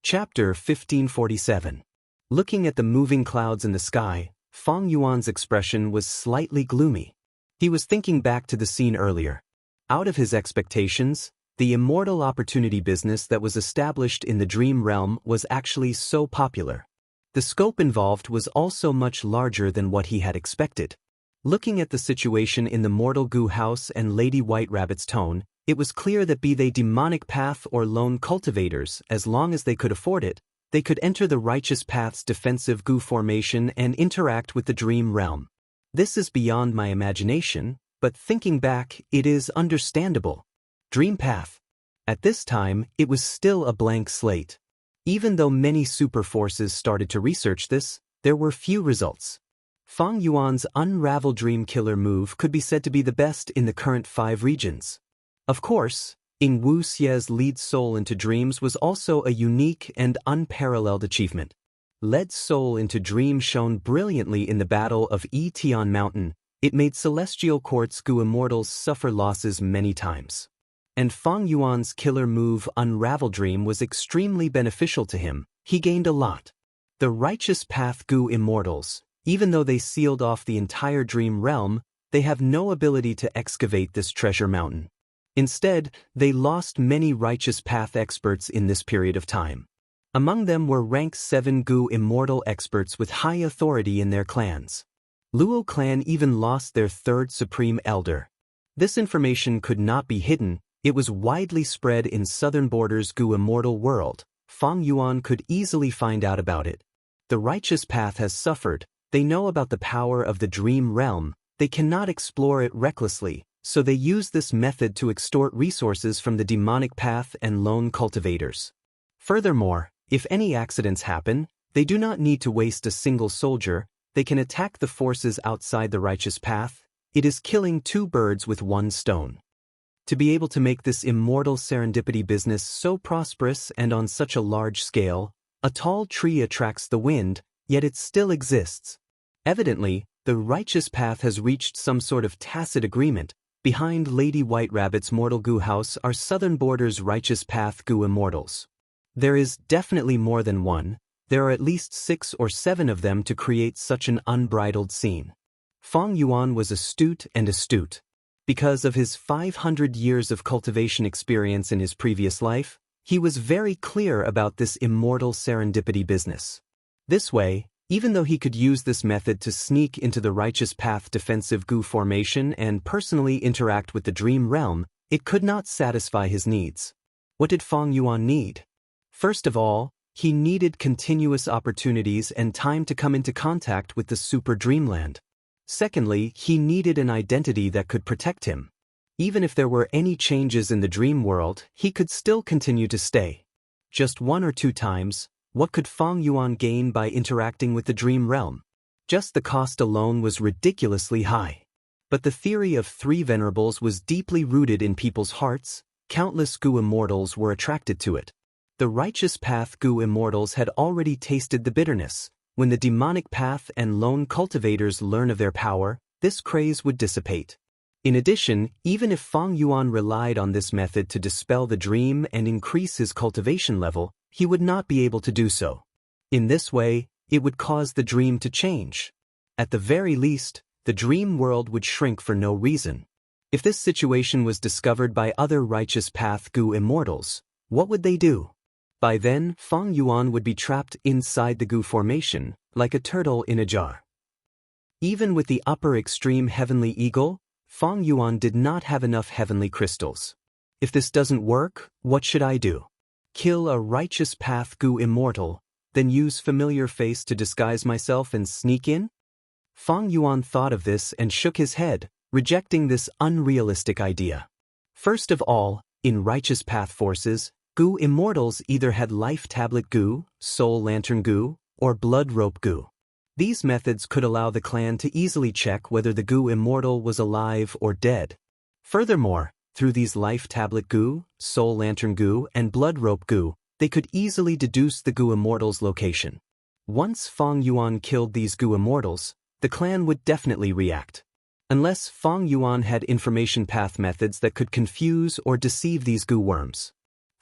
Chapter 1547. Looking at the moving clouds in the sky, Fang Yuan's expression was slightly gloomy. He was thinking back to the scene earlier. Out of his expectations, the immortal opportunity business that was established in the dream realm was actually so popular. The scope involved was also much larger than what he had expected. Looking at the situation in the Mortal Goo House and Lady White Rabbit's tone, it was clear that be they demonic path or lone cultivators, as long as they could afford it, they could enter the righteous path's defensive goo formation and interact with the dream realm. This is beyond my imagination, but thinking back, it is understandable. Dream path. At this time, it was still a blank slate. Even though many super forces started to research this, there were few results. Fang Yuan's Unravel Dream Killer move could be said to be the best in the current 5 regions. Of course, Ing Wu Xie's lead soul into dreams was also a unique and unparalleled achievement. Lead soul into dream shone brilliantly in the Battle of Tian Mountain. It made Celestial Quartz Goo Immortals suffer losses many times. And Fang Yuan's killer move Unravel Dream was extremely beneficial to him. He gained a lot. The Righteous Path Goo Immortals, even though they sealed off the entire dream realm, they have no ability to excavate this treasure mountain. Instead, they lost many Righteous Path experts in this period of time. Among them were rank 7 Goo Immortal experts with high authority in their clans. Luo clan even lost their 3rd Supreme Elder. This information could not be hidden, it was widely spread in Southern Border's Goo Immortal world. Fang Yuan could easily find out about it. The Righteous Path has suffered, they know about the power of the dream realm, they cannot explore it recklessly. So they use this method to extort resources from the demonic path and lone cultivators. Furthermore, if any accidents happen, they do not need to waste a single soldier, they can attack the forces outside the righteous path. It is killing 2 birds with 1 stone. To be able to make this immortal serendipity business so prosperous and on such a large scale, a tall tree attracts the wind, yet it still exists. Evidently, the righteous path has reached some sort of tacit agreement. Behind Lady White Rabbit's Mortal Goo House are Southern Border's Righteous Path Goo Immortals. There is definitely more than one, there are at least 6 or 7 of them to create such an unbridled scene. Fang Yuan was astute. Because of his 500 years of cultivation experience in his previous life, he was very clear about this immortal serendipity business. This way, even though he could use this method to sneak into the Righteous Path defensive goo formation and personally interact with the dream realm, it could not satisfy his needs. What did Fang Yuan need? First of all, he needed continuous opportunities and time to come into contact with the super dreamland. Secondly, he needed an identity that could protect him. Even if there were any changes in the dream world, he could still continue to stay. Just 1 or 2 times, what could Fang Yuan gain by interacting with the dream realm? Just the cost alone was ridiculously high. But the theory of 3 venerables was deeply rooted in people's hearts, countless Goo Immortals were attracted to it. The Righteous Path Goo Immortals had already tasted the bitterness. When the demonic path and lone cultivators learn of their power, this craze would dissipate. In addition, even if Fang Yuan relied on this method to dispel the dream and increase his cultivation level, he would not be able to do so. In this way, it would cause the dream to change. At the very least, the dream world would shrink for no reason. If this situation was discovered by other Righteous Path Goo Immortals, what would they do? By then, Fang Yuan would be trapped inside the goo formation, like a turtle in a jar. Even with the upper extreme Heavenly Eagle, Fang Yuan did not have enough heavenly crystals. If this doesn't work, what should I do? Kill a Righteous Path Goo Immortal, then use familiar face to disguise myself and sneak in? Fang Yuan thought of this and shook his head, rejecting this unrealistic idea. First of all, in Righteous Path forces, Goo Immortals either had Life Tablet Goo, Soul Lantern Goo, or Blood Rope Goo. These methods could allow the clan to easily check whether the Goo Immortal was alive or dead. Furthermore, through these Life Tablet Goo, Soul Lantern Goo, and Blood Rope Goo, they could easily deduce the Goo Immortal's location. Once Fang Yuan killed these Goo Immortals, the clan would definitely react. Unless Fang Yuan had information path methods that could confuse or deceive these Goo Worms.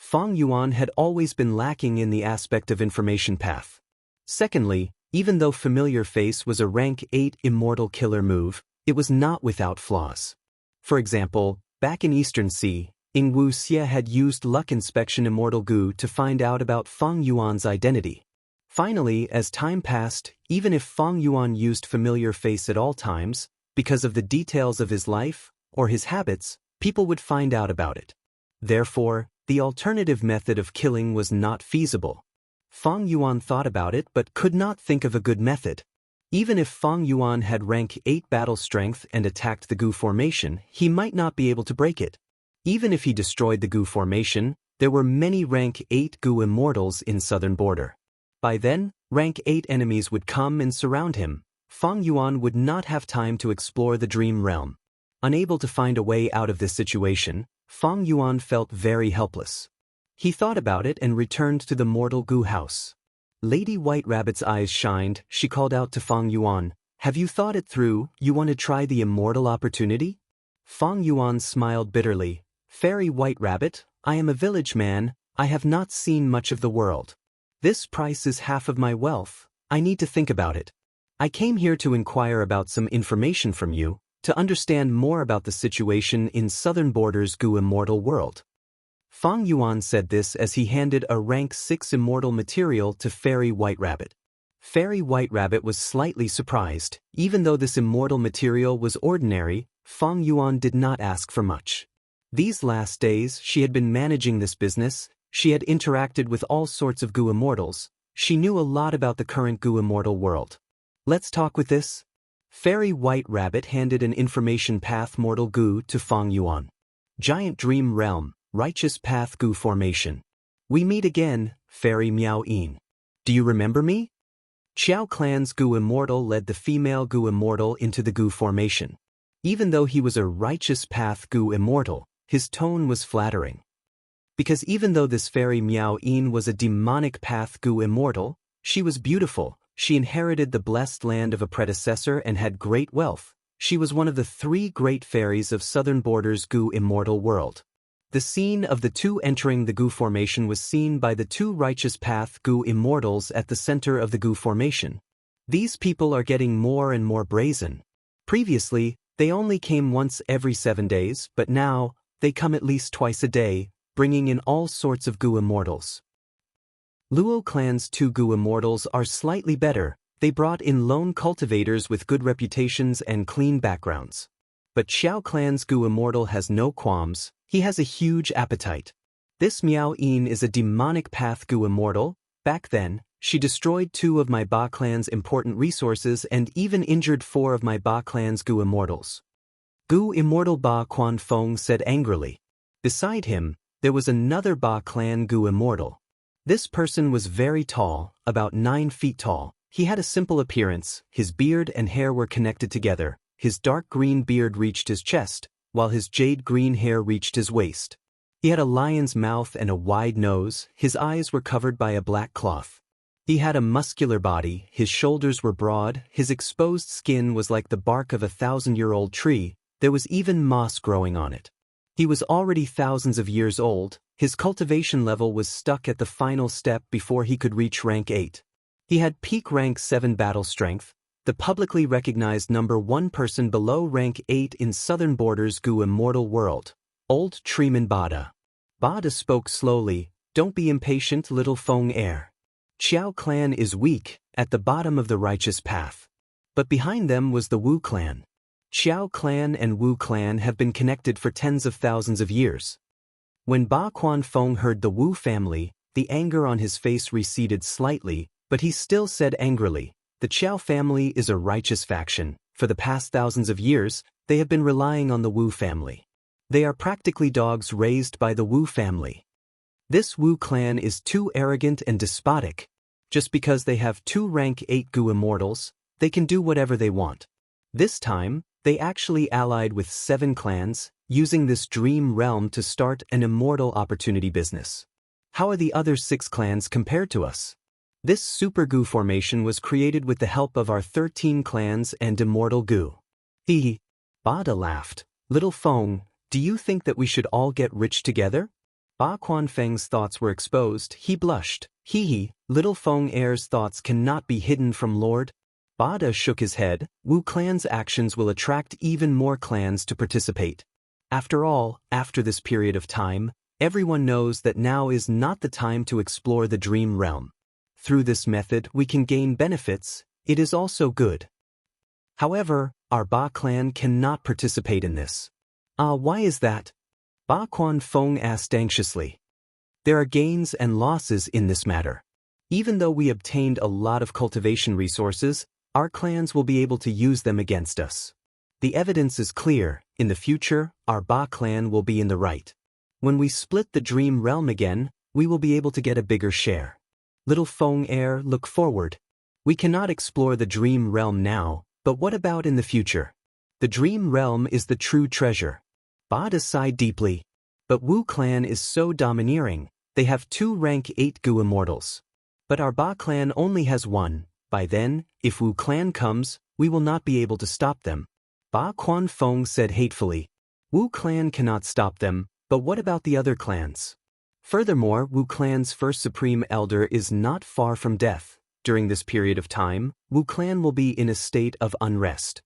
Fong Yuan had always been lacking in the aspect of information path. Secondly, even though Familiar Face was a rank 8 immortal killer move, it was not without flaws. For example, back in Eastern Sea, Ing Wu Xie had used Luck Inspection Immortal Gu to find out about Fong Yuan's identity. Finally, as time passed, even if Fong Yuan used Familiar Face at all times, because of the details of his life or his habits, people would find out about it. Therefore, the alternative method of killing was not feasible. Fong Yuan thought about it but could not think of a good method. Even if Fong Yuan had rank 8 battle strength and attacked the Gu formation, he might not be able to break it. Even if he destroyed the Gu formation, there were many rank 8 Gu immortals in southern border. By then, rank 8 enemies would come and surround him. Fong Yuan would not have time to explore the dream realm. Unable to find a way out of this situation, Fong Yuan felt very helpless. He thought about it and returned to the mortal Gu house. Lady White Rabbit's eyes shined. She called out to Fong Yuan, "Have you thought it through? You want to try the immortal opportunity?" Fong Yuan smiled bitterly. "Fairy White Rabbit, I am a village man. I have not seen much of the world. This price is half of my wealth. I need to think about it. I came here to inquire about some information from you, to understand more about the situation in southern border's Gu immortal world." Fong Yuan said this as he handed a rank 6 immortal material to Fairy White Rabbit. Fairy White Rabbit was slightly surprised. Even though this immortal material was ordinary, Fong Yuan did not ask for much. These last days she had been managing this business, she had interacted with all sorts of Gu immortals, she knew a lot about the current Gu immortal world. "Let's talk with this." Fairy White Rabbit handed an information path mortal Gu to Fong Yuan. Giant Dream Realm, Righteous Path Gu Formation. "We meet again, Fairy Miao Yin. Do you remember me?" Xiao Clan's Gu Immortal led the female Gu Immortal into the Gu Formation. Even though he was a Righteous Path Gu Immortal, his tone was flattering. Because even though this Fairy Miao Yin was a demonic path Gu Immortal, she was beautiful, she inherited the blessed land of a predecessor and had great wealth. She was one of the 3 great fairies of southern border's Gu Immortal world. The scene of the two entering the Gu formation was seen by the 2 Righteous Path Gu Immortals at the center of the Gu formation. These people are getting more and more brazen. Previously, they only came once every 7 days, but now, they come at least twice a day, bringing in all sorts of Gu Immortals. Luo Clan's 2 Gu Immortals are slightly better. They brought in lone cultivators with good reputations and clean backgrounds. But Xiao Clan's Gu Immortal has no qualms. He has a huge appetite. This Miao Yin is a demonic path Gu Immortal. Back then, she destroyed 2 of my Ba clan's important resources and even injured 4 of my Ba clan's Gu Immortals. Gu Immortal Ba Quan Fong said angrily. Beside him, there was another Ba clan Gu Immortal. This person was very tall, about 9 feet tall. He had a simple appearance, his beard and hair were connected together, his dark green beard reached his chest, while his jade green hair reached his waist. He had a lion's mouth and a wide nose, his eyes were covered by a black cloth. He had a muscular body, his shoulders were broad, his exposed skin was like the bark of a 1,000-year-old tree, there was even moss growing on it. He was already thousands of years old, his cultivation level was stuck at the final step before he could reach rank 8. He had peak rank 7 battle strength, the publicly recognized number 1 person below rank 8 in southern border's Gu Immortal world, Old Treeman Bada. Bada spoke slowly, "Don't be impatient, little Feng heir. Xiao Clan is weak, at the bottom of the righteous path." But behind them was the Wu Clan. Xiao Clan and Wu Clan have been connected for tens of thousands of years. When Ba Quan Fong heard the Wu family, the anger on his face receded slightly, but he still said angrily, "The Qiao family is a righteous faction. For the past thousands of years, they have been relying on the Wu family. They are practically dogs raised by the Wu family. This Wu clan is too arrogant and despotic. Just because they have 2 rank 8 Gu Immortals, they can do whatever they want." This time, they actually allied with 7 clans, using this dream realm to start an immortal opportunity business. How are the other 6 clans compared to us? This Super Gu formation was created with the help of our 13 clans and Immortal Gu. He. Bada laughed. "Little Feng, do you think that we should all get rich together?" Ba Quanfeng's thoughts were exposed. He blushed. Hee, little Feng Er's thoughts cannot be hidden from Lord. Bada shook his head. Wu clan's actions will attract even more clans to participate. After all, after this period of time, everyone knows that now is not the time to explore the dream realm. Through this method we can gain benefits. It is also good. However, our Ba clan cannot participate in this. Why is that? Ba Quanfeng asked anxiously. There are gains and losses in this matter. Even though we obtained a lot of cultivation resources, our clans will be able to use them against us. The evidence is clear. In the future, our Ba clan will be in the right. When we split the dream realm again, we will be able to get a bigger share. Little Feng Er, look forward. We cannot explore the dream realm now, but what about in the future? The dream realm is the true treasure. Bada sighed deeply. But Wu clan is so domineering. They have 2 rank 8 Gu immortals. But our Ba clan only has 1. By then, if Wu clan comes, we will not be able to stop them. Ba Quanfeng said hatefully. Wu clan cannot stop them, but what about the other clans? Furthermore, Wu clan's first supreme elder is not far from death. During this period of time, Wu clan will be in a state of unrest.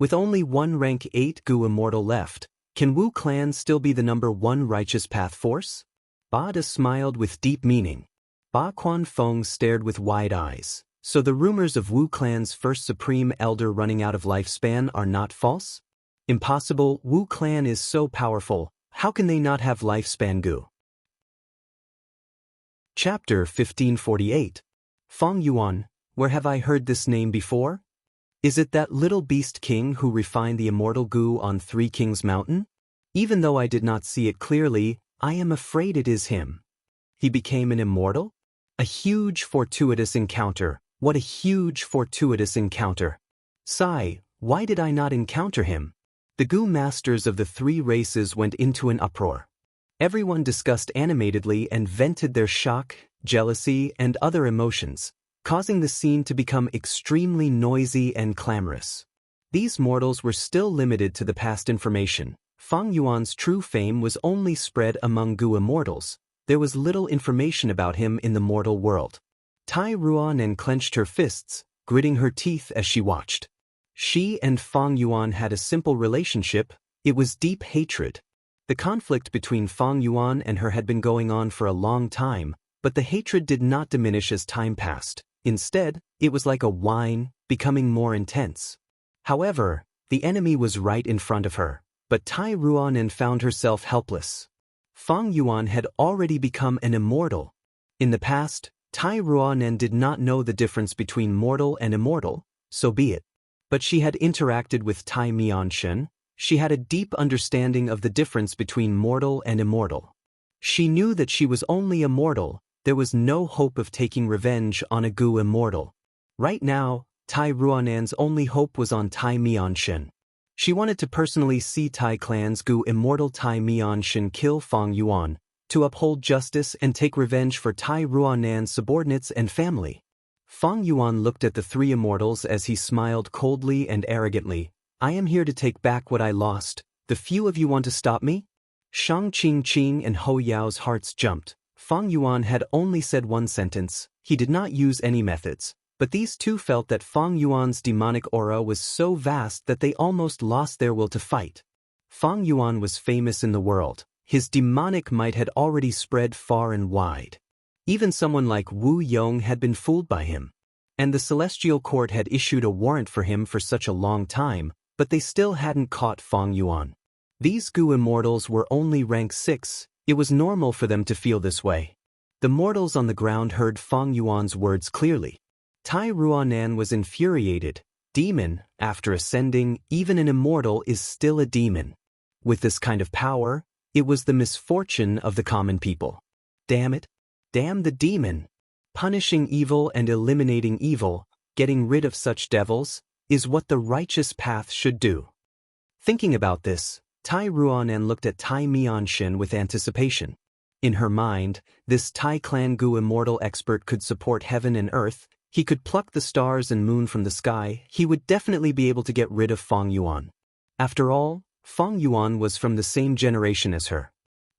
With only 1 rank 8 Gu immortal left, can Wu clan still be the number 1 righteous path force? Bada smiled with deep meaning. Ba Quanfeng stared with wide eyes. So the rumors of Wu clan's first supreme elder running out of lifespan are not false? Impossible. Wu clan is so powerful. How can they not have lifespan Gu? Chapter 1548. Feng Yuan, where have I heard this name before? Is it that little beast king who refined the immortal Gu on Three Kings Mountain? Even though I did not see it clearly, I am afraid it is him. He became an immortal? A huge fortuitous encounter. What a huge fortuitous encounter. Sigh, why did I not encounter him? The Gu masters of the 3 races went into an uproar. Everyone discussed animatedly and vented their shock, jealousy, and other emotions, causing the scene to become extremely noisy and clamorous. These mortals were still limited to the past information. Feng Yuan's true fame was only spread among Gu immortals. There was little information about him in the mortal world. Tai Ruanen clenched her fists, gritting her teeth as she watched. She and Feng Yuan had a simple relationship. It was deep hatred. The conflict between Feng Yuan and her had been going on for a long time, but the hatred did not diminish as time passed. Instead, it was like a wine, becoming more intense. However, the enemy was right in front of her, but Tai Ruanen found herself helpless. Feng Yuan had already become an immortal. In the past, Tai Ruanen did not know the difference between mortal and immortal, so be it. But she had interacted with Tai Mianshen. She had a deep understanding of the difference between mortal and immortal. She knew that she was only immortal. There was no hope of taking revenge on a Gu immortal. Right now, Tai Ruanen's only hope was on Tai Mianshen. She wanted to personally see Tai clan's Gu immortal Tai Mianshen kill Feng Yuan, to uphold justice and take revenge for Tai Ruanen's subordinates and family. Feng Yuan looked at the 3 immortals as he smiled coldly and arrogantly. I am here to take back what I lost. The few of you want to stop me? Shang Qing and Ho Yao's hearts jumped. Feng Yuan had only said 1 sentence. He did not use any methods. But these 2 felt that Feng Yuan's demonic aura was so vast that they almost lost their will to fight. Feng Yuan was famous in the world. His demonic might had already spread far and wide. Even someone like Wu Yong had been fooled by him. And the Celestial Court had issued a warrant for him for such a long time, but they still hadn't caught Feng Yuan. These Gu immortals were only rank 6. It was normal for them to feel this way. The mortals on the ground heard Feng Yuan's words clearly. Tai Ruanen was infuriated. Demon, after ascending, even an immortal is still a demon. With this kind of power, it was the misfortune of the common people. Damn it. Damn the demon. Punishing evil and eliminating evil, getting rid of such devils, is what the righteous path should do. Thinking about this, Tai Ruanen looked at Tai Mianshen with anticipation. In her mind, this Tai Clan Gu immortal expert could support heaven and earth. He could pluck the stars and moon from the sky. He would definitely be able to get rid of Feng Yuan. After all, Feng Yuan was from the same generation as her.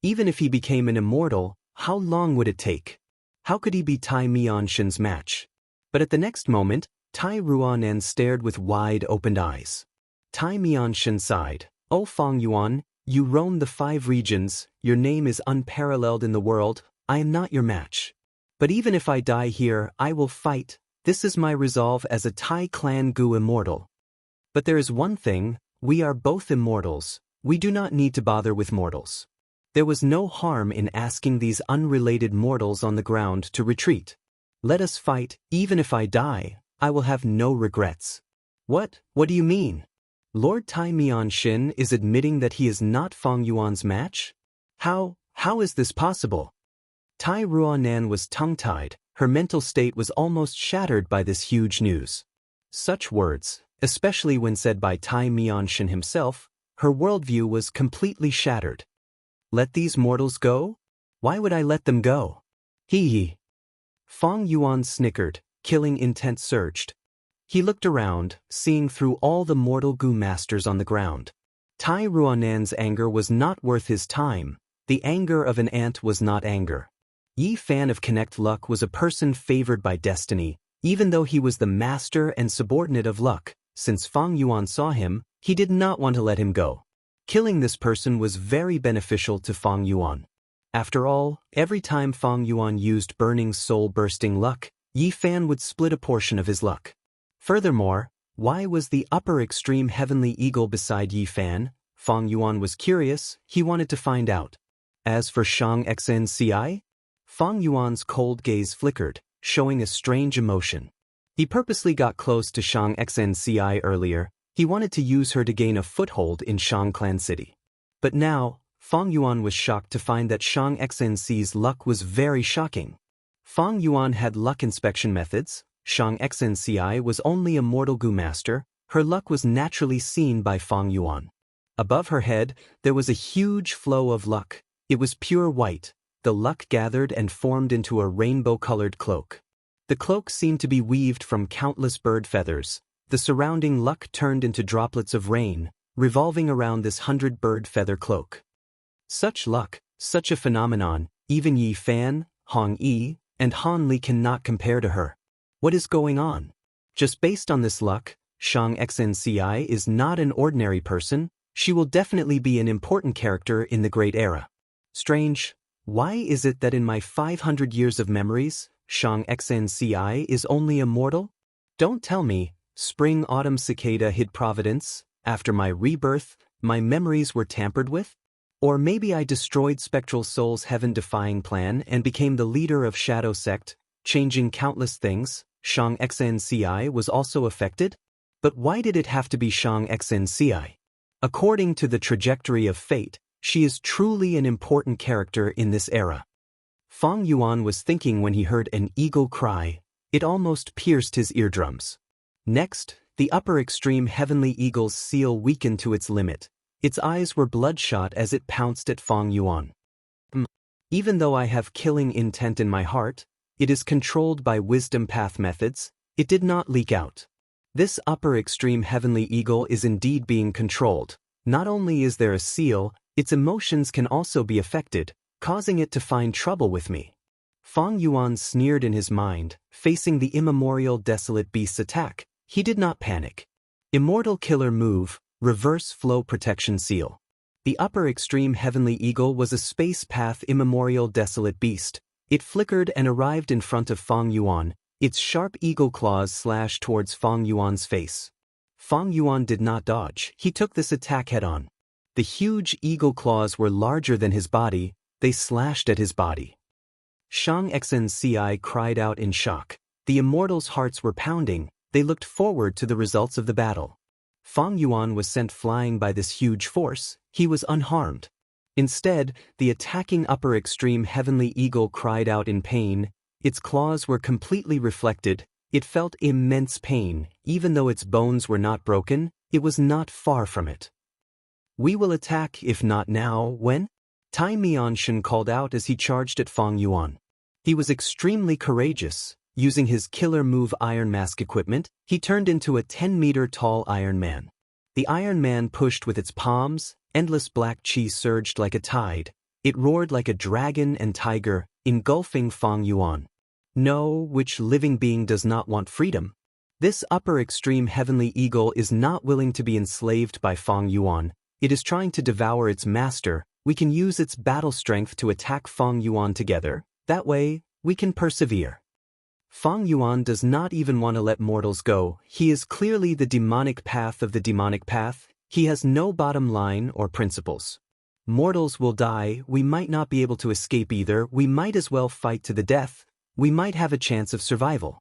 Even if he became an immortal, how long would it take? How could he be Tai Mianshin's match? But at the next moment, Tai Ruanan stared with wide-opened eyes. Tai Mianshin sighed. "Oh Fang Yuan, you roam the 5 regions, your name is unparalleled in the world, I am not your match. But even if I die here, I will fight, this is my resolve as a Tai Clan Gu immortal. But there is one thing, we are both immortals, we do not need to bother with mortals." There was no harm in asking these unrelated mortals on the ground to retreat. "Let us fight, even if I die, I will have no regrets." What do you mean? Lord Tai Mianshin is admitting that he is not Fang Yuan's match? How is this possible? Tai Ruanan was tongue-tied, her mental state was almost shattered by this huge news. Such words, especially when said by Tai Mianshin himself, her worldview was completely shattered. Let these mortals go? Why would I let them go? Hee. Fang Yuan snickered, killing intent surged. He looked around, seeing through all the mortal Gu masters on the ground. Tai Ruanan's anger was not worth his time. The anger of an ant was not anger. Yi Fan of Connect Luck was a person favored by destiny, even though he was the master and subordinate of luck. Since Fang Yuan saw him, he did not want to let him go. Killing this person was very beneficial to Fang Yuan. After all, every time Fang Yuan used burning soul-bursting luck, Yi Fan would split a portion of his luck. Furthermore, why was the upper extreme heavenly eagle beside Yi Fan? Fang Yuan was curious, he wanted to find out. As for Shang Xnci? Fang Yuan's cold gaze flickered, showing a strange emotion. He purposely got close to Shang Xnci earlier. He wanted to use her to gain a foothold in Shang Clan City. But now, Fang Yuan was shocked to find that Shang Xnci's luck was very shocking. Fang Yuan had luck inspection methods. Shang Xnci was only a mortal Gu master. Her luck was naturally seen by Fang Yuan. Above her head, there was a huge flow of luck. It was pure white. The luck gathered and formed into a rainbow-colored cloak. The cloak seemed to be weaved from countless bird feathers. The surrounding luck turned into droplets of rain, revolving around this 100-bird feather cloak. Such luck, such a phenomenon, even Yi Fan, Hong Yi, and Han Li cannot compare to her. What is going on? Just based on this luck, Shang Xnci is not an ordinary person, she will definitely be an important character in the Great Era. Strange, why is it that in my 500 years of memories, Shang Xnci is only a mortal? Don't tell me, spring-autumn cicada hid providence, after my rebirth, my memories were tampered with? Or maybe I destroyed Spectral Soul's heaven-defying plan and became the leader of Shadow Sect, changing countless things. Shang Xnci was also affected? But why did it have to be Shang Xnci? According to the trajectory of fate, she is truly an important character in this era. Fang Yuan was thinking when he heard an eagle cry. It almost pierced his eardrums. Next, the upper extreme heavenly eagle's seal weakened to its limit. Its eyes were bloodshot as it pounced at Fang Yuan. Even though I have killing intent in my heart, it is controlled by wisdom path methods, it did not leak out. This upper extreme heavenly eagle is indeed being controlled. Not only is there a seal, its emotions can also be affected, causing it to find trouble with me. Fang Yuan sneered in his mind, facing the immemorial desolate beast's attack. He did not panic. Immortal killer move, reverse flow protection seal. The upper extreme heavenly eagle was a space path immemorial desolate beast. It flickered and arrived in front of Fang Yuan, its sharp eagle claws slashed towards Fang Yuan's face. Fang Yuan did not dodge, he took this attack head-on. The huge eagle claws were larger than his body, they slashed at his body. Shang Xnci cried out in shock. The immortals' hearts were pounding, they looked forward to the results of the battle. Fang Yuan was sent flying by this huge force, he was unharmed. Instead, the attacking upper extreme heavenly eagle cried out in pain. Its claws were completely reflected, it felt immense pain, even though its bones were not broken, it was not far from it. We will attack, if not now, when? Tai Mianshin called out as he charged at Fang Yuan. He was extremely courageous. Using his killer move Iron Mask equipment, he turned into a 10-meter-tall Iron Man. The Iron Man pushed with its palms, endless black chi surged like a tide. It roared like a dragon and tiger, engulfing Fang Yuan. No, which living being does not want freedom? This upper extreme heavenly eagle is not willing to be enslaved by Fang Yuan. It is trying to devour its master. We can use its battle strength to attack Fang Yuan together. That way, we can persevere. Fang Yuan does not even want to let mortals go. He is clearly the demonic path of the demonic path. He has no bottom line or principles. Mortals will die. We might not be able to escape either. We might as well fight to the death. We might have a chance of survival.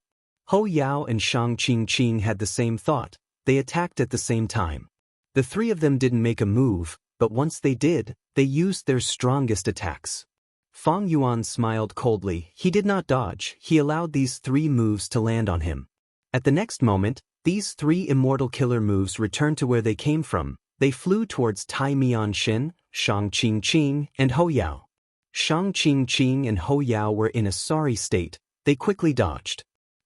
Ho Yao and Shang Qing had the same thought. They attacked at the same time. The three of them didn't make a move, but once they did, they used their strongest attacks. Fang Yuan smiled coldly. He did not dodge. He allowed these three moves to land on him. At the next moment, these three immortal killer moves returned to where they came from. They flew towards Tai Mianshin, Shang Qing, and Ho Yao. Shang Qing and Ho Yao were in a sorry state. They quickly dodged.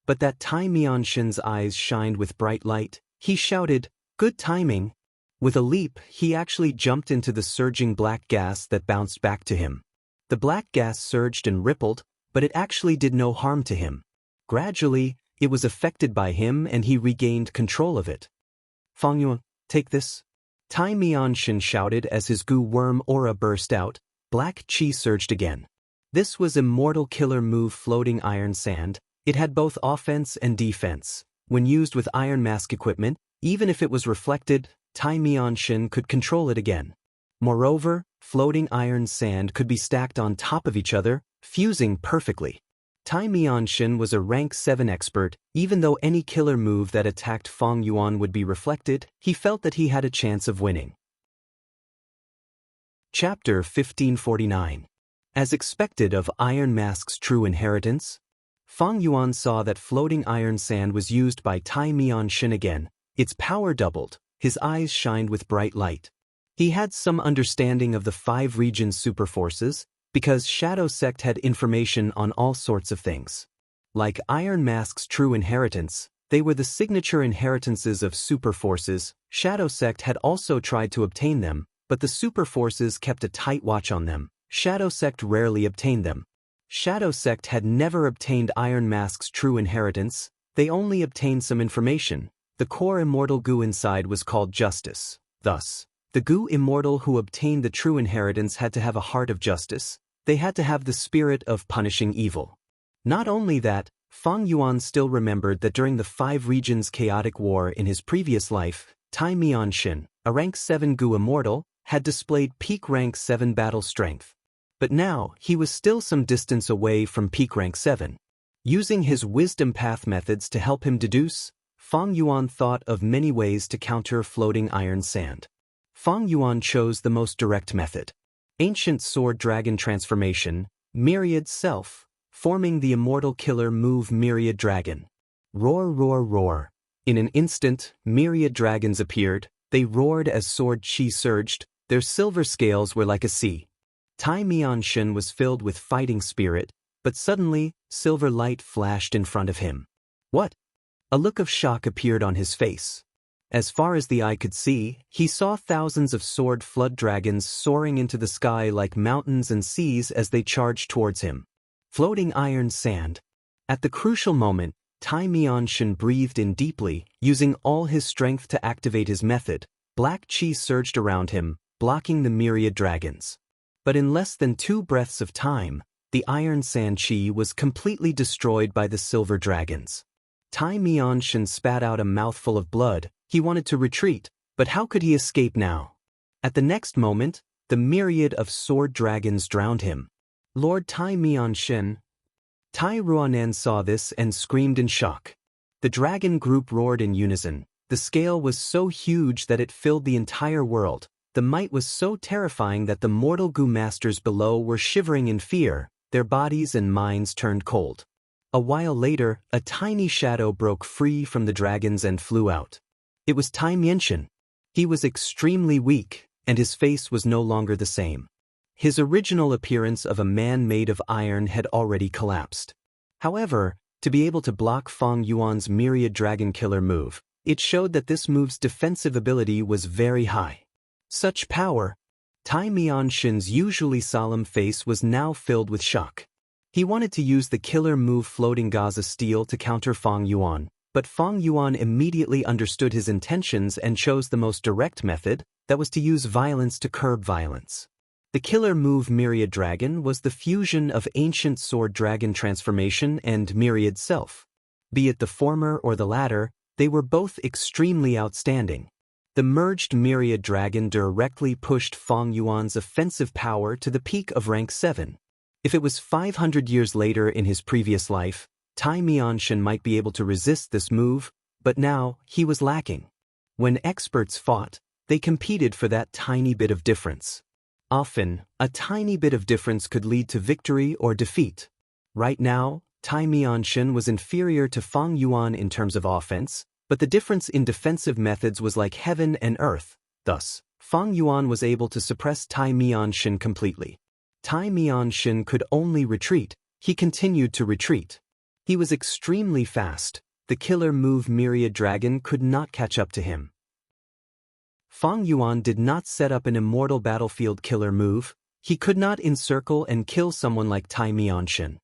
But that Tai Mianshin's eyes shined with bright light. He shouted, "Good timing!" With a leap, he actually jumped into the surging black gas that bounced back to him. The black gas surged and rippled, but it actually did no harm to him. Gradually, it was affected by him and he regained control of it. "Fang Yuan, take this." Tai Mianshin shouted as his goo worm aura burst out. Black chi surged again. This was immortal killer move Floating Iron Sand. It had both offense and defense. When used with Iron Mask equipment, even if it was reflected, Tai Mianshin could control it again. Moreover, Floating Iron Sand could be stacked on top of each other, fusing perfectly. Tai Mianshin was a rank 7 expert. Even though any killer move that attacked Fang Yuan would be reflected, he felt that he had a chance of winning. Chapter 1549. As expected of Iron Mask's true inheritance, Fang Yuan saw that Floating Iron Sand was used by Tai Mianshin again. Its power doubled. His eyes shined with bright light. He had some understanding of the 5 regions superforces, because Shadow Sect had information on all sorts of things. Like Iron Mask's true inheritance, they were the signature inheritances of superforces. Shadow Sect had also tried to obtain them, but the superforces kept a tight watch on them. Shadow Sect rarely obtained them. Shadow Sect had never obtained Iron Mask's true inheritance. They only obtained some information. The core immortal goo inside was called justice. Thus, the goo immortal who obtained the true inheritance had to have a heart of justice. They had to have the spirit of punishing evil. Not only that, Fang Yuan still remembered that during the 5 regions chaotic war in his previous life, Tai Mianshin, a rank 7 goo immortal, had displayed peak rank 7 battle strength. But now, he was still some distance away from peak rank 7. Using his wisdom path methods to help him deduce, Fang Yuan thought of many ways to counter Floating Iron Sand. Fang Yuan chose the most direct method. Ancient Sword Dragon Transformation, Myriad Self, forming the immortal killer move Myriad Dragon. Roar, roar, roar. In an instant, myriad dragons appeared. They roared as sword chi surged. Their silver scales were like a sea. Tai Mianshin was filled with fighting spirit, but suddenly, silver light flashed in front of him. What? A look of shock appeared on his face. As far as the eye could see, he saw thousands of sword flood dragons soaring into the sky like mountains and seas as they charged towards him. Floating Iron Sand. At the crucial moment, Tai Mianshin breathed in deeply, using all his strength to activate his method. Black chi surged around him, blocking the myriad dragons. But in less than 2 breaths of time, the Iron Sand chi was completely destroyed by the silver dragons. Tai Mianshin spat out a mouthful of blood. He wanted to retreat, but how could he escape now? At the next moment, the myriad of sword dragons drowned him. Lord Tai Mianshin. Tai Ruanan saw this and screamed in shock. The dragon group roared in unison. The scale was so huge that it filled the entire world. The might was so terrifying that the mortal goo masters below were shivering in fear. Their bodies and minds turned cold. A while later, a tiny shadow broke free from the dragons and flew out. It was Tai Mianshin. He was extremely weak, and his face was no longer the same. His original appearance of a man made of iron had already collapsed. However, to be able to block Fang Yuan's myriad dragon killer move, it showed that this move's defensive ability was very high. Such power! Tai Mianshin's usually solemn face was now filled with shock. He wanted to use the killer move Floating Gaza Steel to counter Fang Yuan, but Fang Yuan immediately understood his intentions and chose the most direct method, that was to use violence to curb violence. The killer move Myriad Dragon was the fusion of Ancient Sword Dragon transformation and Myriad Self. Be it the former or the latter, they were both extremely outstanding. The merged Myriad Dragon directly pushed Fang Yuan's offensive power to the peak of rank 7. If it was 500 years later in his previous life, Tai Mianshin might be able to resist this move, but now he was lacking. When experts fought, they competed for that tiny bit of difference. Often, a tiny bit of difference could lead to victory or defeat. Right now, Tai Mianshin was inferior to Fang Yuan in terms of offense, but the difference in defensive methods was like heaven and earth. Thus, Fang Yuan was able to suppress Tai Mianshin completely. Tai Mianshin could only retreat. He continued to retreat. He was extremely fast. The killer move Myriad Dragon could not catch up to him. Fang Yuan did not set up an immortal battlefield killer move. He could not encircle and kill someone like Tai Mianshin.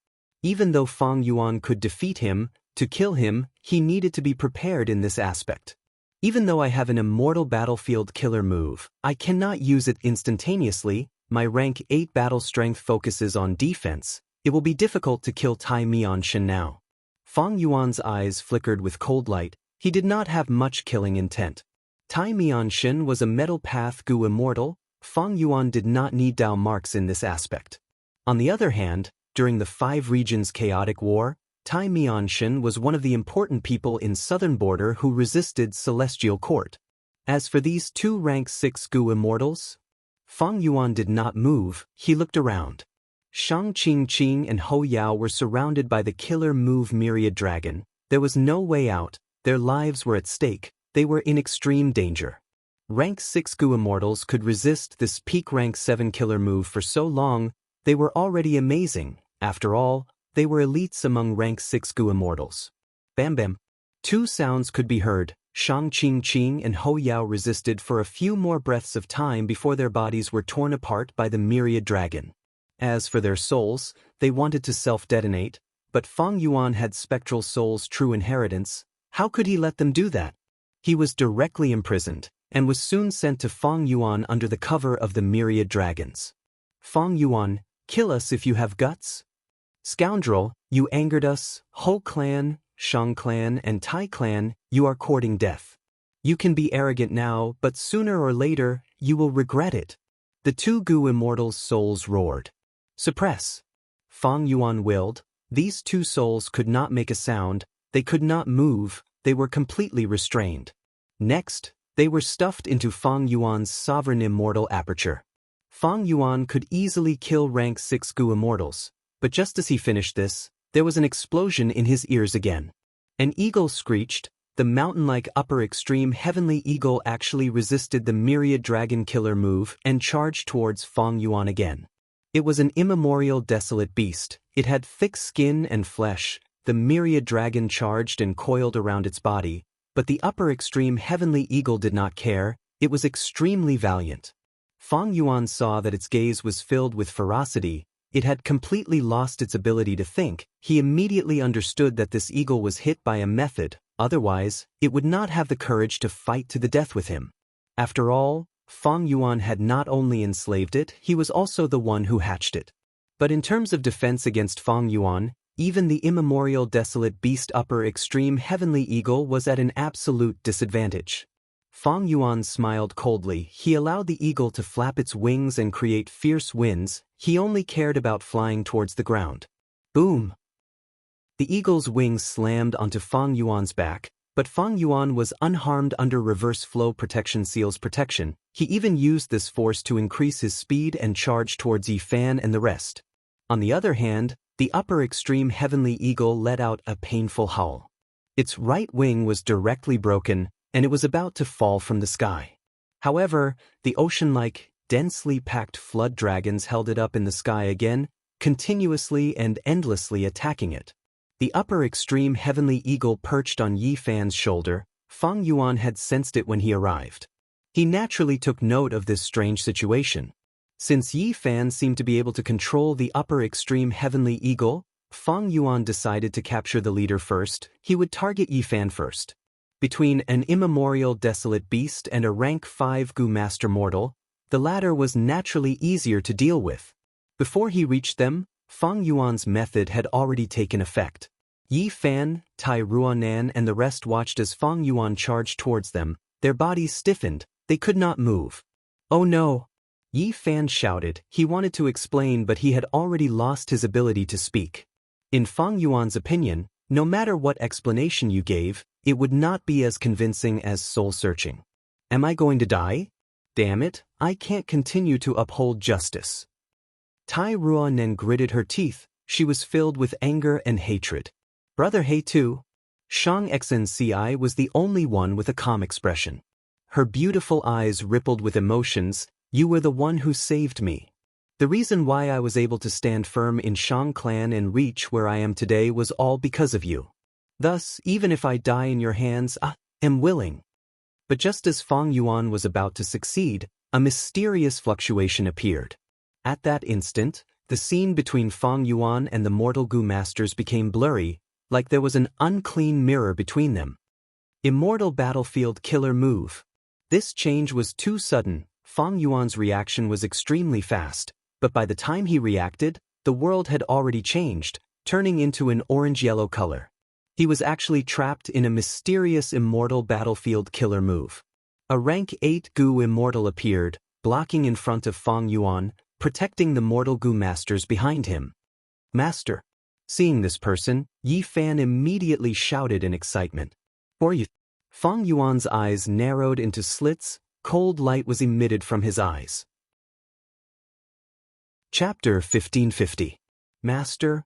Even though Fang Yuan could defeat him, to kill him, he needed to be prepared in this aspect. Even though I have an immortal battlefield killer move, I cannot use it instantaneously. My rank 8 battle strength focuses on defense. It will be difficult to kill Tai Mianshin now. Fang Yuan's eyes flickered with cold light. He did not have much killing intent. Tai Mianshin was a Metal Path Gu immortal. Fang Yuan did not need Dao marks in this aspect. On the other hand, during the 5 regions chaotic war, Tai Mianshin was one of the important people in southern border who resisted Celestial Court. As for these 2 rank 6 Gu immortals, Fang Yuan did not move. He looked around. Shang Qingqing and Hou Yao were surrounded by the killer move Myriad Dragon. There was no way out. Their lives were at stake. They were in extreme danger. Rank 6 Gu immortals could resist this peak rank 7 killer move for so long. They were already amazing. After all, they were elites among rank 6 Gu immortals. Bam bam. 2 sounds could be heard. Shang Qingqing and Hou Yao resisted for a few more breaths of time before their bodies were torn apart by the Myriad Dragon. As for their souls, they wanted to self-detonate, but Fang Yuan had Spectral Soul's true inheritance. How could he let them do that? He was directly imprisoned, and was soon sent to Fang Yuan under the cover of the Myriad Dragons. Fang Yuan, kill us if you have guts. Scoundrel, you angered us. Hou clan, Shang clan, and Tai clan, you are courting death. You can be arrogant now, but sooner or later, you will regret it. The 2 Gu immortals' souls roared. Suppress. Fang Yuan willed. These 2 souls could not make a sound. They could not move. They were completely restrained. Next, they were stuffed into Fang Yuan's sovereign immortal aperture. Fang Yuan could easily kill rank 6 Gu immortals, but just as he finished this, there was an explosion in his ears again. An eagle screeched. The mountain-like upper extreme heavenly eagle actually resisted the Myriad Dragon killer move and charged towards Fang Yuan again. It was an immemorial desolate beast. It had thick skin and flesh. The Myriad Dragon charged and coiled around its body, but the upper extreme heavenly eagle did not care. It was extremely valiant. Fang Yuan saw that its gaze was filled with ferocity. It had completely lost its ability to think. He immediately understood that this eagle was hit by a method, otherwise, it would not have the courage to fight to the death with him. After all, Fang Yuan had not only enslaved it, he was also the one who hatched it. But in terms of defense against Fang Yuan, even the immemorial desolate beast upper extreme heavenly eagle was at an absolute disadvantage. Fang Yuan smiled coldly. He allowed the eagle to flap its wings and create fierce winds. He only cared about flying towards the ground. Boom! The eagle's wings slammed onto Fang Yuan's back, but Fang Yuan was unharmed under reverse flow protection seal's protection. He even used this force to increase his speed and charge towards Yi Fan and the rest. On the other hand, the upper extreme heavenly eagle let out a painful howl. Its right wing was directly broken, and it was about to fall from the sky. However, the ocean-like, densely packed flood dragons held it up in the sky again, continuously and endlessly attacking it. The upper extreme heavenly eagle perched on Yi Fan's shoulder. Fang Yuan had sensed it when he arrived. He naturally took note of this strange situation. Since Yi Fan seemed to be able to control the upper extreme heavenly eagle, Fang Yuan decided to capture the leader first. He would target Yi Fan first. Between an immemorial desolate beast and a rank 5 Gu master mortal, the latter was naturally easier to deal with. Before he reached them, Fang Yuan's method had already taken effect. Yi Fan, Tai Ruanan and the rest watched as Fang Yuan charged towards them. Their bodies stiffened, they could not move. "Oh no!" Yi Fan shouted. He wanted to explain, but he had already lost his ability to speak. In Fang Yuan's opinion, no matter what explanation you gave, it would not be as convincing as soul-searching. "Am I going to die? Damn it, I can't continue to uphold justice." Tai Ruanen gritted her teeth. She was filled with anger and hatred. "Brother He too." Shang Xnci was the only one with a calm expression. Her beautiful eyes rippled with emotions. "You were the one who saved me. The reason why I was able to stand firm in Shang clan and reach where I am today was all because of you. Thus, even if I die in your hands, I am willing." But just as Fang Yuan was about to succeed, a mysterious fluctuation appeared. At that instant, the scene between Fang Yuan and the mortal Gu masters became blurry, like there was an unclean mirror between them. Immortal battlefield killer move. This change was too sudden. Fang Yuan's reaction was extremely fast, but by the time he reacted, the world had already changed, turning into an orange-yellow color. He was actually trapped in a mysterious immortal battlefield killer move. A rank 8 Gu immortal appeared, blocking in front of Fang Yuan, protecting the mortal Gu masters behind him. "Master." Seeing this person, Yi Fan immediately shouted in excitement. "For you." Fang Yuan's eyes narrowed into slits. Cold light was emitted from his eyes. Chapter 1550. Master.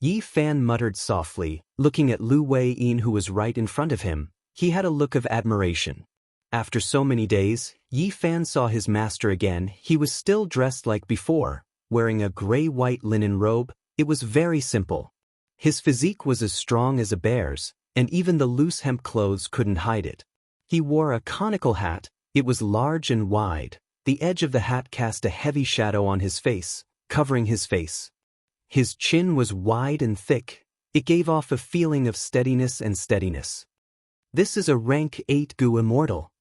Yi Fan muttered softly, looking at Lu Wei-yin who was right in front of him. He had a look of admiration. After so many days, Yi Fan saw his master again. He was still dressed like before, wearing a gray-white linen robe. It was very simple. His physique was as strong as a bear's, and even the loose hemp clothes couldn't hide it. He wore a conical hat. It was large and wide. The edge of the hat cast a heavy shadow on his face, covering his face. His chin was wide and thick. It gave off a feeling of steadiness and steadiness. "This is a rank 8 Gu immortal."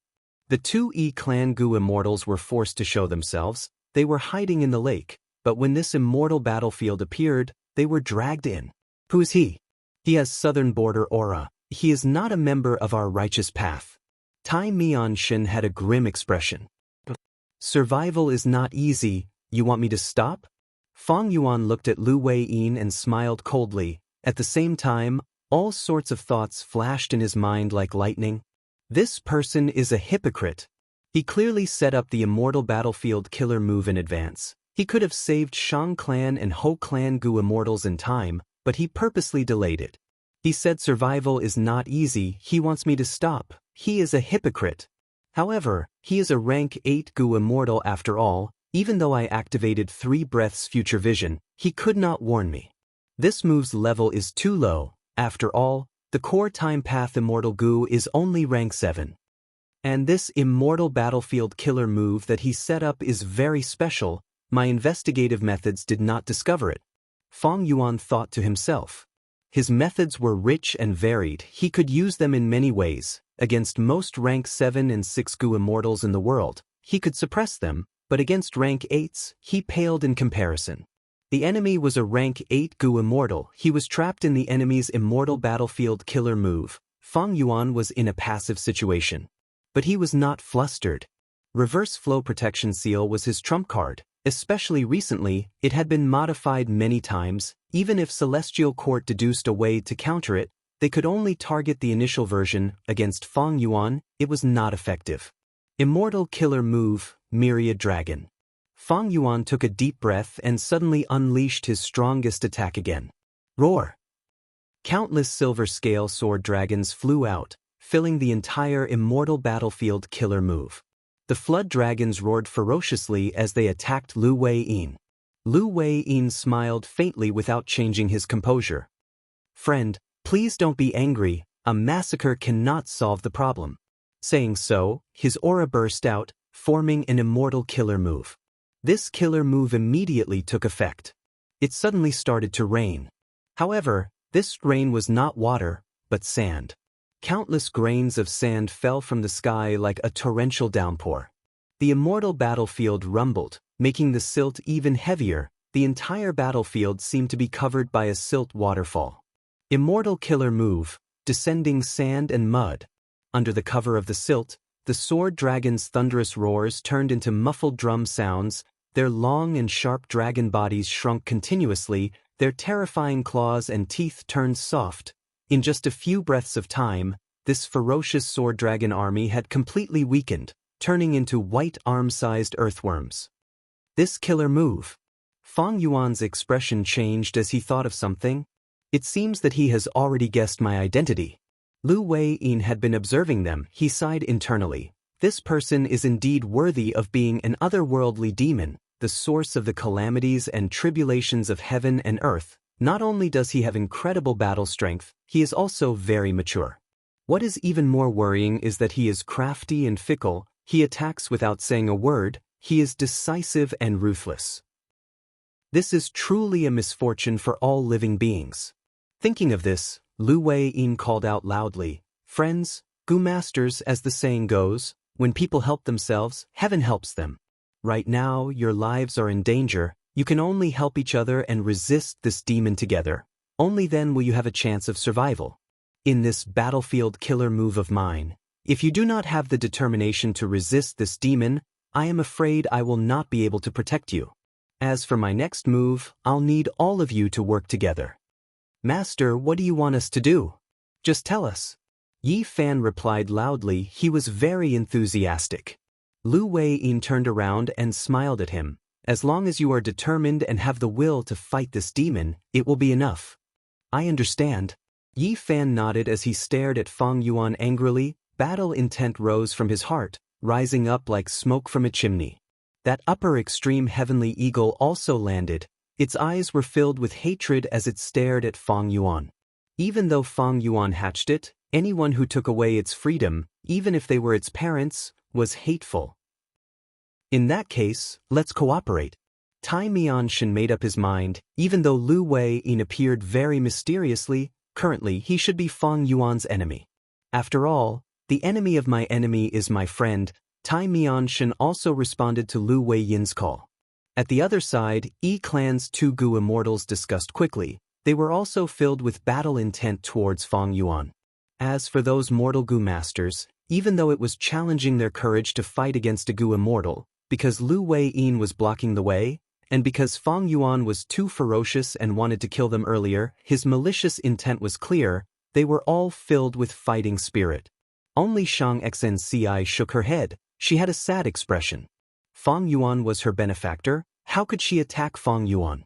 The two E-clan Gu immortals were forced to show themselves. They were hiding in the lake, but when this immortal battlefield appeared, they were dragged in. "Who is he?" "He has southern border aura. He is not a member of our righteous path." Tai Mianshin had a grim expression. "Survival is not easy. You want me to stop?" Fang Yuan looked at Lu Wei-yin and smiled coldly. At the same time, all sorts of thoughts flashed in his mind like lightning. This person is a hypocrite. He clearly set up the immortal battlefield killer move in advance. He could have saved Shang clan and Ho clan Gu immortals in time, but he purposely delayed it. He said survival is not easy. He wants me to stop. He is a hypocrite. However, he is a rank 8 Gu immortal after all. Even though I activated 3 breaths future vision, he could not warn me. This move's level is too low. After all, the core time path immortal Gu is only rank 7. And this immortal battlefield killer move that he set up is very special. My investigative methods did not discover it. Fang Yuan thought to himself. His methods were rich and varied. He could use them in many ways. Against most rank 7 and 6 Gu immortals in the world, he could suppress them, but against rank 8s, he paled in comparison. The enemy was a rank 8 Gu immortal. He was trapped in the enemy's immortal battlefield killer move. Fang Yuan was in a passive situation. But he was not flustered. Reverse flow protection seal was his trump card. Especially recently, it had been modified many times. Even if Celestial Court deduced a way to counter it, they could only target the initial version. Against Fang Yuan, it was not effective. Immortal killer move, Myriad Dragon. Fang Yuan took a deep breath and suddenly unleashed his strongest attack again. Roar! Countless silver scale sword dragons flew out, filling the entire immortal battlefield killer move. The flood dragons roared ferociously as they attacked Lu Wei-yin. Lu Wei-yin smiled faintly without changing his composure. "Friend, please don't be angry. A massacre cannot solve the problem." Saying so, his aura burst out, forming an immortal killer move. This killer move immediately took effect. It suddenly started to rain. However, this rain was not water, but sand. Countless grains of sand fell from the sky like a torrential downpour. The immortal battlefield rumbled, making the silt even heavier. The entire battlefield seemed to be covered by a silt waterfall. Immortal killer move, descending sand and mud. Under the cover of the silt, the sword dragon's thunderous roars turned into muffled drum sounds. Their long and sharp dragon bodies shrunk continuously, their terrifying claws and teeth turned soft. In just a few breaths of time, this ferocious sword dragon army had completely weakened, turning into white arm-sized earthworms. This killer move. Fang Yuan's expression changed as he thought of something. It seems that he has already guessed my identity. Lu Wei-yin had been observing them. He sighed internally. This person is indeed worthy of being an otherworldly demon, the source of the calamities and tribulations of heaven and earth. Not only does he have incredible battle strength, he is also very mature. What is even more worrying is that he is crafty and fickle. He attacks without saying a word. He is decisive and ruthless. This is truly a misfortune for all living beings. Thinking of this, Lu Wei-yin called out loudly, "Friends, Gu Masters, as the saying goes, when people help themselves, heaven helps them. Right now, your lives are in danger. You can only help each other and resist this demon together. Only then will you have a chance of survival. In this battlefield killer move of mine, if you do not have the determination to resist this demon, I am afraid I will not be able to protect you. As for my next move, I'll need all of you to work together." "Master, what do you want us to do? Just tell us." Yi Fan replied loudly. He was very enthusiastic. Lu Wei-yin turned around and smiled at him. "As long as you are determined and have the will to fight this demon, it will be enough." "I understand." Yi Fan nodded as he stared at Fang Yuan angrily. Battle intent rose from his heart, rising up like smoke from a chimney. That upper extreme heavenly eagle also landed. Its eyes were filled with hatred as it stared at Fang Yuan. Even though Fang Yuan hatched it, anyone who took away its freedom, even if they were its parents, was hateful. "In that case, let's cooperate." Tai Mianshan made up his mind. Even though Lu Wei-yin appeared very mysteriously, currently he should be Fang Yuan's enemy. After all, the enemy of my enemy is my friend. Tai Mianshan also responded to Lu Wei-yin's call. At the other side, Yi Clan's two Gu immortals discussed quickly. They were also filled with battle intent towards Fang Yuan. As for those mortal Gu masters, even though it was challenging their courage to fight against a Gu immortal, because Lu Wei-yin was blocking the way, and because Fang Yuan was too ferocious and wanted to kill them earlier, his malicious intent was clear. They were all filled with fighting spirit. Only Shang Xnci shook her head. She had a sad expression. Fang Yuan was her benefactor. How could she attack Fang Yuan?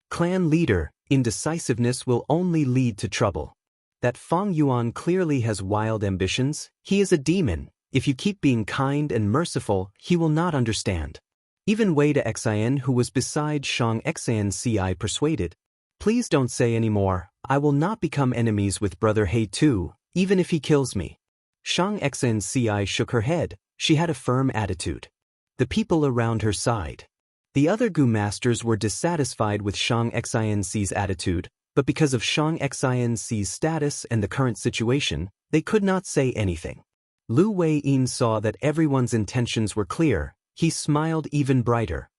Clan leader, indecisiveness will only lead to trouble. That Fang Yuan clearly has wild ambitions. He is a demon. If you keep being kind and merciful, he will not understand. Even Wei de Xin, who was beside Shang Xnci, persuaded. "Please don't say any more. I will not become enemies with Brother He too, even if he kills me." Shang Xnci shook her head. She had a firm attitude. The people around her sighed. The other Gu masters were dissatisfied with Shang Xinci's attitude, but because of Shang Xinci's status and the current situation, they could not say anything. Lu Wei-yin saw that everyone's intentions were clear. He smiled even brighter.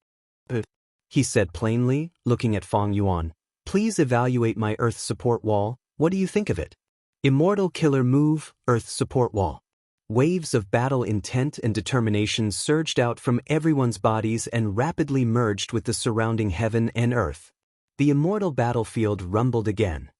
He said plainly, looking at Fang Yuan, "Please evaluate my Earth support wall. What do you think of it?" Immortal killer move, Earth support wall. Waves of battle intent and determination surged out from everyone's bodies and rapidly merged with the surrounding heaven and earth. The immortal battlefield rumbled again.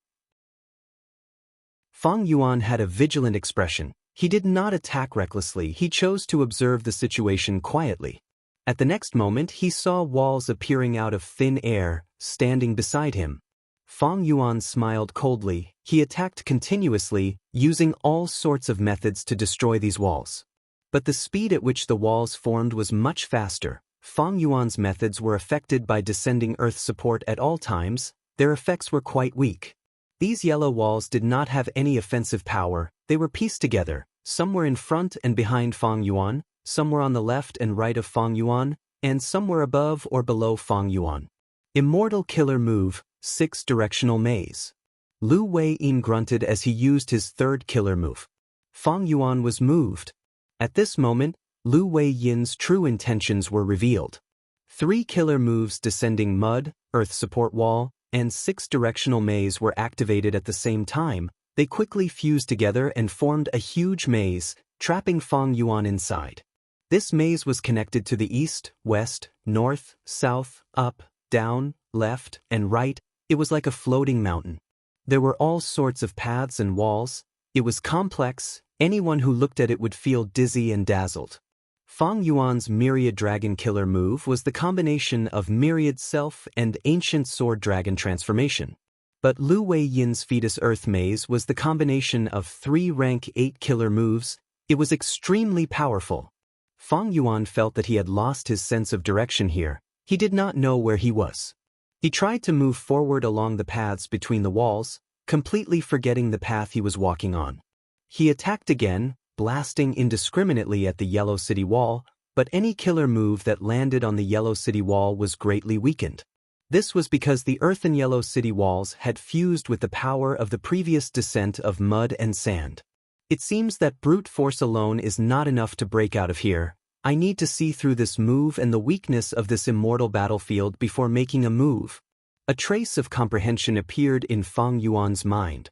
Fang Yuan had a vigilant expression. He did not attack recklessly. He chose to observe the situation quietly. At the next moment, he saw walls appearing out of thin air, standing beside him. Fang Yuan smiled coldly. He attacked continuously, using all sorts of methods to destroy these walls. But the speed at which the walls formed was much faster. Fang Yuan's methods were affected by descending earth support at all times. Their effects were quite weak. These yellow walls did not have any offensive power. They were pieced together. Some were in front and behind Fang Yuan, some were on the left and right of Fang Yuan. and somewhere above or below Fang Yuan. Immortal killer move, 6-directional maze. Lu Wei-yin grunted as he used his third killer move. Fang Yuan was moved. At this moment, Lu Wei-yin's true intentions were revealed. 3 killer moves descending mud, earth support wall, and 6-directional maze were activated at the same time. They quickly fused together and formed a huge maze, trapping Fang Yuan inside. This maze was connected to the east, west, north, south, up, down, left, and right. It was like a floating mountain. There were all sorts of paths and walls. It was complex. Anyone who looked at it would feel dizzy and dazzled. Fang Yuan's Myriad Dragon Killer move was the combination of Myriad Self and Ancient Sword Dragon transformation. But Lu Wei-yin's Fetus Earth Maze was the combination of 3 rank 8 killer moves. It was extremely powerful. Fang Yuan felt that he had lost his sense of direction here. He did not know where he was. He tried to move forward along the paths between the walls, completely forgetting the path he was walking on. He attacked again, blasting indiscriminately at the Yellow City wall, but any killer move that landed on the Yellow City wall was greatly weakened. This was because the Earth and Yellow City walls had fused with the power of the previous descent of mud and sand. It seems that brute force alone is not enough to break out of here. I need to see through this move and the weakness of this immortal battlefield before making a move. A trace of comprehension appeared in Fang Yuan's mind.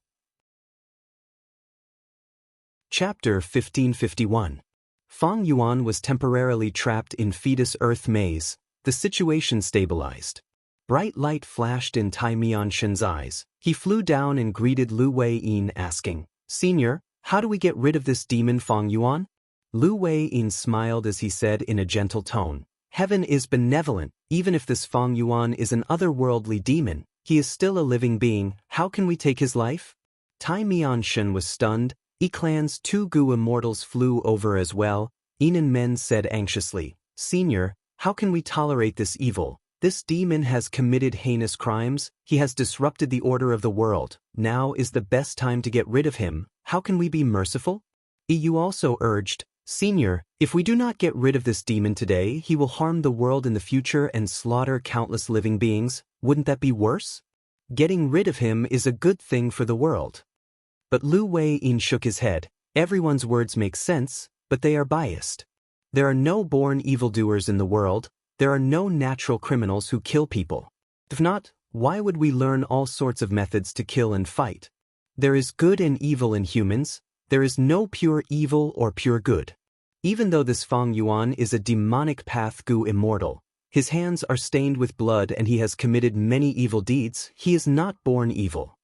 Chapter 1551. Fang Yuan was temporarily trapped in Fetus Earth Maze. The situation stabilized. Bright light flashed in Tai Mianshen's eyes. He flew down and greeted Lu Wei-yin, asking, "Senior, how do we get rid of this demon Fang Yuan?" Lu Wei-yin smiled as he said in a gentle tone, "Heaven is benevolent. Even if this Fang Yuan is an otherworldly demon, he is still a living being. How can we take his life?" Tai Mianshen was stunned. Clan's 2 Gu immortals flew over as well. Yinan Men said anxiously, "Senior, how can we tolerate this evil? This demon has committed heinous crimes. He has disrupted the order of the world. Now is the best time to get rid of him. How can we be merciful?" Yu also urged, "Senior, if we do not get rid of this demon today, he will harm the world in the future and slaughter countless living beings. Wouldn't that be worse? Getting rid of him is a good thing for the world." But Lu Wei-yin shook his head. "Everyone's words make sense, but they are biased. There are no born evildoers in the world. There are no natural criminals who kill people. If not, why would we learn all sorts of methods to kill and fight? There is good and evil in humans. There is no pure evil or pure good. Even though this Fang Yuan is a demonic path Gu immortal, his hands are stained with blood and he has committed many evil deeds, he is not born evil.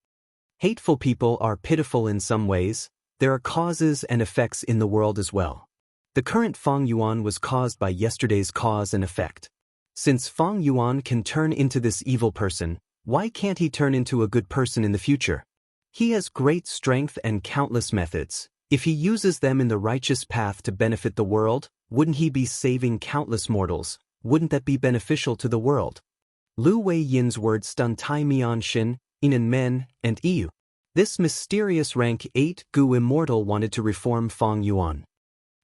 Hateful people are pitiful in some ways. There are causes and effects in the world as well. The current Fang Yuan was caused by yesterday's cause and effect. Since Fang Yuan can turn into this evil person, why can't he turn into a good person in the future? He has great strength and countless methods. If he uses them in the righteous path to benefit the world, wouldn't he be saving countless mortals? Wouldn't that be beneficial to the world? Lu Wei-yin's words stunned Tai Mianshen, Yinan Men, and Yu. This mysterious rank 8 Gu immortal wanted to reform Fang Yuan.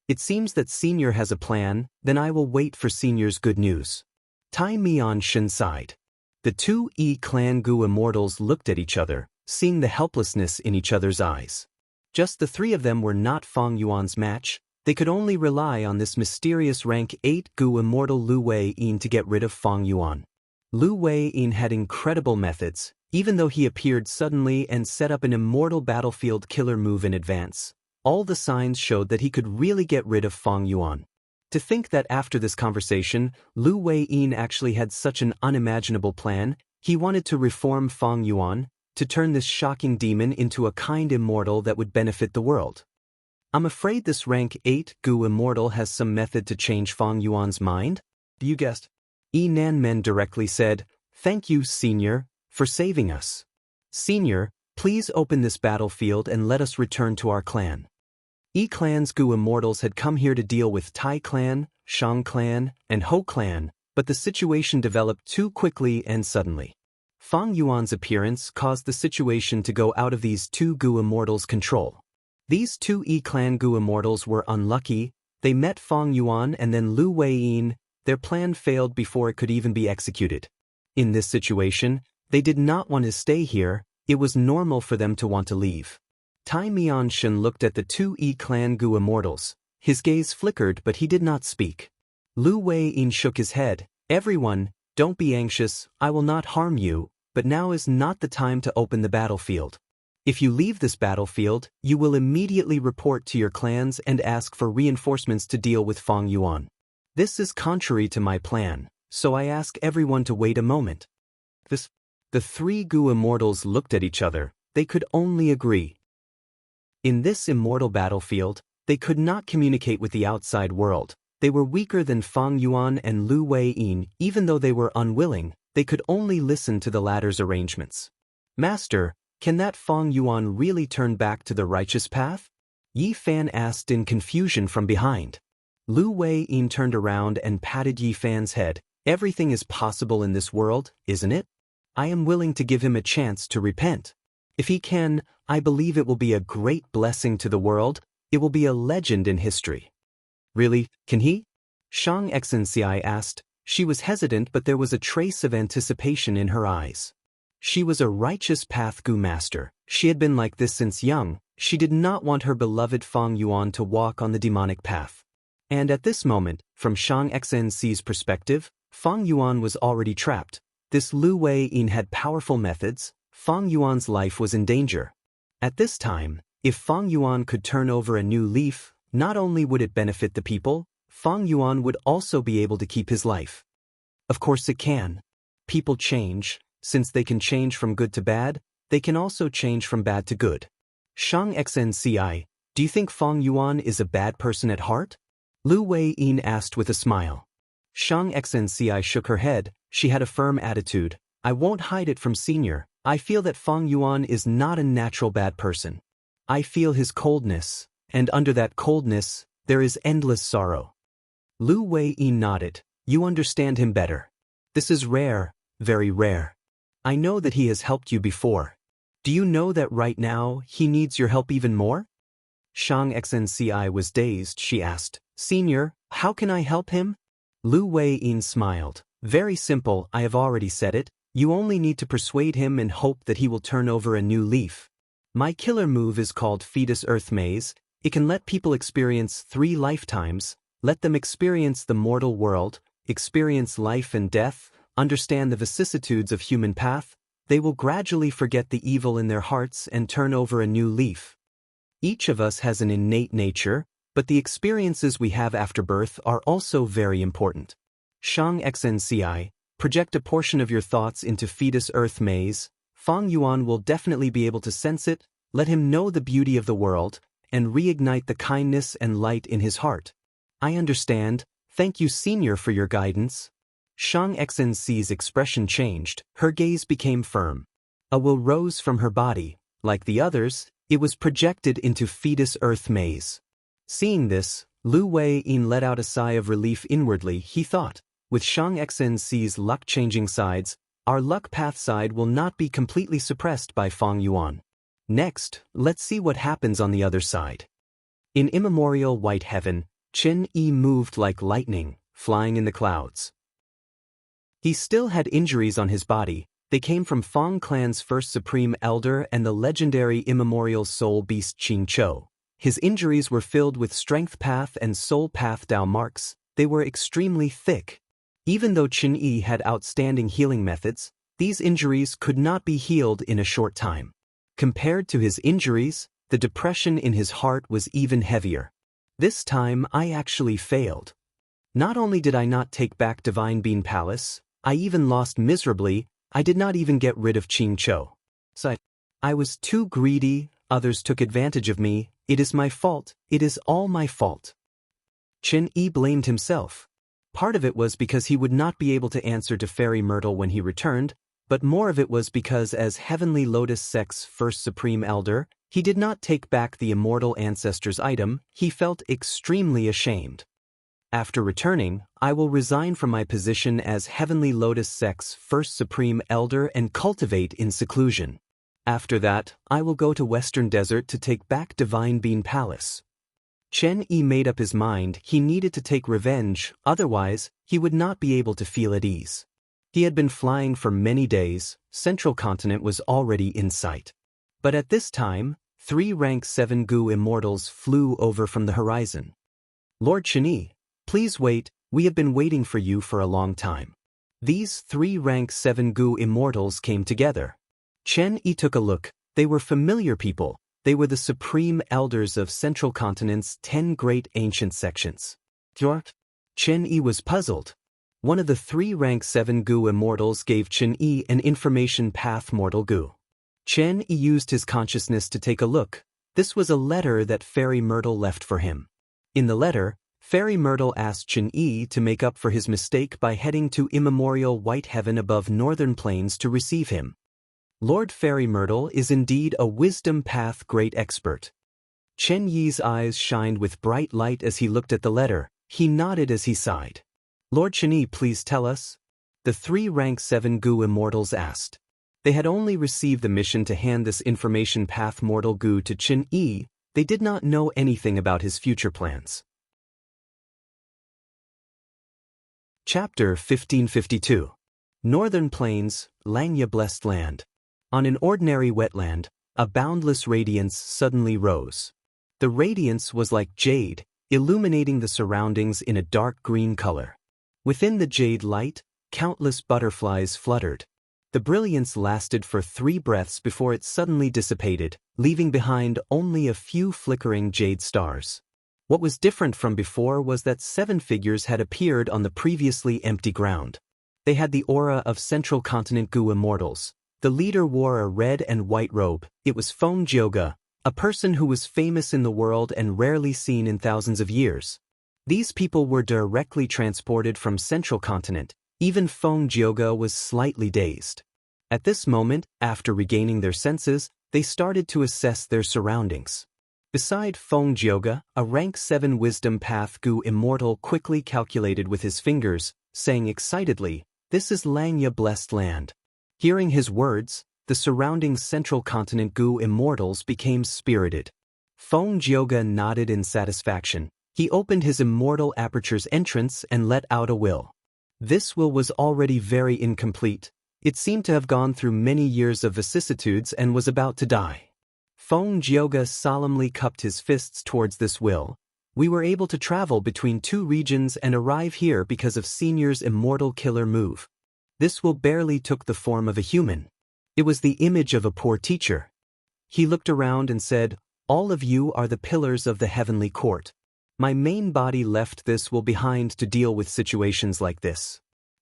"It seems that Senior has a plan, then I will wait for Senior's good news." Tai Mianshen sighed. The 2 Clan Gu immortals looked at each other, seeing the helplessness in each other's eyes. Just the 3 of them were not Fang Yuan's match. They could only rely on this mysterious rank 8 Gu immortal Lu Wei-yin to get rid of Fang Yuan. Lu Wei-yin had incredible methods. Even though he appeared suddenly and set up an immortal battlefield killer move in advance, all the signs showed that he could really get rid of Fang Yuan. To think that after this conversation, Lu Wei-yin actually had such an unimaginable plan. He wanted to reform Fang Yuan, to turn this shocking demon into a kind immortal that would benefit the world. "I'm afraid this rank 8 Gu immortal has some method to change Fang Yuan's mind." "You guessed." Yinan Men directly said, "Thank you, Senior, for saving us. Senior, please open this battlefield and let us return to our clan." Clan's Gu immortals had come here to deal with Tai clan, Shang clan, and Ho clan, but the situation developed too quickly and suddenly. Fang Yuan's appearance caused the situation to go out of these 2 Gu immortals' control. These 2 Clan Gu immortals were unlucky. They met Fang Yuan and then Lu Wei-yin, Their plan failed before it could even be executed. In this situation, they did not want to stay here. It was normal for them to want to leave. Tai Mianshan looked at the two clan Gu immortals. His gaze flickered, but he did not speak. Lu Wei-yin shook his head. Everyone, don't be anxious, I will not harm you, but now is not the time to open the battlefield. If you leave this battlefield, you will immediately report to your clans and ask for reinforcements to deal with Fang Yuan. This is contrary to my plan, so I ask everyone to wait a moment. The three Gu immortals looked at each other. They could only agree. In this immortal battlefield, they could not communicate with the outside world. They were weaker than Fang Yuan and Lu Wei-yin. Even though they were unwilling, they could only listen to the latter's arrangements. Master, can that Fang Yuan really turn back to the righteous path? Yi Fan asked in confusion from behind. Lu Wei-yin turned around and patted Yi Fan's head. Everything is possible in this world, isn't it? I am willing to give him a chance to repent. If he can, I believe it will be a great blessing to the world. It will be a legend in history. Really, can he? Shang Xinci asked. She was hesitant, but there was a trace of anticipation in her eyes. She was a righteous path Gu master. She had been like this since young. She did not want her beloved Fang Yuan to walk on the demonic path. And at this moment, from Shang Xinci's perspective, Fang Yuan was already trapped. This Lu Wei-yin had powerful methods. Fang Yuan's life was in danger. At this time, if Fang Yuan could turn over a new leaf, not only would it benefit the people, Fang Yuan would also be able to keep his life. Of course it can. People change. Since they can change from good to bad, they can also change from bad to good. Shang Xinci, do you think Fang Yuan is a bad person at heart? Lu Wei-yin asked with a smile. Shang Xinci shook her head. She had a firm attitude. I won't hide it from Senior. I feel that Fang Yuan is not a natural bad person. I feel his coldness, and under that coldness, there is endless sorrow. Lu Wei-yin nodded. You understand him better. This is rare, very rare. I know that he has helped you before. Do you know that right now he needs your help even more? Shang Xinci was dazed. She asked, Senior, how can I help him? Lu Wei-yin smiled. Very simple, I have already said it. You only need to persuade him and hope that he will turn over a new leaf. My killer move is called Fetus Earth Maze. It can let people experience 3 lifetimes, let them experience the mortal world, experience life and death, understand the vicissitudes of human path. They will gradually forget the evil in their hearts and turn over a new leaf. Each of us has an innate nature, but the experiences we have after birth are also very important. Shang Xinci, project a portion of your thoughts into Fetus Earth Maze. Fang Yuan will definitely be able to sense it. Let him know the beauty of the world, and reignite the kindness and light in his heart. I understand. Thank you, Senior, for your guidance. Shang Xinci's expression changed. Her gaze became firm. A will rose from her body. Like the others, it was projected into Fetus Earth Maze. Seeing this, Lu Wei-yin let out a sigh of relief inwardly. He thought, with Shang Xinci's luck-changing sides, our luck path side will not be completely suppressed by Fang Yuan. Next, let's see what happens on the other side. In immemorial white heaven, Qin Yi moved like lightning, flying in the clouds. He still had injuries on his body. They came from Fang clan's first supreme elder and the legendary immemorial soul beast Qing Chou. His injuries were filled with strength path and soul path Dao marks. They were extremely thick. Even though Qin Yi had outstanding healing methods, these injuries could not be healed in a short time. Compared to his injuries, the depression in his heart was even heavier. This time I actually failed. Not only did I not take back Divine Bean Palace, I even lost miserably. I did not even get rid of Qing Chou. I was too greedy, others took advantage of me. It is my fault, it is all my fault. Qin Yi blamed himself. Part of it was because he would not be able to answer to Fairy Myrtle when he returned, but more of it was because as Heavenly Lotus Sect's first Supreme Elder, he did not take back the Immortal Ancestor's item. He felt extremely ashamed. After returning, I will resign from my position as Heavenly Lotus Sect's first Supreme Elder and cultivate in seclusion. After that, I will go to Western Desert to take back Divine Bean Palace. Chen Yi made up his mind he needed to take revenge, otherwise, he would not be able to feel at ease. He had been flying for many days, Central Continent was already in sight. But at this time, 3 rank 7 Gu immortals flew over from the horizon. Lord Chen Yi, please wait, we have been waiting for you for a long time. These 3 rank 7 Gu immortals came together. Chen Yi took a look, they were familiar people. They were the supreme elders of Central Continent's 10 great ancient sections. Chen Yi was puzzled. One of the 3 rank 7 Gu immortals gave Chen Yi an information path mortal Gu. Chen Yi used his consciousness to take a look. This was a letter that Fairy Myrtle left for him. In the letter, Fairy Myrtle asked Chen Yi to make up for his mistake by heading to immemorial White Heaven above Northern Plains to receive him. Lord Fairy Myrtle is indeed a wisdom path great expert. Chen Yi's eyes shined with bright light as he looked at the letter. He nodded as he sighed. Lord Chen Yi, please tell us? The 3 rank 7 Gu immortals asked. They had only received the mission to hand this information path mortal Gu to Chen Yi. They did not know anything about his future plans. Chapter 1552. Northern Plains, Langya Blessed Land. On an ordinary wetland, a boundless radiance suddenly rose. The radiance was like jade, illuminating the surroundings in a dark green color. Within the jade light, countless butterflies fluttered. The brilliance lasted for 3 breaths before it suddenly dissipated, leaving behind only a few flickering jade stars. What was different from before was that 7 figures had appeared on the previously empty ground. They had the aura of Central Continent Gu immortals. The leader wore a red and white robe. It was Feng Jioge, a person who was famous in the world and rarely seen in thousands of years. These people were directly transported from Central Continent. Even Feng Jioge was slightly dazed. At this moment, after regaining their senses, they started to assess their surroundings. Beside Feng Jioge, a rank 7 wisdom path Gu immortal quickly calculated with his fingers, saying excitedly, "This is Langya Blessed Land." Hearing his words, the surrounding Central Continent Gu immortals became spirited. Feng Jioge nodded in satisfaction. He opened his immortal aperture's entrance and let out a will. This will was already very incomplete. It seemed to have gone through many years of vicissitudes and was about to die. Feng Jioge solemnly cupped his fists towards this will. We were able to travel between 2 regions and arrive here because of Senior's immortal killer move. This will barely took the form of a human. It was the image of a poor teacher. He looked around and said, "All of you are the pillars of the heavenly court. My main body left this will behind to deal with situations like this.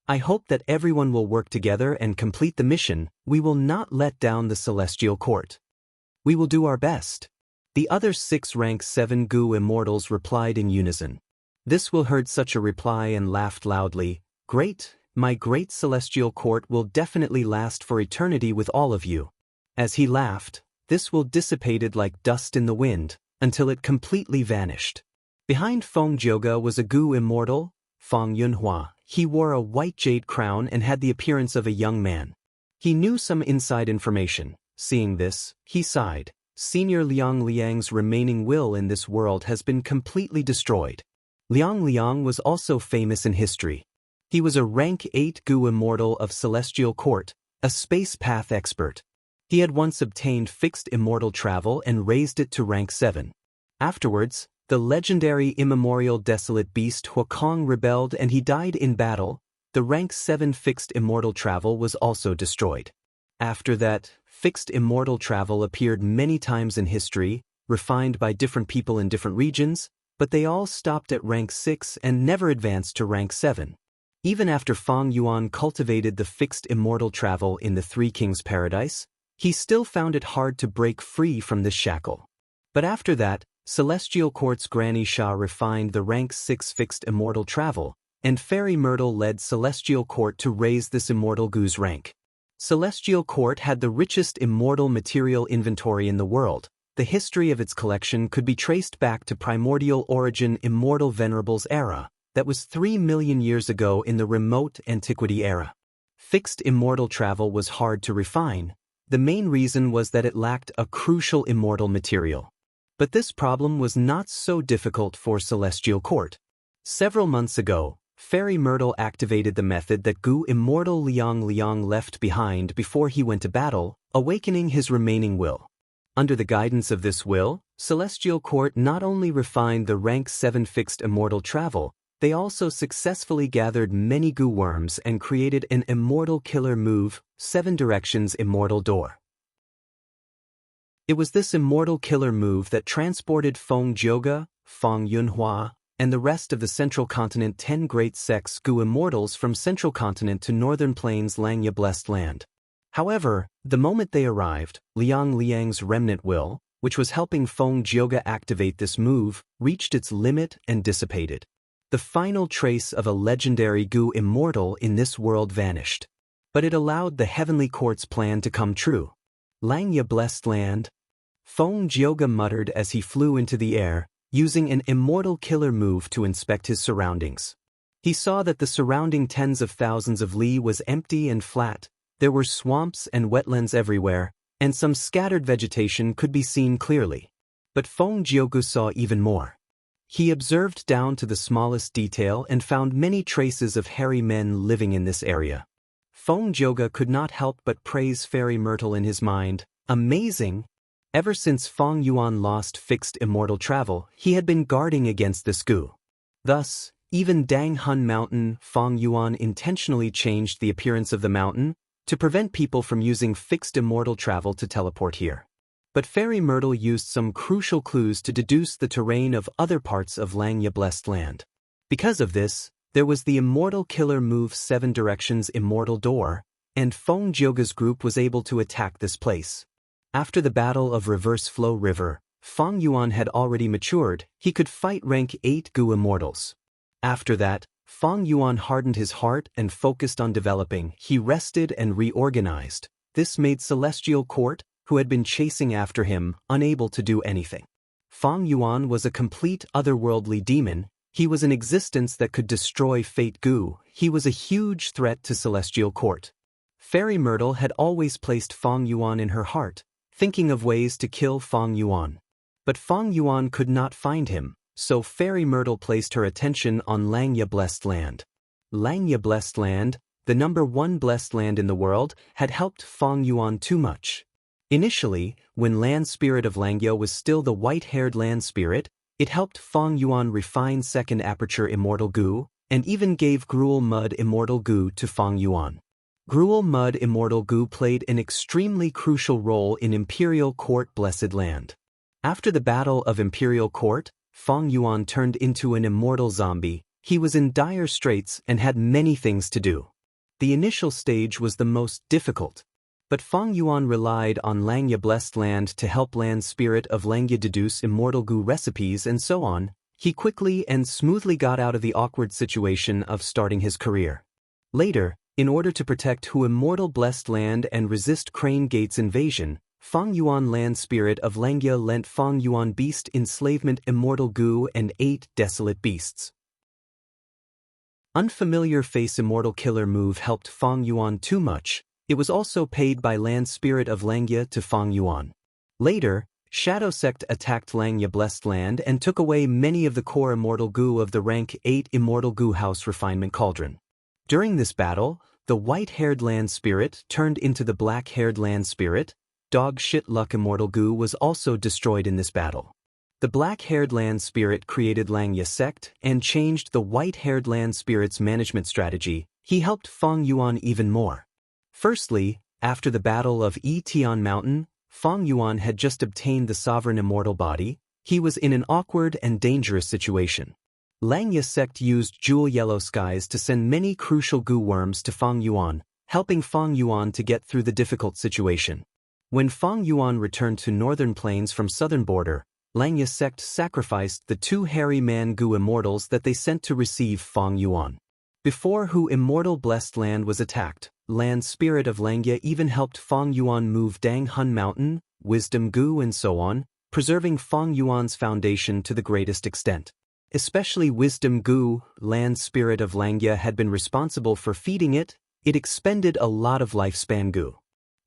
I hope that everyone will work together and complete the mission. We will not let down the celestial court. We will do our best." The other 6 rank 7 Gu immortals replied in unison. This will heard such a reply and laughed loudly. "Great, my great celestial court will definitely last for eternity with all of you." As he laughed, this will dissipated like dust in the wind, until it completely vanished. Behind Feng Jioge was a Gu immortal, Feng Yunhua. He wore a white jade crown and had the appearance of a young man. He knew some inside information. Seeing this, he sighed. Senior Liang Liang's remaining will in this world has been completely destroyed. Liang Liang was also famous in history. He was a rank 8 Gu immortal of Celestial Court, a space path expert. He had once obtained fixed immortal travel and raised it to rank 7. Afterwards, the legendary immemorial desolate beast Huakong rebelled and he died in battle. The rank 7 fixed immortal travel was also destroyed. After that, fixed immortal travel appeared many times in history, refined by different people in different regions, but they all stopped at rank 6 and never advanced to rank 7. Even after Fang Yuan cultivated the fixed immortal travel in the Three Kings Paradise, he still found it hard to break free from this shackle. But after that, Celestial Court's Granny Shah refined the rank 6 fixed immortal travel, and Fairy Myrtle led Celestial Court to raise this immortal Gu's rank. Celestial Court had the richest immortal material inventory in the world. The history of its collection could be traced back to primordial origin immortal venerables era, that was 3 million years ago in the remote antiquity era. Fixed immortal travel was hard to refine. The main reason was that it lacked a crucial immortal material. But this problem was not so difficult for Celestial Court. Several months ago, Fairy Myrtle activated the method that Gu Immortal Liang left behind before he went to battle, awakening his remaining will. Under the guidance of this will, Celestial Court not only refined the rank 7 fixed immortal travel, they also successfully gathered many Gu worms and created an immortal killer move, 7 Directions Immortal Door. It was this immortal killer move that transported Feng Jioge, Feng Yunhua, and the rest of the Central Continent 10 Great Sects Gu Immortals from Central Continent to Northern Plains Langya Blessed Land. However, the moment they arrived, Liang's remnant will, which was helping Feng Jioge activate this move, reached its limit and dissipated. The final trace of a legendary Gu Immortal in this world vanished. But it allowed the Heavenly Court's plan to come true. Langya Blessed Land? Feng Jioge muttered as he flew into the air, using an immortal killer move to inspect his surroundings. He saw that the surrounding tens of thousands of li was empty and flat. There were swamps and wetlands everywhere, and some scattered vegetation could be seen clearly. But Feng Jioge saw even more. He observed down to the smallest detail and found many traces of hairy men living in this area. Feng Jioge could not help but praise Fairy Myrtle in his mind. Amazing! Ever since Feng Yuan lost fixed immortal travel, he had been guarding against this Gu. Thus, even Dang Hun Mountain, Feng Yuan intentionally changed the appearance of the mountain to prevent people from using fixed immortal travel to teleport here. But Fairy Myrtle used some crucial clues to deduce the terrain of other parts of Langya Blessed Land. Because of this, there was the immortal killer move 7 Directions Immortal Door, and Feng Jioge's group was able to attack this place. After the Battle of Reverse Flow River, Feng Yuan had already matured. He could fight rank 8 Gu Immortals. After that, Feng Yuan hardened his heart and focused on developing. He rested and reorganized. This made Celestial Court, who had been chasing after him, unable to do anything. Feng Yuan was a complete otherworldly demon. He was an existence that could destroy Fate Gu. He was a huge threat to Celestial Court. Fairy Myrtle had always placed Feng Yuan in her heart, thinking of ways to kill Feng Yuan. But Feng Yuan could not find him, so Fairy Myrtle placed her attention on Langya Blessed Land. Langya Blessed Land, the #1 blessed land in the world, had helped Feng Yuan too much. Initially, when Land Spirit of Langya was still the white-haired Land Spirit, it helped Feng Yuan refine Second Aperture Immortal Gu, and even gave Gruel Mud Immortal Gu to Feng Yuan. Gruel Mud Immortal Gu played an extremely crucial role in Imperial Court Blessed Land. After the Battle of Imperial Court, Feng Yuan turned into an immortal zombie. He was in dire straits and had many things to do. The initial stage was the most difficult. But Feng Yuan relied on Langya Blessed Land to help Land Spirit of Langya deduce Immortal Gu recipes and so on. He quickly and smoothly got out of the awkward situation of starting his career. Later, in order to protect Hu Immortal Blessed Land and resist Crane Gate's invasion, Feng Yuan Land Spirit of Langya lent Feng Yuan Beast Enslavement Immortal Gu and 8 Desolate Beasts. Unfamiliar Face Immortal Killer move helped Feng Yuan too much. It was also paid by Land Spirit of Langya to Feng Yuan. Later, Shadow Sect attacked Langya Blessed Land and took away many of the core Immortal Gu of the rank 8 Immortal Gu House Refinement Cauldron. During this battle, the white-haired Land Spirit turned into the black-haired Land Spirit. Dog Shit Luck Immortal Gu was also destroyed in this battle. The black-haired Land Spirit created Langya Sect and changed the white-haired Land Spirit's management strategy. He helped Feng Yuan even more. Firstly, after the Battle of Tian Mountain, Feng Yuan had just obtained the Sovereign Immortal Body. He was in an awkward and dangerous situation. Langya Sect used Jewel Yellow Skies to send many crucial Gu worms to Feng Yuan, helping Feng Yuan to get through the difficult situation. When Feng Yuan returned to Northern Plains from southern border, Langya Sect sacrificed the 2 hairy man Gu Immortals that they sent to receive Feng Yuan. Before Hu Immortal Blessed Land was attacked, Land Spirit of Langya even helped Feng Yuan move Dang Hun Mountain, Wisdom Gu and so on, preserving Feng Yuan's foundation to the greatest extent. Especially Wisdom Gu, Land Spirit of Langya had been responsible for feeding it. It expended a lot of lifespan Gu.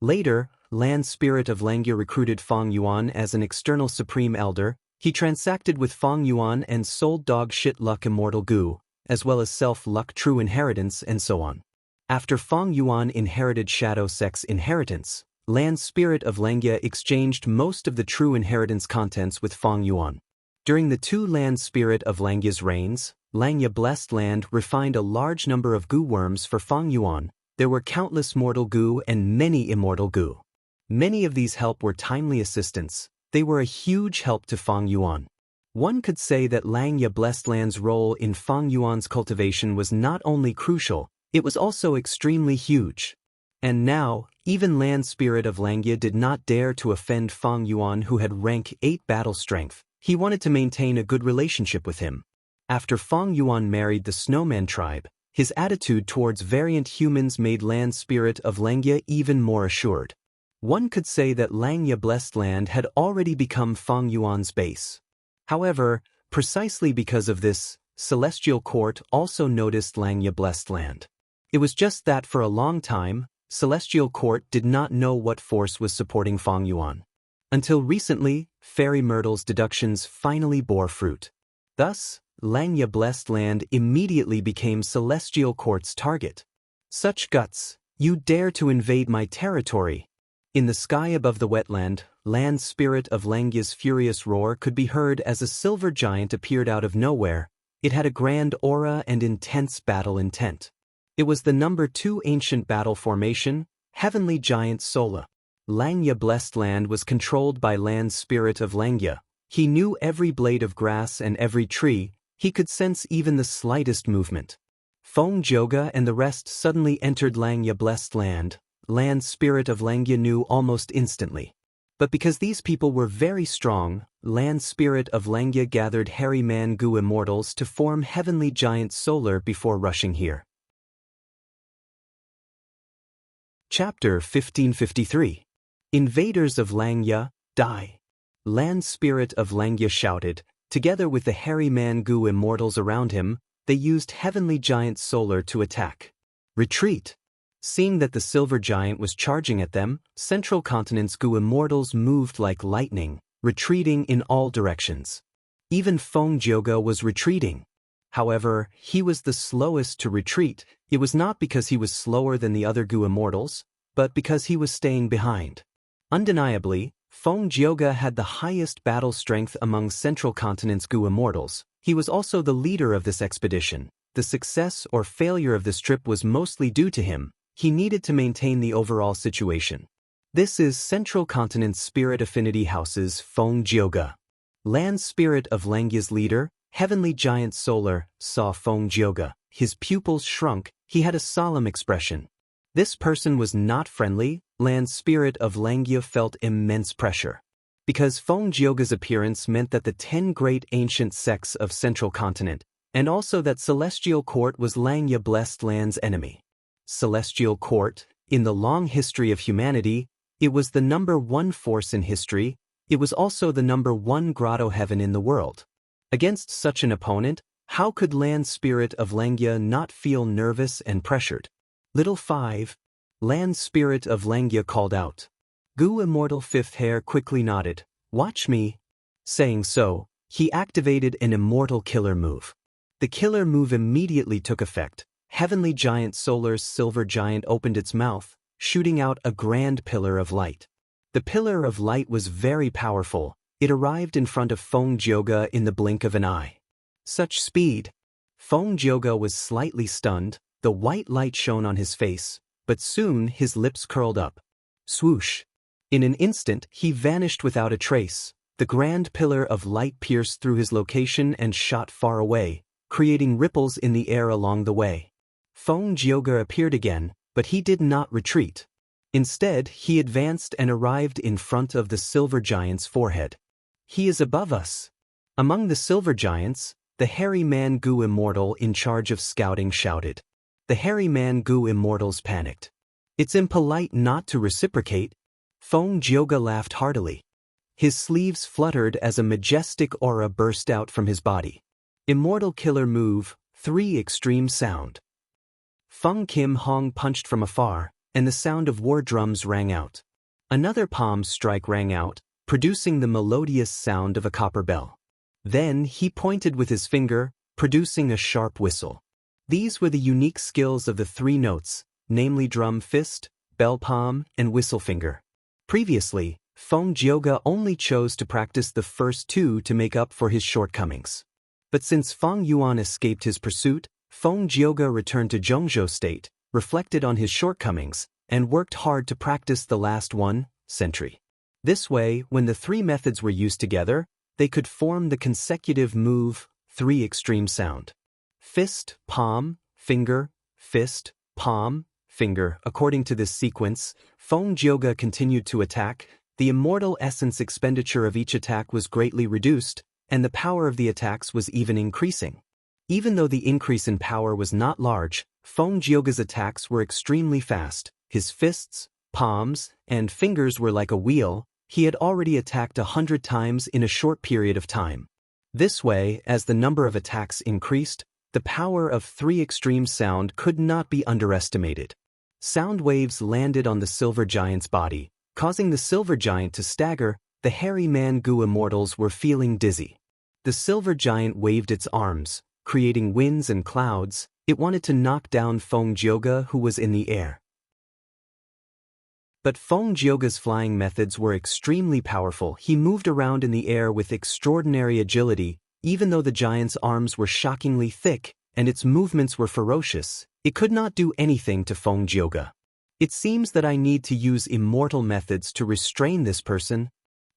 Later, Land Spirit of Langya recruited Feng Yuan as an external supreme elder. He transacted with Feng Yuan and sold dog shit luck immortal goo, as well as self-luck true inheritance and so on. After Feng Yuan inherited Shadow Sex inheritance, Land Spirit of Langya exchanged most of the true inheritance contents with Feng Yuan. During the two Land Spirit of Langya's reigns, Langya Blessed Land refined a large number of goo worms for Feng Yuan. There were countless mortal goo and many immortal goo. Many of these help were timely assistance. They were a huge help to Feng Yuan. One could say that Langya Blessed Land's role in Feng Yuan's cultivation was not only crucial, it was also extremely huge. And now, even Land Spirit of Langya did not dare to offend Feng Yuan, who had rank 8 battle strength. He wanted to maintain a good relationship with him. After Feng Yuan married the Snowman tribe, his attitude towards variant humans made Land Spirit of Langya even more assured. One could say that Langya Blessed Land had already become Feng Yuan's base. However, precisely because of this, Celestial Court also noticed Langya Blessed Land. It was just that for a long time, Celestial Court did not know what force was supporting Feng Yuan. Until recently, Fairy Myrtle's deductions finally bore fruit. Thus, Langya Blessed Land immediately became Celestial Court's target. Such guts! You dare to invade my territory! In the sky above the wetland, Land Spirit of Langya's furious roar could be heard as a silver giant appeared out of nowhere. It had a grand aura and intense battle intent. It was the number 2 ancient battle formation, Heavenly Giant Sola. Langya Blessed Land was controlled by Land Spirit of Langya. He knew every blade of grass and every tree. He could sense even the slightest movement. Feng Joga and the rest suddenly entered Langya Blessed Land. Land Spirit of Langya knew almost instantly. But because these people were very strong, Land Spirit of Langya gathered Hairy Man Goo Immortals to form Heavenly Giant Solar before rushing here. Chapter 1553. Invaders of Langya, die! Land Spirit of Langya shouted. Together with the Hairy Man Goo Immortals around him, they used Heavenly Giant Solar to attack. Retreat! Seeing that the Silver Giant was charging at them, Central Continent's Goo Immortals moved like lightning, retreating in all directions. Even Feng Joga was retreating. However, he was the slowest to retreat. It was not because he was slower than the other Goo Immortals, but because he was staying behind. Undeniably, Feng Joga had the highest battle strength among Central Continent's Goo Immortals. He was also the leader of this expedition. The success or failure of this trip was mostly due to him. He needed to maintain the overall situation. This is Central Continent's Spirit Affinity House's Feng Joga. Land Spirit of Langya's leader, Heavenly Giant Solar, saw Feng Joga. His pupils shrunk. He had a solemn expression. This person was not friendly. Land Spirit of Langya felt immense pressure. Because Feng Joga's appearance meant that the 10 great ancient sects of Central Continent, and also that Celestial Court was Langya Blessed Land's enemy. Celestial Court, in the long history of humanity, it was the number 1 force in history. It was also the number 1 grotto heaven in the world. Against such an opponent, how could Land Spirit of Langya not feel nervous and pressured? Little 5. Land Spirit of Langya called out. Goo Immortal Fifth Hair quickly nodded. Watch me. Saying so, he activated an immortal killer move. The killer move immediately took effect. Heavenly Giant Solar's Silver Giant opened its mouth, shooting out a grand pillar of light. The pillar of light was very powerful. It arrived in front of Feng Joga in the blink of an eye. Such speed! Feng Joga was slightly stunned. The white light shone on his face, but soon his lips curled up. Swoosh! In an instant, he vanished without a trace. The grand pillar of light pierced through his location and shot far away, creating ripples in the air along the way. Feng Joga appeared again, but he did not retreat. Instead, he advanced and arrived in front of the Silver Giant's forehead. He is above us. Among the Silver Giants, the Hairy Man Goo Immortal in charge of scouting shouted. The Hairy Man Goo Immortals panicked. It's impolite not to reciprocate. Feng Joga laughed heartily. His sleeves fluttered as a majestic aura burst out from his body. Immortal Killer Move, 3 Extreme Sound. Feng Kim Hong punched from afar. and the sound of war drums rang out. Another palm strike rang out, producing the melodious sound of a copper bell. Then he pointed with his finger, producing a sharp whistle. These were the unique skills of the three notes, namely drum fist, bell palm, and whistle finger. Previously, Feng Jioge only chose to practice the first two to make up for his shortcomings. But since Feng Yuan escaped his pursuit, Feng Jioge returned to Zhongzhou state, reflected on his shortcomings, and worked hard to practice the last one, sentry. This way, when the three methods were used together, they could form the consecutive move, three extreme sound. Fist, palm, finger, fist, palm, finger. According to this sequence, Feng Jioge continued to attack. The immortal essence expenditure of each attack was greatly reduced, and the power of the attacks was even increasing. Even though the increase in power was not large, Feng Jioge's attacks were extremely fast. His fists, palms, and fingers were like a wheel. He had already attacked 100 times in a short period of time. This way, as the number of attacks increased, the power of three extreme sound could not be underestimated. Sound waves landed on the silver giant's body, causing the silver giant to stagger. The hairy man-gu immortals were feeling dizzy. The silver giant waved its arms, creating winds and clouds. It wanted to knock down Feng Jioge, who was in the air. But Feng Jioge's flying methods were extremely powerful. He moved around in the air with extraordinary agility. Even though the giant's arms were shockingly thick and its movements were ferocious, it could not do anything to Feng Jioge. It seems that I need to use immortal methods to restrain this person.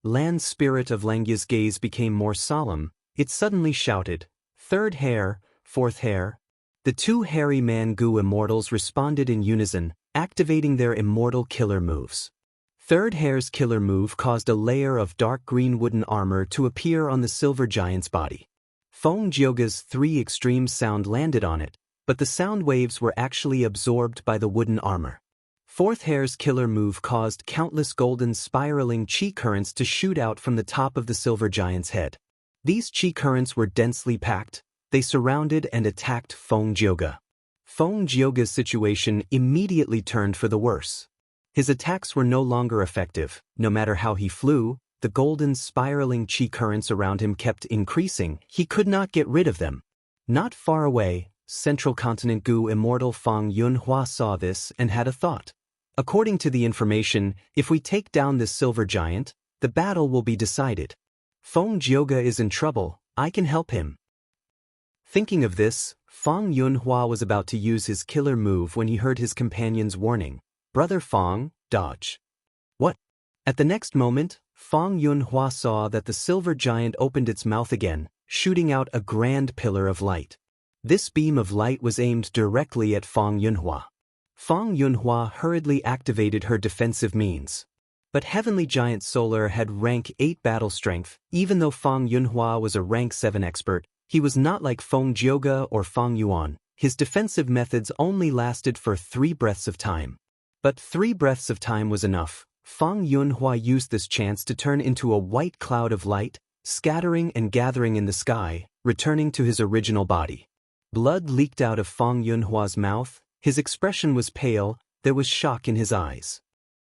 Land spirit of Langya's gaze became more solemn. It suddenly shouted, "Third hair, fourth hair." The two hairy man-gu immortals responded in unison, activating their immortal killer moves. Third hair's killer move caused a layer of dark green wooden armor to appear on the silver giant's body. Feng Jioge's three extreme sound landed on it, but the sound waves were actually absorbed by the wooden armor. Fourth hair's killer move caused countless golden spiraling chi currents to shoot out from the top of the silver giant's head. These chi currents were densely packed. They surrounded and attacked Feng Jioge. Feng Jioge's situation immediately turned for the worse. His attacks were no longer effective. No matter how he flew, the golden spiraling chi currents around him kept increasing. He could not get rid of them. Not far away, Central Continent Gu immortal Fang Yunhua saw this and had a thought. According to the information, if we take down this silver giant, the battle will be decided. Feng Jioge is in trouble. I can help him. Thinking of this, Fang Yunhua was about to use his killer move when he heard his companion's warning. "Brother Fang, dodge." What? At the next moment, Fang Yunhua saw that the silver giant opened its mouth again, shooting out a grand pillar of light. This beam of light was aimed directly at Fang Yunhua. Fang Yunhua hurriedly activated her defensive means. But Heavenly Giant Solar had rank 8 battle strength. Even though Fang Yunhua was a rank 7 expert, he was not like Feng Jioge or Feng Yuan. His defensive methods only lasted for 3 breaths of time. But 3 breaths of time was enough. Fang Yunhua used this chance to turn into a white cloud of light, scattering and gathering in the sky, returning to his original body. Blood leaked out of Fang Yunhua's mouth. His expression was pale. There was shock in his eyes.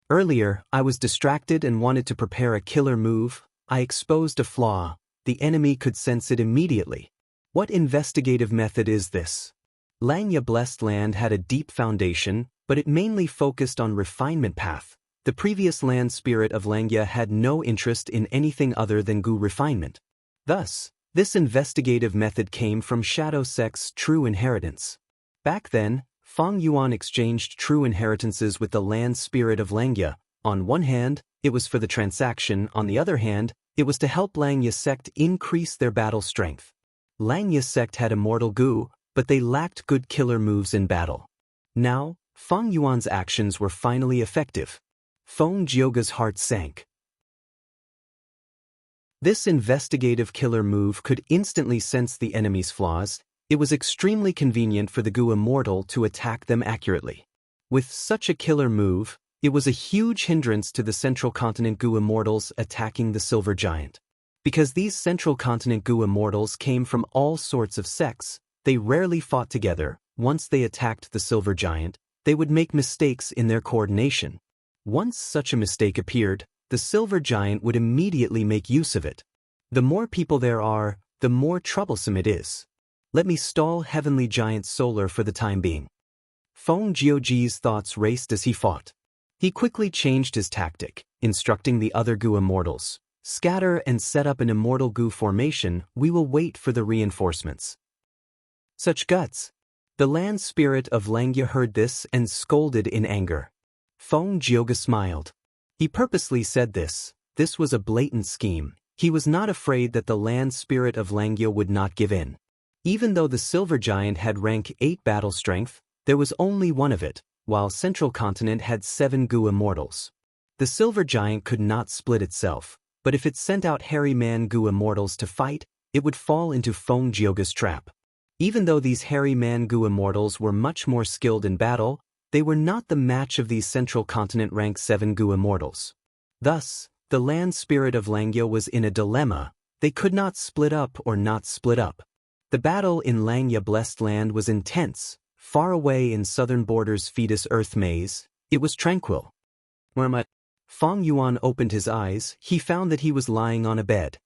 Earlier, I was distracted and wanted to prepare a killer move. I exposed a flaw. The enemy could sense it immediately. What investigative method is this? Langya Blessed Land had a deep foundation, but it mainly focused on refinement path. The previous land spirit of Langya had no interest in anything other than Gu refinement. Thus, this investigative method came from Shadow Sect's true inheritance. Back then, Feng Yuan exchanged true inheritances with the land spirit of Langya. On one hand, it was for the transaction. On the other hand, it was to help Langya sect increase their battle strength. Langya sect had immortal Gu, but they lacked good killer moves in battle. Now, Feng Yuan's actions were finally effective. Feng Jioge's heart sank. This investigative killer move could instantly sense the enemy's flaws. It was extremely convenient for the Gu immortal to attack them accurately. With such a killer move, it was a huge hindrance to the Central Continent Gu immortals attacking the Silver Giant. Because these Central Continent Gu immortals came from all sorts of sects, they rarely fought together. Once they attacked the Silver Giant, they would make mistakes in their coordination. Once such a mistake appeared, the silver giant would immediately make use of it. The more people there are, the more troublesome it is. Let me stall heavenly giant Solar for the time being. Feng Jiuji's thoughts raced as he fought. He quickly changed his tactic, instructing the other Gu immortals. Scatter and set up an immortal Gu formation, we will wait for the reinforcements. Such guts! The land spirit of Langya heard this and scolded in anger. Feng Jioga smiled. He purposely said this was a blatant scheme. He was not afraid that the land spirit of Langya would not give in. Even though the silver giant had rank 8 battle strength, there was only one of it, while Central Continent had 7 Gu immortals. The silver giant could not split itself, but if it sent out hairy man Gu immortals to fight, it would fall into Feng Jioga's trap. Even though these hairy man Gu immortals were much more skilled in battle, they were not the match of these Central Continent rank 7 Gu immortals. Thus, the land spirit of Langya was in a dilemma. They could not split up or not split up. The battle in Langya Blessed Land was intense. Far away in southern borders Fetus Earth Maze, it was tranquil. When Feng Yuan opened his eyes, he found that he was lying on a bed.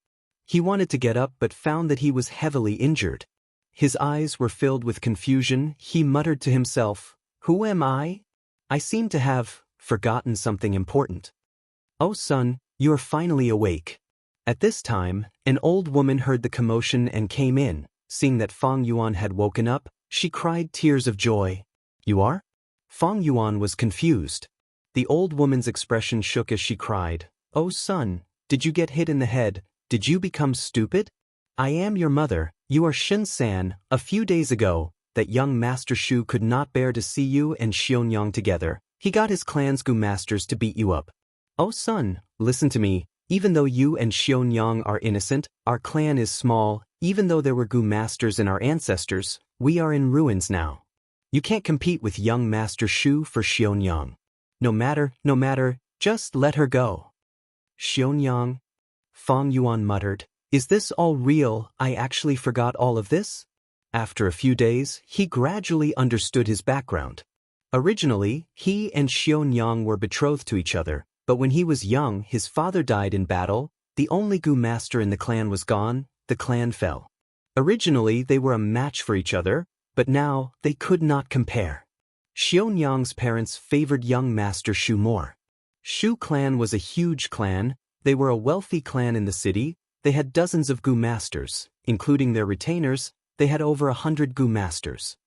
He wanted to get up but found that he was heavily injured. His eyes were filled with confusion. He muttered to himself, "Who am I? I seem to have forgotten something important." "Oh son, you are finally awake." At this time, an old woman heard the commotion and came in. Seeing that Feng Yuan had woken up, she cried tears of joy. "You are?" Feng Yuan was confused. The old woman's expression shook as she cried, "Oh son, did you get hit in the head? Did you become stupid? I am your mother, you are Shin-san. A few days ago, that young Master Shu could not bear to see you and Xionyang together. He got his clan's Gu masters to beat you up. Oh son, listen to me. Even though you and Xionyang are innocent, our clan is small. Even though there were Gu masters in our ancestors, we are in ruins now. You can't compete with young Master Shu for Xionyang. No matter, just let her go." "Xionyang?" Feng Yuan muttered. "Is this all real? I actually forgot all of this?" After a few days, he gradually understood his background. Originally, he and Xionyang were betrothed to each other, but when he was young, his father died in battle. The only Gu master in the clan was gone. The clan fell. Originally, they were a match for each other, but now they could not compare. Xionyang's parents favored young Master Shu more. Shu clan was a huge clan. They were a wealthy clan in the city. They had dozens of Gu masters, including their retainers. They had over 100 Gu masters.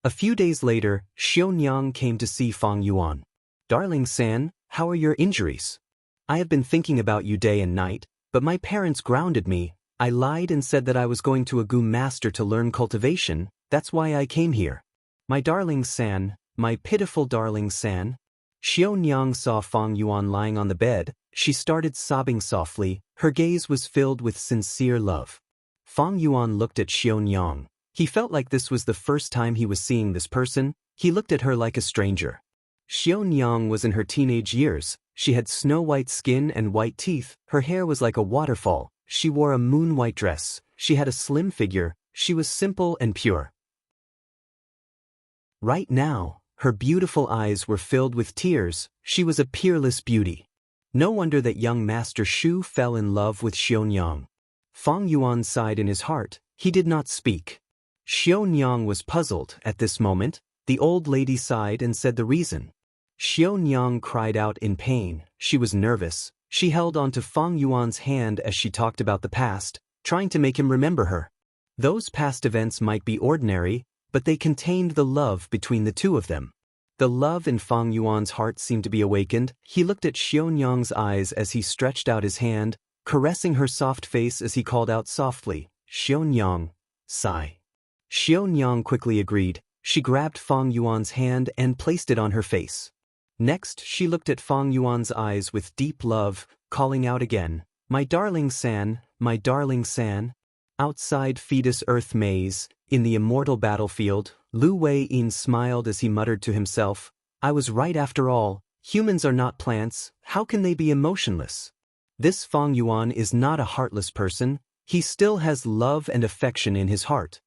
A few days later, Xionyang came to see Feng Yuan. "Darling San, how are your injuries? I have been thinking about you day and night, but my parents grounded me. I lied and said that I was going to a Gu master to learn cultivation. That's why I came here. My darling San, my pitiful darling San." Xionyang saw Feng Yuan lying on the bed. She started sobbing softly. Her gaze was filled with sincere love. Feng Yuan looked at Xionyang. He felt like this was the first time he was seeing this person. He looked at her like a stranger. Xionyang was in her teenage years. She had snow-white skin and white teeth. Her hair was like a waterfall. She wore a moon-white dress. She had a slim figure. She was simple and pure. Right now, her beautiful eyes were filled with tears. She was a peerless beauty. No wonder that young Master Shu fell in love with Xionyang. Feng Yuan sighed in his heart. He did not speak. Xionyang was puzzled at this moment. The old lady sighed and said the reason. Xionyang cried out in pain. She was nervous. She held on to Feng Yuan's hand as she talked about the past, trying to make him remember her. Those past events might be ordinary, but they contained the love between the two of them. The love in Feng Yuan's heart seemed to be awakened. He looked at Xionyang's eyes as he stretched out his hand, caressing her soft face as he called out softly, "Xionyang, sigh." Xionyang quickly agreed. She grabbed Feng Yuan's hand and placed it on her face. Next, she looked at Feng Yuan's eyes with deep love, calling out again, "My darling San, my darling San." Outside Fetus Earth Maze, in the immortal battlefield, Lu Wei-yin smiled as he muttered to himself, "I was right after all. Humans are not plants. How can they be emotionless? This Feng Yuan is not a heartless person. He still has love and affection in his heart."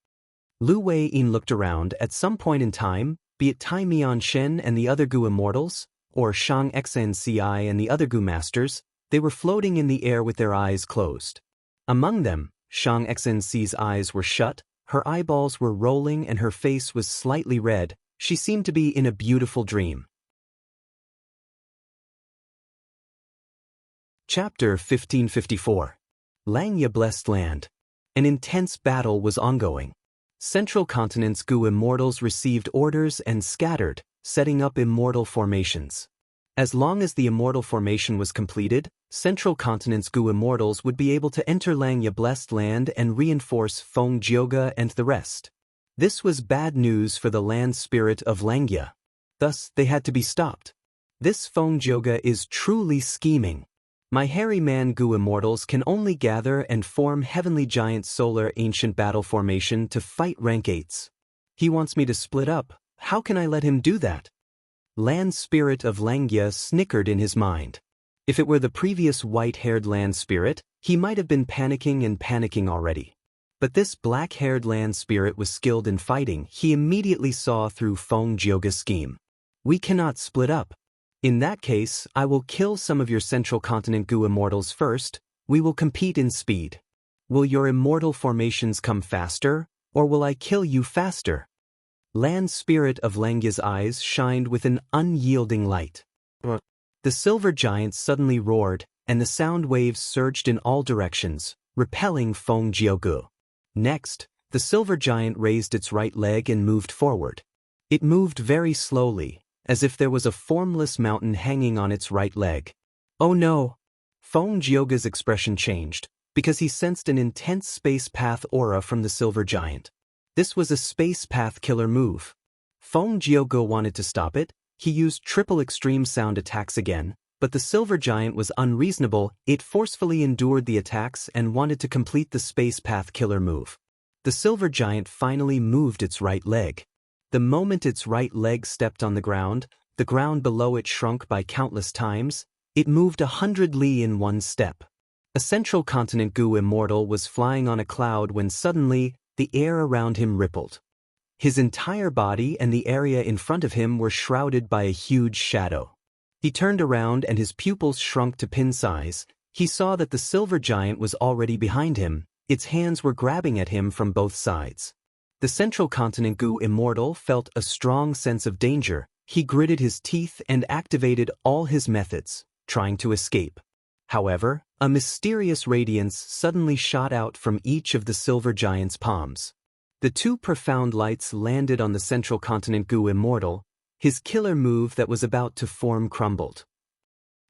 Lu Wei-yin looked around. At some point in time, be it Tai Mian Shen and the other Gu immortals, or Shang Xnci and the other Gu masters, they were floating in the air with their eyes closed. Among them, Shang Xnci's eyes were shut, her eyeballs were rolling and her face was slightly red. She seemed to be in a beautiful dream. Chapter 1554. Langya Blessed Land. An intense battle was ongoing. Central Continent's Gu immortals received orders and scattered, setting up immortal formations. As long as the immortal formation was completed, Central Continent's Gu immortals would be able to enter Langya Blessed Land and reinforce Feng Jioge and the rest. This was bad news for the land spirit of Langya. Thus, they had to be stopped. This Feng Jioge is truly scheming. My hairy man Gu immortals can only gather and form Heavenly Giant Solar Ancient Battle Formation to fight rank 8s. He wants me to split up. How can I let him do that? Land spirit of Langya snickered in his mind. If it were the previous white-haired land spirit, he might have been panicking already. But this black-haired land spirit was skilled in fighting. He immediately saw through Feng Jioge's scheme. We cannot split up. In that case, I will kill some of your Central Continent Gu immortals first. We will compete in speed. Will your immortal formations come faster, or will I kill you faster? Land spirit of Langya's eyes shined with an unyielding light. The silver giant suddenly roared, and the sound waves surged in all directions, repelling Feng Jioge. Next, the silver giant raised its right leg and moved forward. It moved very slowly, as if there was a formless mountain hanging on its right leg. Oh no! Feng Jioge's expression changed, because he sensed an intense space path aura from the silver giant. This was a space path killer move. Feng Jioge wanted to stop it. He used triple extreme sound attacks again, but the silver giant was unreasonable. It forcefully endured the attacks and wanted to complete the space path killer move. The silver giant finally moved its right leg. The moment its right leg stepped on the ground below it shrunk by countless times. It moved 100 li in one step. A Central Continent Gu immortal was flying on a cloud when suddenly, the air around him rippled. His entire body and the area in front of him were shrouded by a huge shadow. He turned around and his pupils shrunk to pin size. He saw that the silver giant was already behind him. Its hands were grabbing at him from both sides. The Central Continent Gu immortal felt a strong sense of danger. He gritted his teeth and activated all his methods, trying to escape. However, a mysterious radiance suddenly shot out from each of the silver giant's palms. The two profound lights landed on the Central Continent Gu immortal. His killer move that was about to form crumbled.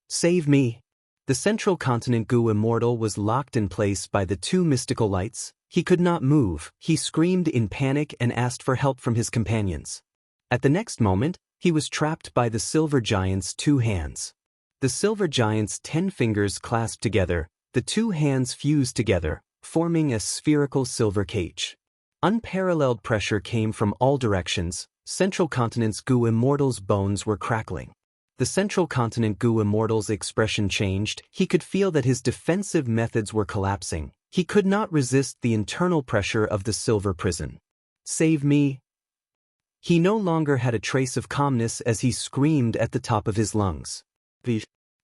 Save me! The Central Continent Gu immortal was locked in place by the two mystical lights. He could not move. He screamed in panic and asked for help from his companions. At the next moment, he was trapped by the silver giant's two hands. The silver giant's 10 fingers clasped together, the two hands fused together, forming a spherical silver cage. Unparalleled pressure came from all directions. Central Continent's Gu immortal's bones were crackling. The Central Continent Gu immortal's expression changed. He could feel that his defensive methods were collapsing. He could not resist the internal pressure of the silver prison. Save me! He no longer had a trace of calmness as he screamed at the top of his lungs.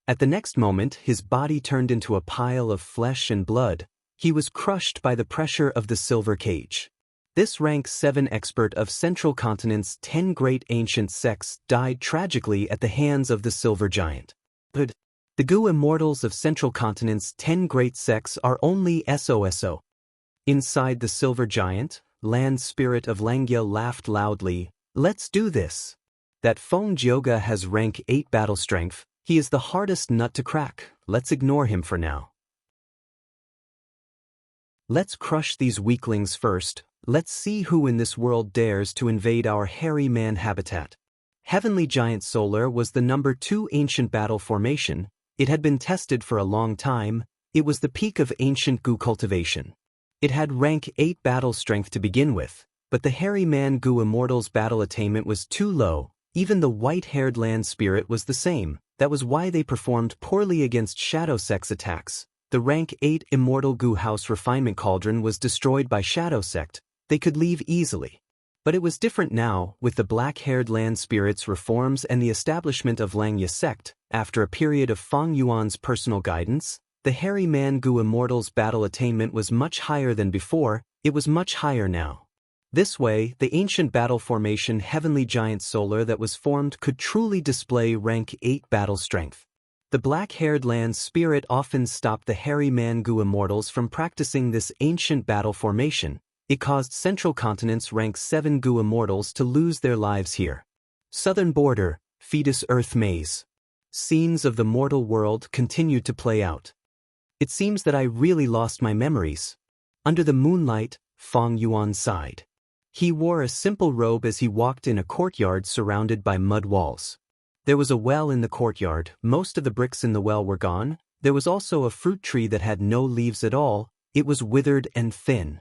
At the next moment, his body turned into a pile of flesh and blood. He was crushed by the pressure of the silver cage. This rank 7 expert of Central Continent's 10 great ancient sects died tragically at the hands of the silver giant. The Gu immortals of Central Continent's 10 great sects are only SOSO. Inside the silver giant, land spirit of Langya laughed loudly. Let's do this. That Feng Jioge has rank 8 battle strength. He is the hardest nut to crack. Let's ignore him for now. Let's crush these weaklings first. Let's see who in this world dares to invade our hairy man habitat. Heavenly Giant Solar was the number 2 ancient battle formation. It had been tested for a long time. It was the peak of ancient Gu cultivation. It had rank 8 battle strength to begin with, but the hairy man Gu immortal's battle attainment was too low. Even the white-haired land spirit was the same. That was why they performed poorly against Shadow Sect's attacks. The rank 8 immortal Gu house refinement cauldron was destroyed by Shadow Sect. They could leave easily. But it was different now, with the black-haired land spirits reforms and the establishment of Langya sect. After a period of Fang Yuan's personal guidance, the hairy man-gu immortal's battle attainment was much higher than before. It was much higher now. This way, the ancient battle formation Heavenly Giant Solar that was formed could truly display rank 8 battle strength. The black-haired land spirit often stopped the hairy man-gu immortals from practicing this ancient battle formation. It caused Central Continent's rank 7 gu immortals to lose their lives here. Southern border, fetus Earth maze. Scenes of the mortal world continued to play out. It seems that I really lost my memories. Under the moonlight, Fang Yuan sighed. He wore a simple robe as he walked in a courtyard surrounded by mud walls. There was a well in the courtyard. Most of the bricks in the well were gone. There was also a fruit tree that had no leaves at all. It was withered and thin.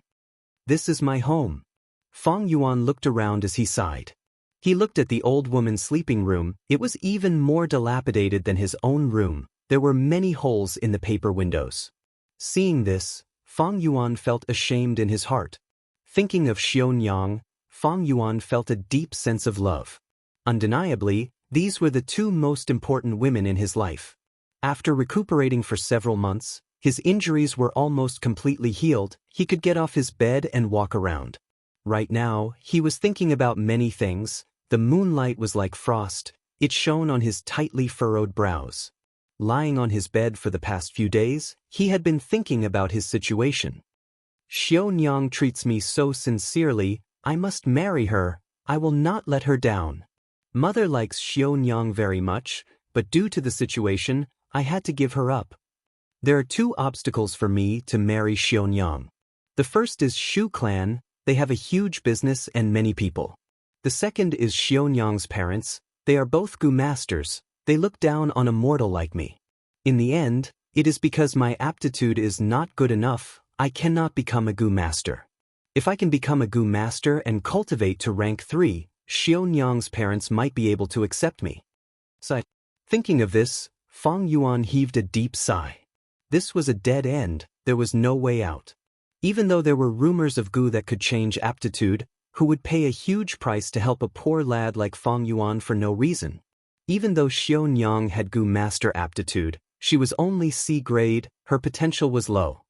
This is my home. Fang Yuan looked around as he sighed. He looked at the old woman's sleeping room. It was even more dilapidated than his own room. There were many holes in the paper windows. Seeing this, Fang Yuan felt ashamed in his heart. Thinking of Xiaonyang, Fang Yuan felt a deep sense of love. Undeniably, these were the two most important women in his life. After recuperating for several months, his injuries were almost completely healed. He could get off his bed and walk around. Right now, he was thinking about many things. The moonlight was like frost. It shone on his tightly furrowed brows. Lying on his bed for the past few days, he had been thinking about his situation. Xiaonyang treats me so sincerely. I must marry her. I will not let her down. Mother likes Xiaonyang very much, but due to the situation, I had to give her up. There are two obstacles for me to marry Xiaonyang. The first is Shu clan. They have a huge business and many people. The second is Xiaonyang's parents. They are both gu masters. They look down on a mortal like me. In the end, it is because my aptitude is not good enough. I cannot become a gu master. If I can become a gu master and cultivate to rank 3, Xiaonyang's parents might be able to accept me. Thinking of this, Fang Yuan heaved a deep sigh. This was a dead end. There was no way out. Even though there were rumors of gu that could change aptitude, who would pay a huge price to help a poor lad like Fang Yuan for no reason. Even though Xiaonyang had gu master aptitude, she was only C grade. Her potential was low.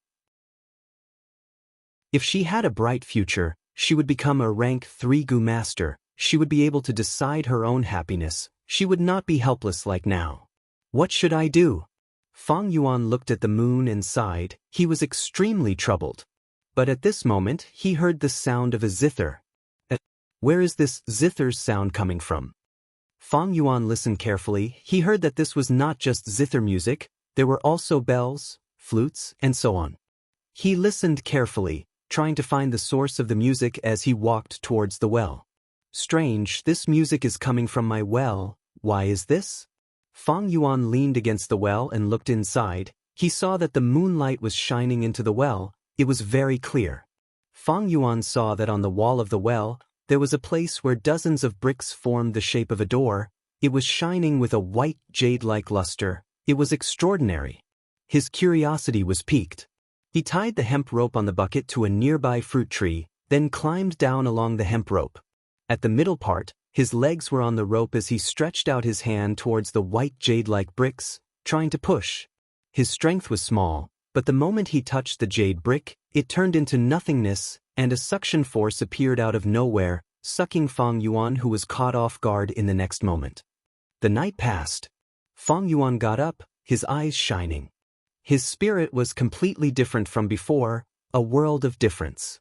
If she had a bright future, she would become a rank 3 gu master. She would be able to decide her own happiness. She would not be helpless like now. What should I do? Fang Yuan looked at the moon and sighed. He was extremely troubled. But at this moment, he heard the sound of a zither. Where is this zither's sound coming from? Fang Yuan listened carefully. He heard that this was not just zither music. There were also bells, flutes, and so on. He listened carefully, trying to find the source of the music as he walked towards the well. Strange, this music is coming from my well. Why is this? Fang Yuan leaned against the well and looked inside. He saw that the moonlight was shining into the well. It was very clear. Fang Yuan saw that on the wall of the well, there was a place where dozens of bricks formed the shape of a door. It was shining with a white jade-like luster. It was extraordinary. His curiosity was piqued. He tied the hemp rope on the bucket to a nearby fruit tree, then climbed down along the hemp rope. At the middle part, his legs were on the rope as he stretched out his hand towards the white jade-like bricks, trying to push. His strength was small, but the moment he touched the jade brick, it turned into nothingness, and a suction force appeared out of nowhere, sucking Fang Yuan, who was caught off guard in the next moment. The night passed. Fang Yuan got up, his eyes shining. His spirit was completely different from before, a world of difference.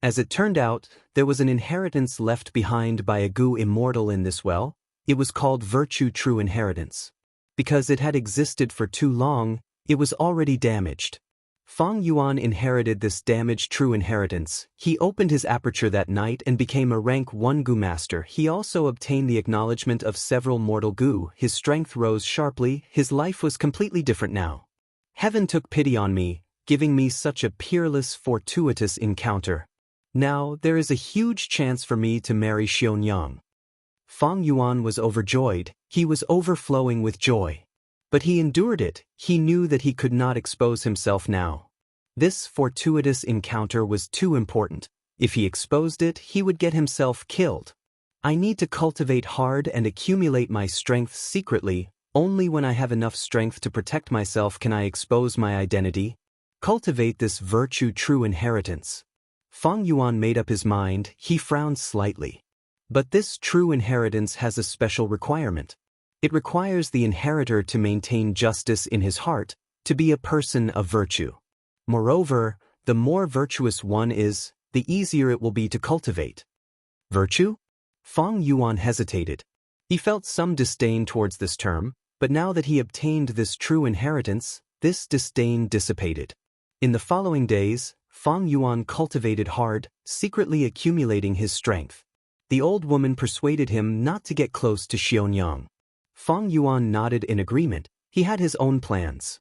As it turned out, there was an inheritance left behind by a gu immortal in this well. It was called Virtue True Inheritance. Because it had existed for too long, it was already damaged. Fang Yuan inherited this damaged true inheritance. He opened his aperture that night and became a rank 1 gu master. He also obtained the acknowledgement of several mortal gu. His strength rose sharply. His life was completely different now. Heaven took pity on me, giving me such a peerless, fortuitous encounter. Now, there is a huge chance for me to marry Xiaonyang. Fang Yuan was overjoyed. He was overflowing with joy. But he endured it. He knew that he could not expose himself now. This fortuitous encounter was too important. If he exposed it, he would get himself killed. I need to cultivate hard and accumulate my strength secretly. Only when I have enough strength to protect myself can I expose my identity. Cultivate this virtue true inheritance. Feng Yuan made up his mind. He frowned slightly. But this true inheritance has a special requirement. It requires the inheritor to maintain justice in his heart, to be a person of virtue. Moreover, the more virtuous one is, the easier it will be to cultivate. Virtue? Feng Yuan hesitated. He felt some disdain towards this term, but now that he obtained this true inheritance, this disdain dissipated. In the following days, Feng Yuan cultivated hard, secretly accumulating his strength. The old woman persuaded him not to get close to Xiaonyang. Feng Yuan nodded in agreement. He had his own plans.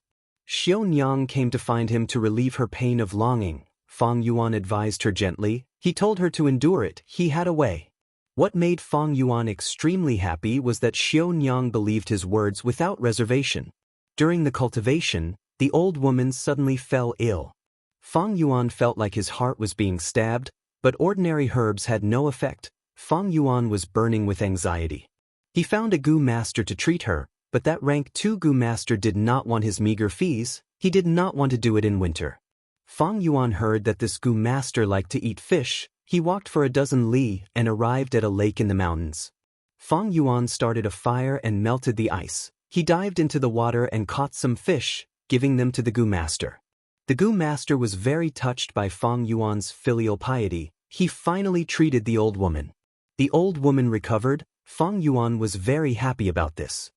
Xiaonyang came to find him to relieve her pain of longing. Feng Yuan advised her gently. He told her to endure it. He had a way. What made Feng Yuan extremely happy was that Xiaonyang believed his words without reservation. During the cultivation, the old woman suddenly fell ill. Feng Yuan felt like his heart was being stabbed, but ordinary herbs had no effect. Feng Yuan was burning with anxiety. He found a Gu master to treat her, but that rank 2 Gu master did not want his meager fees. He did not want to do it in winter. Feng Yuan heard that this Gu master liked to eat fish. He walked for a dozen li and arrived at a lake in the mountains. Feng Yuan started a fire and melted the ice. He dived into the water and caught some fish, giving them to the Gu master. The Gu master was very touched by Feng Yuan's filial piety. He finally treated the old woman. The old woman recovered. Feng Yuan was very happy about this.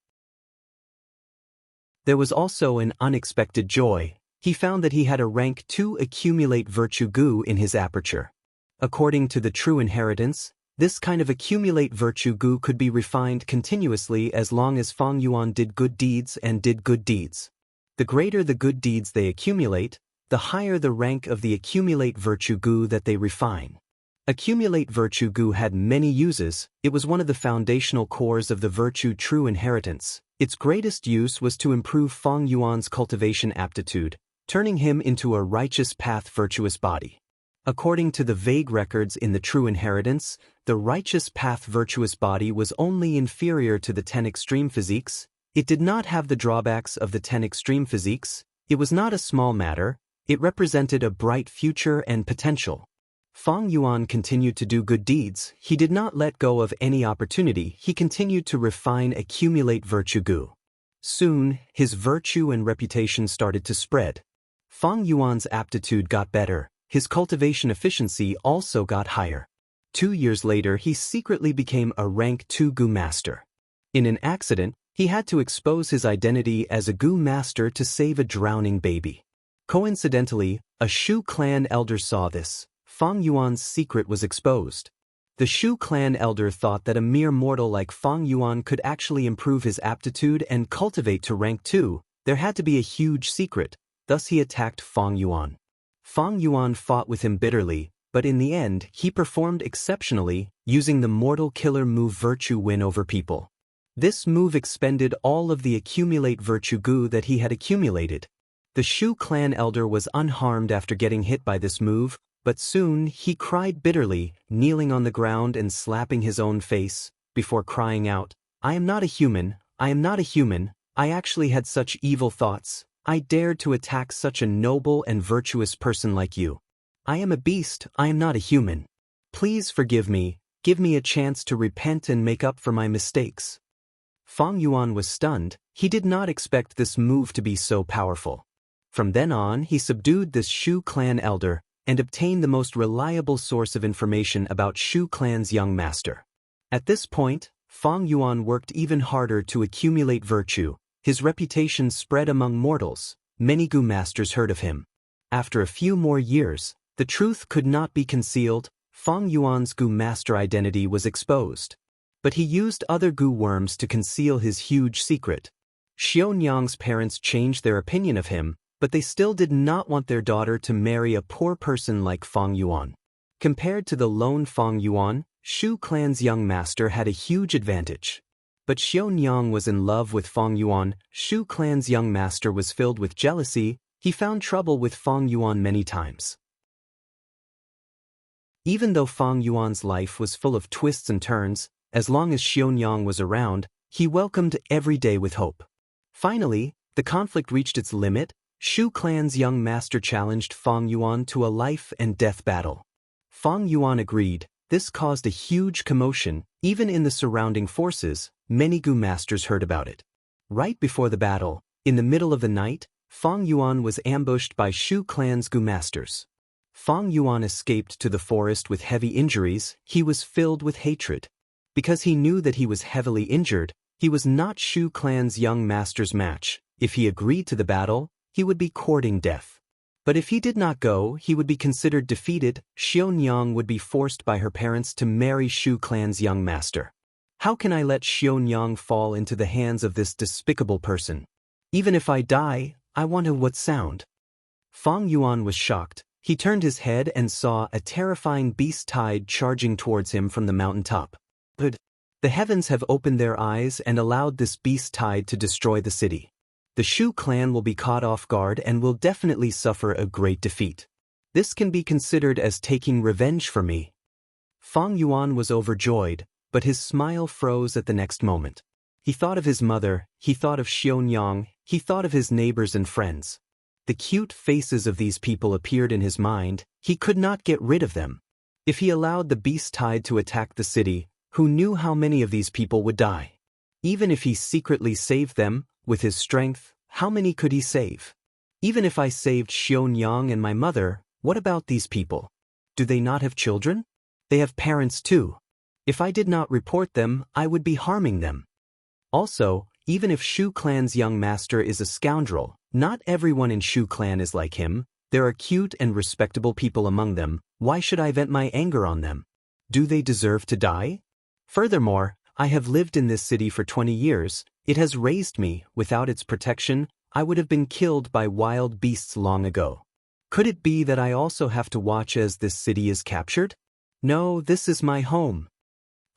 There was also an unexpected joy. He found that he had a rank 2 accumulate virtue Gu in his aperture. According to the true inheritance, this kind of accumulate virtue Gu could be refined continuously as long as Feng Yuan did good deeds and did good deeds. The greater the good deeds they accumulate, the higher the rank of the accumulate virtue Gu that they refine. Accumulate virtue Gu had many uses. It was one of the foundational cores of the virtue true inheritance. Its greatest use was to improve Feng Yuan's cultivation aptitude, turning him into a righteous path virtuous body. According to the vague records in the true inheritance, the righteous path virtuous body was only inferior to the 10 extreme physiques. It did not have the drawbacks of the 10 extreme physiques. It was not a small matter. It represented a bright future and potential. Feng Yuan continued to do good deeds. He did not let go of any opportunity. He continued to refine accumulate virtue Gu. Soon, his virtue and reputation started to spread. Feng Yuan's aptitude got better. His cultivation efficiency also got higher. 2 years later, he secretly became a rank 2 Gu master. In an accident, he had to expose his identity as a Gu master to save a drowning baby. Coincidentally, a Shu clan elder saw this. Feng Yuan's secret was exposed. The Shu clan elder thought that a mere mortal like Feng Yuan could actually improve his aptitude and cultivate to rank 2. There had to be a huge secret. Thus he attacked Feng Yuan. Feng Yuan fought with him bitterly, but in the end, he performed exceptionally, using the mortal killer move virtue win over people. This move expended all of the accumulate virtue Gu that he had accumulated. The Shu clan elder was unharmed after getting hit by this move, but soon he cried bitterly, kneeling on the ground and slapping his own face, before crying out, "I am not a human, I am not a human, I actually had such evil thoughts, I dared to attack such a noble and virtuous person like you. I am a beast, I am not a human. Please forgive me, give me a chance to repent and make up for my mistakes." Feng Yuan was stunned. He did not expect this move to be so powerful. From then on, he subdued this Shu clan elder, and obtained the most reliable source of information about Shu clan's young master. At this point, Feng Yuan worked even harder to accumulate virtue. His reputation spread among mortals. Many Gu masters heard of him. After a few more years, the truth could not be concealed. Feng Yuan's Gu master identity was exposed. But he used other Gu worms to conceal his huge secret. Xiaonyang's parents changed their opinion of him, but they still did not want their daughter to marry a poor person like Feng Yuan. Compared to the lone Feng Yuan, Shu clan's young master had a huge advantage. But Xiaonyang was in love with Feng Yuan. Shu clan's young master was filled with jealousy. He found trouble with Feng Yuan many times. Even though Fang Yuan's life was full of twists and turns, as long as Xiaonyang was around, he welcomed every day with hope. Finally, the conflict reached its limit. Shu clan's young master challenged Fang Yuan to a life-and-death battle. Fang Yuan agreed. This caused a huge commotion. Even in the surrounding forces, many Gu masters heard about it. Right before the battle, in the middle of the night, Fang Yuan was ambushed by Shu clan's Gu masters. Fang Yuan escaped to the forest with heavy injuries. He was filled with hatred. Because he knew that he was heavily injured, he was not Shu clan's young master's match. If he agreed to the battle, he would be courting death. But if he did not go, he would be considered defeated. Xiaonyang would be forced by her parents to marry Shu clan's young master. How can I let Xiaonyang fall into the hands of this despicable person? Even if I die, I want to what sound? Fang Yuan was shocked. He turned his head and saw a terrifying beast tide charging towards him from the mountaintop. The heavens have opened their eyes and allowed this beast tide to destroy the city. The Shu clan will be caught off guard and will definitely suffer a great defeat. This can be considered as taking revenge for me. Fang Yuan was overjoyed, but his smile froze at the next moment. He thought of his mother, he thought of Xiaonyang, he thought of his neighbors and friends. The cute faces of these people appeared in his mind. He could not get rid of them. If he allowed the beast tide to attack the city, who knew how many of these people would die? Even if he secretly saved them, with his strength, how many could he save? Even if I saved Xiaonyang and my mother, what about these people? Do they not have children? They have parents too. If I did not report them, I would be harming them. Also, even if Shu clan's young master is a scoundrel, not everyone in Shu clan is like him. There are cute and respectable people among them. Why should I vent my anger on them? Do they deserve to die? Furthermore, I have lived in this city for 20 years. It has raised me. Without its protection, I would have been killed by wild beasts long ago. Could it be that I also have to watch as this city is captured? No, this is my home.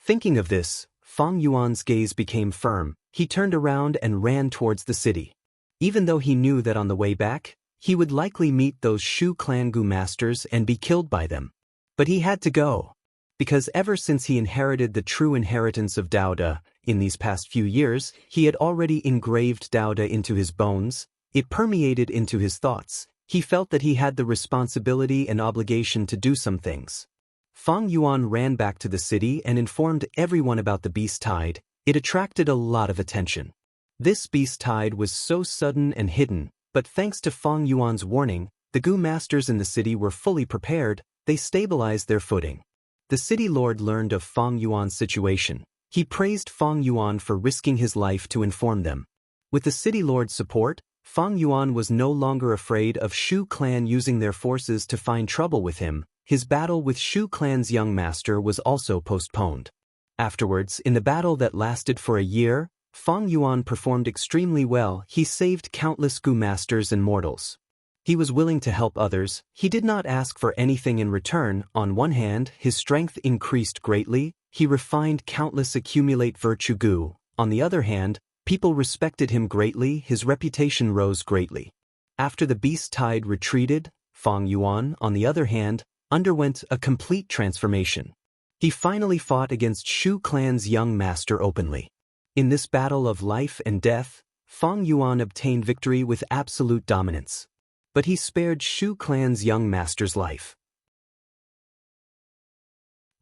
Thinking of this, Fang Yuan's gaze became firm. He turned around and ran towards the city. Even though he knew that on the way back, he would likely meet those Shu clan Gu masters and be killed by them. But he had to go. Because ever since he inherited the true inheritance of Daoda, in these past few years, he had already engraved Daoda into his bones. It permeated into his thoughts. He felt that he had the responsibility and obligation to do some things. Fang Yuan ran back to the city and informed everyone about the beast tide. It attracted a lot of attention. This beast tide was so sudden and hidden, but thanks to Fang Yuan's warning, the Gu masters in the city were fully prepared. They stabilized their footing. The city lord learned of Fang Yuan's situation. He praised Fang Yuan for risking his life to inform them. With the city lord's support, Fang Yuan was no longer afraid of Shu clan using their forces to find trouble with him. His battle with Shu clan's young master was also postponed. Afterwards, in the battle that lasted for a year, Fang Yuan performed extremely well. He saved countless Gu masters and mortals. He was willing to help others. He did not ask for anything in return. On one hand, his strength increased greatly. He refined countless accumulate virtue Gu. On the other hand, people respected him greatly. His reputation rose greatly. After the beast tide retreated, Fang Yuan, on the other hand, underwent a complete transformation. He finally fought against Shu clan's young master openly. In this battle of life and death, Fang Yuan obtained victory with absolute dominance. But he spared Shu clan's young master's life.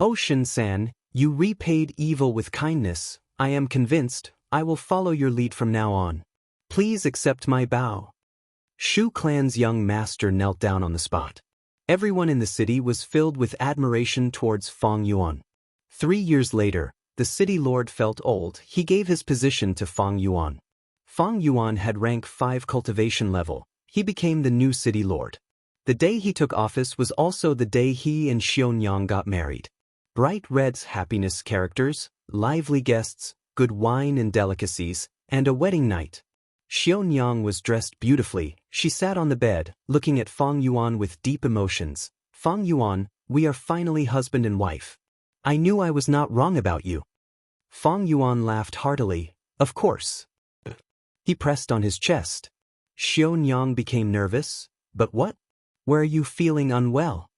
O Shin-san, you repaid evil with kindness. I am convinced. I will follow your lead from now on. Please accept my bow. Shu clan's young master knelt down on the spot. Everyone in the city was filled with admiration towards Fang Yuan. 3 years later, the city lord felt old. He gave his position to Fang Yuan. Fang Yuan had rank 5 cultivation level. He became the new city lord. The day he took office was also the day he and Xiaonyang got married. Bright red's happiness characters, lively guests, good wine and delicacies, and a wedding night. Xiaonyang was dressed beautifully. She sat on the bed, looking at Fang Yuan with deep emotions. Fang Yuan, we are finally husband and wife. I knew I was not wrong about you. Fang Yuan laughed heartily. Of course. He pressed on his chest. Xiaonyang became nervous. But what? Were you feeling unwell?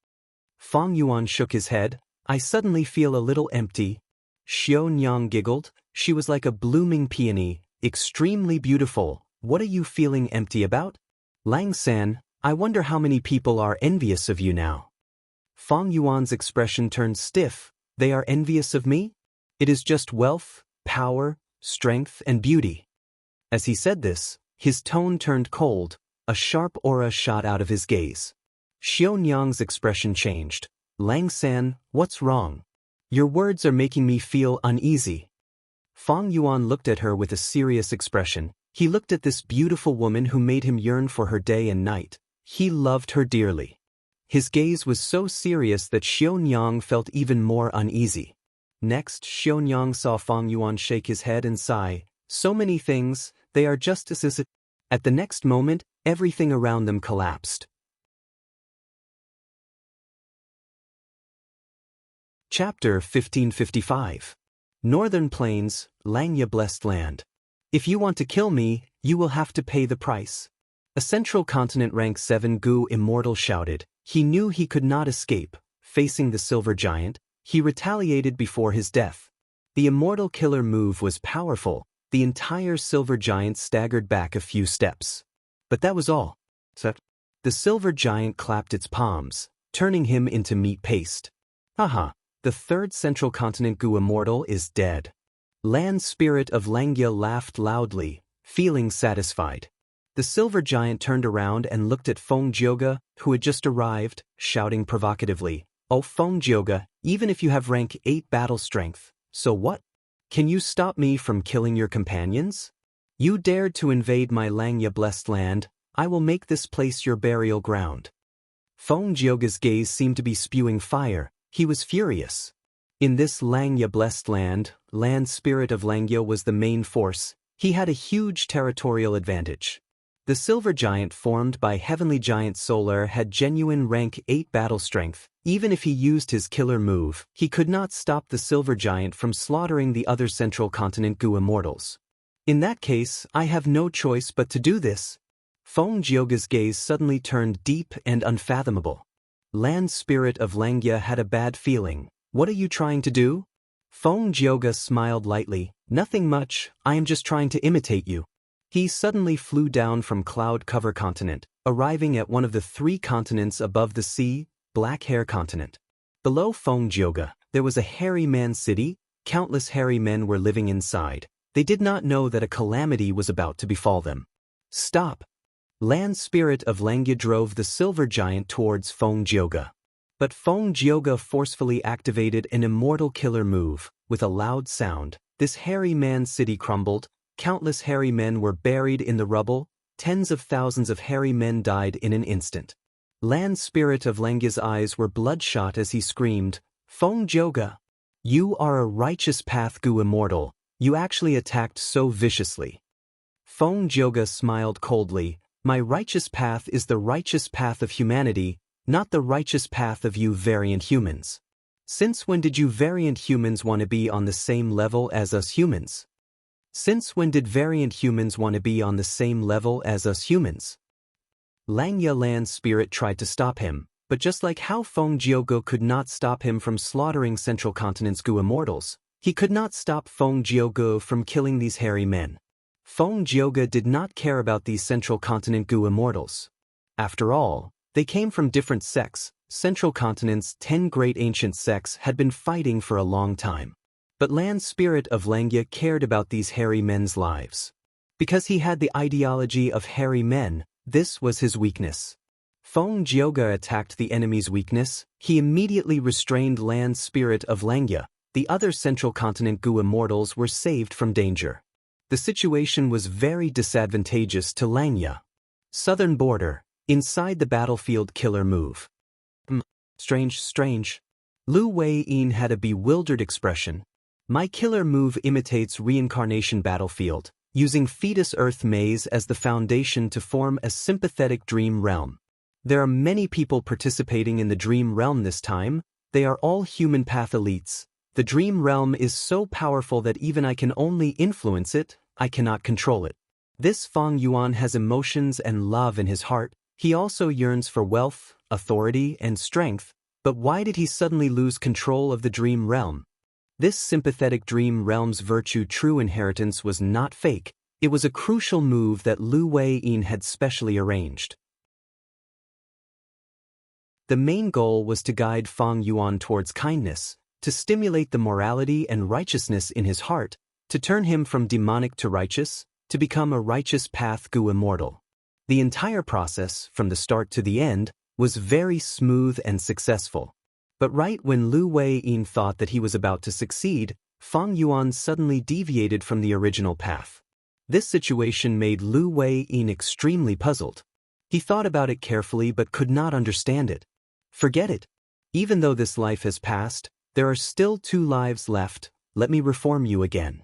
Fong Yuan shook his head. I suddenly feel a little empty. Xiao Nyang giggled. She was like a blooming peony, extremely beautiful. What are you feeling empty about? Lang San, I wonder how many people are envious of you now. Fong Yuan's expression turned stiff. They are envious of me? It is just wealth, power, strength, and beauty. As he said this, his tone turned cold. A sharp aura shot out of his gaze. Xiao Nyang's expression changed. Lang San, what's wrong? Your words are making me feel uneasy. Fong Yuan looked at her with a serious expression. He looked at this beautiful woman who made him yearn for her day and night. He loved her dearly. His gaze was so serious that Xiao Nyang felt even more uneasy. Next, Xiao Nyang saw Fong Yuan shake his head and sigh. So many things, they are just as it. At the next moment, everything around them collapsed. Chapter 1555. Northern Plains, Langya Blessed Land. If you want to kill me, you will have to pay the price. A Central Continent Rank 7 Gu Immortal shouted. He knew he could not escape. Facing the Silver Giant, he retaliated before his death. The Immortal Killer move was powerful. The entire Silver Giant staggered back a few steps. But that was all. The Silver Giant clapped its palms, turning him into meat paste. Haha, the third Central Continent Gu Immortal is dead. Land Spirit of Langya laughed loudly, feeling satisfied. The Silver Giant turned around and looked at Feng Jioge, who had just arrived, shouting provocatively, "Oh Feng Jioge, even if you have rank 8 battle strength, so what? Can you stop me from killing your companions? You dared to invade my Langya Blessed Land, I will make this place your burial ground." Feng Jioge's gaze seemed to be spewing fire. He was furious. In this Langya Blessed Land, Land Spirit of Langya was the main force. He had a huge territorial advantage. The Silver Giant formed by Heavenly Giant Solar had genuine rank 8 battle strength. Even if he used his killer move, he could not stop the Silver Giant from slaughtering the other Central Continent Gu Immortals. In that case, I have no choice but to do this. Feng Jioge's gaze suddenly turned deep and unfathomable. Land Spirit of Langya had a bad feeling. What are you trying to do? Feng Jioge smiled lightly. Nothing much, I am just trying to imitate you. He suddenly flew down from Cloud Cover Continent, arriving at one of the 3 continents above the sea, Black Hair Continent. Below Feng Jioge, there was a hairy man city. Countless hairy men were living inside. They did not know that a calamity was about to befall them. Stop! Land Spirit of Langya drove the Silver Giant towards Feng Jioge. But Feng Jioge forcefully activated an immortal killer move. With a loud sound, this hairy man city crumbled. Countless hairy men were buried in the rubble. Tens of thousands of hairy men died in an instant. Land Spirit of Langya's eyes were bloodshot as he screamed, "Feng Jioge! You are a righteous path Gu Immortal. You actually attacked so viciously." Feng Jioge smiled coldly. My righteous path is the righteous path of humanity, not the righteous path of you variant humans. Since when did you variant humans want to be on the same level as us humans? Since when did variant humans want to be on the same level as us humans? Langya Land Spirit tried to stop him, but just like how Feng Jioge could not stop him from slaughtering Central Continent's Gu Immortals, he could not stop Feng Jioge from killing these hairy men. Feng Jioge did not care about these Central Continent Gu Immortals. After all, they came from different sects. Central Continent's 10 great ancient sects had been fighting for a long time. But Land Spirit of Langya cared about these hairy men's lives. Because he had the ideology of hairy men, this was his weakness. Feng Jioge attacked the enemy's weakness. He immediately restrained Land Spirit of Langya. The other Central Continent Gu Immortals were saved from danger. The situation was very disadvantageous to Langya. Southern border, inside the battlefield killer move. Strange. Lu Wei-yin had a bewildered expression. My killer move imitates reincarnation battlefield, using fetus Earth maze as the foundation to form a sympathetic dream realm. There are many people participating in the dream realm this time. They are all human path elites. The dream realm is so powerful that even I can only influence it, I cannot control it. This Feng Yuan has emotions and love in his heart. He also yearns for wealth, authority, and strength, But why did he suddenly lose control of the dream realm? This sympathetic dream realm's virtue true inheritance was not fake, it was a crucial move that Lu Wei-yin had specially arranged. The main goal was to guide Fang Yuan towards kindness, to stimulate the morality and righteousness in his heart, to turn him from demonic to righteous, to become a righteous path Gu immortal. The entire process, from the start to the end, was very smooth and successful. But right when Lu Wei-yin thought that he was about to succeed, Fang Yuan suddenly deviated from the original path. This situation made Lu Wei-yin extremely puzzled. He thought about it carefully but could not understand it. Forget it. Even though this life has passed, there are still 2 lives left, let me reform you again.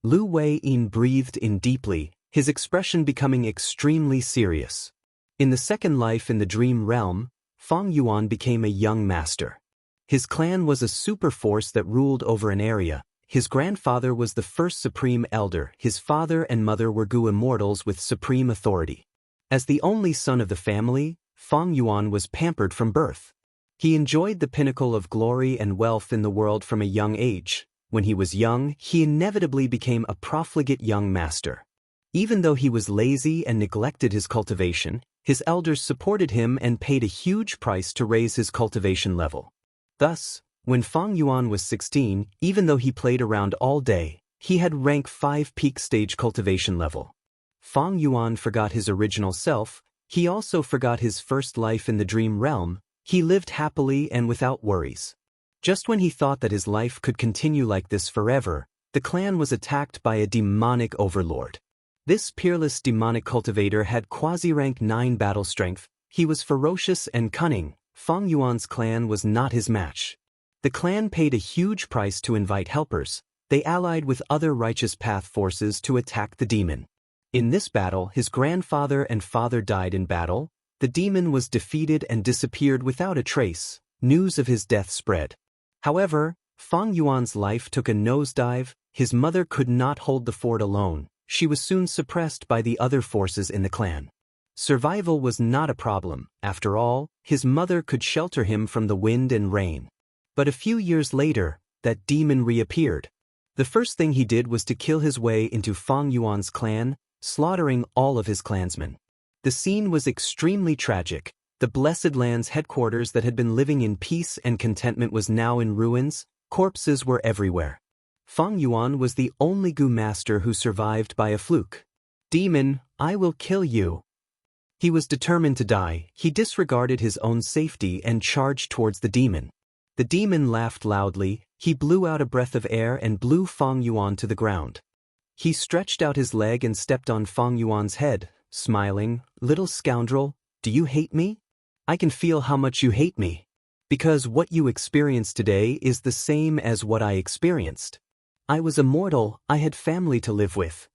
Lu Wei-yin breathed in deeply, his expression becoming extremely serious. In the second life in the dream realm, Fang Yuan became a young master. His clan was a super force that ruled over an area. His grandfather was the first supreme elder, his father and mother were Gu immortals with supreme authority. As the only son of the family, Fang Yuan was pampered from birth. He enjoyed the pinnacle of glory and wealth in the world from a young age. When he was young, he inevitably became a profligate young master. Even though he was lazy and neglected his cultivation, his elders supported him and paid a huge price to raise his cultivation level. Thus, when Fang Yuan was 16, even though he played around all day, he had rank 5 peak stage cultivation level. Fang Yuan forgot his original self, he also forgot his first life in the dream realm, he lived happily and without worries. Just when he thought that his life could continue like this forever, the clan was attacked by a demonic overlord. This peerless demonic cultivator had quasi-rank 9 battle strength, he was ferocious and cunning, Fang Yuan's clan was not his match. The clan paid a huge price to invite helpers, they allied with other righteous path forces to attack the demon. In this battle, his grandfather and father died in battle, the demon was defeated and disappeared without a trace, news of his death spread. However, Fang Yuan's life took a nosedive, his mother could not hold the fort alone, she was soon suppressed by the other forces in the clan. Survival was not a problem, after all, his mother could shelter him from the wind and rain. But a few years later, that demon reappeared. The first thing he did was to kill his way into Fang Yuan's clan, slaughtering all of his clansmen. The scene was extremely tragic. The Blessed Land's headquarters that had been living in peace and contentment was now in ruins, corpses were everywhere. Fang Yuan was the only Gu master who survived by a fluke. Demon, I will kill you. He was determined to die, he disregarded his own safety and charged towards the demon. The demon laughed loudly, he blew out a breath of air and blew Fang Yuan to the ground. He stretched out his leg and stepped on Fang Yuan's head, smiling, little scoundrel, do you hate me? I can feel how much you hate me. Because what you experience today is the same as what I experienced. I was immortal, I had family to live with.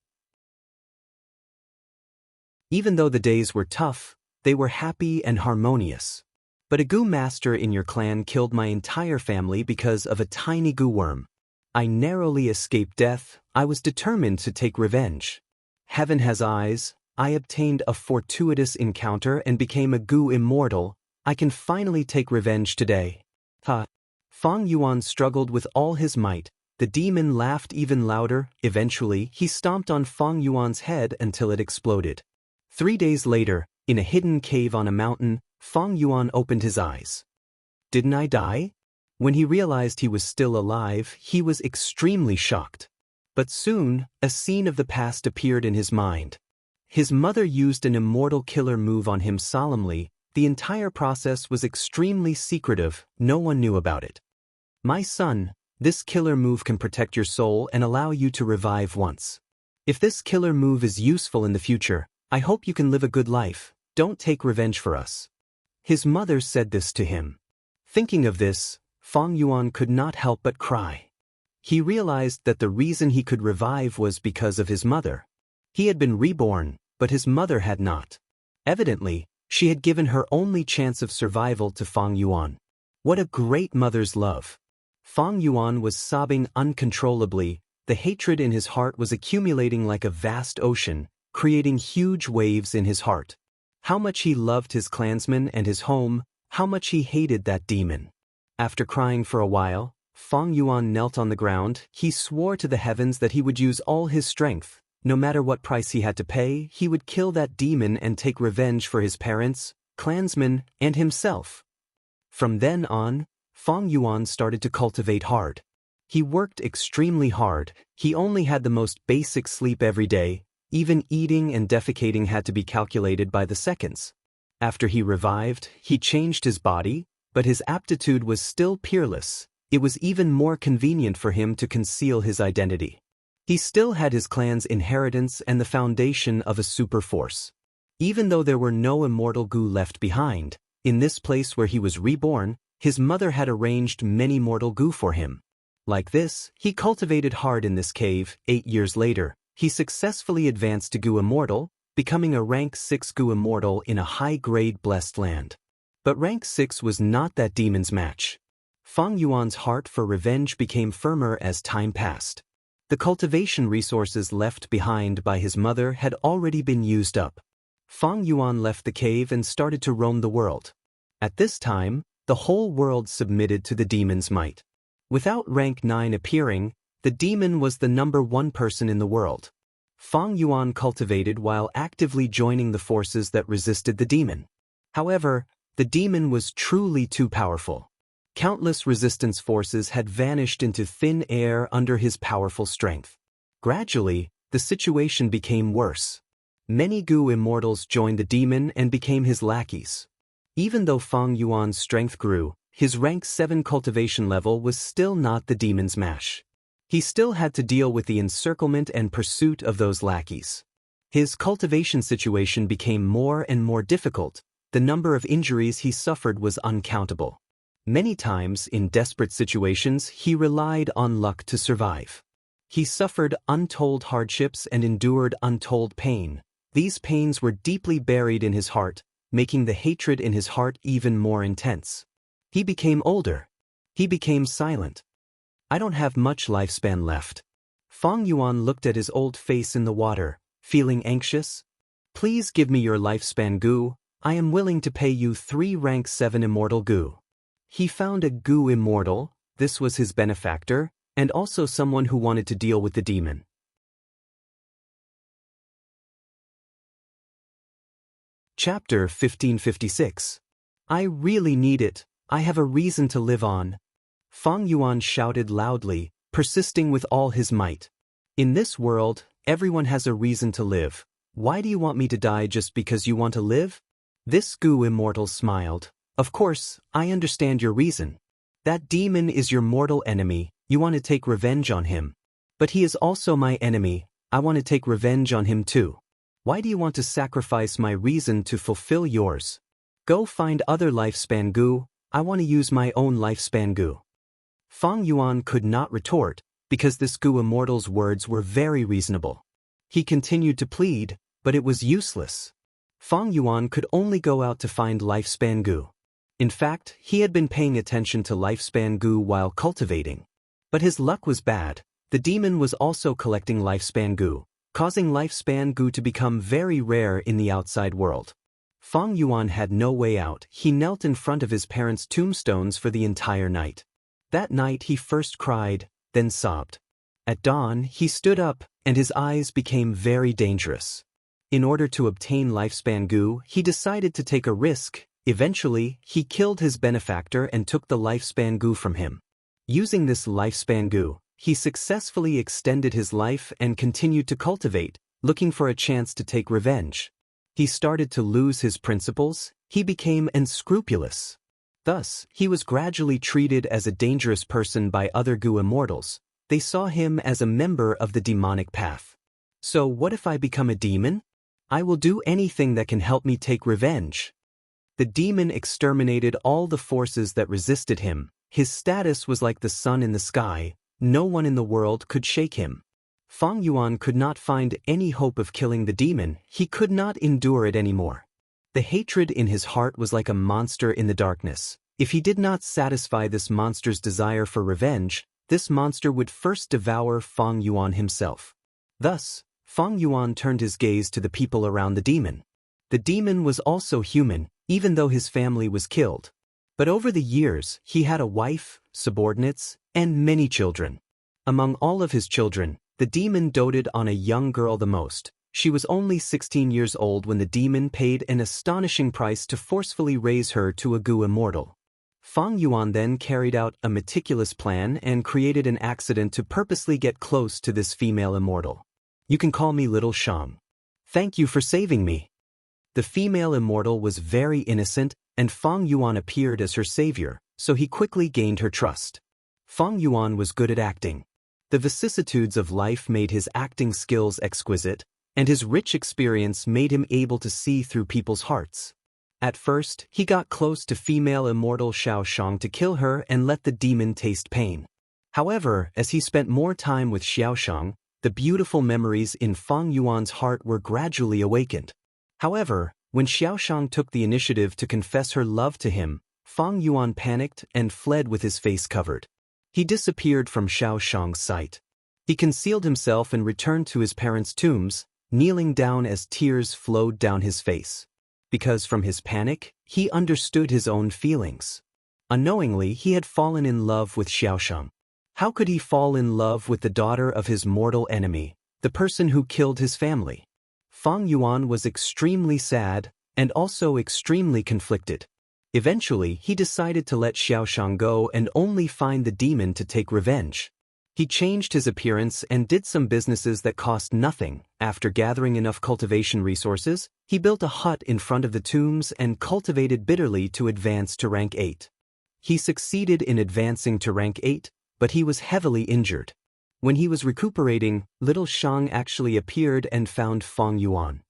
Even though the days were tough, they were happy and harmonious. But a Gu master in your clan killed my entire family because of a tiny Gu worm. I narrowly escaped death, I was determined to take revenge. Heaven has eyes, I obtained a fortuitous encounter and became a Gu immortal, I can finally take revenge today. Ha! Fang Yuan struggled with all his might, the demon laughed even louder, eventually he stomped on Fang Yuan's head until it exploded. 3 days later, in a hidden cave on a mountain, Fang Yuan opened his eyes. Didn't I die? When he realized he was still alive, he was extremely shocked. But soon, a scene of the past appeared in his mind. His mother used an immortal killer move on him solemnly, the entire process was extremely secretive, no one knew about it. My son, this killer move can protect your soul and allow you to revive once. If this killer move is useful in the future, I hope you can live a good life, don't take revenge for us. His mother said this to him. Thinking of this, Fang Yuan could not help but cry. He realized that the reason he could revive was because of his mother. He had been reborn, but his mother had not. Evidently, she had given her only chance of survival to Fang Yuan. What a great mother's love! Fang Yuan was sobbing uncontrollably, the hatred in his heart was accumulating like a vast ocean, creating huge waves in his heart. How much he loved his clansmen and his home, how much he hated that demon. After crying for a while, Fang Yuan knelt on the ground. He swore to the heavens that he would use all his strength. No matter what price he had to pay, he would kill that demon and take revenge for his parents, clansmen, and himself. From then on, Fang Yuan started to cultivate hard. He worked extremely hard. He only had the most basic sleep every day. Even eating and defecating had to be calculated by the seconds. After he revived, he changed his body, but his aptitude was still peerless. It was even more convenient for him to conceal his identity. He still had his clan's inheritance and the foundation of a super force. Even though there were no immortal Gu left behind, in this place where he was reborn, his mother had arranged many mortal Gu for him. Like this, he cultivated hard in this cave. 8 years later, he successfully advanced to Gu Immortal, becoming a rank 6 Gu Immortal in a high-grade blessed land. But rank 6 was not that demon's match. Fang Yuan's heart for revenge became firmer as time passed. The cultivation resources left behind by his mother had already been used up. Fang Yuan left the cave and started to roam the world. At this time, the whole world submitted to the demon's might. Without rank 9 appearing, the demon was the #1 person in the world. Fang Yuan cultivated while actively joining the forces that resisted the demon. However, the demon was truly too powerful. Countless resistance forces had vanished into thin air under his powerful strength. Gradually, the situation became worse. Many Gu immortals joined the demon and became his lackeys. Even though Fang Yuan's strength grew, his rank 7 cultivation level was still not the demon's match. He still had to deal with the encirclement and pursuit of those lackeys. His cultivation situation became more and more difficult. The number of injuries he suffered was uncountable. Many times, in desperate situations, he relied on luck to survive. He suffered untold hardships and endured untold pain. These pains were deeply buried in his heart, making the hatred in his heart even more intense. He became older. He became silent. I don't have much lifespan left. Fang Yuan looked at his old face in the water, feeling anxious. Please give me your lifespan Gu. I am willing to pay you 3 rank 7 immortal Gu. He found a Gu immortal. This was his benefactor, and also someone who wanted to deal with the demon. Chapter 1556. I really need it. I have a reason to live on. Fang Yuan shouted loudly, persisting with all his might. In this world, everyone has a reason to live. Why do you want me to die just because you want to live? This Gu immortal smiled. Of course, I understand your reason. That demon is your mortal enemy. You want to take revenge on him. But he is also my enemy. I want to take revenge on him too. Why do you want to sacrifice my reason to fulfill yours? Go find other lifespan Gu. I want to use my own lifespan Gu. Fang Yuan could not retort, because this Gu immortal's words were very reasonable. He continued to plead, but it was useless. Fang Yuan could only go out to find lifespan Gu. In fact, he had been paying attention to lifespan Gu while cultivating. But his luck was bad. The demon was also collecting lifespan Gu, causing lifespan Gu to become very rare in the outside world. Fang Yuan had no way out. He knelt in front of his parents' tombstones for the entire night. That night he first cried, then sobbed. At dawn, he stood up, and his eyes became very dangerous. In order to obtain lifespan Gu, he decided to take a risk. Eventually, he killed his benefactor and took the lifespan Gu from him. Using this lifespan Gu, he successfully extended his life and continued to cultivate, looking for a chance to take revenge. He started to lose his principles. He became unscrupulous. Thus, he was gradually treated as a dangerous person by other Gu immortals. They saw him as a member of the demonic path. So what if I become a demon? I will do anything that can help me take revenge. The demon exterminated all the forces that resisted him. His status was like the sun in the sky. No one in the world could shake him. Fang Yuan could not find any hope of killing the demon. He could not endure it anymore. The hatred in his heart was like a monster in the darkness. If he did not satisfy this monster's desire for revenge, this monster would first devour Fang Yuan himself. Thus, Fang Yuan turned his gaze to the people around the demon. The demon was also human, even though his family was killed. But over the years, he had a wife, subordinates, and many children. Among all of his children, the demon doted on a young girl the most. She was only 16 years old when the demon paid an astonishing price to forcefully raise her to a Gu immortal. Fang Yuan then carried out a meticulous plan and created an accident to purposely get close to this female immortal. You can call me Little Shang. Thank you for saving me. The female immortal was very innocent, and Fang Yuan appeared as her savior, so he quickly gained her trust. Fang Yuan was good at acting. The vicissitudes of life made his acting skills exquisite, and his rich experience made him able to see through people's hearts. At first, he got close to female immortal Xiao Shang to kill her and let the demon taste pain. However, as he spent more time with Xiao Shang, the beautiful memories in Fang Yuan's heart were gradually awakened. However, when Xiao Shang took the initiative to confess her love to him, Fang Yuan panicked and fled with his face covered. He disappeared from Xiao Shang's sight. He concealed himself and returned to his parents' tombs, kneeling down as tears flowed down his face. Because from his panic, he understood his own feelings. Unknowingly, he had fallen in love with Xiao Shang. How could he fall in love with the daughter of his mortal enemy, the person who killed his family? Fang Yuan was extremely sad and also extremely conflicted. Eventually, he decided to let Xiao Shang go and only find the demon to take revenge. He changed his appearance and did some businesses that cost nothing. After gathering enough cultivation resources, he built a hut in front of the tombs and cultivated bitterly to advance to rank 8. He succeeded in advancing to rank 8, but he was heavily injured. When he was recuperating, Little Shang actually appeared and found Fang Yuan.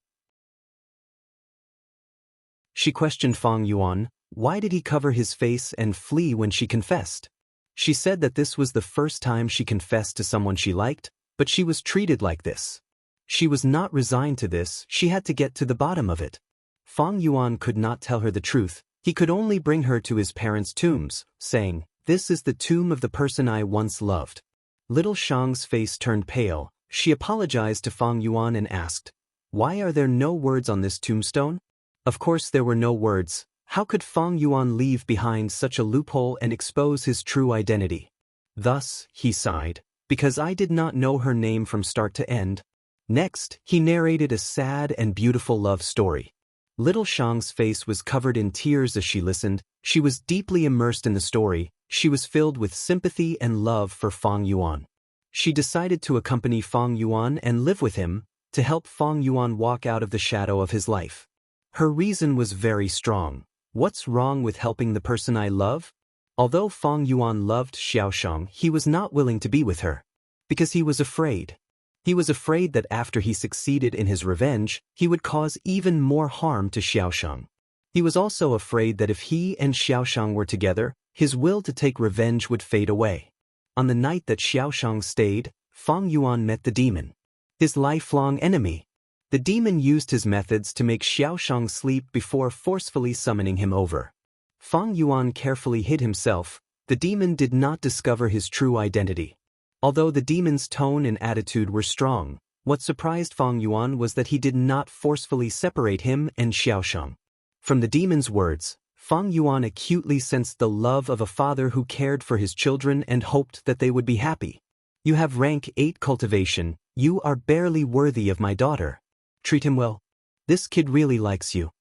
She questioned Fang Yuan, why did he cover his face and flee when she confessed? She said that this was the first time she confessed to someone she liked, but she was treated like this. She was not resigned to this, she had to get to the bottom of it. Fang Yuan could not tell her the truth, he could only bring her to his parents' tombs, saying, "This is the tomb of the person I once loved." Little Shang's face turned pale. She apologized to Fang Yuan and asked, "Why are there no words on this tombstone?" Of course there were no words. How could Fang Yuan leave behind such a loophole and expose his true identity? Thus, he sighed, because I did not know her name from start to end. Next, he narrated a sad and beautiful love story. Little Shang's face was covered in tears as she listened. She was deeply immersed in the story. She was filled with sympathy and love for Fang Yuan. She decided to accompany Fang Yuan and live with him, to help Fang Yuan walk out of the shadow of his life. Her reason was very strong. What's wrong with helping the person I love? Although Fang Yuan loved Xiao Shang, he was not willing to be with her. Because he was afraid. He was afraid that after he succeeded in his revenge, he would cause even more harm to Xiao Shang. He was also afraid that if he and Xiao Shang were together, his will to take revenge would fade away. On the night that Xiao Shang stayed, Fang Yuan met the demon. His lifelong enemy. The demon used his methods to make Xiao Shang sleep before forcefully summoning him over. Fang Yuan carefully hid himself. The demon did not discover his true identity. Although the demon's tone and attitude were strong, what surprised Fang Yuan was that he did not forcefully separate him and Xiao Shang. From the demon's words, Fang Yuan acutely sensed the love of a father who cared for his children and hoped that they would be happy. "You have rank 8 cultivation, you are barely worthy of my daughter. Treat him well. This kid really likes you."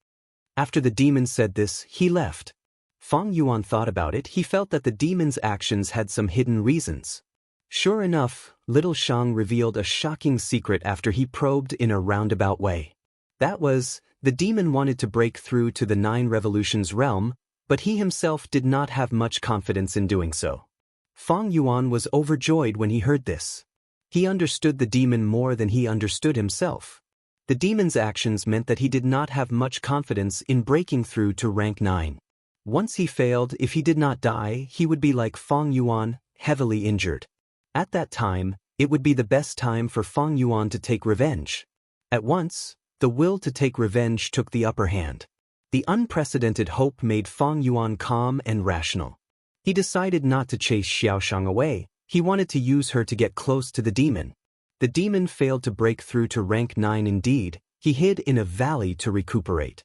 After the demon said this, he left. Fang Yuan thought about it. He felt that the demon's actions had some hidden reasons. Sure enough, Little Shang revealed a shocking secret after he probed in a roundabout way. That was, the demon wanted to break through to the 9 Revolutions realm, but he himself did not have much confidence in doing so. Fang Yuan was overjoyed when he heard this. He understood the demon more than he understood himself. The demon's actions meant that he did not have much confidence in breaking through to rank 9. Once he failed, if he did not die, he would be like Fang Yuan, heavily injured. At that time, it would be the best time for Fang Yuan to take revenge. At once, the will to take revenge took the upper hand. The unprecedented hope made Fang Yuan calm and rational. He decided not to chase Xiao Shang away. He wanted to use her to get close to the demon. The demon failed to break through to rank 9 indeed. He hid in a valley to recuperate.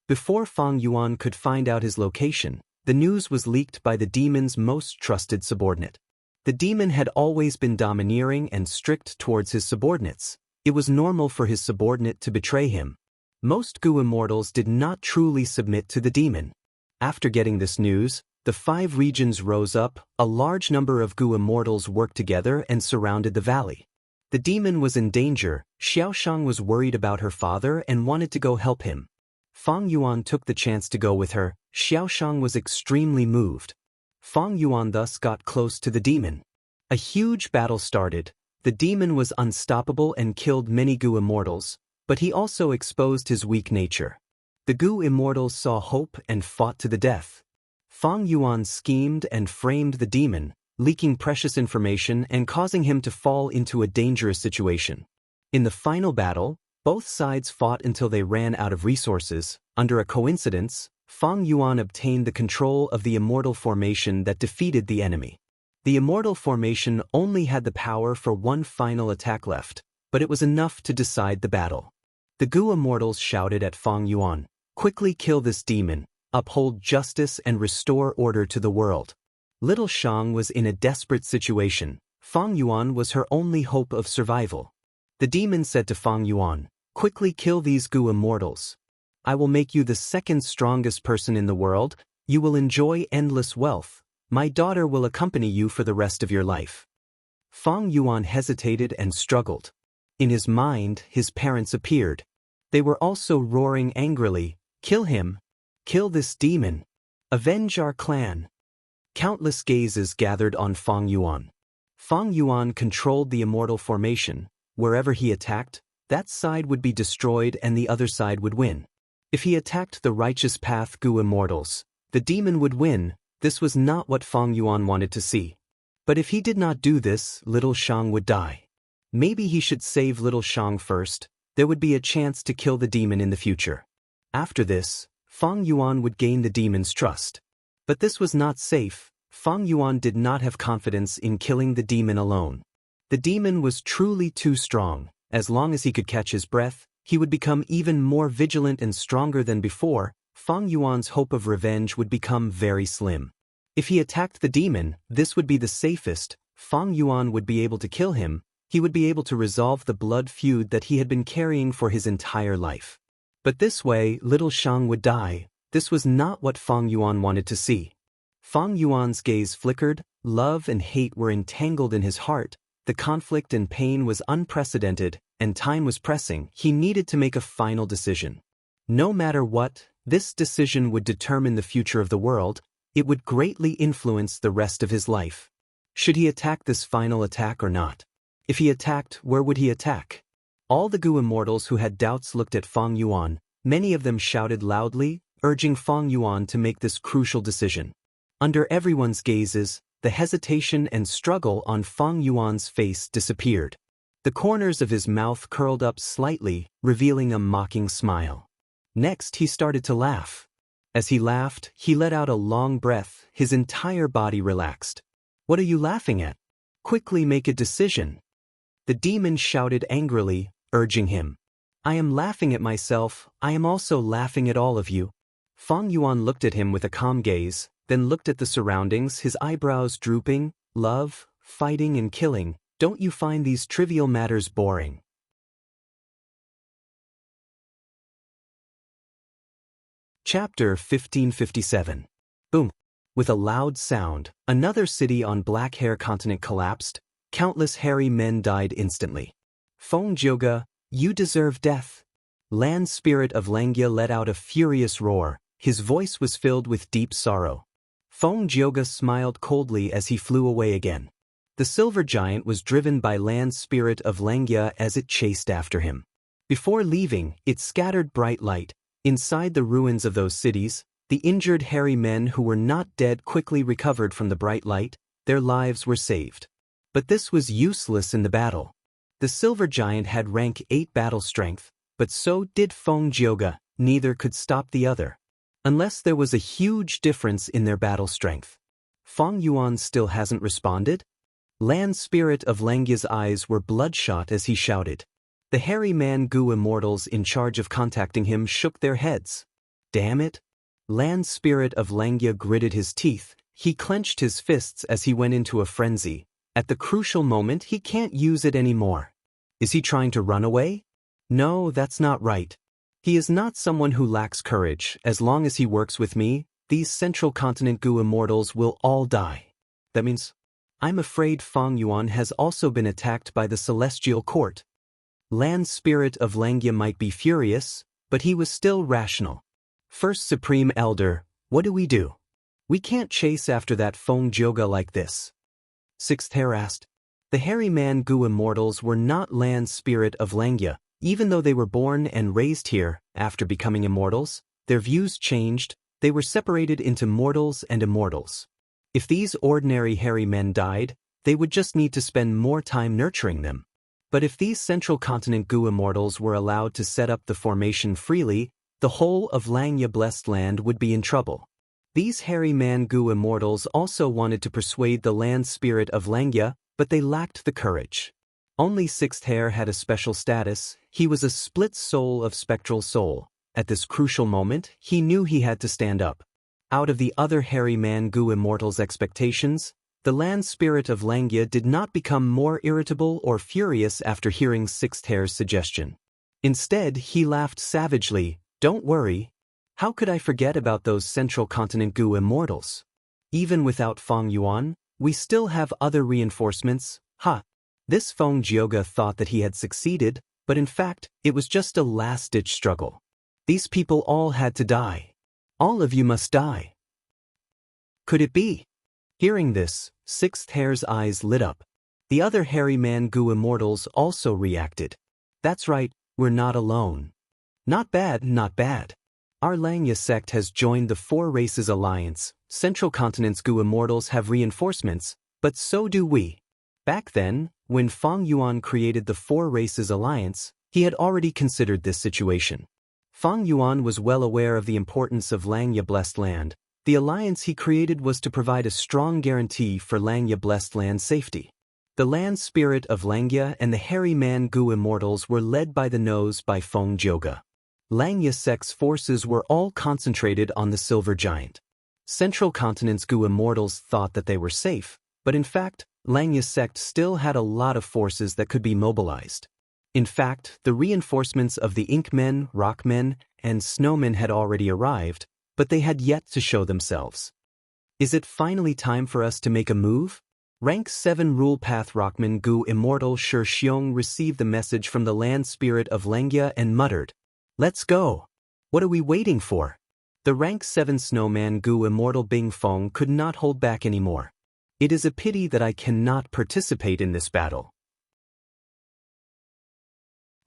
Before Fang Yuan could find out his location, the news was leaked by the demon's most trusted subordinate. The demon had always been domineering and strict towards his subordinates. It was normal for his subordinate to betray him. Most Gu immortals did not truly submit to the demon. After getting this news, the 5 regions rose up, a large number of Gu immortals worked together and surrounded the valley. The demon was in danger. Xiaoshang was worried about her father and wanted to go help him. Fang Yuan took the chance to go with her. Xiaoshang was extremely moved. Fang Yuan thus got close to the demon. A huge battle started. The demon was unstoppable and killed many Gu immortals, but he also exposed his weak nature. The Gu immortals saw hope and fought to the death. Fang Yuan schemed and framed the demon, leaking precious information and causing him to fall into a dangerous situation. In the final battle, both sides fought until they ran out of resources. Under a coincidence, Fang Yuan obtained the control of the immortal formation that defeated the enemy. The immortal formation only had the power for one final attack left, but it was enough to decide the battle. The Gu immortals shouted at Fang Yuan, "Quickly kill this demon, uphold justice and restore order to the world." Little Shang was in a desperate situation. Fang Yuan was her only hope of survival. The demon said to Fang Yuan, "Quickly kill these Gu immortals. I will make you the second strongest person in the world. You will enjoy endless wealth. My daughter will accompany you for the rest of your life." Fang Yuan hesitated and struggled. In his mind, his parents appeared. They were also roaring angrily, "Kill him! Kill this demon! Avenge our clan!" Countless gazes gathered on Fang Yuan. Fang Yuan controlled the immortal formation. Wherever he attacked, that side would be destroyed and the other side would win. If he attacked the righteous path Gu immortals, the demon would win. This was not what Fang Yuan wanted to see. But if he did not do this, Little Shang would die. Maybe he should save Little Shang first. There would be a chance to kill the demon in the future. After this, Fang Yuan would gain the demon's trust. But this was not safe. Fang Yuan did not have confidence in killing the demon alone. The demon was truly too strong. As long as he could catch his breath, he would become even more vigilant and stronger than before. Fang Yuan's hope of revenge would become very slim. If he attacked the demon, this would be the safest. Fang Yuan would be able to kill him. He would be able to resolve the blood feud that he had been carrying for his entire life. But this way, Little Shang would die. This was not what Fang Yuan wanted to see. Fang Yuan's gaze flickered. Love and hate were entangled in his heart. The conflict and pain was unprecedented, and time was pressing. He needed to make a final decision. No matter what, this decision would determine the future of the world. It would greatly influence the rest of his life. Should he attack this final attack or not? If he attacked, where would he attack? All the Gu immortals who had doubts looked at Fang Yuan. Many of them shouted loudly, urging Fang Yuan to make this crucial decision. Under everyone's gazes, the hesitation and struggle on Fang Yuan's face disappeared. The corners of his mouth curled up slightly, revealing a mocking smile. Next, he started to laugh. As he laughed, he let out a long breath. His entire body relaxed. "What are you laughing at? Quickly make a decision." The demon shouted angrily, urging him. "I am laughing at myself. I am also laughing at all of you." Fang Yuan looked at him with a calm gaze, then looked at the surroundings, his eyebrows drooping. "Love, fighting and killing. Don't you find these trivial matters boring?" Chapter 1557. Boom. With a loud sound, another city on Black Hair Continent collapsed. Countless hairy men died instantly. "Feng Jioge, you deserve death." Land Spirit of Langya let out a furious roar. His voice was filled with deep sorrow. Feng Jioge smiled coldly as he flew away again. The silver giant was driven by Land Spirit of Langya as it chased after him. Before leaving, it scattered bright light. Inside the ruins of those cities, the injured hairy men who were not dead quickly recovered from the bright light. Their lives were saved. But this was useless in the battle. The silver giant had rank 8 battle strength, but so did Feng Jioge. Neither could stop the other. Unless there was a huge difference in their battle strength. Fang Yuan still hasn't responded? Land Spirit of Langya's eyes were bloodshot as he shouted. The hairy man Gu immortals in charge of contacting him shook their heads. damn it! Land Spirit of Langya gritted his teeth. He clenched his fists as he went into a frenzy. At the crucial moment, he can't use it anymore. Is he trying to run away? No, that's not right. He is not someone who lacks courage. As long as he works with me, these Central Continent Gu immortals will all die. That means, I'm afraid Fang Yuan has also been attacked by the Celestial Court. Land Spirit of Langya might be furious, but he was still rational. First Supreme Elder, what do? We can't chase after that Feng Jioga like this. Sixth Hair asked. The Hairy Man Gu immortals were not Land Spirit of Langya. Even though they were born and raised here, after becoming immortals, their views changed. They were separated into mortals and immortals. If these ordinary hairy men died, they would just need to spend more time nurturing them. But if these Central Continent Gu immortals were allowed to set up the formation freely, the whole of Langya Blessed Land would be in trouble. These hairy man Gu immortals also wanted to persuade the Land Spirit of Langya, but they lacked the courage. Only Sixth Hair had a special status. He was a split soul of spectral soul. At this crucial moment, he knew he had to stand up. Out of the other hairy man Gu immortals' expectations, the Land Spirit of Langya did not become more irritable or furious after hearing Sixth Hair's suggestion. Instead, he laughed savagely. Don't worry. How could I forget about those Central Continent Gu immortals? Even without Feng Yuan, we still have other reinforcements. Ha! This Feng Jioga thought that he had succeeded, but in fact, it was just a last-ditch struggle. These people all had to die. All of you must die. Could it be? Hearing this, Sixth Hair's eyes lit up. The other hairy man Gu immortals also reacted. That's right, we're not alone. Not bad, not bad. Our Langya sect has joined the Four Races Alliance. Central Continent's Gu immortals have reinforcements, but so do we. Back then, when Feng Yuan created the Four Races Alliance, he had already considered this situation. Feng Yuan was well aware of the importance of Langya Blessed Land. The alliance he created was to provide a strong guarantee for Langya Blessed Land's safety. The Land Spirit of Langya and the Hairy Man Gu immortals were led by the nose by Feng Jioga. Langya sect's forces were all concentrated on the Silver Giant. Central Continent's Gu immortals thought that they were safe, but in fact, Langya sect still had a lot of forces that could be mobilized. In fact, the reinforcements of the Inkmen, Rockmen, and Snowmen had already arrived, but they had yet to show themselves. Is it finally time for us to make a move? Rank 7 Rule Path Rockman Gu Immortal Shi Xiong received the message from the Land Spirit of Langya and muttered, "Let's go. What are we waiting for?" The Rank 7 Snowman Gu Immortal Bing Feng could not hold back anymore. It is a pity that I cannot participate in this battle.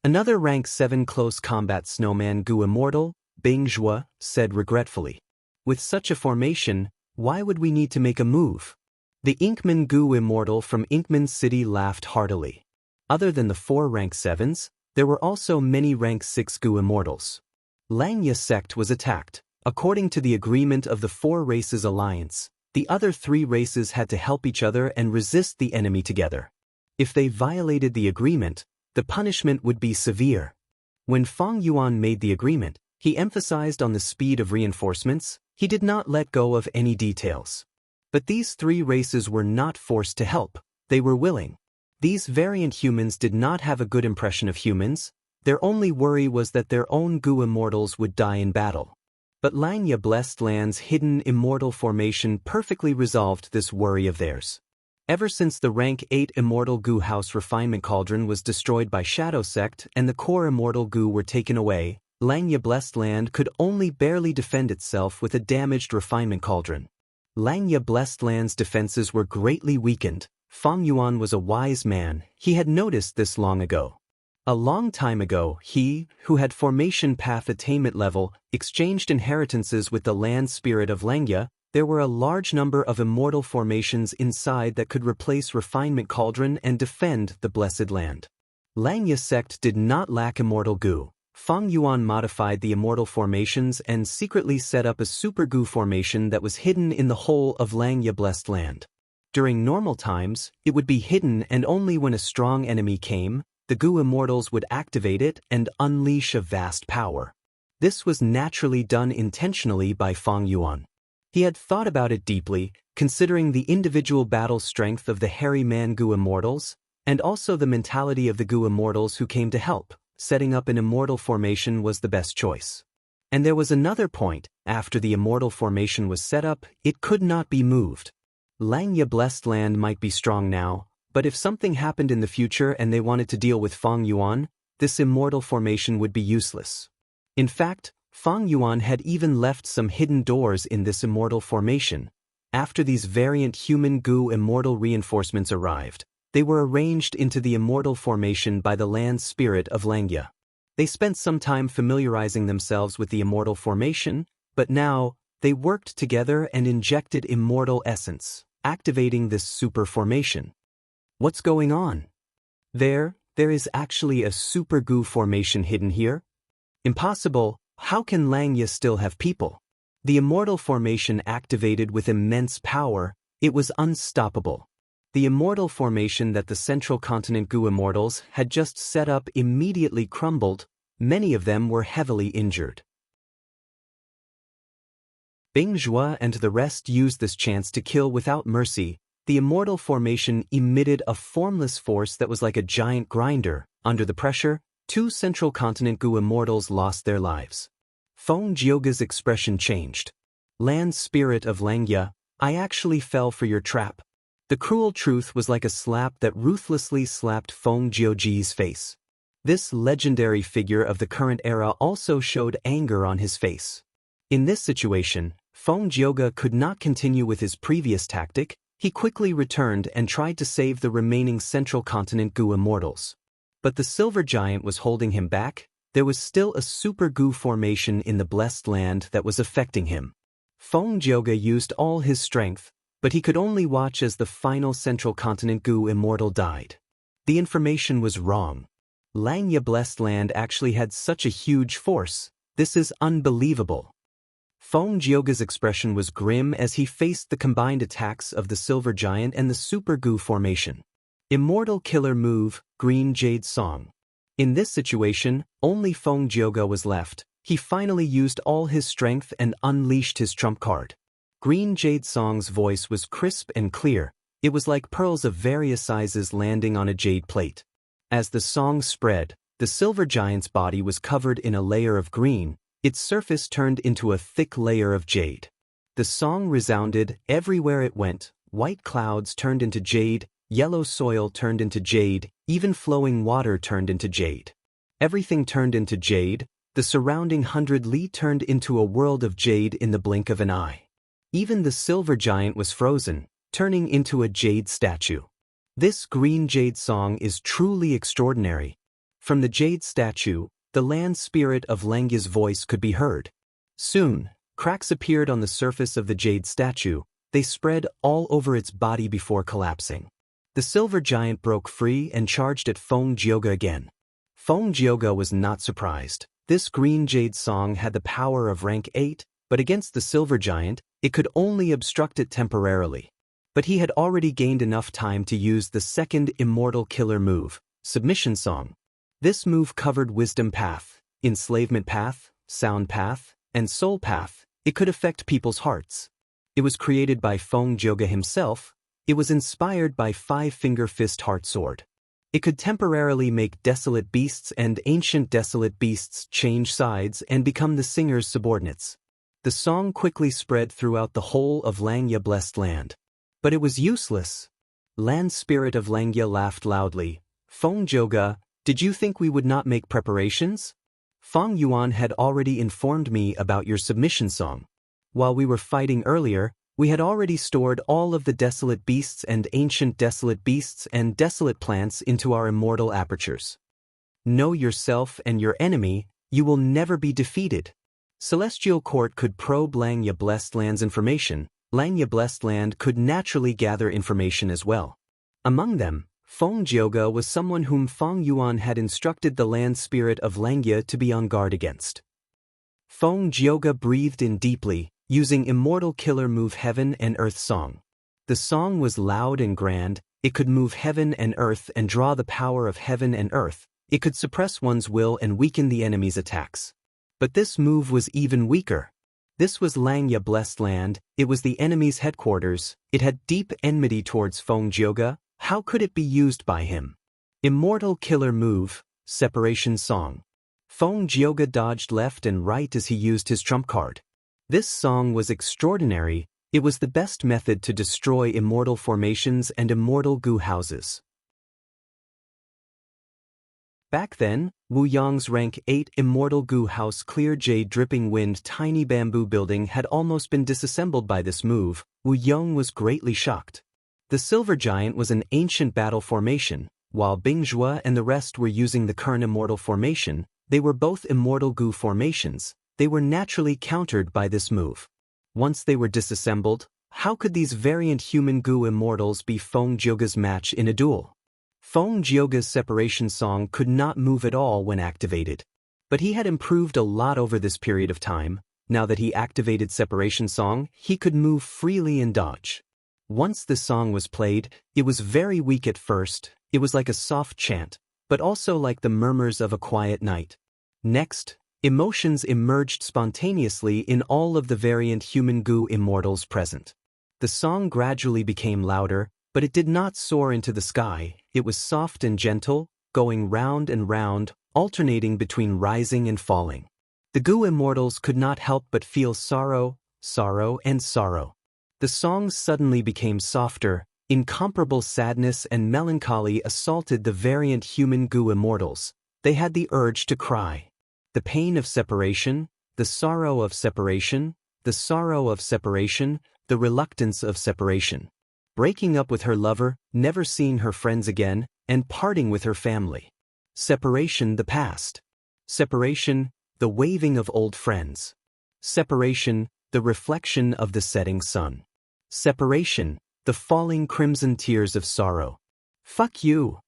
Another Rank 7 Close Combat Snowman Gu Immortal, Bing Zhua, said regretfully. With such a formation, why would we need to make a move? The Inkman Gu Immortal from Inkman City laughed heartily. Other than the 4 Rank 7s, there were also many Rank 6 Gu Immortals. Langya sect was attacked. According to the agreement of the Four Races Alliance, the other 3 races had to help each other and resist the enemy together. If they violated the agreement, the punishment would be severe. When Feng Yuan made the agreement, he emphasized on the speed of reinforcements. He did not let go of any details. But these 3 races were not forced to help. They were willing. These variant humans did not have a good impression of humans. Their only worry was that their own Gu immortals would die in battle. But Langya Blessed Land's hidden immortal formation perfectly resolved this worry of theirs. Ever since the Rank 8 Immortal Gu House Refinement Cauldron was destroyed by Shadow Sect and the core Immortal Gu were taken away, Langya Blessed Land could only barely defend itself with a damaged Refinement Cauldron. Langya Blessed Land's defenses were greatly weakened. Feng Yuan was a wise man. He had noticed this long ago. A long time ago, he, who had Formation Path Attainment level, exchanged inheritances with the Land Spirit of Langya. There were a large number of immortal formations inside that could replace Refinement Cauldron and defend the Blessed Land. Langya sect did not lack immortal Gu. Feng Yuan modified the immortal formations and secretly set up a Super Gu formation that was hidden in the whole of Langya Blessed Land. During normal times, it would be hidden, and only when a strong enemy came, the Gu immortals would activate it and unleash a vast power. This was naturally done intentionally by Feng Yuan. He had thought about it deeply, considering the individual battle strength of the hairy man Gu immortals, and also the mentality of the Gu immortals who came to help. Setting up an immortal formation was the best choice. And there was another point: after the immortal formation was set up, it could not be moved. Langya Blessed Land might be strong now, but if something happened in the future and they wanted to deal with Feng Yuan, this immortal formation would be useless. In fact, Feng Yuan had even left some hidden doors in this immortal formation. After these variant human Gu immortal reinforcements arrived, they were arranged into the immortal formation by the land spirit of Langya. They spent some time familiarizing themselves with the immortal formation, but now, they worked together and injected immortal essence, activating this super formation. What's going on? There is actually a super Gu formation hidden here? Impossible. How can Langya still have people? The immortal formation activated with immense power. It was unstoppable. The immortal formation that the Central Continent Gu immortals had just set up immediately crumbled. Many of them were heavily injured. Bing Zhua and the rest used this chance to kill without mercy. The immortal formation emitted a formless force that was like a giant grinder. Under the pressure, 2 Central Continent Gu immortals lost their lives. Feng Jioga's expression changed. Land spirit of Langya, I actually fell for your trap. The cruel truth was like a slap that ruthlessly slapped Feng Jioji's face. This legendary figure of the current era also showed anger on his face. In this situation, Feng Jioga could not continue with his previous tactic. He quickly returned and tried to save the remaining Central Continent Gu immortals. But the Silver Giant was holding him back. There was still a super Gu formation in the Blessed Land that was affecting him. Feng Jioga used all his strength, but he could only watch as the final Central Continent Gu immortal died. The information was wrong. Langya Blessed Land actually had such a huge force. This is unbelievable. Feng Jioga's expression was grim as he faced the combined attacks of the Silver Giant and the Super Gu formation. Immortal Killer Move, Green Jade Song. In this situation, only Feng Jioga was left. He finally used all his strength and unleashed his trump card. Green Jade Song's voice was crisp and clear. It was like pearls of various sizes landing on a jade plate. As the song spread, the Silver Giant's body was covered in a layer of green. Its surface turned into a thick layer of jade. The song resounded everywhere it went. White clouds turned into jade, yellow soil turned into jade, even flowing water turned into jade. Everything turned into jade. The surrounding 100 li turned into a world of jade in the blink of an eye. Even the Silver Giant was frozen, turning into a jade statue. This green jade song is truly extraordinary. From the jade statue, the land spirit of Langya's voice could be heard. Soon, cracks appeared on the surface of the jade statue. They spread all over its body before collapsing. The Silver Giant broke free and charged at Feng Jioga again. Feng Jioga was not surprised. This green jade song had the power of rank 8, but against the Silver Giant, it could only obstruct it temporarily. But he had already gained enough time to use the second immortal killer move, Submission Song. This move covered Wisdom Path, Enslavement Path, Sound Path, and Soul Path. It could affect people's hearts. It was created by Feng Jioga himself. It was inspired by Five-Finger Fist Heart Sword. It could temporarily make desolate beasts and ancient desolate beasts change sides and become the singer's subordinates. The song quickly spread throughout the whole of Langya Blessed Land. But it was useless. Land Spirit of Langya laughed loudly. Feng Jioga, did you think we would not make preparations? Feng Yuan had already informed me about your submission song. While we were fighting earlier, we had already stored all of the desolate beasts and ancient desolate beasts and desolate plants into our immortal apertures. Know yourself and your enemy, you will never be defeated. Celestial Court could probe Langya Blessed Land's information. Langya Blessed Land could naturally gather information as well. Among them, Feng Jioga was someone whom Feng Yuan had instructed the land spirit of Langya to be on guard against. Feng Jioga breathed in deeply, using immortal killer move Heaven and Earth Song. The song was loud and grand. It could move heaven and earth and draw the power of heaven and earth. It could suppress one's will and weaken the enemy's attacks. But this move was even weaker. This was Langya Blessed Land, it was the enemy's headquarters, it had deep enmity towards Feng-Jioge. How could it be used by him? Immortal Killer Move, Separation Song. Feng-Jioge dodged left and right as he used his trump card. This song was extraordinary, it was the best method to destroy immortal formations and immortal goo houses. Back then, Wu Yang's rank 8 Immortal Goo House Clear Jade Dripping Wind Tiny Bamboo Building had almost been disassembled by this move. Wu Yang was greatly shocked. The Silver Giant was an ancient battle formation, while Bingzhua and the rest were using the current Immortal formation. They were both Immortal Goo formations. They were naturally countered by this move. Once they were disassembled, how could these variant human goo immortals be Feng-Jioge's match in a duel? Feng-Jioge's separation song could not move at all when activated. But he had improved a lot over this period of time. Now that he activated separation song, he could move freely and dodge. Once the song was played, it was very weak at first. It was like a soft chant, but also like the murmurs of a quiet night. Next, emotions emerged spontaneously in all of the variant human goo immortals present. The song gradually became louder, but it did not soar into the sky. It was soft and gentle, going round and round, alternating between rising and falling. The goo immortals could not help but feel sorrow, sorrow, and sorrow. The song suddenly became softer. Incomparable sadness and melancholy assaulted the variant human goo immortals. They had the urge to cry. The pain of separation, the sorrow of separation, the sorrow of separation, the reluctance of separation. Breaking up with her lover, never seeing her friends again, and parting with her family. Separation, the past. Separation, the waving of old friends. Separation, the reflection of the setting sun. Separation, the falling crimson tears of sorrow. Fuck you.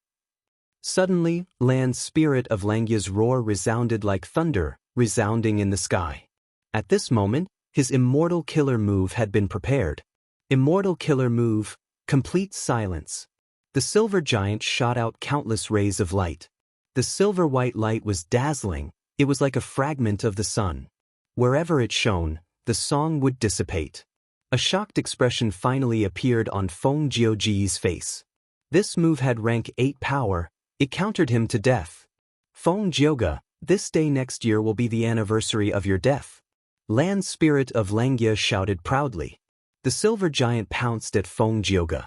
Suddenly, Lan's spirit of Langya's roar resounded like thunder, resounding in the sky. At this moment, his Immortal Killer Move had been prepared. Immortal Killer Move, Complete Silence. The Silver Giant shot out countless rays of light. The silver-white light was dazzling, it was like a fragment of the sun. Wherever it shone, the song would dissipate. A shocked expression finally appeared on Feng-Jioge's face. This move had rank 8 power, it countered him to death. Feng-Jioge, this day next year will be the anniversary of your death. Lan's spirit of Langya shouted proudly. The Silver Giant pounced at Feng-Jioge.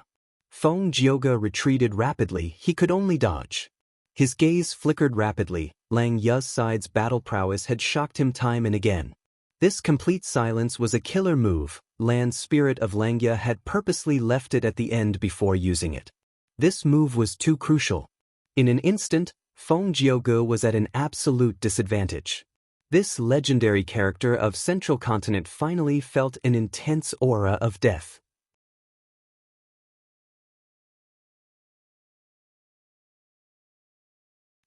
Feng-Jioge retreated rapidly, he could only dodge. His gaze flickered rapidly, Langya's side's battle prowess had shocked him time and again. This complete silence was a killer move, Lan's spirit of Langya had purposely left it at the end before using it. This move was too crucial. In an instant, Feng-Jioge was at an absolute disadvantage. This legendary character of Central Continent finally felt an intense aura of death.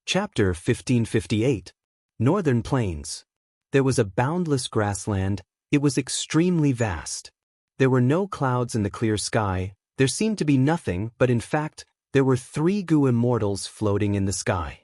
Chapter 1558. Northern Plains. There was a boundless grassland, it was extremely vast. There were no clouds in the clear sky, there seemed to be nothing, but in fact, there were 3 goo immortals floating in the sky.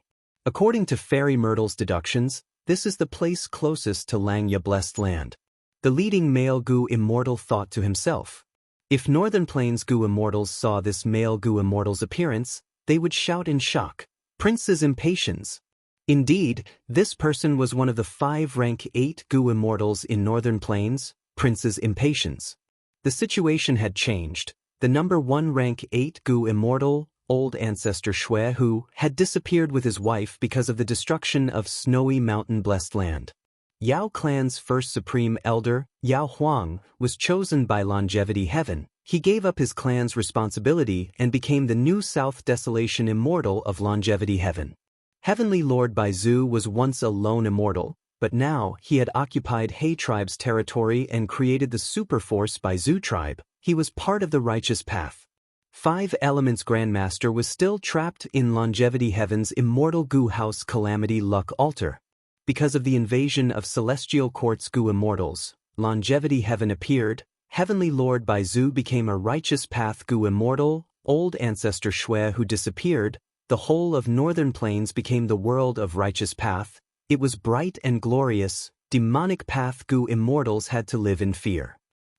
According to Fairy Myrtle's deductions, this is the place closest to Langya Blessed Land. The leading male goo immortal thought to himself. If Northern Plains goo immortals saw this male goo immortal's appearance, they would shout in shock, "Prince's impatience!" Indeed, this person was one of the 5 rank 8 goo immortals in Northern Plains, Prince's impatience. The situation had changed. The number 1 rank 8 goo immortal, Old Ancestor Shui, who had disappeared with his wife because of the destruction of Snowy Mountain Blessed Land. Yao Clan's first supreme elder, Yao Huang, was chosen by Longevity Heaven. He gave up his clan's responsibility and became the new South Desolation Immortal of Longevity Heaven. Heavenly Lord Baizu was once a lone immortal, but now he had occupied He Tribe's territory and created the Superforce Baizu Tribe. He was part of the righteous path. 5 Elements Grandmaster was still trapped in Longevity Heaven's Immortal Goo House Calamity Luck Altar. Because of the invasion of Celestial Quartz Goo Immortals, Longevity Heaven appeared. Heavenly Lord Baizu became a righteous path goo immortal, Old Ancestor Shui who disappeared. The whole of Northern Plains became the world of righteous path. It was bright and glorious, demonic path Gu immortals had to live in fear.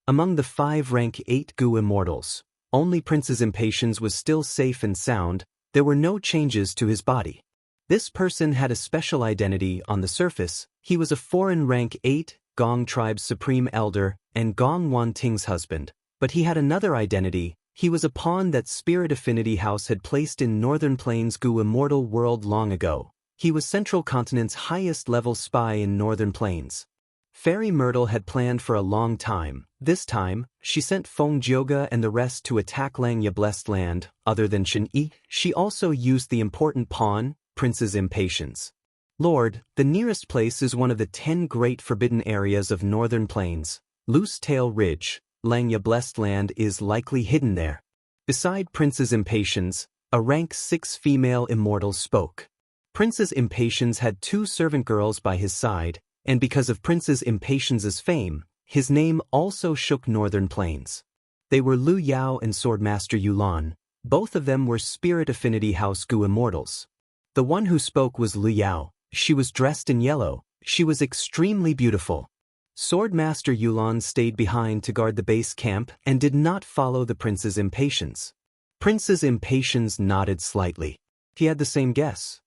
Among the 5 rank 8 Gu immortals, only Prince's Impatience was still safe and sound. There were no changes to his body. This person had a special identity on the surface. He was a foreign rank 8 Gong tribe's supreme elder and Gong Wanting's husband, but he had another identity. He was a pawn that Spirit Affinity House had placed in Northern Plains Gu immortal world long ago. He was Central Continent's highest level spy in Northern Plains. Fairy Myrtle had planned for a long time. This time, she sent Feng Jioge and the rest to attack Langya Blessed Land. Other than Shen Yi, she also used the important pawn, Prince's Impatience. Lord, the nearest place is one of the 10 great forbidden areas of Northern Plains. Loose Tail Ridge, Langya Blessed Land is likely hidden there. Beside Prince's Impatience, a rank 6 female immortal spoke. Prince's Impatience had 2 servant girls by his side, and because of Prince's Impatience's fame, his name also shook Northern Plains. They were Lu Yao and Swordmaster Yulan. Both of them were Spirit Affinity House Gu immortals. The one who spoke was Lu Yao. She was dressed in yellow. She was extremely beautiful. Swordmaster Yulan stayed behind to guard the base camp and did not follow the Prince's Impatience. Prince's Impatience nodded slightly. He had the same guess.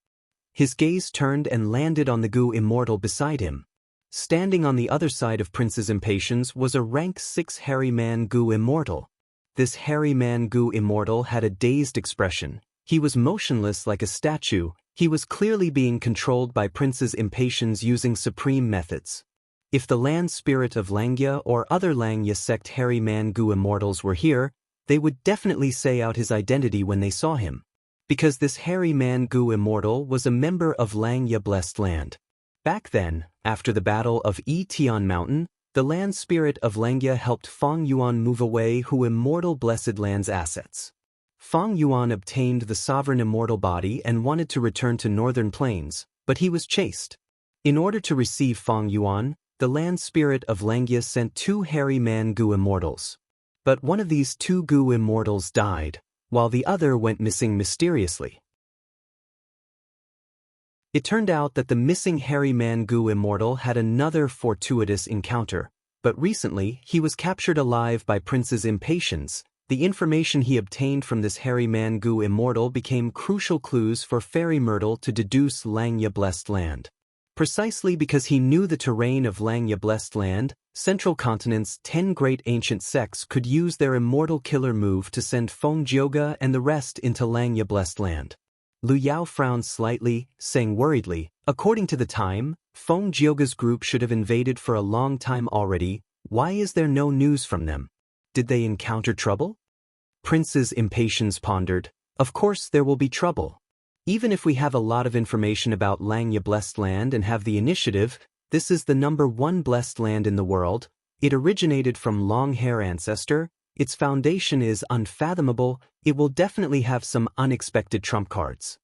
His gaze turned and landed on the Gu immortal beside him. Standing on the other side of Prince's Impatience was a rank 6 hairy man Gu immortal. This hairy man Gu immortal had a dazed expression. He was motionless like a statue. He was clearly being controlled by Prince's Impatience using supreme methods. If the land spirit of Langya or other Langya sect hairy man Gu immortals were here, they would definitely say out his identity when they saw him. Because this hairy man Gu immortal was a member of Langya Blessed Land. Back then, after the Battle of Tian Mountain, the land spirit of Langya helped Feng Yuan move away Hu immortal Blessed Land's assets. Feng Yuan obtained the sovereign immortal body and wanted to return to Northern Plains, but he was chased. In order to receive Feng Yuan, the land spirit of Langya sent 2 hairy man Gu immortals. But one of these 2 Gu immortals died, while the other went missing mysteriously. It turned out that the missing hairy man Gu immortal had another fortuitous encounter, but recently he was captured alive by Prince's Impatience. The information he obtained from this hairy man Gu immortal became crucial clues for Fairy Myrtle to deduce Langya Blessed Land. Precisely because he knew the terrain of Langya Blessed Land, Central Continent's 10 great ancient sects could use their immortal killer move to send Feng Jioge and the rest into Langya Blessed Land. Lu Yao frowned slightly, saying worriedly, according to the time, Feng Jioge's group should have invaded for a long time already. Why is there no news from them? Did they encounter trouble? Prince's Impatience pondered. Of course there will be trouble. Even if we have a lot of information about Langya Blessed Land and have the initiative, this is the number 1 blessed land in the world. It originated from long-hair ancestor. Its foundation is unfathomable. It will definitely have some unexpected trump cards.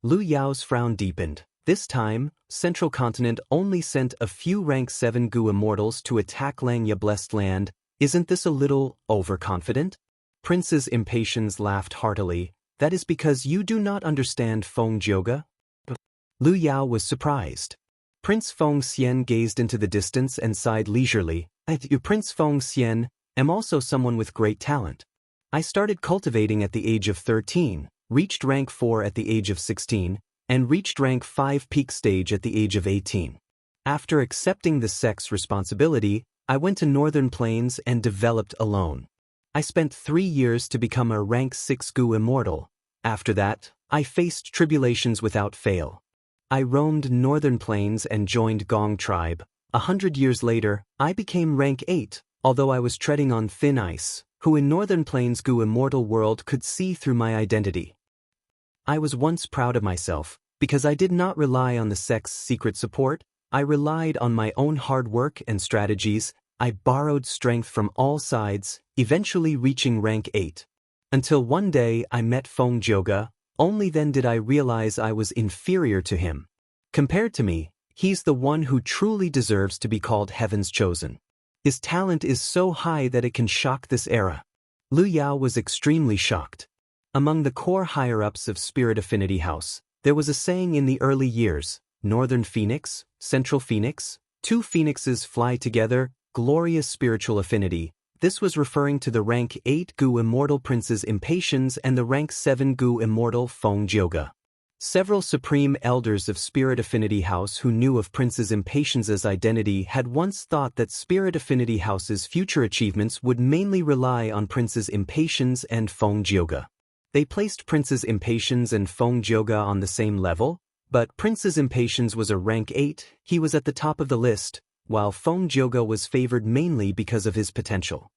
Lu Yao's frown deepened. This time, Central Continent only sent a few rank 7 Gu immortals to attack Langya Blessed Land. Isn't this a little overconfident? Prince's Impatience laughed heartily. That is because you do not understand Feng Jioge? Lu Yao was surprised. Prince Feng Xian gazed into the distance and sighed leisurely. Prince Feng Xian, am also someone with great talent. I started cultivating at the age of 13, reached rank 4 at the age of 16, and reached rank 5 peak stage at the age of 18. After accepting the sect's responsibility, I went to Northern Plains and developed alone. I spent 3 years to become a rank 6 Gu immortal. After that, I faced tribulations without fail. I roamed Northern Plains and joined Gong tribe. 100 years later, I became rank 8, although I was treading on thin ice. Who in Northern Plains Gu immortal world could see through my identity. I was once proud of myself, because I did not rely on the sect's secret support. I relied on my own hard work and strategies. I borrowed strength from all sides, eventually reaching rank 8. Until one day I met Feng Jioge. Only then did I realize I was inferior to him. Compared to me, he's the one who truly deserves to be called Heaven's Chosen. His talent is so high that it can shock this era. Lu Yao was extremely shocked. Among the core higher-ups of Spirit Affinity House, there was a saying in the early years, Northern Phoenix, Central Phoenix, Two phoenixes fly together, glorious spiritual affinity. This was referring to the rank 8 Gu immortal Prince's Impatiens and the rank 7 Gu immortal Feng Jioge. Several supreme elders of Spirit Affinity House who knew of Prince's Impatiens' identity had once thought that Spirit Affinity House's future achievements would mainly rely on Prince's Impatiens and Feng Jioge. They placed Prince's Impatiens and Feng Jioge on the same level, but Prince's Impatiens was a rank 8, he was at the top of the list, while Feng Jioge was favored mainly because of his potential.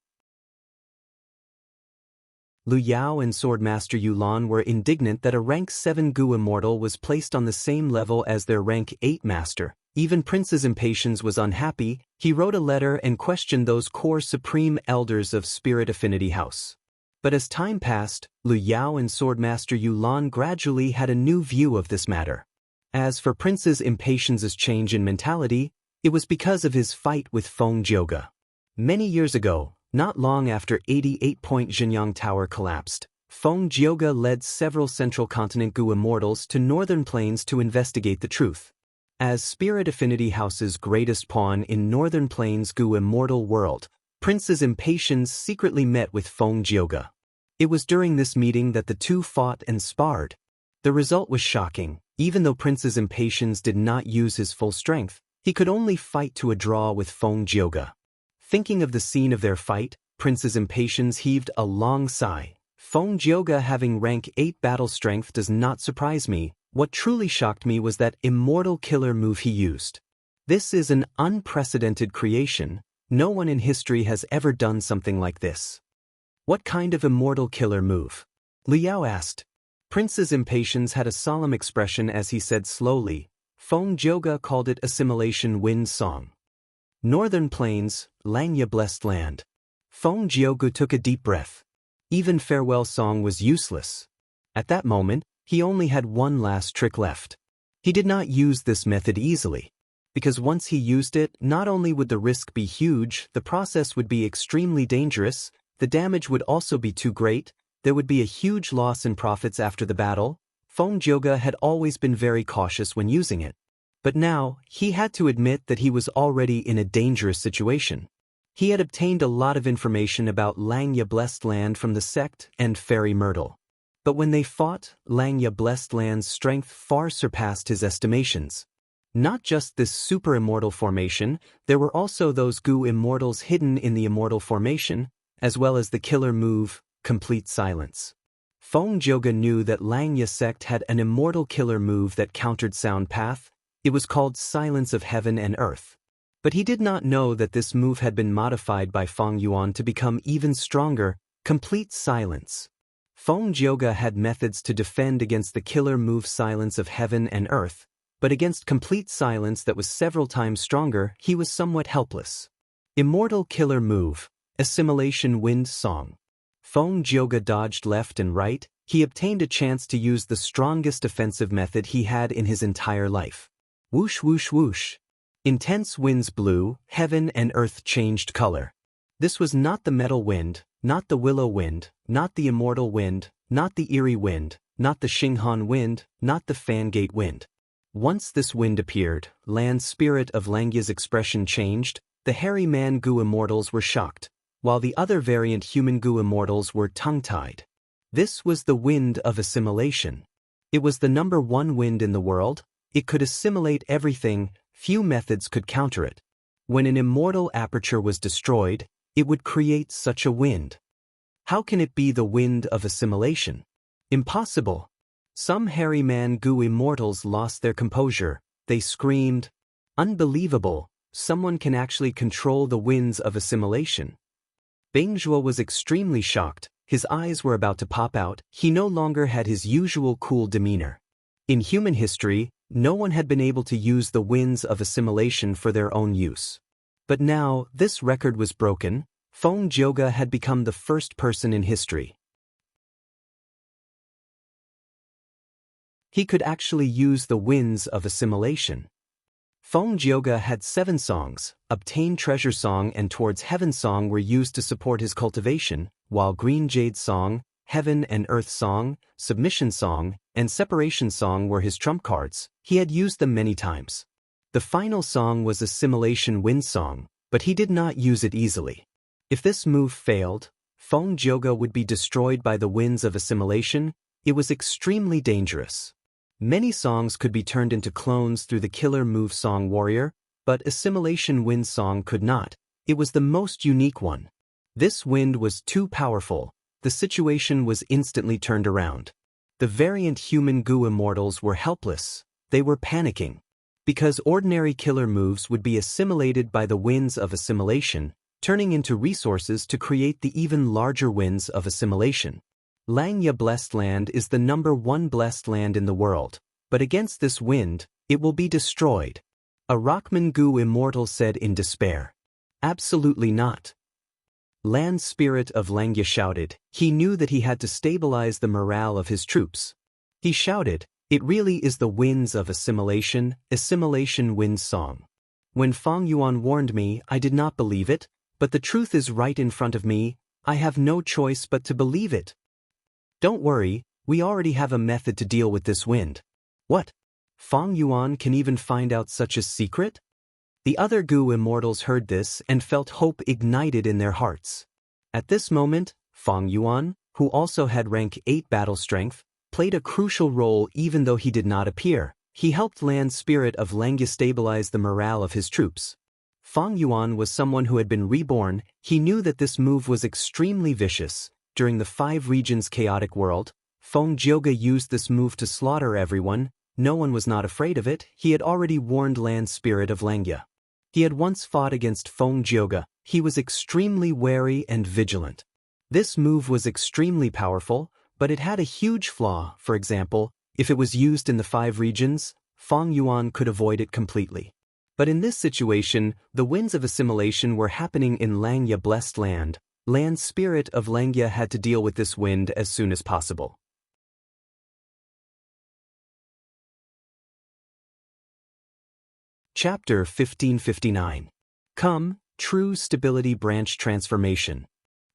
Lu Yao and Swordmaster Yulan were indignant that a rank 7 Gu immortal was placed on the same level as their rank 8 master. Even Prince's Impatiens was unhappy. He wrote a letter and questioned those core supreme elders of Spirit Affinity House. But as time passed, Lu Yao and Swordmaster Yulan gradually had a new view of this matter. As for Prince's Impatiens' change in mentality, it was because of his fight with Feng Jioge. Many years ago, not long after 88-point Jinyang Tower collapsed, Feng Jioge led several Central Continent Gu immortals to Northern Plains to investigate the truth. As Spirit Affinity House's greatest pawn in Northern Plains Gu immortal world, Prince's Impatiens secretly met with Feng Jioge. It was during this meeting that the two fought and sparred. The result was shocking. Even though Prince's Impatiens did not use his full strength, he could only fight to a draw with Feng Jioge. Thinking of the scene of their fight, Prince's Impatiens heaved a long sigh. Feng Jioge having rank 8 battle strength does not surprise me. What truly shocked me was that immortal killer move he used. This is an unprecedented creation. No one in history has ever done something like this. What kind of immortal killer move? Lu Yao asked. Prince's Impatiens had a solemn expression as he said slowly. Feng Jioge called it Assimilation Wind Song. Northern Plains, Langya Blessed Land. Feng Jioge took a deep breath. Even farewell song was useless. At that moment, he only had one last trick left. He did not use this method easily. Because once he used it, not only would the risk be huge, the process would be extremely dangerous, the damage would also be too great, there would be a huge loss in profits after the battle. Feng Jioge had always been very cautious when using it. But now, he had to admit that he was already in a dangerous situation. He had obtained a lot of information about Langya Blessed Land from the sect and Fairy Myrtle. But when they fought, Langya Blessed Land's strength far surpassed his estimations. Not just this super immortal formation, there were also those Gu immortals hidden in the immortal formation, as well as the killer move, Complete Silence. Feng Jioge knew that Langya sect had an immortal killer move that countered Sound Path. It was called Silence of Heaven and Earth. But he did not know that this move had been modified by Feng Yuan to become even stronger, Complete Silence. Feng Jioge had methods to defend against the killer move Silence of Heaven and Earth, but against Complete Silence that was several times stronger, he was somewhat helpless. Immortal killer move, Assimilation Wind Song. Feng Jioge dodged left and right. He obtained a chance to use the strongest offensive method he had in his entire life. Whoosh whoosh whoosh. Intense winds blew, heaven and earth changed color. This was not the metal wind, not the willow wind, not the immortal wind, not the eerie wind, not the Xinghan wind, not the Fangate wind. Once this wind appeared, land spirit of Langya's expression changed. The hairy man Gu immortals were shocked, while the other variant human Gu immortals were tongue-tied. This was the wind of assimilation. It was the number one wind in the world. It could assimilate everything, few methods could counter it. When an immortal aperture was destroyed, it would create such a wind. How can it be the wind of assimilation? Impossible. Some hairy man Gu immortals lost their composure. They screamed, "Unbelievable, someone can actually control the winds of assimilation." Bingzhuo was extremely shocked. His eyes were about to pop out. He no longer had his usual cool demeanor. In human history, no one had been able to use the winds of assimilation for their own use. But now, this record was broken. Feng Jioge had become the first person in history. He could actually use the winds of assimilation. Feng Jioge had 7 songs. Obtain Treasure Song and Towards Heaven Song were used to support his cultivation, while Green Jade Song, Heaven and Earth Song, Submission Song, and Separation Song were his trump cards. He had used them many times. The final song was Assimilation Wind Song, but he did not use it easily. If this move failed, Feng Jioge would be destroyed by the winds of assimilation. It was extremely dangerous. Many songs could be turned into clones through the killer move Song Warrior, but Assimilation Wind Song could not. It was the most unique one. This wind was too powerful. The situation was instantly turned around. The variant human goo immortals were helpless. They were panicking. Because ordinary killer moves would be assimilated by the winds of assimilation, turning into resources to create the even larger winds of assimilation. Langya Blessed Land is the #1 blessed land in the world, but against this wind, it will be destroyed. A Rockman Goo immortal said in despair. Absolutely not. Land Spirit of Langya shouted. He knew that he had to stabilize the morale of his troops. He shouted, "It really is the winds of assimilation, Assimilation Wind Song." When Feng Yuan warned me, I did not believe it, but the truth is right in front of me. I have no choice but to believe it. Don't worry, we already have a method to deal with this wind. What? Feng Yuan can even find out such a secret? The other Goo immortals heard this and felt hope ignited in their hearts. At this moment, Feng Yuan, who also had rank 8 battle strength, played a crucial role even though he did not appear. He helped Land Spirit of Langya stabilize the morale of his troops. Feng Yuan was someone who had been reborn. He knew that this move was extremely vicious. During the 5 regions chaotic world, Feng Jioge used this move to slaughter everyone. No one was not afraid of it. He had already warned Land Spirit of Langya. He had once fought against Feng Jioge. He was extremely wary and vigilant. This move was extremely powerful, but it had a huge flaw. For example, if it was used in the 5 regions, Feng Yuan could avoid it completely. But in this situation, the winds of assimilation were happening in Langya Blessed Land. Land Spirit of Langya had to deal with this wind as soon as possible. Chapter 1559. Come, True Stability Branch Transformation.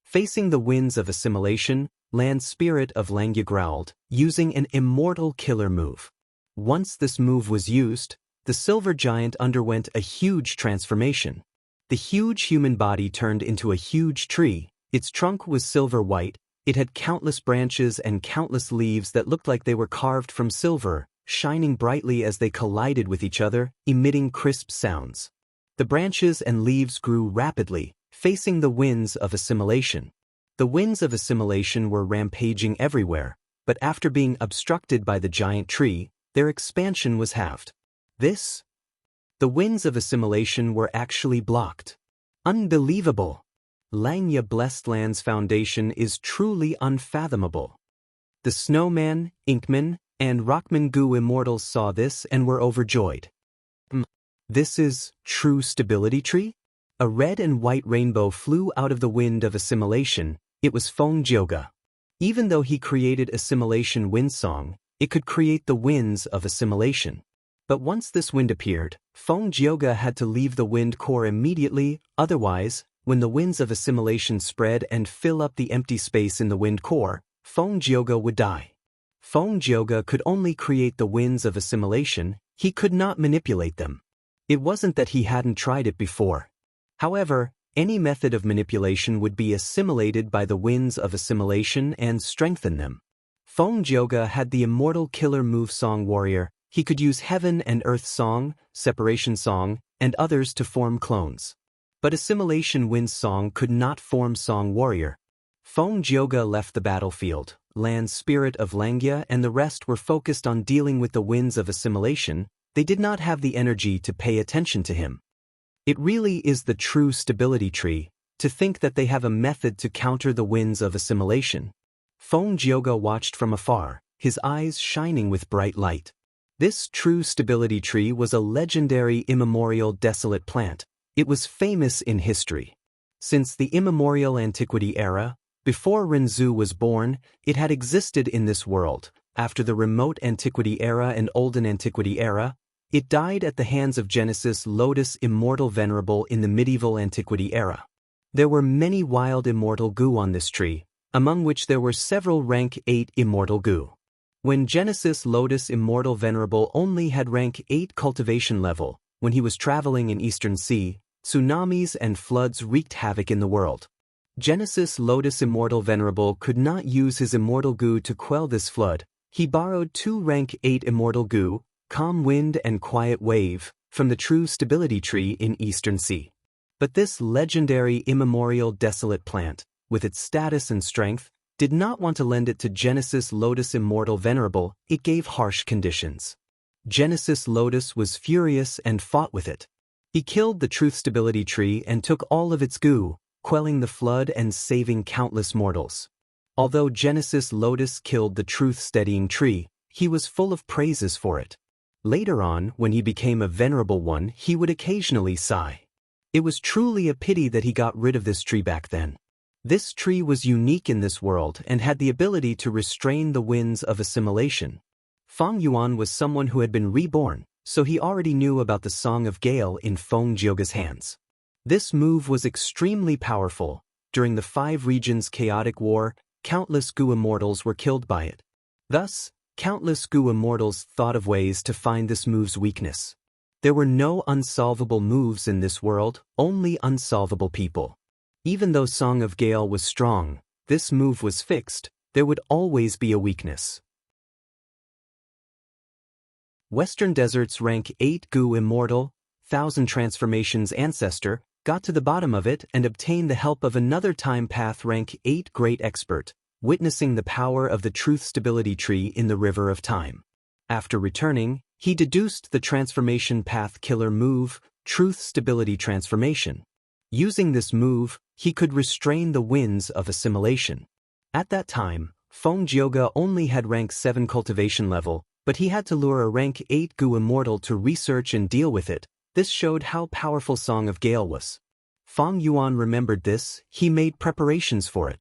Facing the winds of assimilation, Land Spirit of Langya growled, using an immortal killer move. Once this move was used, the silver giant underwent a huge transformation. The huge human body turned into a huge tree. Its trunk was silver white. It had countless branches and countless leaves that looked like they were carved from silver, shining brightly as they collided with each other, emitting crisp sounds. The branches and leaves grew rapidly, facing the winds of assimilation. The winds of assimilation were rampaging everywhere, but after being obstructed by the giant tree, their expansion was halved. The winds of assimilation were actually blocked. Unbelievable! Langya Blessed Land's foundation is truly unfathomable. The Snowman, Inkman, and Rockman Goo immortals saw this and were overjoyed. This is True Stability Tree? A red and white rainbow flew out of the wind of assimilation. It was Feng Jioge. Even though he created Assimilation Wind Song, it could create the winds of assimilation. But once this wind appeared, Feng Jioge had to leave the wind core immediately. Otherwise, when the winds of assimilation spread and fill up the empty space in the wind core, Feng Jioge would die. Feng Jioge could only create the winds of assimilation. He could not manipulate them. It wasn't that he hadn't tried it before. However, any method of manipulation would be assimilated by the winds of assimilation and strengthen them. Feng Jioge had the immortal killer move Song Warrior. He could use Heaven and Earth Song, Separation Song, and others to form clones. But Assimilation Wind Song could not form Song Warrior. Feng Jioge left the battlefield. Land Spirit of Langya and the rest were focused on dealing with the winds of assimilation. They did not have the energy to pay attention to him. It really is the True Stability Tree, to think that they have a method to counter the winds of assimilation. Feng Jioge watched from afar, his eyes shining with bright light. This True Stability Tree was a legendary immemorial desolate plant. It was famous in history. Since the immemorial antiquity era, before Renzu was born, it had existed in this world. After the remote antiquity era and olden antiquity era, it died at the hands of Genesis Lotus Immortal Venerable in the medieval antiquity era. There were many wild immortal goo on this tree, among which there were several rank 8 immortal goo. When Genesis Lotus Immortal Venerable only had rank 8 cultivation level, when he was traveling in Eastern Sea, tsunamis and floods wreaked havoc in the world. Genesis Lotus Immortal Venerable could not use his immortal goo to quell this flood. He borrowed 2 rank 8 immortal goo, Calm Wind and Quiet Wave, from the True Stability Tree in Eastern Sea. But this legendary immemorial desolate plant, with its status and strength, did not want to lend it to Genesis Lotus Immortal Venerable. It gave harsh conditions. Genesis Lotus was furious and fought with it. He killed the Truth Stability Tree and took all of its goo, quelling the flood and saving countless mortals. Although Genesis Lotus killed the Truth Steadying Tree, he was full of praises for it. Later on, when he became a venerable one, he would occasionally sigh. It was truly a pity that he got rid of this tree back then. This tree was unique in this world and had the ability to restrain the winds of assimilation. Feng Yuan was someone who had been reborn, so he already knew about the Song of Gale in Feng Jioge's hands. This move was extremely powerful. During the 5 regions chaotic war, countless Gu immortals were killed by it. Thus, countless Gu immortals thought of ways to find this move's weakness. There were no unsolvable moves in this world, only unsolvable people. Even though Song of Gale was strong, this move was fixed. There would always be a weakness. Western Desert's rank 8 Gu Immortal, 1000 Transformations Ancestor, got to the bottom of it and obtained the help of another Time Path rank 8 Great Expert, witnessing the power of the Truth Stability Tree in the River of Time. After returning, he deduced the Transformation Path killer move, Truth Stability Transformation. Using this move, he could restrain the winds of assimilation. At that time, Feng Jioge only had rank 7 cultivation level, but he had to lure a rank 8 Gu Immortal to research and deal with it. This showed how powerful Song of Gale was. Feng Yuan remembered this. He made preparations for it.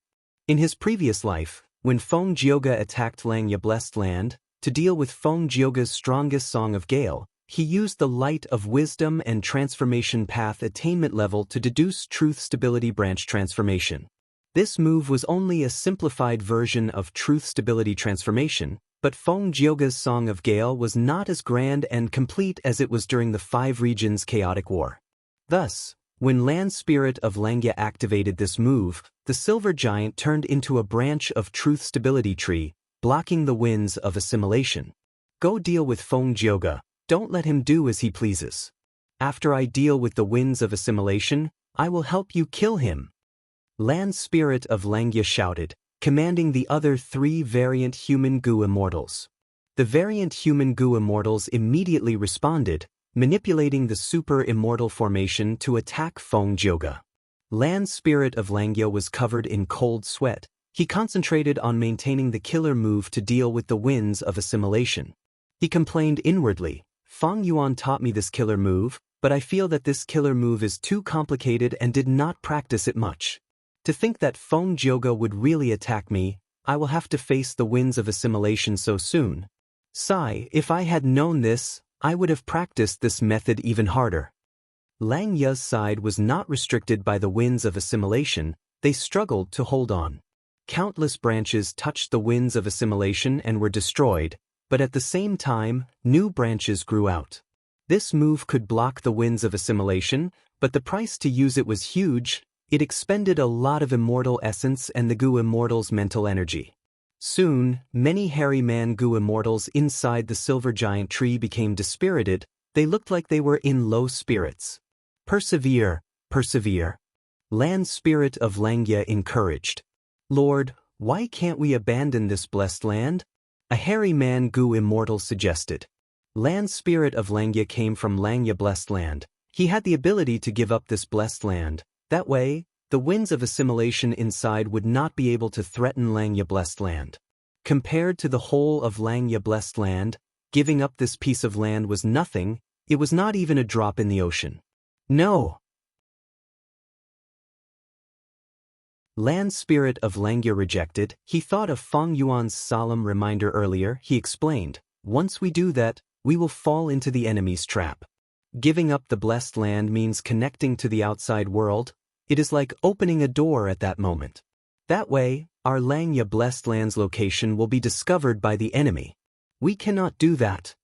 In his previous life, when Feng Jioge attacked Langya Blessed Land, to deal with Feng Jioge's strongest Song of Gale, he used the Light of Wisdom and Transformation Path attainment level to deduce Truth Stability Branch Transformation. This move was only a simplified version of Truth Stability Transformation, but Feng Jioge's Song of Gale was not as grand and complete as it was during the 5 regions chaotic war. Thus, when Land Spirit of Langya activated this move, the Silver Giant turned into a branch of Truth Stability Tree, blocking the winds of assimilation. Go deal with Feng Jioge. Don't let him do as he pleases. After I deal with the winds of assimilation, I will help you kill him. Land Spirit of Langya shouted, commanding the other 3 variant human Gu Immortals. The variant human Gu Immortals immediately responded, manipulating the Super Immortal formation to attack Feng Jioge. Land Spirit of Langya was covered in cold sweat. He concentrated on maintaining the killer move to deal with the winds of assimilation. He complained inwardly, Feng Yuan taught me this killer move, but I feel that this killer move is too complicated and did not practice it much. To think that Feng Jioge would really attack me, I will have to face the winds of assimilation so soon. Sigh, if I had known this, I would have practiced this method even harder. Lang Ya's side was not restricted by the winds of assimilation. They struggled to hold on. Countless branches touched the winds of assimilation and were destroyed, but at the same time, new branches grew out. This move could block the winds of assimilation, but the price to use it was huge. It expended a lot of immortal essence and the Gu Immortals' mental energy. Soon, many hairy man Gu Immortals inside the Silver Giant Tree became dispirited. They looked like they were in low spirits. Persevere, persevere. Land Spirit of Langya encouraged. Lord, why can't we abandon this blessed land? A hairy man Gu Immortal suggested. Land Spirit of Langya came from Langya Blessed Land. He had the ability to give up this blessed land. That way, the winds of assimilation inside would not be able to threaten Langya Blessed Land. Compared to the whole of Langya Blessed Land, giving up this piece of land was nothing. It was not even a drop in the ocean. No! Land Spirit of Langya rejected. He thought of Feng Yuan's solemn reminder earlier. He explained, once we do that, we will fall into the enemy's trap. Giving up the blessed land means connecting to the outside world. It is like opening a door at that moment. That way, our Langya Blessed Land's location will be discovered by the enemy. We cannot do that.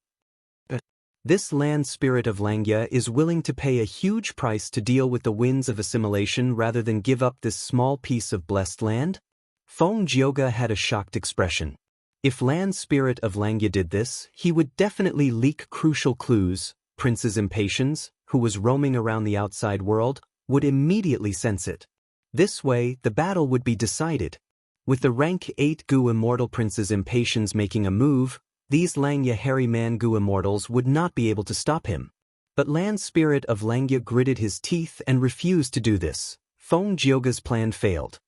This land spirit of Langya is willing to pay a huge price to deal with the winds of assimilation rather than give up this small piece of blessed land? Feng Jioge had a shocked expression. If land spirit of Langya did this, he would definitely leak crucial clues. Prince's impatience, who was roaming around the outside world, would immediately sense it. This way, the battle would be decided. With the rank 8 Gu Immortal Prince's impatience making a move, these Langya Hairy Man Gu Immortals would not be able to stop him. But land spirit of Langya gritted his teeth and refused to do this. Feng Jioge's plan failed.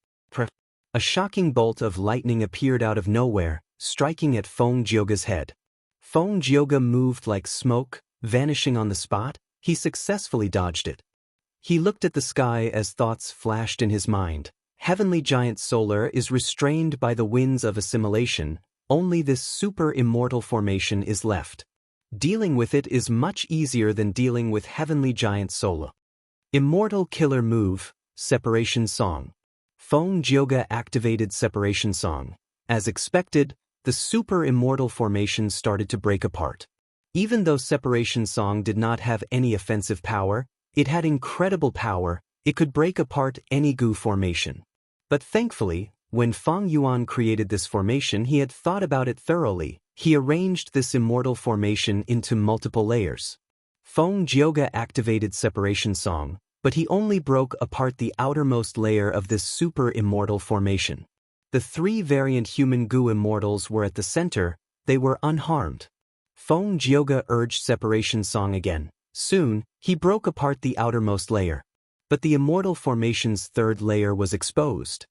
A shocking bolt of lightning appeared out of nowhere, striking at Feng Jioge's head. Feng Jioge moved like smoke, vanishing on the spot. He successfully dodged it. He looked at the sky as thoughts flashed in his mind. Heavenly Giant Solar is restrained by the winds of assimilation. Only this super immortal formation is left. Dealing with it is much easier than dealing with Heavenly Giant Solar. Immortal Killer Move, Separation Song. Feng Jioge activated Separation Song. As expected, the super immortal formation started to break apart. Even though Separation Song did not have any offensive power, it had incredible power. It could break apart any Gu formation. But thankfully, when Feng Yuan created this formation, he had thought about it thoroughly. He arranged this immortal formation into multiple layers. Feng Jioge activated Separation Song, but he only broke apart the outermost layer of this super immortal formation. The 3 variant human Gu immortals were at the center. They were unharmed. Feng Jioge urged Separation Song again. Soon, he broke apart the outermost layer. But the immortal formation's 3rd layer was exposed.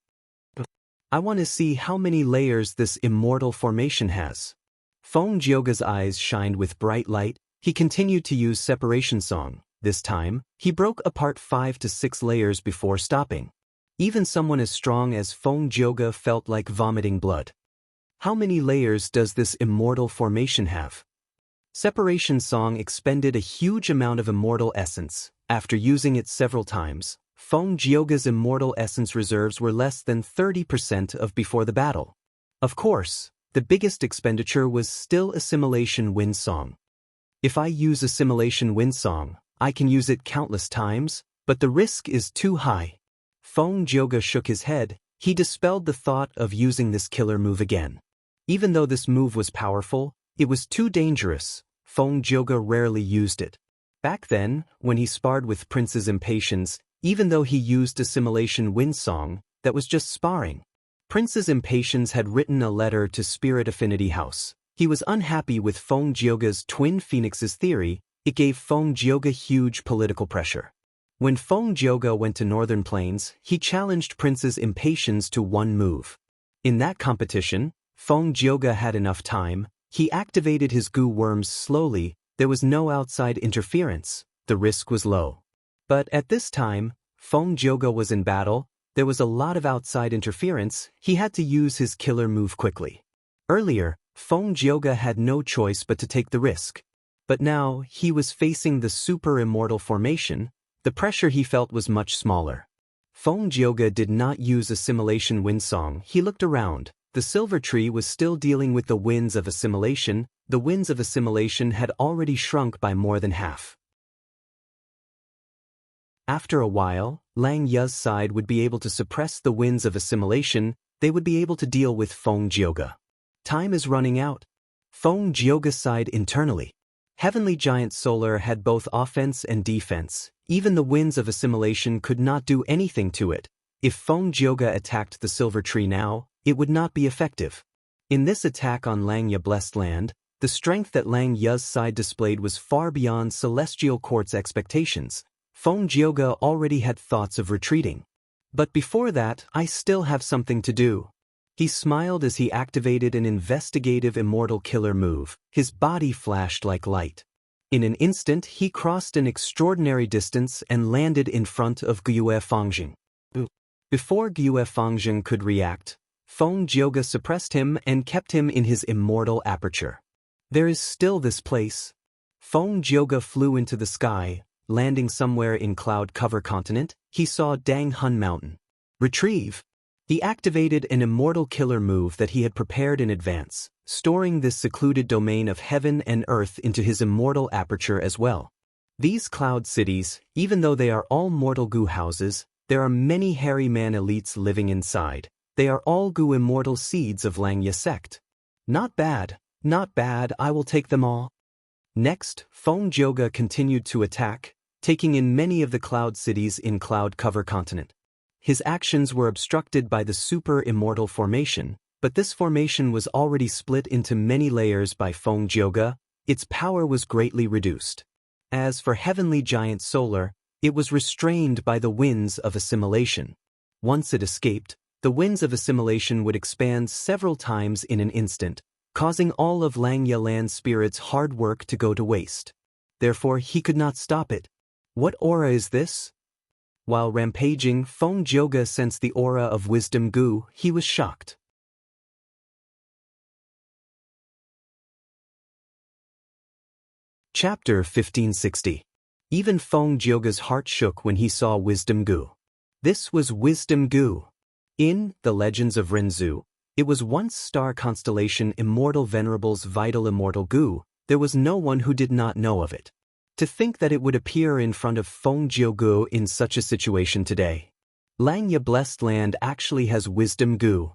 I want to see how many layers this immortal formation has. Feng Jioge's eyes shined with bright light. He continued to use Separation Song. This time, he broke apart 5 to 6 layers before stopping. Even someone as strong as Feng Jioge felt like vomiting blood. How many layers does this immortal formation have? Separation Song expended a huge amount of immortal essence. After using it several times, Feng Jioge's immortal essence reserves were less than 30% of before the battle. Of course, the biggest expenditure was still Assimilation Wind Song. If I use Assimilation Wind Song, I can use it countless times, but the risk is too high. Feng Jioge shook his head. He dispelled the thought of using this killer move again. Even though this move was powerful, it was too dangerous. Feng Jioge rarely used it. Back then, when he sparred with Prince's Impatience, even though he used Assimilation Wind Song, that was just sparring. Prince's Impatience had written a letter to Spirit Affinity House. He was unhappy with Feng Jioge's Twin Phoenixes theory. It gave Feng Jioge huge political pressure. When Feng Jioge went to Northern Plains, he challenged Prince's Impatience to one move. In that competition, Feng Jioge had enough time. He activated his Gu worms slowly. There was no outside interference. The risk was low. But at this time, Feng Jioge was in battle. There was a lot of outside interference. He had to use his killer move quickly. Earlier, Feng Jioge had no choice but to take the risk. But now, he was facing the super immortal formation. The pressure he felt was much smaller. Feng Jioge did not use Assimilation Wind Song. He looked around. The silver tree was still dealing with the winds of assimilation. The winds of assimilation had already shrunk by more than half. After a while, Lang Ya's side would be able to suppress the winds of assimilation. They would be able to deal with Feng Jioge. Time is running out. Feng Jioge's side internally. Heavenly Giant Solar had both offense and defense. Even the winds of assimilation could not do anything to it. If Feng Jioge attacked the silver tree now, it would not be effective. In this attack on Lang Ya Blessed Land, the strength that Lang Ya's side displayed was far beyond Celestial Court's expectations. Feng Jioge already had thoughts of retreating. But before that, I still have something to do. He smiled as he activated an investigative immortal killer move. His body flashed like light. In an instant, he crossed an extraordinary distance and landed in front of Gyue Fangjing. Before Gyue Fangjing could react, Feng Jioge suppressed him and kept him in his immortal aperture. There is still this place. Feng Jioge flew into the sky, landing somewhere in Cloud Cover Continent. He saw Dang Hun Mountain. Retrieve. He activated an immortal killer move that he had prepared in advance, storing this secluded domain of heaven and earth into his immortal aperture as well. These cloud cities, even though they are all mortal goo houses, there are many hairy man elites living inside. They are all goo immortal seeds of Langya sect. Not bad, not bad, I will take them all. Next, Feng Jioge continued to attack, taking in many of the cloud cities in Cloud Cover Continent. His actions were obstructed by the super immortal formation, but this formation was already split into many layers by Feng Jioge. Its power was greatly reduced. As for Heavenly Giant Solar, it was restrained by the winds of assimilation. Once it escaped, the winds of assimilation would expand several times in an instant, causing all of Langya land spirit's hard work to go to waste. Therefore, he could not stop it. What aura is this? While rampaging, Feng Jioge sensed the aura of wisdom goo. He was shocked. Chapter 1560. Even Feng Jioge's heart shook when he saw wisdom goo. This was wisdom goo. In The Legends of Renzu, it was once star constellation Immortal Venerable's vital immortal goo. There was no one who did not know of it. To think that it would appear in front of Feng Jioge in such a situation today. Langya Blessed Land actually has wisdom goo.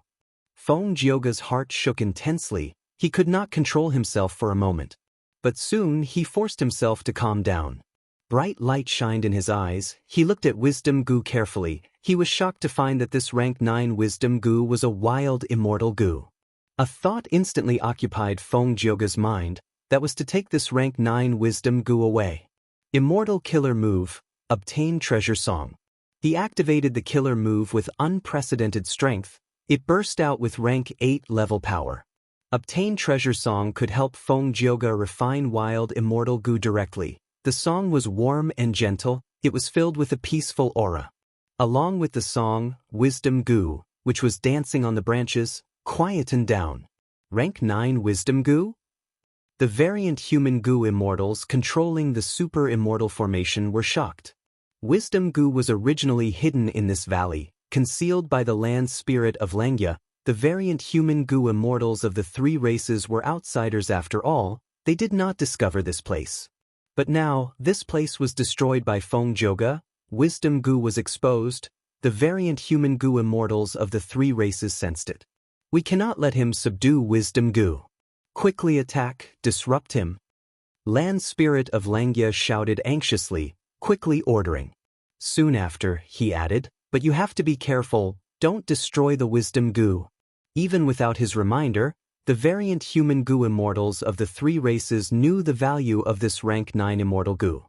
Feng Jioge's heart shook intensely. He could not control himself for a moment. But soon he forced himself to calm down. Bright light shined in his eyes. He looked at wisdom goo carefully. He was shocked to find that this rank 9 wisdom goo was a wild immortal goo. A thought instantly occupied Feng Jioge's mind. That was to take this rank 9 wisdom goo away. Immortal killer move, obtain treasure song. He activated the killer move with unprecedented strength. It burst out with rank 8 level power. Obtain treasure song could help Feng Jioge refine wild immortal goo directly. The song was warm and gentle. It was filled with a peaceful aura. Along with the song, wisdom goo, which was dancing on the branches, quietened down. Rank 9 wisdom goo? The variant human goo immortals controlling the super immortal formation were shocked. Wisdom goo was originally hidden in this valley, concealed by the land spirit of Langya. The variant human goo immortals of the 3 races were outsiders after all. They did not discover this place. But now, this place was destroyed by Feng Jioge. Wisdom goo was exposed. The variant human goo immortals of the 3 races sensed it. We cannot let him subdue wisdom goo. Quickly attack, disrupt him. Land spirit of Langya shouted anxiously, quickly ordering. Soon after, he added, but you have to be careful, don't destroy the wisdom goo. Even without his reminder, the variant human goo immortals of the 3 races knew the value of this rank 9 immortal goo.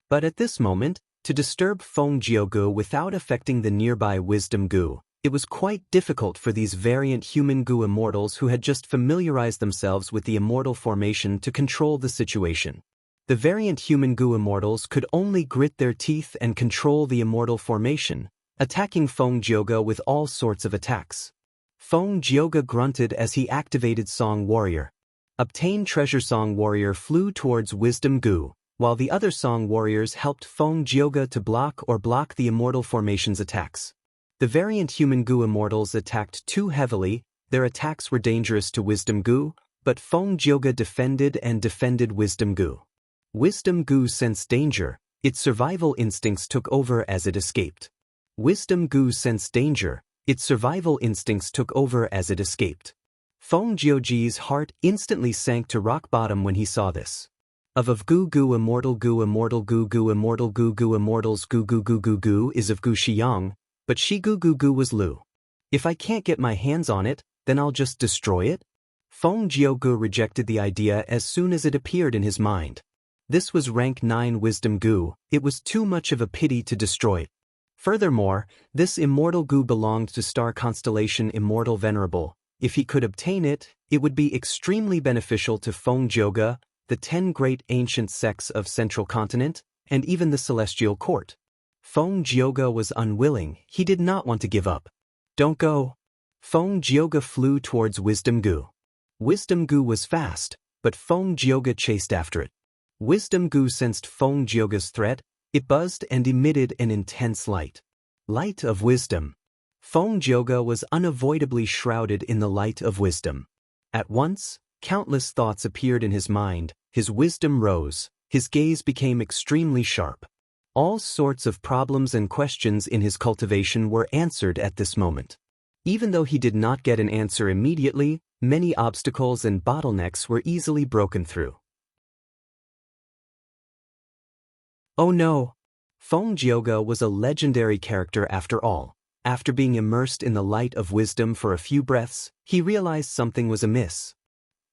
But at this moment, to disturb Feng Jioge without affecting the nearby wisdom goo, it was quite difficult for these variant human goo immortals who had just familiarized themselves with the immortal formation to control the situation. The variant human goo immortals could only grit their teeth and control the immortal formation, attacking Feng Jioge with all sorts of attacks. Feng Jioge grunted as he activated Song Warrior. Obtain Treasure Song Warrior flew towards Wisdom Goo, while the other Song Warriors helped Feng Jioge to block the immortal formation's attacks. The variant human goo immortals attacked too heavily. Their attacks were dangerous to Wisdom Goo, but Feng Jioge defended Wisdom Goo. Wisdom Goo sensed danger. Its survival instincts took over as it escaped. Wisdom Goo sensed danger. Its survival instincts took over as it escaped. Feng Jioge's heart instantly sank to rock bottom when he saw this. Of goo goo immortal goo immortals goo is of goo Shiyang, but she goo goo was Lu. If I can't get my hands on it, then I'll just destroy it? Feng Jioge rejected the idea as soon as it appeared in his mind. This was rank 9 wisdom goo. It was too much of a pity to destroy it. Furthermore, this immortal goo belonged to star constellation Immortal Venerable. If he could obtain it, it would be extremely beneficial to Feng Jioge, the 10 great ancient sects of Central Continent, and even the Celestial Court. Feng Jioge was unwilling. He did not want to give up. Don't go. Feng Jioge flew towards Wisdom Goo. Wisdom Goo was fast, but Feng Jioge chased after it. Wisdom Goo sensed Feng Jioge's threat. It buzzed and emitted an intense light. Light of wisdom. Feng Jioge was unavoidably shrouded in the light of wisdom. At once, countless thoughts appeared in his mind, his wisdom rose, his gaze became extremely sharp. All sorts of problems and questions in his cultivation were answered at this moment. Even though he did not get an answer immediately, many obstacles and bottlenecks were easily broken through. Oh no! Feng Jioge was a legendary character after all. After being immersed in the light of wisdom for a few breaths, he realized something was amiss.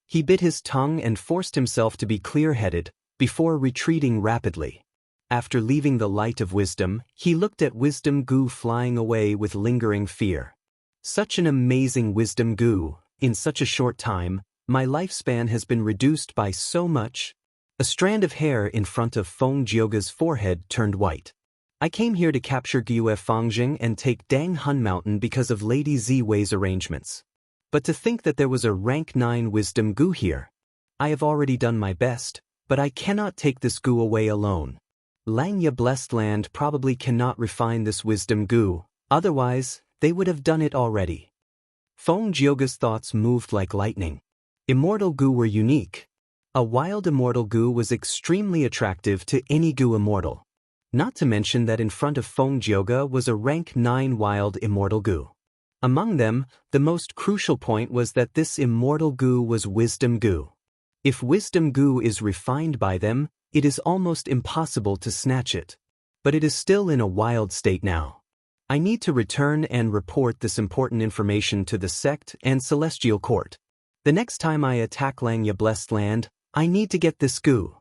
He bit his tongue and forced himself to be clear-headed, before retreating rapidly. After leaving the light of wisdom, he looked at wisdom goo flying away with lingering fear. Such an amazing wisdom goo, in such a short time, my lifespan has been reduced by so much. A strand of hair in front of Feng Jioge's forehead turned white. I came here to capture Gue Fangjing and take Dang Hun Mountain because of Lady Ziwei's arrangements. But to think that there was a rank 9 wisdom goo here. I have already done my best, but I cannot take this goo away alone. Langya Blessed Land probably cannot refine this wisdom goo, otherwise, they would have done it already. Feng Jioge's thoughts moved like lightning. Immortal goo were unique. A wild immortal goo was extremely attractive to any goo immortal. Not to mention that in front of Feng Jioge was a rank 9 wild immortal goo. Among them, the most crucial point was that this immortal goo was wisdom goo. If wisdom goo is refined by them, it is almost impossible to snatch it. But it is still in a wild state now. I need to return and report this important information to the sect and celestial court. The next time I attack Langya Blessed Land, I need to get this goo.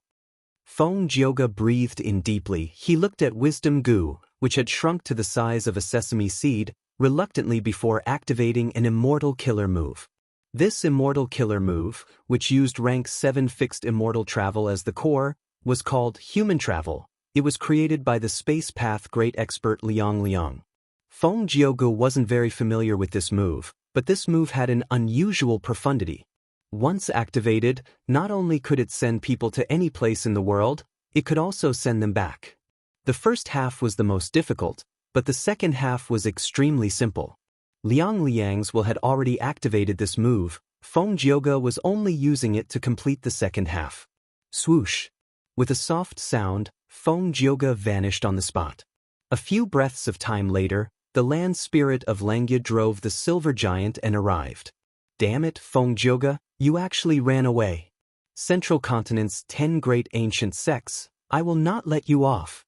Feng Jioge breathed in deeply. He looked at wisdom goo, which had shrunk to the size of a sesame seed, reluctantly before activating an immortal killer move. This immortal killer move, which used rank 7 fixed immortal travel as the core, was called human travel. It was created by the space path great expert Liang Liang. Feng Jioge wasn't very familiar with this move, but this move had an unusual profundity. Once activated, not only could it send people to any place in the world, it could also send them back. The first half was the most difficult, but the second half was extremely simple. Liang Liang's will had already activated this move. Feng Jioge was only using it to complete the second half. Swoosh! With a soft sound, Feng Jioge vanished on the spot. A few breaths of time later, the land spirit of Langya drove the silver giant and arrived. Damn it, Feng Jioge, you actually ran away. Central Continent's 10 great ancient sects, I will not let you off.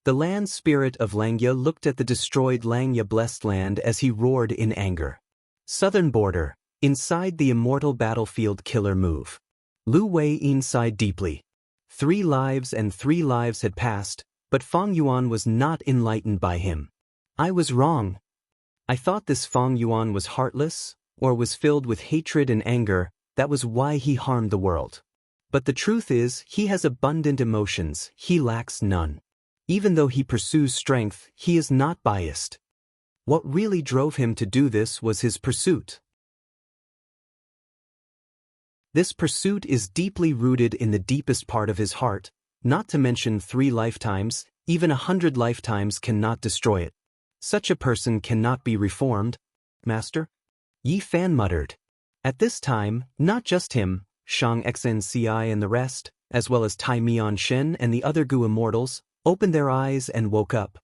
The land spirit of Langya looked at the destroyed Langya Blessed Land as he roared in anger. Southern border, inside the immortal battlefield killer move. Lu Wei sighed deeply. 3 lives and 3 lives had passed, but Feng Yuan was not enlightened by him. I was wrong. I thought this Feng Yuan was heartless, or was filled with hatred and anger, that was why he harmed the world. But the truth is, he has abundant emotions, he lacks none. Even though he pursues strength, he is not biased. What really drove him to do this was his pursuit. This pursuit is deeply rooted in the deepest part of his heart, not to mention 3 lifetimes, even 100 lifetimes cannot destroy it. Such a person cannot be reformed, Master? Yi Fan muttered. At this time, not just him, Shang Xnci and the rest, as well as Tai Mian Shen and the other Gu immortals, opened their eyes and woke up.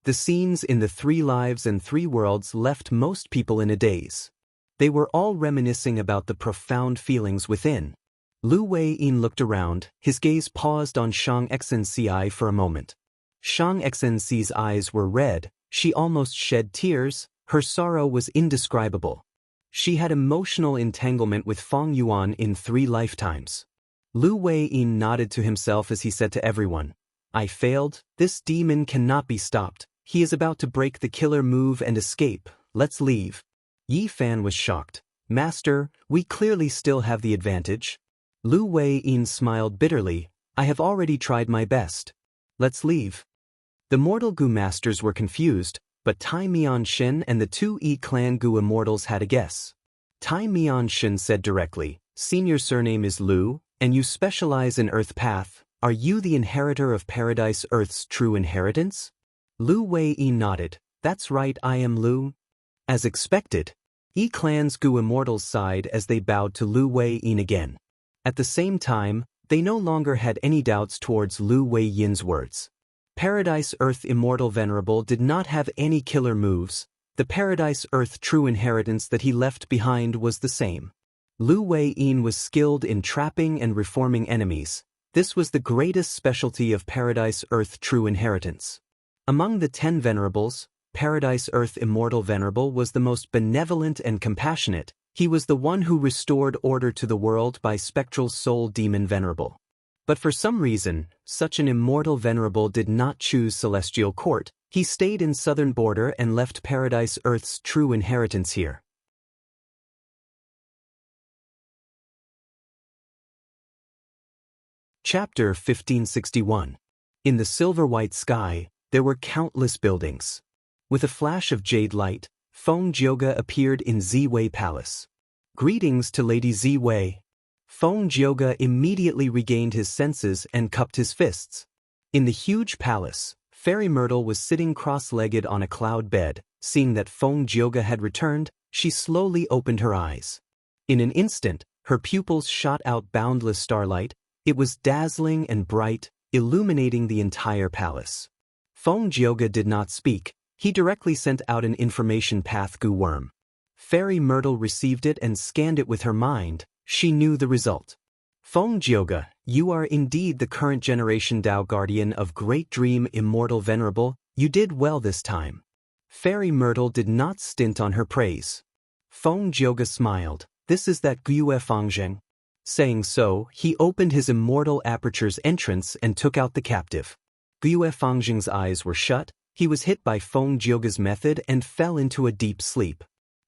The scenes in the 3 lives and 3 worlds left most people in a daze. They were all reminiscing about the profound feelings within. Lu Wei-yin looked around, his gaze paused on Shang Xnci for a moment. Shang Xnci's eyes were red, she almost shed tears, her sorrow was indescribable. She had emotional entanglement with Feng Yuan in 3 lifetimes. Lu Wei-yin nodded to himself as he said to everyone, I failed, this demon cannot be stopped, he is about to break the killer move and escape, let's leave. Yi Fan was shocked. Master, we clearly still have the advantage. Lu Wei-yin smiled bitterly, I have already tried my best. Let's leave. The mortal Gu masters were confused, but Tai Mian Shen and the 2 E-clan Gu immortals had a guess. Tai Mian Shen said directly, Senior surname is Lu, and you specialize in Earth Path, are you the inheritor of Paradise Earth's true inheritance? Lu Wei-yin nodded, that's right, I am Lu. As expected, E-Clan's Gu Immortals sighed as they bowed to Lu Wei-yin again. At the same time, they no longer had any doubts towards Lu Wei-yin's words. Paradise Earth Immortal Venerable did not have any killer moves. The Paradise Earth true inheritance that he left behind was the same. Lu Wei-yin was skilled in trapping and reforming enemies. This was the greatest specialty of Paradise Earth true inheritance. Among the 10 venerables, Paradise Earth Immortal Venerable was the most benevolent and compassionate. He was the one who restored order to the world by Spectral Soul Demon Venerable. But for some reason, such an immortal venerable did not choose Celestial Court. He stayed in Southern Border and left Paradise Earth's true inheritance here. Chapter 1561. In the silver-white sky, there were countless buildings. With a flash of jade light, Feng Jioge appeared in Ziwei Palace. Greetings to Lady Ziwei. Feng Jioge immediately regained his senses and cupped his fists. In the huge palace, Fairy Myrtle was sitting cross-legged on a cloud bed. Seeing that Feng Jioge had returned, she slowly opened her eyes. In an instant, her pupils shot out boundless starlight. It was dazzling and bright, illuminating the entire palace. Feng Jioge did not speak. He directly sent out an information path Gu Worm. Fairy Myrtle received it and scanned it with her mind. She knew the result. Feng Jioge, you are indeed the current generation Tao Guardian of Great Dream Immortal Venerable. You did well this time. Fairy Myrtle did not stint on her praise. Feng Jioge smiled. This is that Gue Fangzheng. Saying so, he opened his immortal aperture's entrance and took out the captive. Gue Fangzheng's eyes were shut. He was hit by Feng Jioge's method and fell into a deep sleep.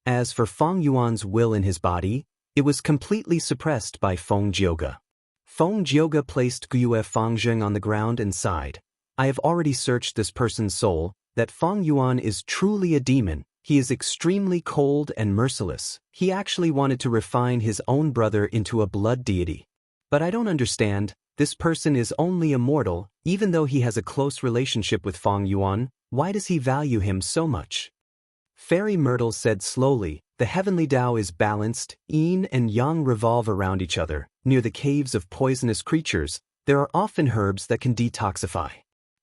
As for Feng Yuan's will in his body, it was completely suppressed by Feng Jioge. Feng Jioge placed Gue Fangzheng on the ground and sighed. I have already searched this person's soul. That Feng Yuan is truly a demon. He is extremely cold and merciless. He actually wanted to refine his own brother into a blood deity. But I don't understand. This person is only immortal, even though he has a close relationship with Feng Yuan. Why does he value him so much? Fairy Myrtle said slowly, the heavenly Tao is balanced, yin and yang revolve around each other. Near the caves of poisonous creatures, there are often herbs that can detoxify.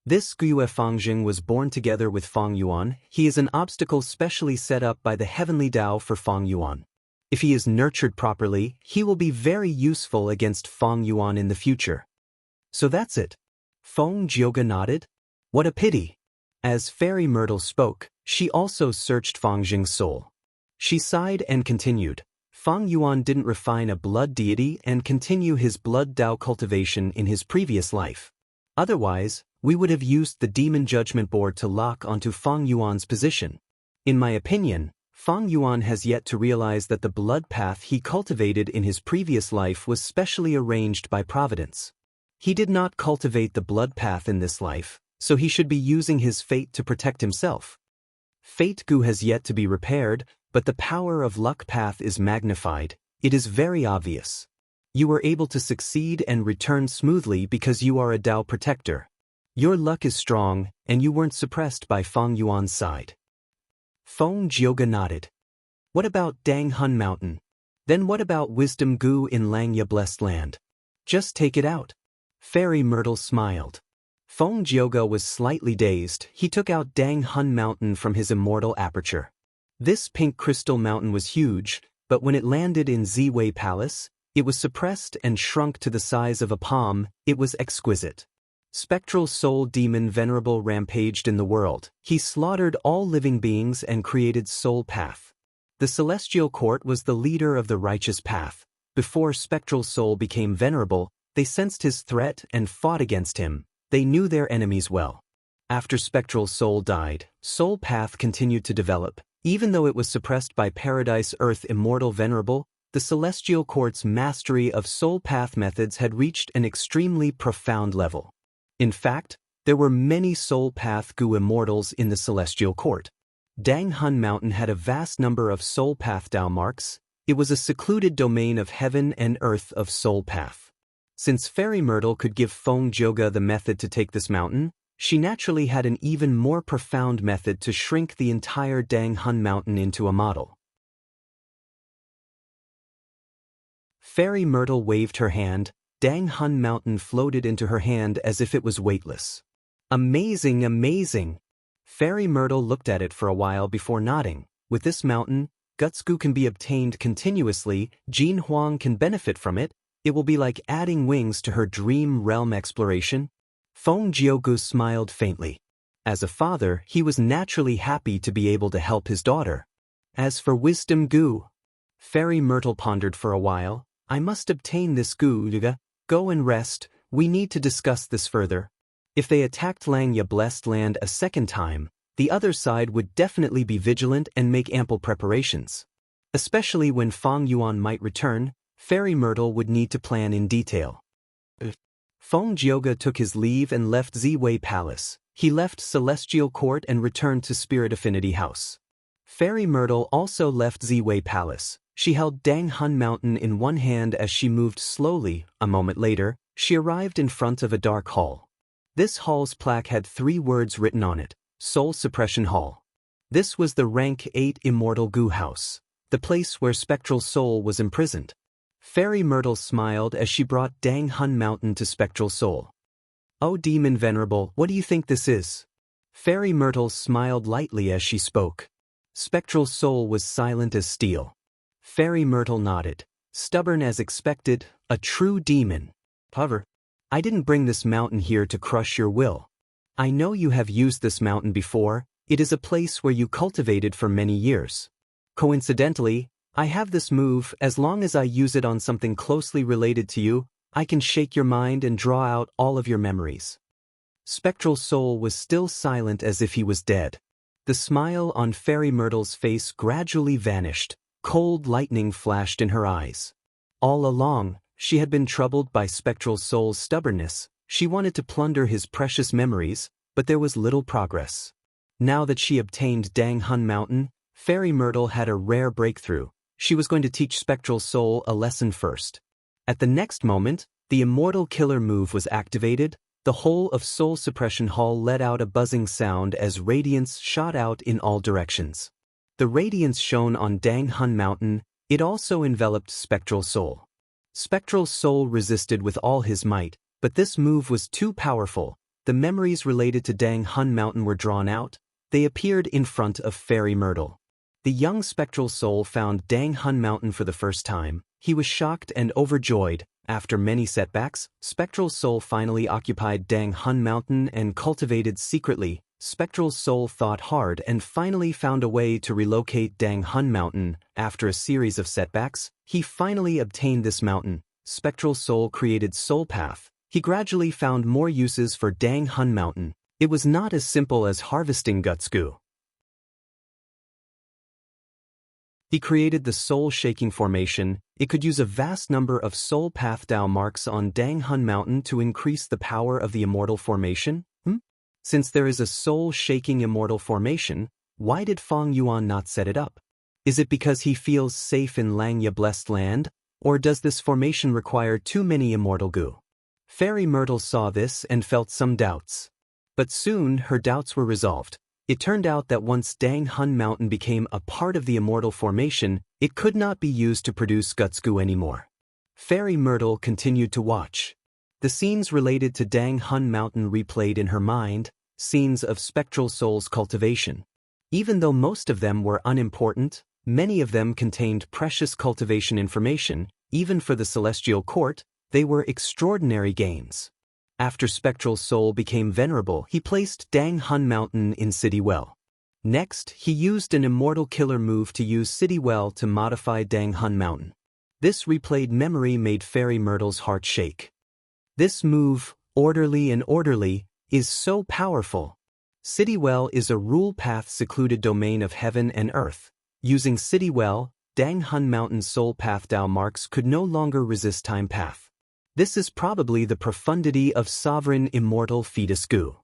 This Gue Fangzheng was born together with Feng Yuan. He is an obstacle specially set up by the heavenly Tao for Feng Yuan. If he is nurtured properly, he will be very useful against Feng Yuan in the future. So that's it. Feng Jioge nodded. What a pity. As Fairy Myrtle spoke, she also searched Fangzheng's soul. She sighed and continued. Feng Yuan didn't refine a blood deity and continue his blood Tao cultivation in his previous life. Otherwise, we would have used the Demon Judgment Board to lock onto Feng Yuan's position. In my opinion, Feng Yuan has yet to realize that the blood path he cultivated in his previous life was specially arranged by Providence. He did not cultivate the blood path in this life, so he should be using his fate to protect himself. Fate Gu has yet to be repaired, but the power of luck path is magnified. It is very obvious. You were able to succeed and return smoothly because you are a Tao protector. Your luck is strong, and you weren't suppressed by Feng Yuan's side. Feng Jioge nodded. What about Dang Hun Mountain? Then what about Wisdom Gu in Langya Blessed Land? Just take it out. Fairy Myrtle smiled. Feng Jioge was slightly dazed. He took out Dang Hun Mountain from his immortal aperture. This pink crystal mountain was huge, but when it landed in Ziwei Palace, it was suppressed and shrunk to the size of a palm. It was exquisite. Spectral Soul Demon Venerable rampaged in the world. He slaughtered all living beings and created Soul Path. The Celestial Court was the leader of the righteous path. Before Spectral Soul became venerable, they sensed his threat and fought against him. They knew their enemies well. After Spectral Soul died, Soul Path continued to develop. Even though it was suppressed by Paradise Earth Immortal Venerable, the Celestial Court's mastery of Soul Path methods had reached an extremely profound level. In fact, there were many Soul Path Gu Immortals in the Celestial Court. Dang Hun Mountain had a vast number of Soul Path Tao marks. It was a secluded domain of heaven and earth of Soul Path. Since Fairy Myrtle could give Feng Jioge the method to take this mountain, she naturally had an even more profound method to shrink the entire Dang Hun Mountain into a model. Fairy Myrtle waved her hand. Dang Hun Mountain floated into her hand as if it was weightless. Amazing, amazing! Fairy Myrtle looked at it for a while before nodding. With this mountain, Gutsgoo can be obtained continuously. Jin Huang can benefit from it. It will be like adding wings to her dream realm exploration. Feng Jiugu smiled faintly. As a father, he was naturally happy to be able to help his daughter. As for Wisdom Goo, Fairy Myrtle pondered for a while. I must obtain this goo. Go and rest. We need to discuss this further. If they attacked Langya Blessed Land a second time, the other side would definitely be vigilant and make ample preparations. Especially when Feng Yuan might return, Fairy Myrtle would need to plan in detail. Feng Jiuge took his leave and left Ziwei Palace. He left Celestial Court and returned to Spirit Affinity House. Fairy Myrtle also left Ziwei Palace. She held Dang Hun Mountain in one hand as she moved slowly. A moment later, she arrived in front of a dark hall. This hall's plaque had 3 words written on it: Soul Suppression Hall. This was the Rank 8 Immortal Goo House, the place where Spectral Soul was imprisoned. Fairy Myrtle smiled as she brought Dang Hun Mountain to Spectral Soul. "Oh Demon Venerable, what do you think this is?" Fairy Myrtle smiled lightly as she spoke. Spectral Soul was silent as steel. Fairy Myrtle nodded. Stubborn as expected, a true demon. However, I didn't bring this mountain here to crush your will. I know you have used this mountain before. It is a place where you cultivated for many years. Coincidentally, I have this move. As long as I use it on something closely related to you, I can shake your mind and draw out all of your memories. Spectral Soul was still silent as if he was dead. The smile on Fairy Myrtle's face gradually vanished. Cold lightning flashed in her eyes. All along, she had been troubled by Spectral Soul's stubbornness. She wanted to plunder his precious memories, but there was little progress. Now that she obtained Dang Hun Mountain, Fairy Myrtle had a rare breakthrough. She was going to teach Spectral Soul a lesson first. At the next moment, the Immortal Killer move was activated. The whole of Soul Suppression Hall let out a buzzing sound as radiance shot out in all directions. The radiance shone on Dang Hun Mountain. It also enveloped Spectral Soul. Spectral Soul resisted with all his might, but this move was too powerful. The memories related to Dang Hun Mountain were drawn out. They appeared in front of Fairy Myrtle. The young Spectral Soul found Dang Hun Mountain for the first time. He was shocked and overjoyed. After many setbacks, Spectral Soul finally occupied Dang Hun Mountain and cultivated secretly. Spectral Soul thought hard and finally found a way to relocate Dang Hun Mountain. After a series of setbacks, he finally obtained this mountain. Spectral Soul created Soul Path. He gradually found more uses for Dang Hun Mountain. It was not as simple as harvesting Gutsgoo. He created the Soul Shaking Formation. It could use a vast number of Soul Path Dao marks on Dang Hun Mountain to increase the power of the Immortal Formation. Since there is a soul-shaking immortal formation, why did Feng Yuan not set it up? Is it because he feels safe in Langya Blessed Land, or does this formation require too many immortal goo? Fairy Myrtle saw this and felt some doubts. But soon her doubts were resolved. It turned out that once Dang Hun Mountain became a part of the immortal formation, it could not be used to produce Gutsgoo anymore. Fairy Myrtle continued to watch. The scenes related to Dang Hun Mountain replayed in her mind, scenes of Spectral Soul's cultivation. Even though most of them were unimportant, many of them contained precious cultivation information. Even for the Celestial Court, they were extraordinary gains. After Spectral Soul became venerable, he placed Dang Hun Mountain in City Well. Next, he used an Immortal Killer move to use City Well to modify Dang Hun Mountain. This replayed memory made Fairy Myrtle's heart shake. This move, orderly, is so powerful. City Well is a rule path secluded domain of heaven and earth. Using City Well, Dang Hun Mountain's Soul Path Dao marks could no longer resist Time Path. This is probably the profundity of Sovereign Immortal Fetus Goo.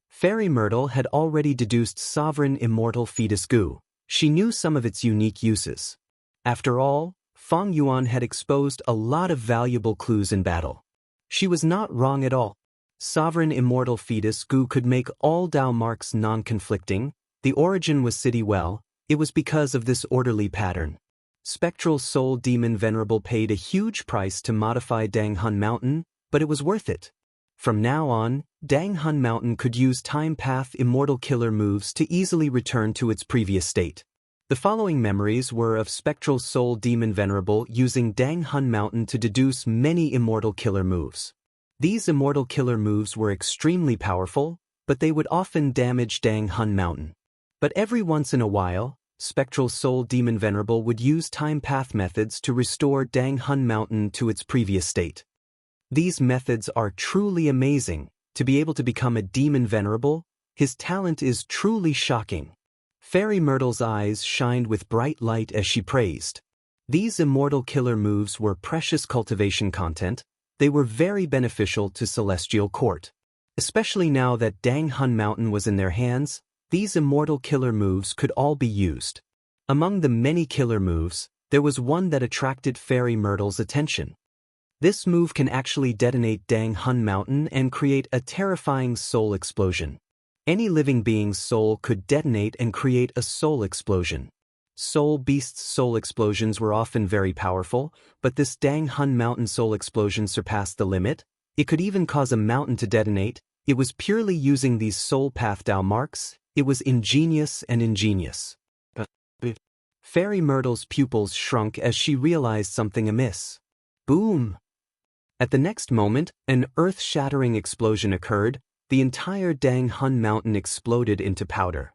Fairy Myrtle had already deduced Sovereign Immortal Fetus Goo. She knew some of its unique uses. After all, Feng Yuan had exposed a lot of valuable clues in battle. She was not wrong at all. Sovereign immortal fetus Gu could make all Tao marks non-conflicting. The origin was city well, it was because of this orderly pattern. Spectral Soul Demon Venerable paid a huge price to modify Dang Hun Mountain, but it was worth it. From now on, Dang Hun Mountain could use Time Path Immortal Killer moves to easily return to its previous state. The following memories were of Spectral Soul Demon Venerable using Dang Hun Mountain to deduce many Immortal Killer moves. These Immortal Killer moves were extremely powerful, but they would often damage Dang Hun Mountain. But every once in a while, Spectral Soul Demon Venerable would use Time Path methods to restore Dang Hun Mountain to its previous state. These methods are truly amazing. To be able to become a Demon Venerable, his talent is truly shocking. Fairy Myrtle's eyes shined with bright light as she praised. These Immortal Killer moves were precious cultivation content. They were very beneficial to Celestial Court. Especially now that Dang Hun Mountain was in their hands, these Immortal Killer moves could all be used. Among the many killer moves, there was one that attracted Fairy Myrtle's attention. This move can actually detonate Dang Hun Mountain and create a terrifying soul explosion. Any living being's soul could detonate and create a soul explosion. Soul Beast's soul explosions were often very powerful, but this Dang Hun Mountain soul explosion surpassed the limit. It could even cause a mountain to detonate. It was purely using these soul path Tao marks. It was ingenious and ingenious. Fairy Myrtle's pupils shrunk as she realized something amiss. Boom! At the next moment, an earth-shattering explosion occurred. The entire Dang Hun Mountain exploded into powder.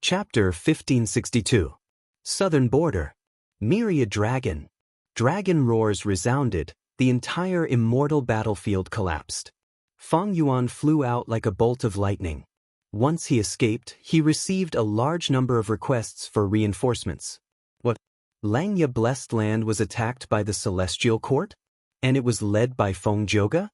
Chapter 1562. Southern Border. Myriad Dragon. Dragon roars resounded. The entire immortal battlefield collapsed. Feng Yuan flew out like a bolt of lightning. Once he escaped, he received a large number of requests for reinforcements. What? Langya Blessed Land was attacked by the Celestial Court? And it was led by Feng Joga?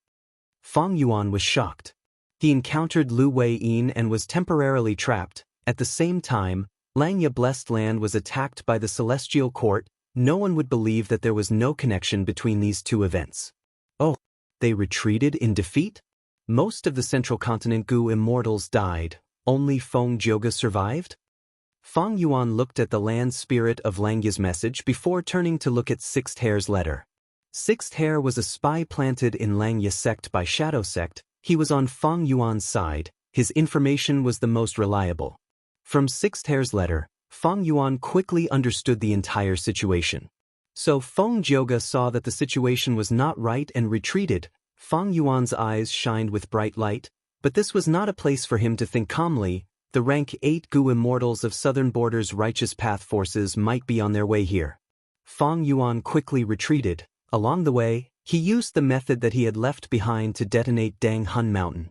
Feng Yuan was shocked. He encountered Lu Wei-yin and was temporarily trapped. At the same time, Langya Blessed Land was attacked by the Celestial Court. No one would believe that there was no connection between these two events. Oh, they retreated in defeat? Most of the Central Continent Gu immortals died. Only Feng Joga survived? Feng Yuan looked at the land spirit of Langya's message before turning to look at Sixth Hair's letter. Sixth Hair was a spy planted in Langya sect by Shadow Sect. He was on Feng Yuan's side. His information was the most reliable. From Sixth Hair's letter, Feng Yuan quickly understood the entire situation. So Feng Joga saw that the situation was not right and retreated. Feng Yuan's eyes shined with bright light, but this was not a place for him to think calmly. The rank 8 Gu immortals of Southern Border's Righteous Path forces might be on their way here. Feng Yuan quickly retreated. Along the way, he used the method that he had left behind to detonate Dang Hun Mountain.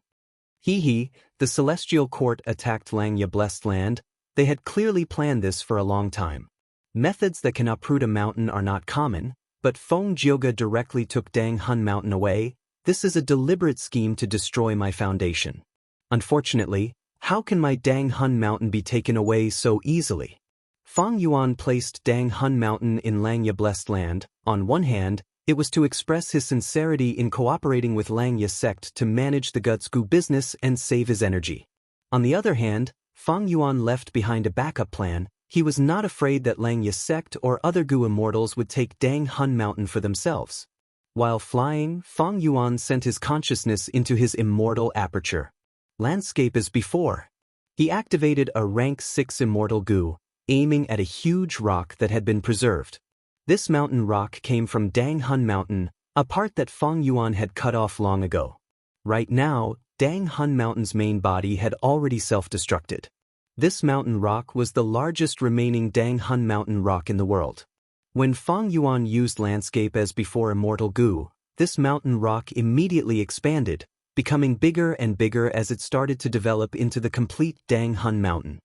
The Celestial Court attacked Langya Blessed Land. They had clearly planned this for a long time. Methods that can uproot a mountain are not common, but Feng Joga directly took Dang Hun Mountain away. This is a deliberate scheme to destroy my foundation. Unfortunately, how can my Dang Hun Mountain be taken away so easily? Feng Yuan placed Dang Hun Mountain in Langya Blessed Land. On one hand, it was to express his sincerity in cooperating with Langya sect to manage the Guts Gu business and save his energy. On the other hand, Feng Yuan left behind a backup plan. He was not afraid that Langya sect or other Gu immortals would take Dang Hun Mountain for themselves. While flying, Feng Yuan sent his consciousness into his immortal aperture. Landscape as before. He activated a rank 6 immortal Gu, aiming at a huge rock that had been preserved. This mountain rock came from Dang Hun Mountain, a part that Feng Yuan had cut off long ago. Right now, Dang Hun Mountain's main body had already self-destructed. This mountain rock was the largest remaining Dang Hun Mountain rock in the world. When Feng Yuan used landscape as before immortal Gu, this mountain rock immediately expanded, becoming bigger and bigger as it started to develop into the complete Dang Hun Mountain.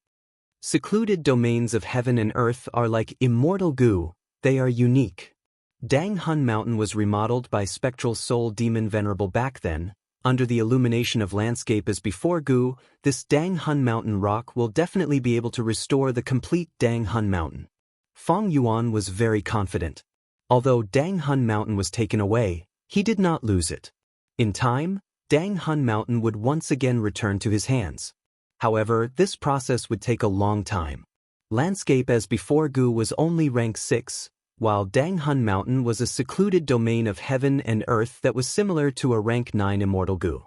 Secluded domains of heaven and earth are like immortal Gu. They are unique. Dang Hun Mountain was remodeled by Spectral Soul Demon Venerable back then. Under the illumination of landscape as before Gu, this Dang Hun Mountain rock will definitely be able to restore the complete Dang Hun Mountain. Feng Yuan was very confident. Although Dang Hun Mountain was taken away, he did not lose it. In time, Dang Hun Mountain would once again return to his hands. However, this process would take a long time. Landscape as before Gu was only rank 6, while Dang Hun Mountain was a secluded domain of heaven and earth that was similar to a rank 9 immortal Gu.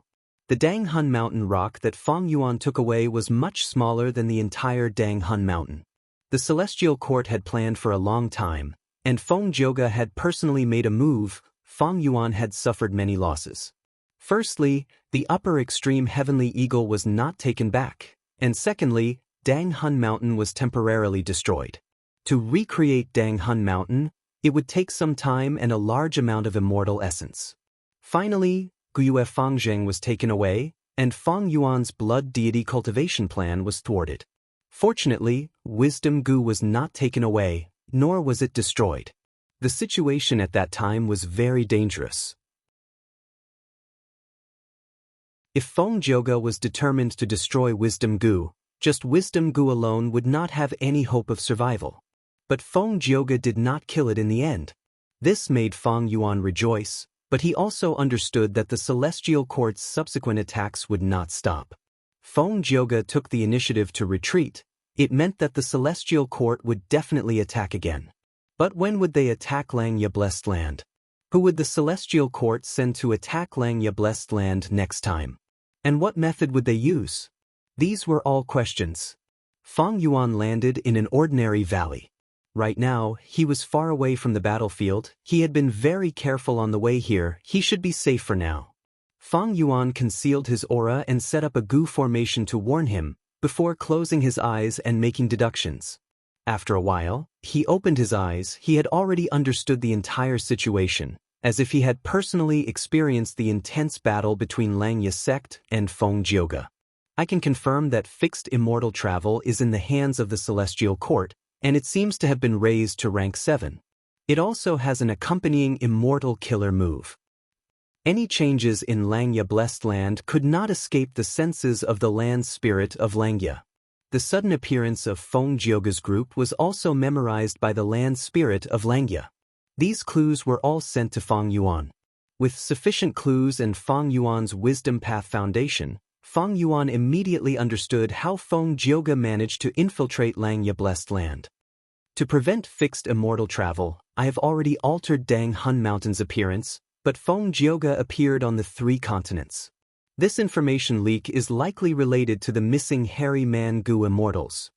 The Dang Hun Mountain rock that Feng Yuan took away was much smaller than the entire Dang Hun Mountain. The Celestial Court had planned for a long time, and Feng Jioge had personally made a move. Feng Yuan had suffered many losses. Firstly, the upper extreme Heavenly Eagle was not taken back, and secondly, Dang Hun Mountain was temporarily destroyed. To recreate Dang Hun Mountain, it would take some time and a large amount of immortal essence. Finally, Guyue Fangzheng was taken away, and Feng Yuan's blood deity cultivation plan was thwarted. Fortunately, Wisdom Gu was not taken away, nor was it destroyed. The situation at that time was very dangerous. If Feng Jioge was determined to destroy Wisdom Gu, just Wisdom Gu alone would not have any hope of survival. But Feng Jioge did not kill it in the end. This made Feng Yuan rejoice, but he also understood that the Celestial Court's subsequent attacks would not stop. Feng Jioge took the initiative to retreat. It meant that the Celestial Court would definitely attack again. But when would they attack Langya Blessed Land? Who would the Celestial Court send to attack Langya Blessed Land next time? And what method would they use? These were all questions. Feng Yuan landed in an ordinary valley. Right now, he was far away from the battlefield. He had been very careful on the way here. He should be safe for now. Feng Yuan concealed his aura and set up a Gu formation to warn him, before closing his eyes and making deductions. After a while, he opened his eyes. He had already understood the entire situation, as if he had personally experienced the intense battle between Langya sect and Feng Jioge. I can confirm that fixed immortal travel is in the hands of the Celestial Court, and it seems to have been raised to rank 7. It also has an accompanying immortal killer move. Any changes in Langya Blessed Land could not escape the senses of the land spirit of Langya. The sudden appearance of Feng Jioge's group was also memorized by the land spirit of Langya. These clues were all sent to Feng Yuan. With sufficient clues and Feng Yuan's wisdom path foundation, Feng Yuan immediately understood how Feng Jioge managed to infiltrate Langya Blessed Land. To prevent fixed immortal travel, I have already altered Dang Hun Mountain's appearance, but Feng Jioge appeared on the 3 continents. This information leak is likely related to the missing Hairy Man Gu immortals.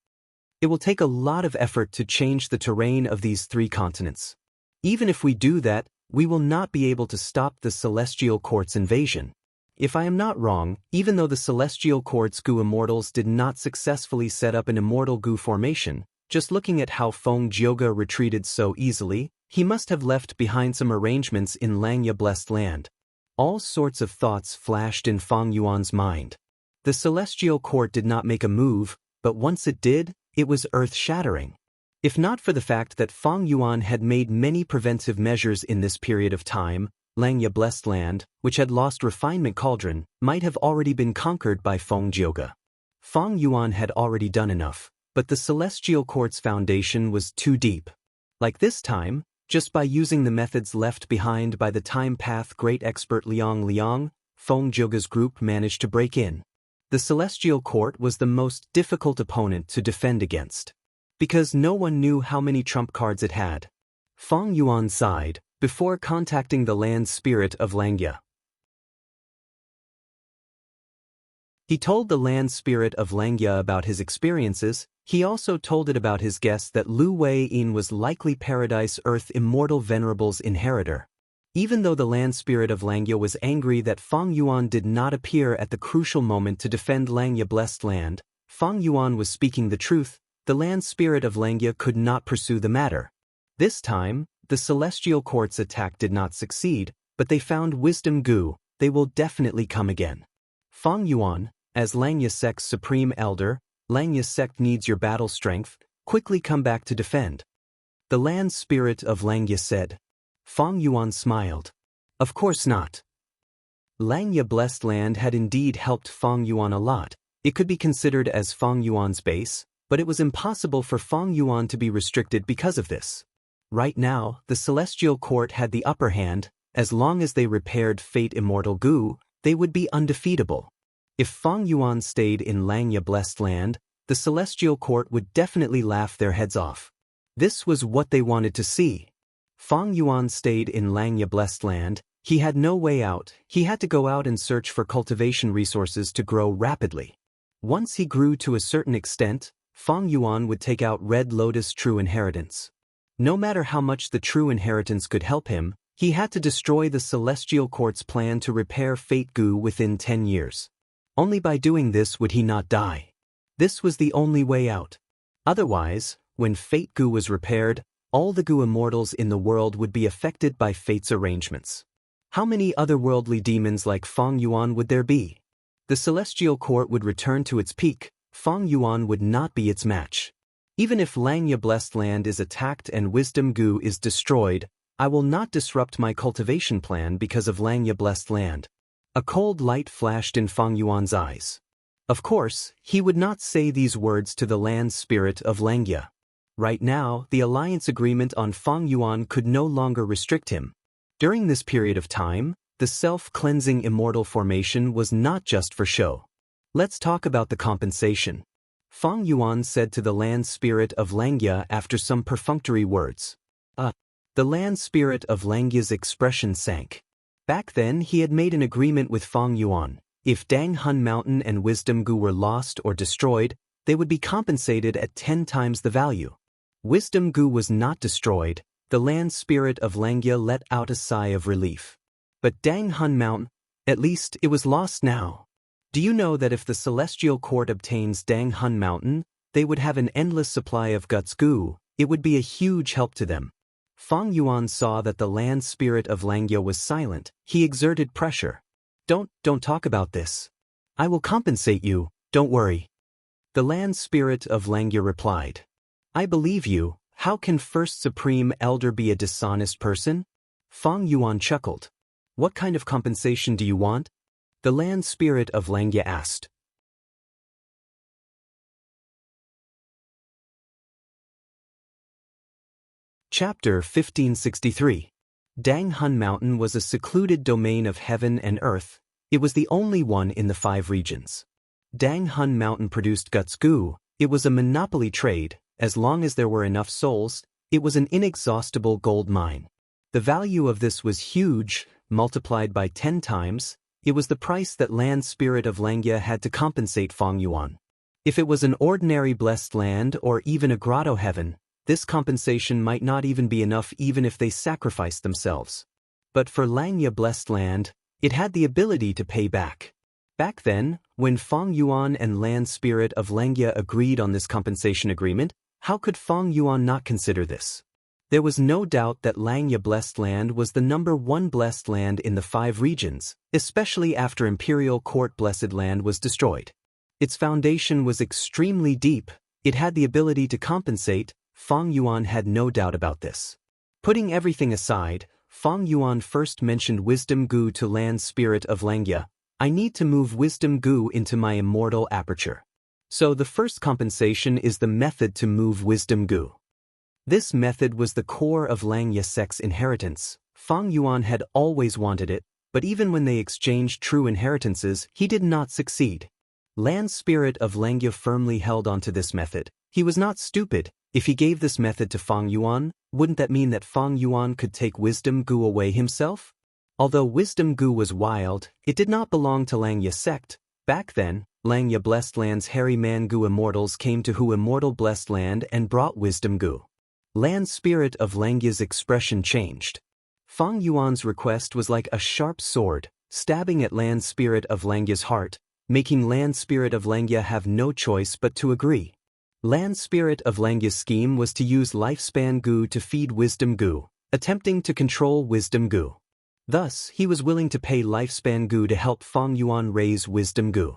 It will take a lot of effort to change the terrain of these 3 continents. Even if we do that, we will not be able to stop the Celestial Court's invasion. If I am not wrong, even though the Celestial Court's Gu immortals did not successfully set up an immortal Gu formation, just looking at how Feng Jioge retreated so easily, he must have left behind some arrangements in Langya Blessed Land. All sorts of thoughts flashed in Feng Yuan's mind. The Celestial Court did not make a move, but once it did, it was earth-shattering. If not for the fact that Feng Yuan had made many preventive measures in this period of time, Langya Blessed Land, which had lost Refinement Cauldron, might have already been conquered by Feng Jioge. Feng Yuan had already done enough, but the Celestial Court's foundation was too deep. Like this time, just by using the methods left behind by the time path great expert Liang, Feng Jioge's group managed to break in. The Celestial Court was the most difficult opponent to defend against, because no one knew how many trump cards it had. Feng Yuan sighed, before contacting the land spirit of Langya. He told the land spirit of Langya about his experiences. He also told it about his guess that Lu Wei-yin was likely Paradise Earth Immortal Venerable's inheritor. Even though the land spirit of Langya was angry that Feng Yuan did not appear at the crucial moment to defend Langya Blessed Land, Feng Yuan was speaking the truth. The land spirit of Langya could not pursue the matter. This time, the Celestial Court's attack did not succeed, but they found Wisdom Gu. They will definitely come again. Feng Yuan, as Langya sect's supreme elder, Langya sect needs your battle strength. Quickly come back to defend. The land spirit of Langya said. Feng Yuan smiled. Of course not. Langya Blessed Land had indeed helped Feng Yuan a lot. It could be considered as Feng Yuan's base, but it was impossible for Feng Yuan to be restricted because of this. Right now, the Celestial Court had the upper hand. As long as they repaired Fate Immortal Gu, they would be undefeatable. If Feng Yuan stayed in Langya Blessed Land, the Celestial Court would definitely laugh their heads off. This was what they wanted to see. Feng Yuan stayed in Langya Blessed Land. He had no way out. He had to go out and search for cultivation resources to grow rapidly. Once he grew to a certain extent, Feng Yuan would take out Red Lotus True Inheritance. No matter how much the True Inheritance could help him, he had to destroy the Celestial Court's plan to repair Fate Gu within 10 years. Only by doing this would he not die. This was the only way out. Otherwise, when Fate Gu was repaired, all the Gu immortals in the world would be affected by Fate's arrangements. How many otherworldly demons like Feng Yuan would there be? The Celestial Court would return to its peak. Feng Yuan would not be its match. Even if Langya Blessed Land is attacked and Wisdom Gu is destroyed, I will not disrupt my cultivation plan because of Langya Blessed Land. A cold light flashed in Feng Yuan's eyes. Of course, he would not say these words to the land spirit of Langya. Right now, the alliance agreement on Feng Yuan could no longer restrict him. During this period of time, the self-cleansing immortal formation was not just for show. Let's talk about the compensation. Feng Yuan said to the land spirit of Langya after some perfunctory words. The land spirit of Langya's expression sank. Back then he had made an agreement with Feng Yuan. If Dang Hun Mountain and Wisdom Gu were lost or destroyed, they would be compensated at 10 times the value. Wisdom Gu was not destroyed. The land spirit of Langya let out a sigh of relief. But Dang Hun Mountain, at least it was lost now. Do you know that if the Celestial Court obtains Dang Hun Mountain, they would have an endless supply of Guts Gu? It would be a huge help to them. Feng Yuan saw that the land spirit of Langya was silent. He exerted pressure. Don't talk about this. I will compensate you, don't worry. The land spirit of Langya replied. I believe you. How can First Supreme Elder be a dishonest person? Feng Yuan chuckled. What kind of compensation do you want? The land spirit of Langya asked. Chapter 1563. Dang Hun Mountain was a secluded domain of heaven and earth. It was the only one in the 5 regions. Dang Hun Mountain produced Guts Gu. It was a monopoly trade. As long as there were enough souls, it was an inexhaustible gold mine. The value of this was huge, multiplied by 10 times. It was the price that land spirit of Langya had to compensate Feng Yuan. If it was an ordinary blessed land or even a grotto heaven, this compensation might not even be enough even if they sacrificed themselves. But for Langya Blessed Land, it had the ability to pay back. Back then, when Feng Yuan and land spirit of Langya agreed on this compensation agreement, how could Feng Yuan not consider this? There was no doubt that Langya Blessed Land was the #1 blessed land in the 5 regions, especially after Imperial Court Blessed Land was destroyed. Its foundation was extremely deep. It had the ability to compensate. Feng Yuan had no doubt about this. Putting everything aside, Feng Yuan first mentioned Wisdom Gu to land spirit of Langya. I need to move Wisdom Gu into my immortal aperture. So the first compensation is the method to move Wisdom Gu. This method was the core of Langya Sect's inheritance. Feng Yuan had always wanted it, but even when they exchanged true inheritances, he did not succeed. Land spirit of Langya firmly held onto this method. He was not stupid. If he gave this method to Feng Yuan, wouldn't that mean that Feng Yuan could take Wisdom Gu away himself? Although Wisdom Gu was wild, it did not belong to Langya Sect. Back then, Langya Blessed Land's hairy man Gu immortals came to Hu Immortal Blessed Land and brought Wisdom Gu. Land spirit of Langya's expression changed. Feng Yuan's request was like a sharp sword, stabbing at land spirit of Langya's heart, making land spirit of Langya have no choice but to agree. Land spirit of Langya's scheme was to use Lifespan Gu to feed Wisdom Gu, attempting to control Wisdom Gu. Thus, he was willing to pay Lifespan Gu to help Feng Yuan raise Wisdom Gu.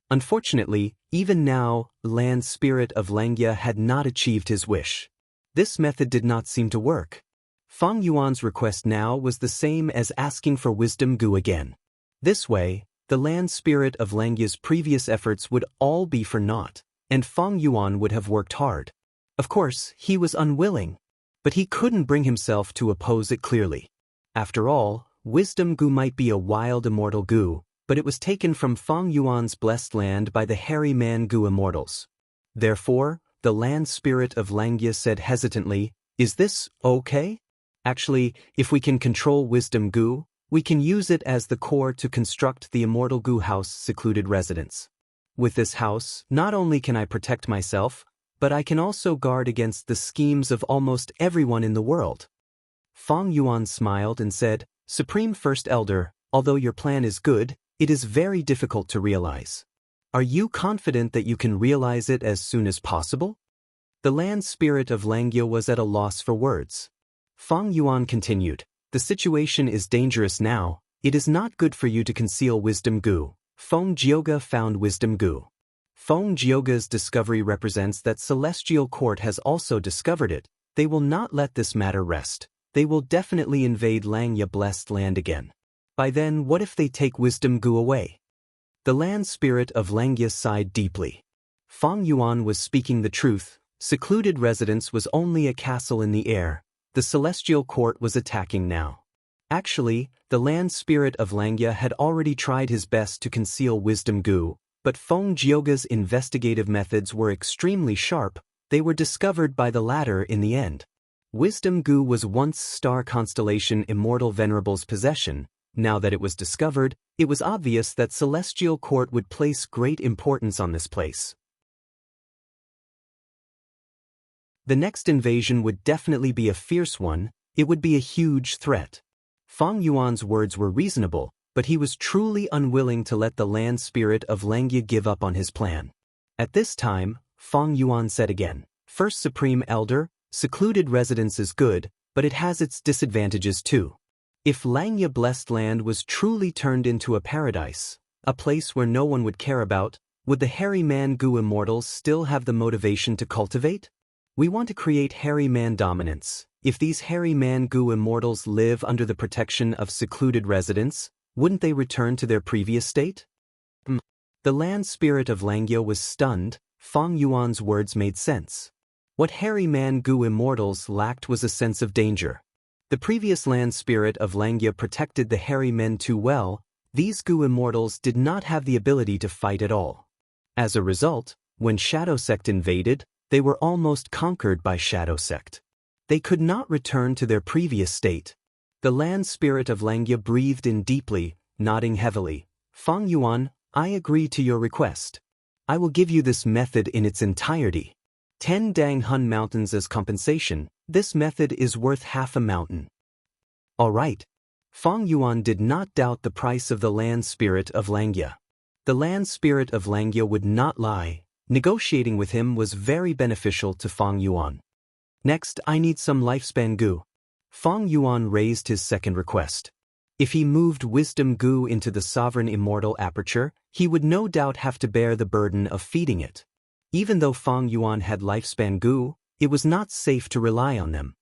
Unfortunately, even now, land spirit of Langya had not achieved his wish. This method did not seem to work. Feng Yuan's request now was the same as asking for Wisdom Gu again. This way, the land spirit of Langya's previous efforts would all be for naught, and Feng Yuan would have worked hard. Of course, he was unwilling. but he couldn't bring himself to oppose it clearly. After all, wisdom goo might be a wild immortal goo, but it was taken from Feng Yuan's blessed land by the hairy man goo immortals. Therefore, the land spirit of Langya said hesitantly, "Is this okay? Actually, if we can control wisdom goo, we can use it as the core to construct the immortal goo house secluded residence. With this house, not only can I protect myself, but I can also guard against the schemes of almost everyone in the world." Feng Yuan smiled and said, "Supreme First Elder, although your plan is good, it is very difficult to realize. Are you confident that you can realize it as soon as possible?" The land spirit of Langya was at a loss for words. Feng Yuan continued, "The situation is dangerous now. It is not good for you to conceal wisdom goo. Feng Jioga found wisdom goo. Feng Jioga's discovery represents that Celestial Court has also discovered it. They will not let this matter rest. They will definitely invade Langya blessed land again. By then, what if they take wisdom goo away?" The land spirit of Langya sighed deeply. Feng Yuan was speaking the truth. Secluded residence was only a castle in the air. The Celestial Court was attacking now. Actually, the land spirit of Langya had already tried his best to conceal wisdom goo, but Feng Jioga's investigative methods were extremely sharp. They were discovered by the latter in the end. Wisdom goo was once star constellation Immortal Venerable's possession. Now that it was discovered, it was obvious that Celestial Court would place great importance on this place. The next invasion would definitely be a fierce one. It would be a huge threat. Feng Yuan's words were reasonable, but he was truly unwilling to let the land spirit of Langya give up on his plan. At this time, Feng Yuan said again, "First Supreme Elder, secluded residence is good, but it has its disadvantages too. If Langya blessed land was truly turned into a paradise, a place where no one would care about, would the hairy man goo immortals still have the motivation to cultivate? We want to create hairy man dominance. If these hairy man goo immortals live under the protection of secluded residence, wouldn't they return to their previous state?" The land spirit of Langya was stunned. Feng Yuan's words made sense. What hairy man goo immortals lacked was a sense of danger. The previous land spirit of Langya protected the hairy men too well. These goo immortals did not have the ability to fight at all. As a result, when Shadow Sect invaded, they were almost conquered by Shadow Sect. They could not return to their previous state. The land spirit of Langya breathed in deeply, nodding heavily. "Feng Yuan, I agree to your request. I will give you this method in its entirety. 10 Dang Hun mountains as compensation. This method is worth half a mountain." "All right." Feng Yuan did not doubt the price of the land spirit of Langya. The land spirit of Langya would not lie. Negotiating with him was very beneficial to Feng Yuan. "Next, I need some lifespan goo." Feng Yuan raised his second request. If he moved wisdom goo into the sovereign immortal aperture, he would no doubt have to bear the burden of feeding it. Even though Feng Yuan had lifespan goo, it was not safe to rely on them.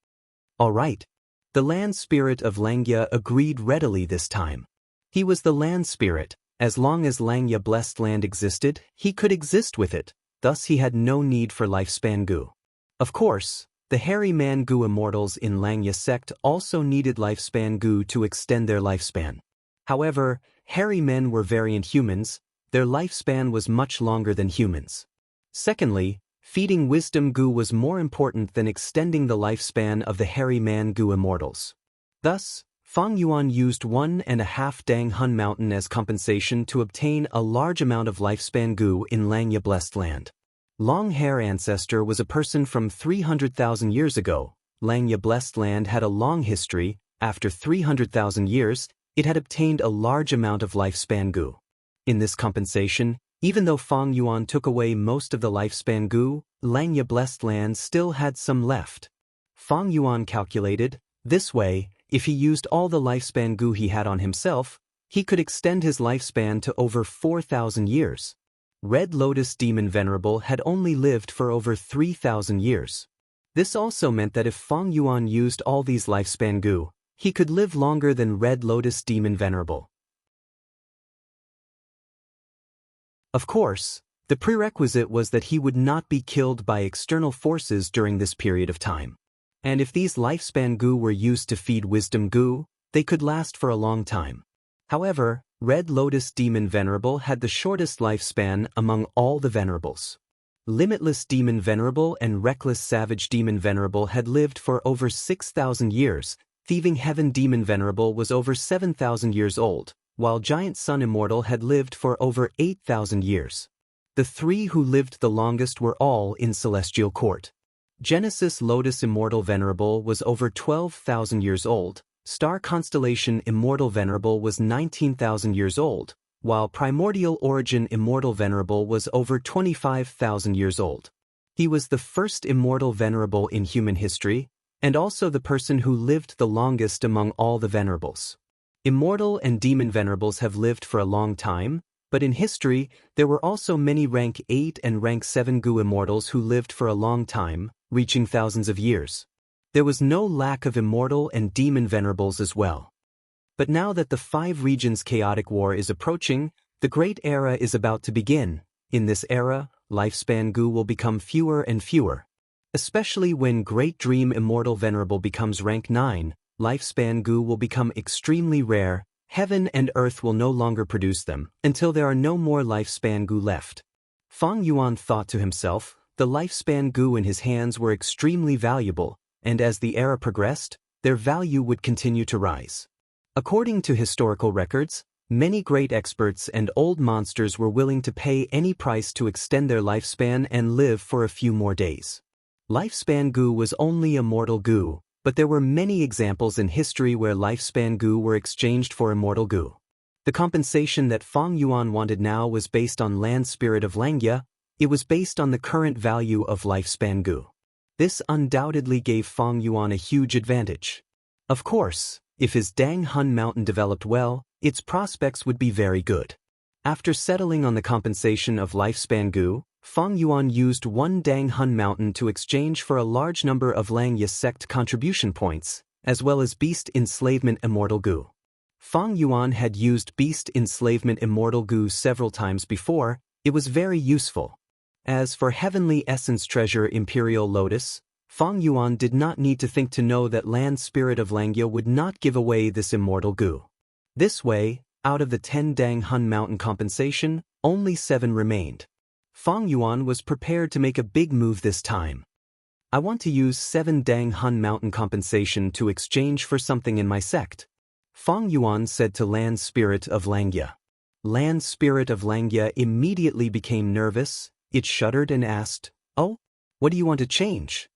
"All right." The land spirit of Langya agreed readily this time. He was the land spirit. As long as Langya blessed land existed, he could exist with it. Thus he had no need for lifespan goo. Of course, the hairy man goo immortals in Langya sect also needed lifespan goo to extend their lifespan. However, hairy men were variant humans. Their lifespan was much longer than humans. Secondly, feeding wisdom goo was more important than extending the lifespan of the hairy man goo immortals. Thus, Feng Yuan used 1.5 Dang Hun mountain as compensation to obtain a large amount of lifespan goo in Langya blessed land. Long hair ancestor was a person from 300,000 years ago. Langya blessed land had a long history. After 300,000 years, it had obtained a large amount of lifespan goo. In this compensation, even though Feng Yuan took away most of the lifespan goo, Langya blessed land still had some left. Feng Yuan calculated, this way, if he used all the lifespan goo he had on himself, he could extend his lifespan to over 4,000 years. Red Lotus Demon Venerable had only lived for over 3,000 years. This also meant that if Feng Yuan used all these lifespan goo, he could live longer than Red Lotus Demon Venerable. Of course, the prerequisite was that he would not be killed by external forces during this period of time. And if these lifespan goo were used to feed wisdom goo, they could last for a long time. However, Red Lotus Demon Venerable had the shortest lifespan among all the Venerables. Limitless Demon Venerable and Reckless Savage Demon Venerable had lived for over 6,000 years, Thieving Heaven Demon Venerable was over 7,000 years old, while Giant Sun Immortal had lived for over 8,000 years. The three who lived the longest were all in Celestial Court. Genesis Lotus Immortal Venerable was over 12,000 years old, Star Constellation Immortal Venerable was 19,000 years old, while Primordial Origin Immortal Venerable was over 25,000 years old. He was the first Immortal Venerable in human history, and also the person who lived the longest among all the Venerables. Immortal and Demon Venerables have lived for a long time, but in history, there were also many rank 8 and rank 7 Goo Immortals who lived for a long time, reaching thousands of years. There was no lack of Immortal and Demon Venerables as well. But now that the 5 regions chaotic war is approaching, the Great Era is about to begin. In this era, lifespan Goo will become fewer and fewer. Especially when Great Dream Immortal Venerable becomes rank 9, lifespan Goo will become extremely rare. Heaven and earth will no longer produce them, until there are no more lifespan Goo left. Fang Yuan thought to himself, the lifespan Goo in his hands were extremely valuable, and as the era progressed, their value would continue to rise. According to historical records, many great experts and old monsters were willing to pay any price to extend their lifespan and live for a few more days. Lifespan Goo was only immortal Goo, but there were many examples in history where lifespan Goo were exchanged for immortal Goo. The compensation that Fang Yuan wanted now was based on Land Spirit of Langya. It was based on the current value of lifespan Goo. This undoubtedly gave Fang Yuan a huge advantage. Of course, if his Dang Hun Mountain developed well, its prospects would be very good. After settling on the compensation of lifespan Goo, Fang Yuan used one Dang Hun Mountain to exchange for a large number of Langya sect contribution points, as well as Beast Enslavement Immortal Goo. Fang Yuan had used Beast Enslavement Immortal Goo several times before. It was very useful. As for Heavenly Essence Treasure Imperial Lotus, Fang Yuan did not need to think to know that Land Spirit of Langya would not give away this immortal Goo. This way, out of the 10 Dang Hun Mountain compensation, only 7 remained. Fang Yuan was prepared to make a big move this time. I want to use 7 Dang Hun Mountain compensation to exchange for something in my sect, Fang Yuan said to Land Spirit of Langya. Land Spirit of Langya immediately became nervous. It shuddered and asked, "Oh, what do you want to change?"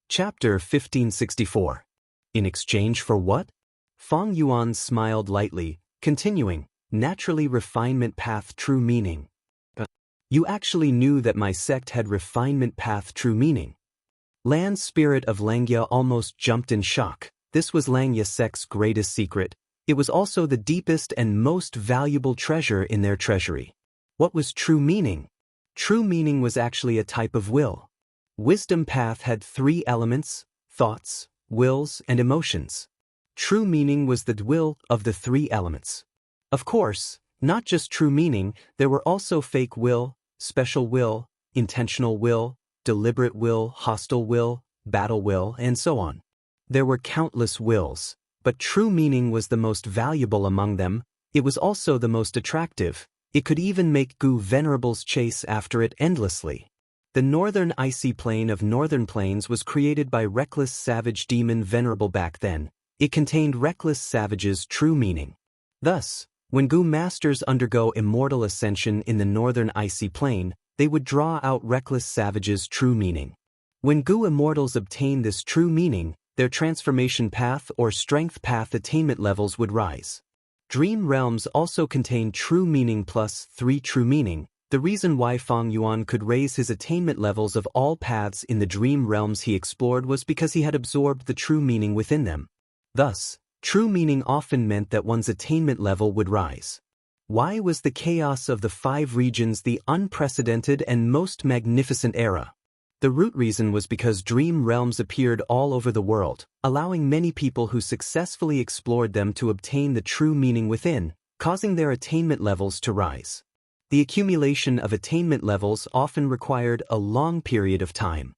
Chapter 1564. In exchange for what? Fang Yuan smiled lightly, continuing, "Naturally refinement path true meaning." You actually knew that my sect had refinement path true meaning. Land Spirit of Langya almost jumped in shock. This was Langya sect's greatest secret. It was also the deepest and most valuable treasure in their treasury. What was true meaning? True meaning was actually a type of will. Wisdom path had 3 elements: thoughts, wills, and emotions. True meaning was the will of the 3 elements. Of course, not just true meaning, there were also fake will, special will, intentional will, deliberate will, hostile will, battle will, and so on. There were countless wills, but true meaning was the most valuable among them. It was also the most attractive. It could even make Goo Venerables chase after it endlessly. The northern icy plane of northern plains was created by Reckless Savage Demon Venerable back then. It contained Reckless Savage's true meaning. Thus, when Goo Masters undergo immortal ascension in the northern icy plane, they would draw out Reckless Savage's true meaning. When Goo Immortals obtain this true meaning, their transformation path or strength path attainment levels would rise. Dream realms also contain true meaning plus 3 true meaning. The reason why Fang Yuan could raise his attainment levels of all paths in the dream realms he explored was because he had absorbed the true meaning within them. Thus, true meaning often meant that one's attainment level would rise. Why was the chaos of the 5 regions the unprecedented and most magnificent era? The root reason was because dream realms appeared all over the world, allowing many people who successfully explored them to obtain the true meaning within, causing their attainment levels to rise. the accumulation of attainment levels often required a long period of time.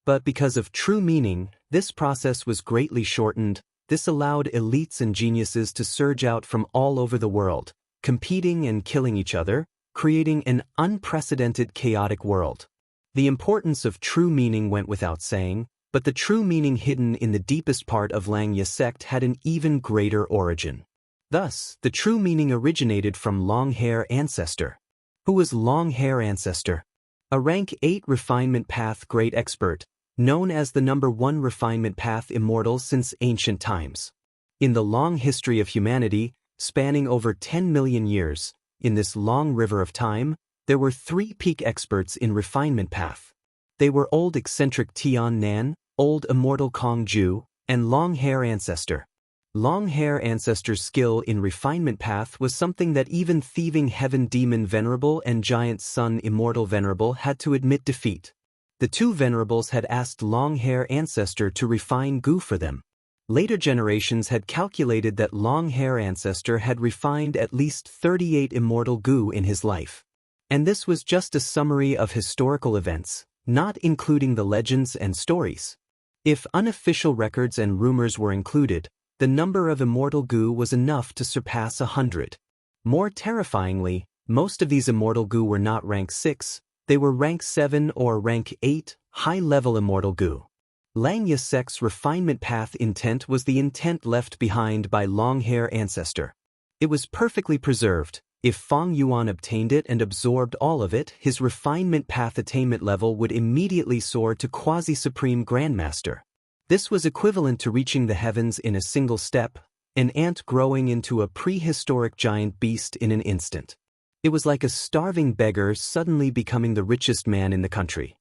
But because of true meaning, this process was greatly shortened. This allowed elites and geniuses to surge out from all over the world, competing and killing each other, creating an unprecedented chaotic world. The importance of true meaning went without saying, but the true meaning hidden in the deepest part of Langya sect had an even greater origin. Thus, the true meaning originated from Long-Hair Ancestor. Who was Long-Hair Ancestor? A rank 8 refinement path great expert, known as the #1 refinement path immortal since ancient times. In the long history of humanity, spanning over 10 million years, in this long river of time, there were 3 peak experts in refinement path. They were Old Eccentric Tian Nan, Old Immortal Kong Ju, and Long-Hair Ancestor. Long-Hair Ancestor's skill in refinement path was something that even thieving Heaven Demon Venerable and Giant Sun Immortal Venerable had to admit defeat. The 2 venerables had asked Long-Hair Ancestor to refine Gu for them. Later generations had calculated that Long-Hair Ancestor had refined at least 38 immortal Gu in his life. And this was just a summary of historical events, not including the legends and stories. If unofficial records and rumors were included, the number of immortal Gu was enough to surpass 100. More terrifyingly, most of these immortal Gu were not rank 6, they were rank 7 or rank 8, high-level immortal Gu. Langya sect's refinement path intent was the intent left behind by Long-Hair Ancestor. It was perfectly preserved. If Fang Yuan obtained it and absorbed all of it, his refinement path attainment level would immediately soar to quasi-supreme grandmaster. This was equivalent to reaching the heavens in a single step, an ant growing into a prehistoric giant beast in an instant. It was like a starving beggar suddenly becoming the richest man in the country.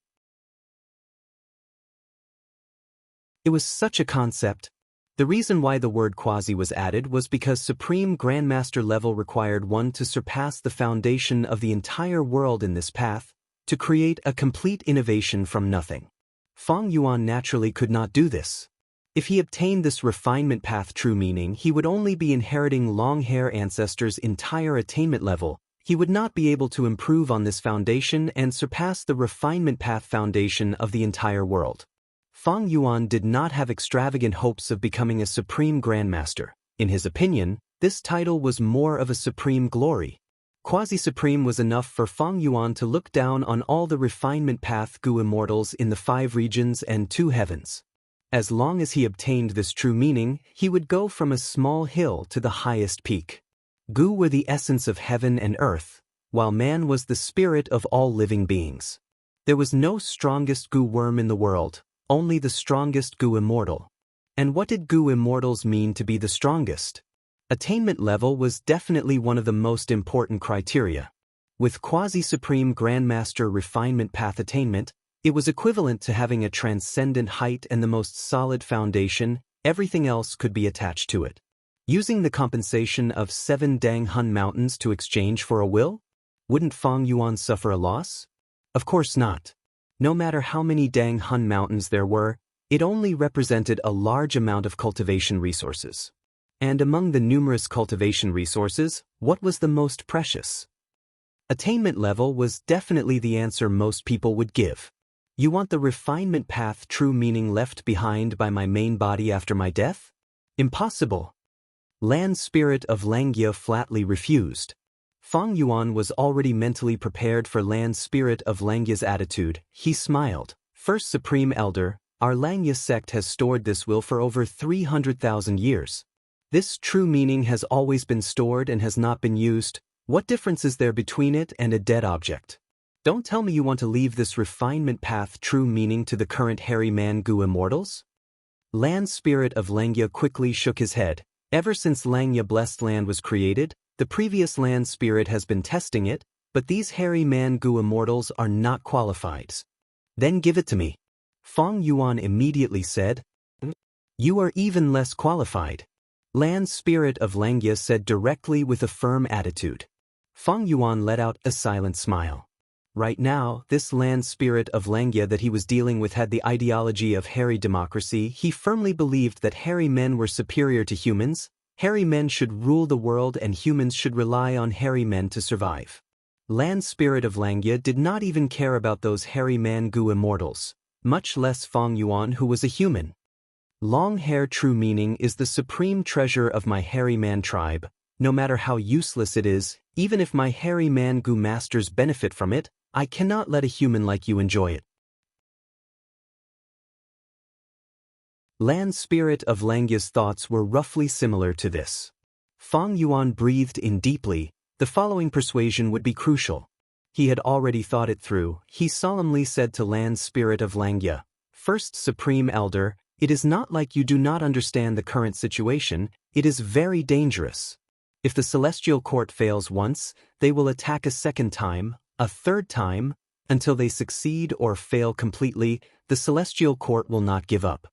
It was such a concept. The reason why the word quasi was added was because Supreme Grandmaster level required one to surpass the foundation of the entire world in this path, to create a complete innovation from nothing. Fang Yuan naturally could not do this. If he obtained this refinement path true meaning, he would only be inheriting Long-Hair Ancestor's entire attainment level. He would not be able to improve on this foundation and surpass the refinement path foundation of the entire world. Fang Yuan did not have extravagant hopes of becoming a Supreme Grandmaster. In his opinion, this title was more of a supreme glory. Quasi-supreme was enough for Fang Yuan to look down on all the refinement path Gu immortals in the 5 regions and 2 heavens. As long as he obtained this true meaning, he would go from a small hill to the highest peak. Gu were the essence of heaven and earth, while man was the spirit of all living beings. There was no strongest Gu worm in the world, only the strongest Gu immortal. And what did Gu immortals mean to be the strongest? Attainment level was definitely one of the most important criteria. With quasi-supreme grandmaster refinement path attainment, it was equivalent to having a transcendent height and the most solid foundation. Everything else could be attached to it. Using the compensation of 7 Dang Hun mountains to exchange for a will? Wouldn't Fang Yuan suffer a loss? Of course not. No matter how many Dang Hun mountains there were, it only represented a large amount of cultivation resources. And among the numerous cultivation resources, what was the most precious? Attainment level was definitely the answer most people would give. You want the refinement path true meaning left behind by my main body after my death? Impossible. Land Spirit of Langya flatly refused. Fang Yuan was already mentally prepared for Land Spirit of Langya's attitude. He smiled. First Supreme Elder, our Langya sect has stored this will for over 300,000 years. This true meaning has always been stored and has not been used. What difference is there between it and a dead object? Don't tell me you want to leave this refinement path true meaning to the current hairy man Gu immortals? Land Spirit of Langya quickly shook his head. Ever since Langya Blessed Land was created, the previous Land Spirit has been testing it, but these hairy man Gu immortals are not qualified. Then give it to me. Fang Yuan immediately said. You are even less qualified. Land Spirit of Langya said directly with a firm attitude. Fang Yuan let out a silent smile. Right now, this Land Spirit of Langya that he was dealing with had the ideology of hairy democracy. He firmly believed that hairy men were superior to humans. Hairy men should rule the world and humans should rely on hairy men to survive. Land spirit of Langya did not even care about those hairy man-gu immortals, much less Fong Yuan, who was a human. Long hair true meaning is the supreme treasure of my hairy man tribe. No matter how useless it is, even if my hairy man-gu masters benefit from it, I cannot let a human like you enjoy it. Land spirit of Langya's thoughts were roughly similar to this. Fong Yuan breathed in deeply. The following persuasion would be crucial. He had already thought it through. He solemnly said to Land Spirit of Langya, "First Supreme Elder, it is not like you do not understand the current situation, it is very dangerous. If the Celestial Court fails once, they will attack a second time, a third time, until they succeed or fail completely. The Celestial Court will not give up."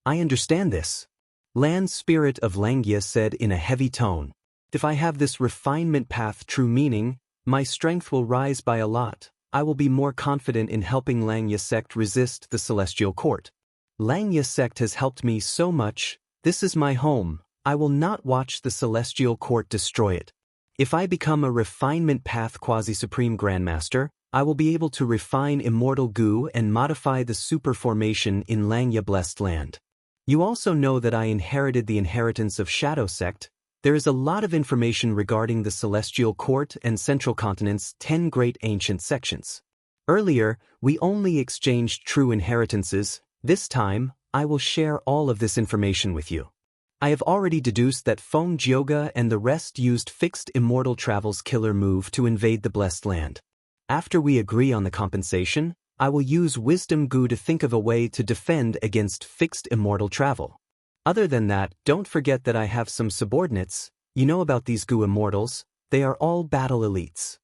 "I understand this," Land Spirit of Langya said in a heavy tone. "If I have this refinement path true meaning, my strength will rise by a lot. I will be more confident in helping Langya sect resist the Celestial Court. Langya sect has helped me so much. This is my home. I will not watch the Celestial Court destroy it. If I become a refinement path quasi-supreme grandmaster, I will be able to refine immortal gu and modify the super formation in Langya blessed land. You also know that I inherited the inheritance of Shadow Sect. There is a lot of information regarding the Celestial Court and Central Continent's 10 great ancient sections. Earlier, we only exchanged true inheritances. This time, I will share all of this information with you. I have already deduced that Feng Jioga and the rest used fixed immortal travel's killer move to invade the blessed land. After we agree on the compensation, I will use Wisdom Gu to think of a way to defend against fixed immortal travel. Other than that, don't forget that I have some subordinates. You know about these Gu immortals, they are all battle elites."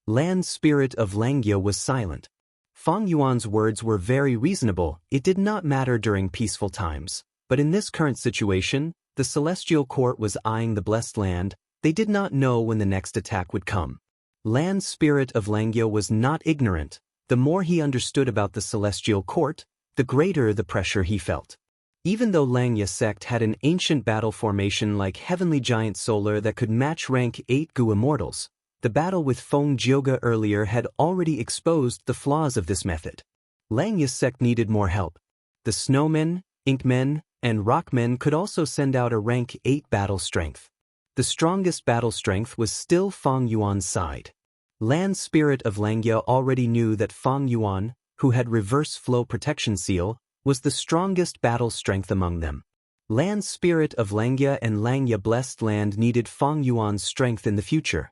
Land Spirit of Langya was silent. Fong Yuan's words were very reasonable. It did not matter during peaceful times. But in this current situation, the Celestial Court was eyeing the blessed land. They did not know when the next attack would come. Land Spirit of Langya was not ignorant. The more he understood about the Celestial Court, the greater the pressure he felt. Even though Langya sect had an ancient battle formation like Heavenly Giant Solar that could match rank 8 Gu Immortals, the battle with Feng Jioga earlier had already exposed the flaws of this method. Langya sect needed more help. The Snowmen, Inkmen, and Rockmen could also send out a rank 8 battle strength. The strongest battle strength was still Fong Yuan's side. Land Spirit of Langya already knew that Fong Yuan, who had reverse flow protection seal, was the strongest battle strength among them. Land Spirit of Langya and Langya blessed land needed Fong Yuan's strength in the future.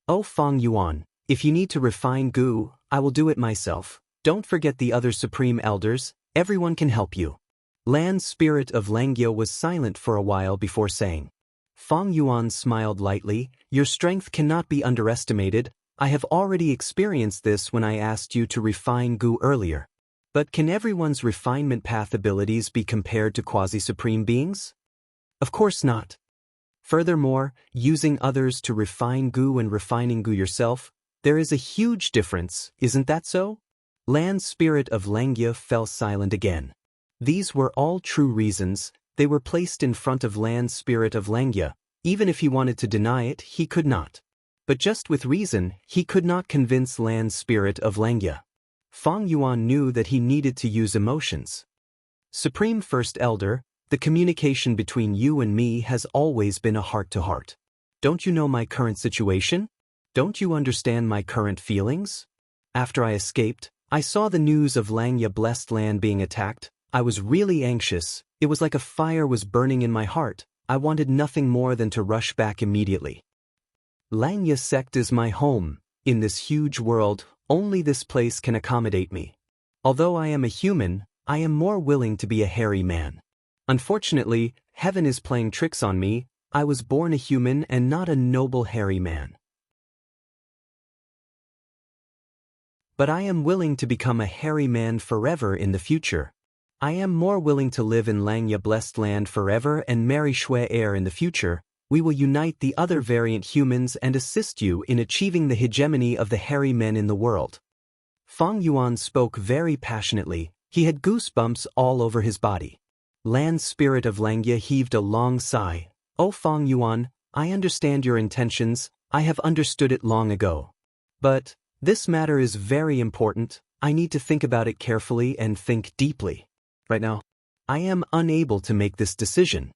"Oh Fong Yuan, if you need to refine gu, I will do it myself. Don't forget the other supreme elders, everyone can help you." Land Spirit of Langya was silent for a while before saying. Fong Yuan smiled lightly. "Your strength cannot be underestimated. I have already experienced this when I asked you to refine gu earlier. But can everyone's refinement path abilities be compared to quasi-supreme beings? Of course not. Furthermore, using others to refine gu and refining gu yourself, there is a huge difference, isn't that so?" Land Spirit of Langya fell silent again. These were all true reasons. They were placed in front of Land Spirit of Langya. Even if he wanted to deny it, he could not. But just with reason, he could not convince Land Spirit of Langya. Fong Yuan knew that he needed to use emotions. "Supreme First Elder, the communication between you and me has always been a heart-to-heart. Don't you know my current situation? Don't you understand my current feelings? After I escaped, I saw the news of Langya blessed land being attacked. I was really anxious. It was like a fire was burning in my heart. I wanted nothing more than to rush back immediately. Langya sect is my home. In this huge world, only this place can accommodate me. Although I am a human, I am more willing to be a hairy man. Unfortunately, heaven is playing tricks on me. I was born a human and not a noble hairy man. But I am willing to become a hairy man forever in the future. I am more willing to live in Langya blessed land forever and marry Shui heir in the future. We will unite the other variant humans and assist you in achieving the hegemony of the hairy men in the world." Fong Yuan spoke very passionately. He had goosebumps all over his body. Land Spirit of Langya heaved a long sigh. "Oh Fong Yuan, I understand your intentions. I have understood it long ago. But this matter is very important. I need to think about it carefully and think deeply. Right now, I am unable to make this decision.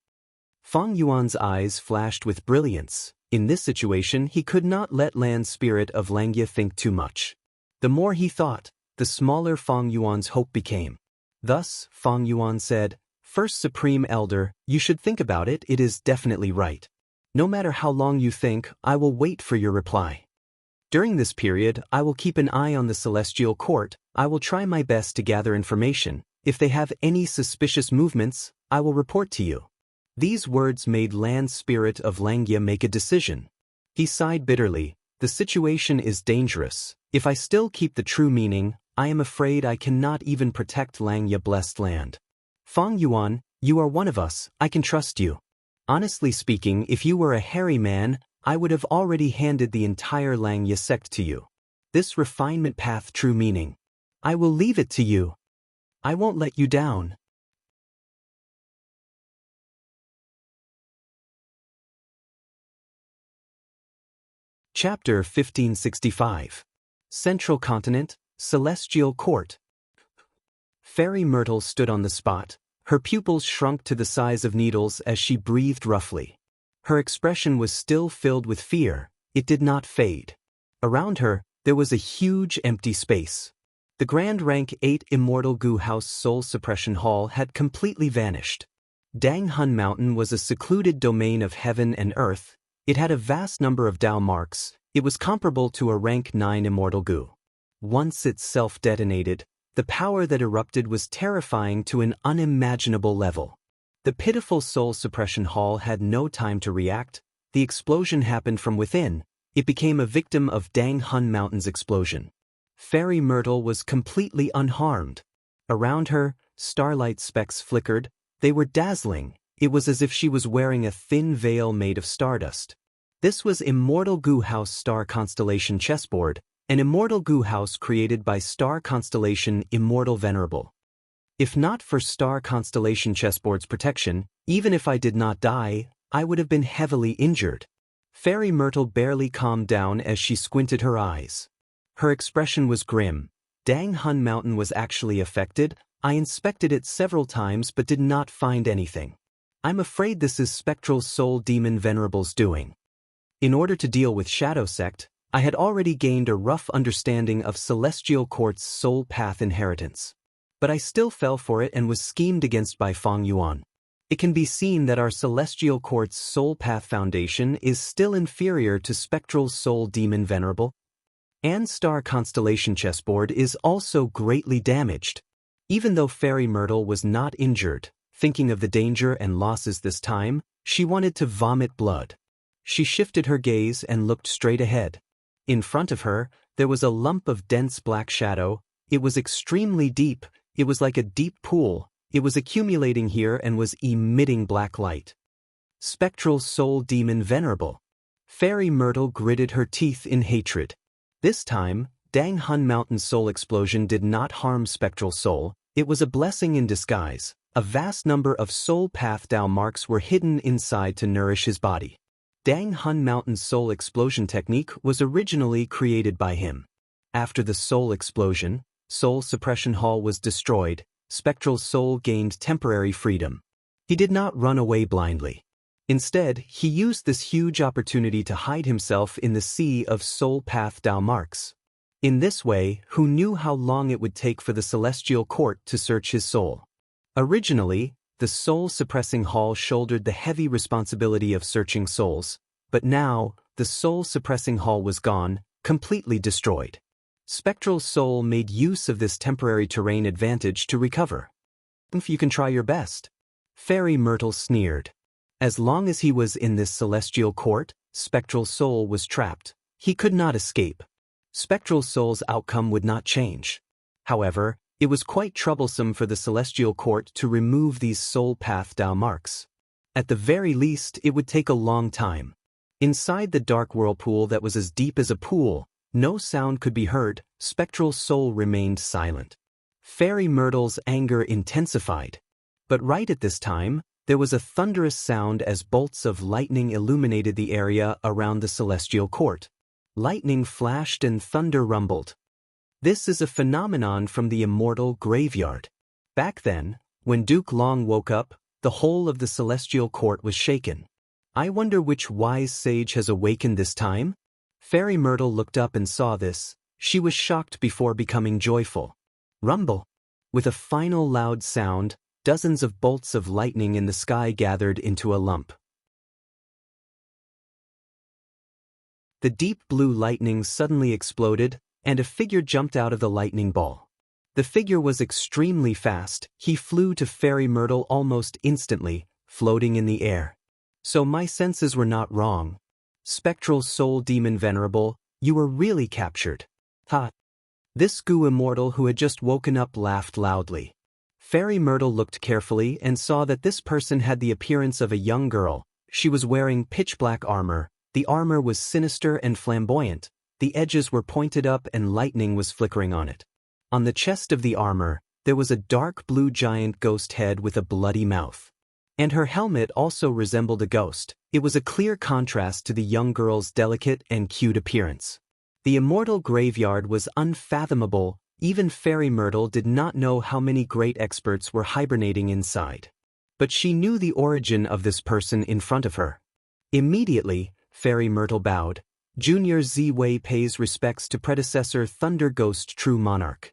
Fang Yuan's eyes flashed with brilliance. In this situation, he could not let Land Spirit of Langya think too much. The more he thought, the smaller Fang Yuan's hope became. Thus, Fang Yuan said, "First Supreme Elder, you should think about it. It is definitely right. No matter how long you think, I will wait for your reply. During this period, I will keep an eye on the Celestial Court. I will try my best to gather information. If they have any suspicious movements, I will report to you." These words made Land Spirit of Langya make a decision. He sighed bitterly. The situation is dangerous. If I still keep the true meaning, I am afraid I cannot even protect Langya blessed land. Fang Yuan, you are one of us. I can trust you. Honestly speaking, if you were a hairy man, I would have already handed the entire Langya sect to you. This refinement path true meaning. I will leave it to you. I won't let you down. Chapter 1565. Central Continent, Celestial Court. Fairy Myrtle stood on the spot. Her pupils shrunk to the size of needles as she breathed roughly. Her expression was still filled with fear. It did not fade. Around her, there was a huge empty space. The Grand Rank 8 Immortal Gu House Soul Suppression Hall had completely vanished. Dang Hun Mountain was a secluded domain of heaven and earth. It had a vast number of Dao marks. It was comparable to a Rank 9 Immortal Gu. Once it self-detonated, the power that erupted was terrifying to an unimaginable level. The pitiful Soul Suppression Hall had no time to react. The explosion happened from within. It became a victim of Dang Hun Mountain's explosion. Fairy Myrtle was completely unharmed. Around her, starlight specks flickered. They were dazzling. It was as if she was wearing a thin veil made of stardust. This was Immortal Gu House Star Constellation Chessboard, an Immortal Gu House created by Star Constellation Immortal Venerable. If not for Star Constellation Chessboard's protection, even if I did not die, I would have been heavily injured. Fairy Myrtle barely calmed down as she squinted her eyes. Her expression was grim. Dang Hun Mountain was actually affected. I inspected it several times but did not find anything. I'm afraid this is Spectral Soul Demon Venerable's doing. In order to deal with Shadow Sect, I had already gained a rough understanding of Celestial Court's soul path inheritance. But I still fell for it and was schemed against by Fang Yuan. It can be seen that our Celestial Court's soul path foundation is still inferior to Spectral Soul Demon Venerable, and Star Constellation Chessboard is also greatly damaged. Even though Fairy Myrtle was not injured, thinking of the danger and losses this time, she wanted to vomit blood. She shifted her gaze and looked straight ahead. In front of her, there was a lump of dense black shadow. It was extremely deep. It was like a deep pool. It was accumulating here and was emitting black light. Spectral Soul Demon Venerable. Fairy Myrtle gritted her teeth in hatred. This time, Dang Hun Mountain Soul Explosion did not harm Spectral Soul. It was a blessing in disguise. A vast number of soul path Dao marks were hidden inside to nourish his body. Dang Hun Mountain's soul explosion technique was originally created by him. After the soul explosion, Soul Suppression Hall was destroyed. Spectral Soul gained temporary freedom. He did not run away blindly. Instead, he used this huge opportunity to hide himself in the sea of soul path Dao marks. In this way, who knew how long it would take for the Celestial Court to search his soul? Originally, the soul-suppressing hall shouldered the heavy responsibility of searching souls, but now, the soul-suppressing hall was gone, completely destroyed. Spectral Soul made use of this temporary terrain advantage to recover. If you can try your best. Fairy Myrtle sneered. As long as he was in this Celestial Court, Spectral Soul was trapped. He could not escape. Spectral Soul's outcome would not change. However, it was quite troublesome for the Celestial Court to remove these soul path Dao marks. At the very least, it would take a long time. Inside the dark whirlpool that was as deep as a pool, no sound could be heard. Spectral Soul remained silent. Fairy Myrtle's anger intensified. But right at this time, there was a thunderous sound as bolts of lightning illuminated the area around the Celestial Court. Lightning flashed and thunder rumbled. This is a phenomenon from the immortal graveyard. Back then, when Duke Long woke up, the whole of the celestial court was shaken. I wonder which wise sage has awakened this time? Fairy Myrtle looked up and saw this. She was shocked before becoming joyful. Rumble. With a final loud sound, dozens of bolts of lightning in the sky gathered into a lump. The deep blue lightning suddenly exploded, and a figure jumped out of the lightning ball. The figure was extremely fast. He flew to Fairy Myrtle almost instantly, floating in the air. So my senses were not wrong. Spectral Soul Demon Venerable, you were really captured. Ha! This goo immortal who had just woken up laughed loudly. Fairy Myrtle looked carefully and saw that this person had the appearance of a young girl. She was wearing pitch-black armor. The armor was sinister and flamboyant. The edges were pointed up and lightning was flickering on it. On the chest of the armor, there was a dark blue giant ghost head with a bloody mouth. And her helmet also resembled a ghost. It was a clear contrast to the young girl's delicate and cute appearance. The immortal graveyard was unfathomable. Even Fairy Myrtle did not know how many great experts were hibernating inside. But she knew the origin of this person in front of her. Immediately, Fairy Myrtle bowed. Junior Z-Wei pays respects to predecessor Thunder Ghost True Monarch.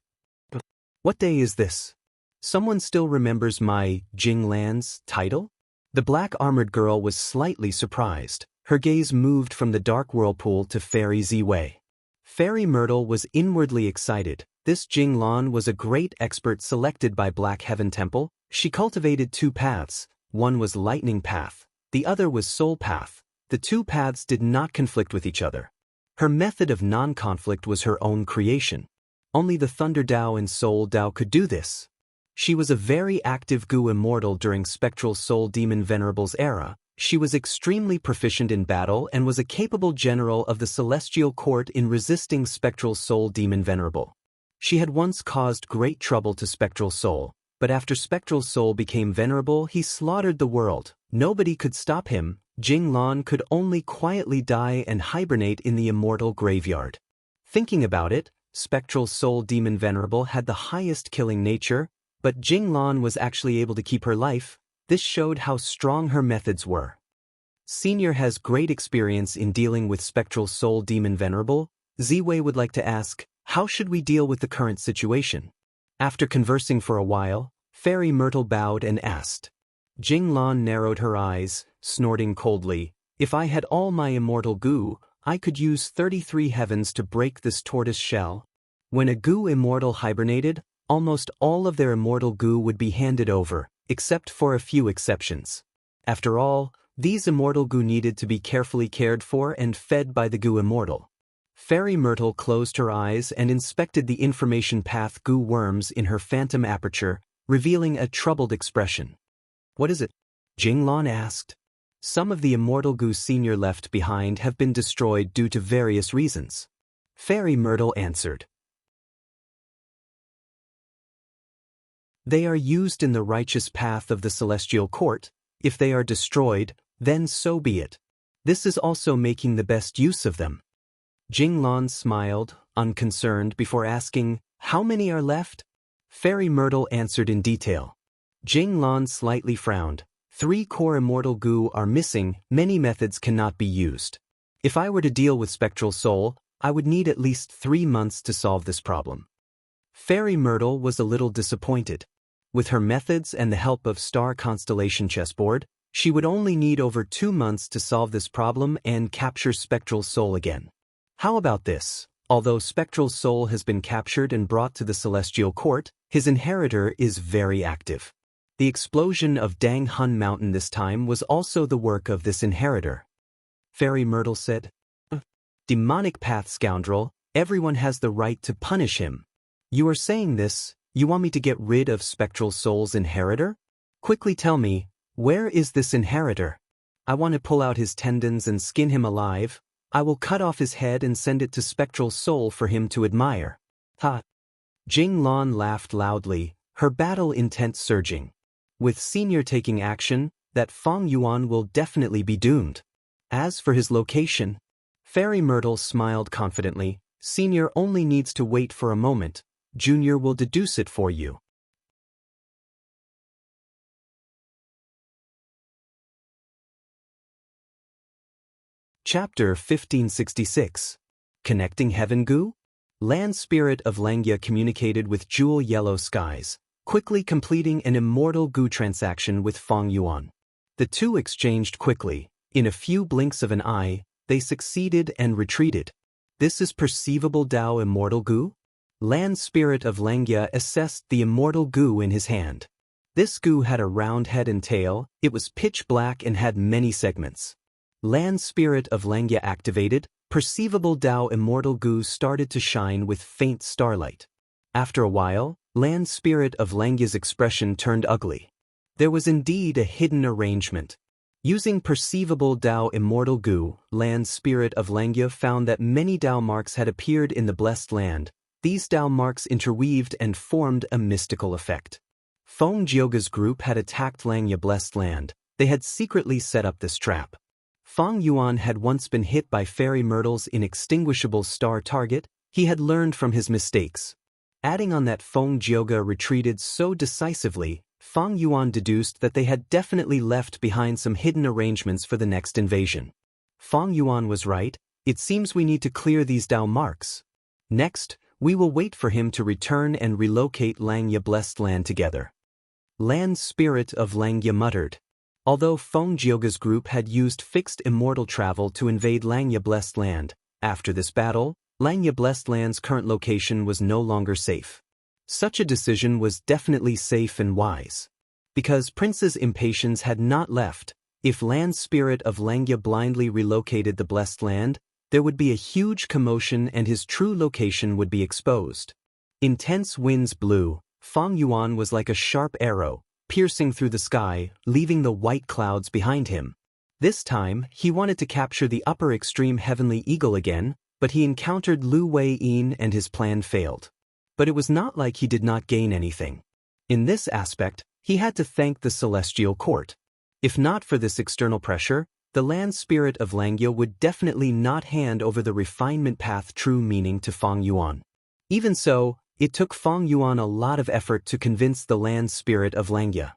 What day is this? Someone still remembers my Jinglan's title? The black-armored girl was slightly surprised. Her gaze moved from the dark whirlpool to Fairy Z-Wei. Fairy Myrtle was inwardly excited. This Jinglan was a great expert selected by Black Heaven Temple. She cultivated two paths. One was Lightning Path. The other was Soul Path. The two paths did not conflict with each other. Her method of non-conflict was her own creation. Only the Thunder Dao and Soul Dao could do this. She was a very active goo immortal during Spectral Soul Demon Venerable's era. She was extremely proficient in battle and was a capable general of the Celestial Court in resisting Spectral Soul Demon Venerable. She had once caused great trouble to Spectral Soul, but after Spectral Soul became venerable, he slaughtered the world. Nobody could stop him. Jinglan could only quietly die and hibernate in the immortal graveyard. Thinking about it, Spectral Soul Demon Venerable had the highest killing nature, but Jinglan was actually able to keep her life. This showed how strong her methods were. Senior has great experience in dealing with Spectral Soul Demon Venerable. Z-Wei would like to ask, how should we deal with the current situation? After conversing for a while, Fairy Myrtle bowed and asked. Jinglan narrowed her eyes, snorting coldly. If I had all my immortal goo, I could use 33 heavens to break this tortoise shell. When a goo immortal hibernated, almost all of their immortal goo would be handed over, except for a few exceptions. After all, these immortal goo needed to be carefully cared for and fed by the goo immortal. Fairy Myrtle closed her eyes and inspected the information path goo worms in her phantom aperture, revealing a troubled expression. What is it? Jinglan asked. Some of the immortal goo Senior left behind have been destroyed due to various reasons. Fairy Myrtle answered. They are used in the righteous path of the Celestial Court. If they are destroyed, then so be it. This is also making the best use of them. Jinglan smiled, unconcerned, before asking, how many are left? Fairy Myrtle answered in detail. Jinglan slightly frowned. 3 core immortal goo are missing. Many methods cannot be used. If I were to deal with Spectral Soul, I would need at least 3 months to solve this problem. Fairy Myrtle was a little disappointed. With her methods and the help of Star Constellation Chessboard, she would only need over 2 months to solve this problem and capture Spectral Soul again. How about this? Although Spectral Soul has been captured and brought to the Celestial Court, his inheritor is very active. The explosion of Dang Hun Mountain this time was also the work of this inheritor. Fairy Myrtle said, Demonic path scoundrel, everyone has the right to punish him. You are saying this, you want me to get rid of Spectral Soul's inheritor? Quickly tell me, where is this inheritor? I want to pull out his tendons and skin him alive. I will cut off his head and send it to Spectral Soul for him to admire. Ha! Jinglan laughed loudly, her battle intent surging. With Senior taking action, that Feng Yuan will definitely be doomed. As for his location, Fairy Myrtle smiled confidently. Senior only needs to wait for a moment. Junior will deduce it for you. Chapter 1566. Connecting Heaven Goo? Land Spirit of Langya communicated with Jewel Yellow Skies, quickly completing an immortal goo transaction with Fong Yuan. The two exchanged quickly. In a few blinks of an eye, they succeeded and retreated. This is perceivable Dao immortal goo? Land Spirit of Langya assessed the immortal goo in his hand. This goo had a round head and tail, it was pitch black and had many segments. Land Spirit of Langya activated, perceivable Dao immortal goo started to shine with faint starlight. After a while, Land Spirit of Langya's expression turned ugly. There was indeed a hidden arrangement. Using perceivable Dao immortal goo, Land Spirit of Langya found that many Dao marks had appeared in the blessed land. These Dao marks interweaved and formed a mystical effect. Fong Jioga's group had attacked Langya blessed land. They had secretly set up this trap. Fong Yuan had once been hit by Fairy Myrtle's inextinguishable star target. He had learned from his mistakes. Adding on that Fong Jioga retreated so decisively, Fong Yuan deduced that they had definitely left behind some hidden arrangements for the next invasion. Fong Yuan was right. It seems we need to clear these Dao marks. Next, we will wait for him to return and relocate Langya blessed land together. Land Spirit of Langya muttered. Although Fong Jioga's group had used fixed immortal travel to invade Langya blessed land, after this battle, Langya blessed land's current location was no longer safe. Such a decision was definitely safe and wise. Because Prince's impatience had not left, if Land Spirit of Langya blindly relocated the blessed land, there would be a huge commotion and his true location would be exposed. Intense winds blew. Fong Yuan was like a sharp arrow, piercing through the sky, leaving the white clouds behind him. This time, he wanted to capture the upper extreme heavenly eagle again, but he encountered Lu Wei-yin and his plan failed. But it was not like he did not gain anything. In this aspect, he had to thank the celestial court. If not for this external pressure, the Land Spirit of Langya would definitely not hand over the refinement path true meaning to Fong Yuan. Even so, it took Fong Yuan a lot of effort to convince the Land Spirit of Langya.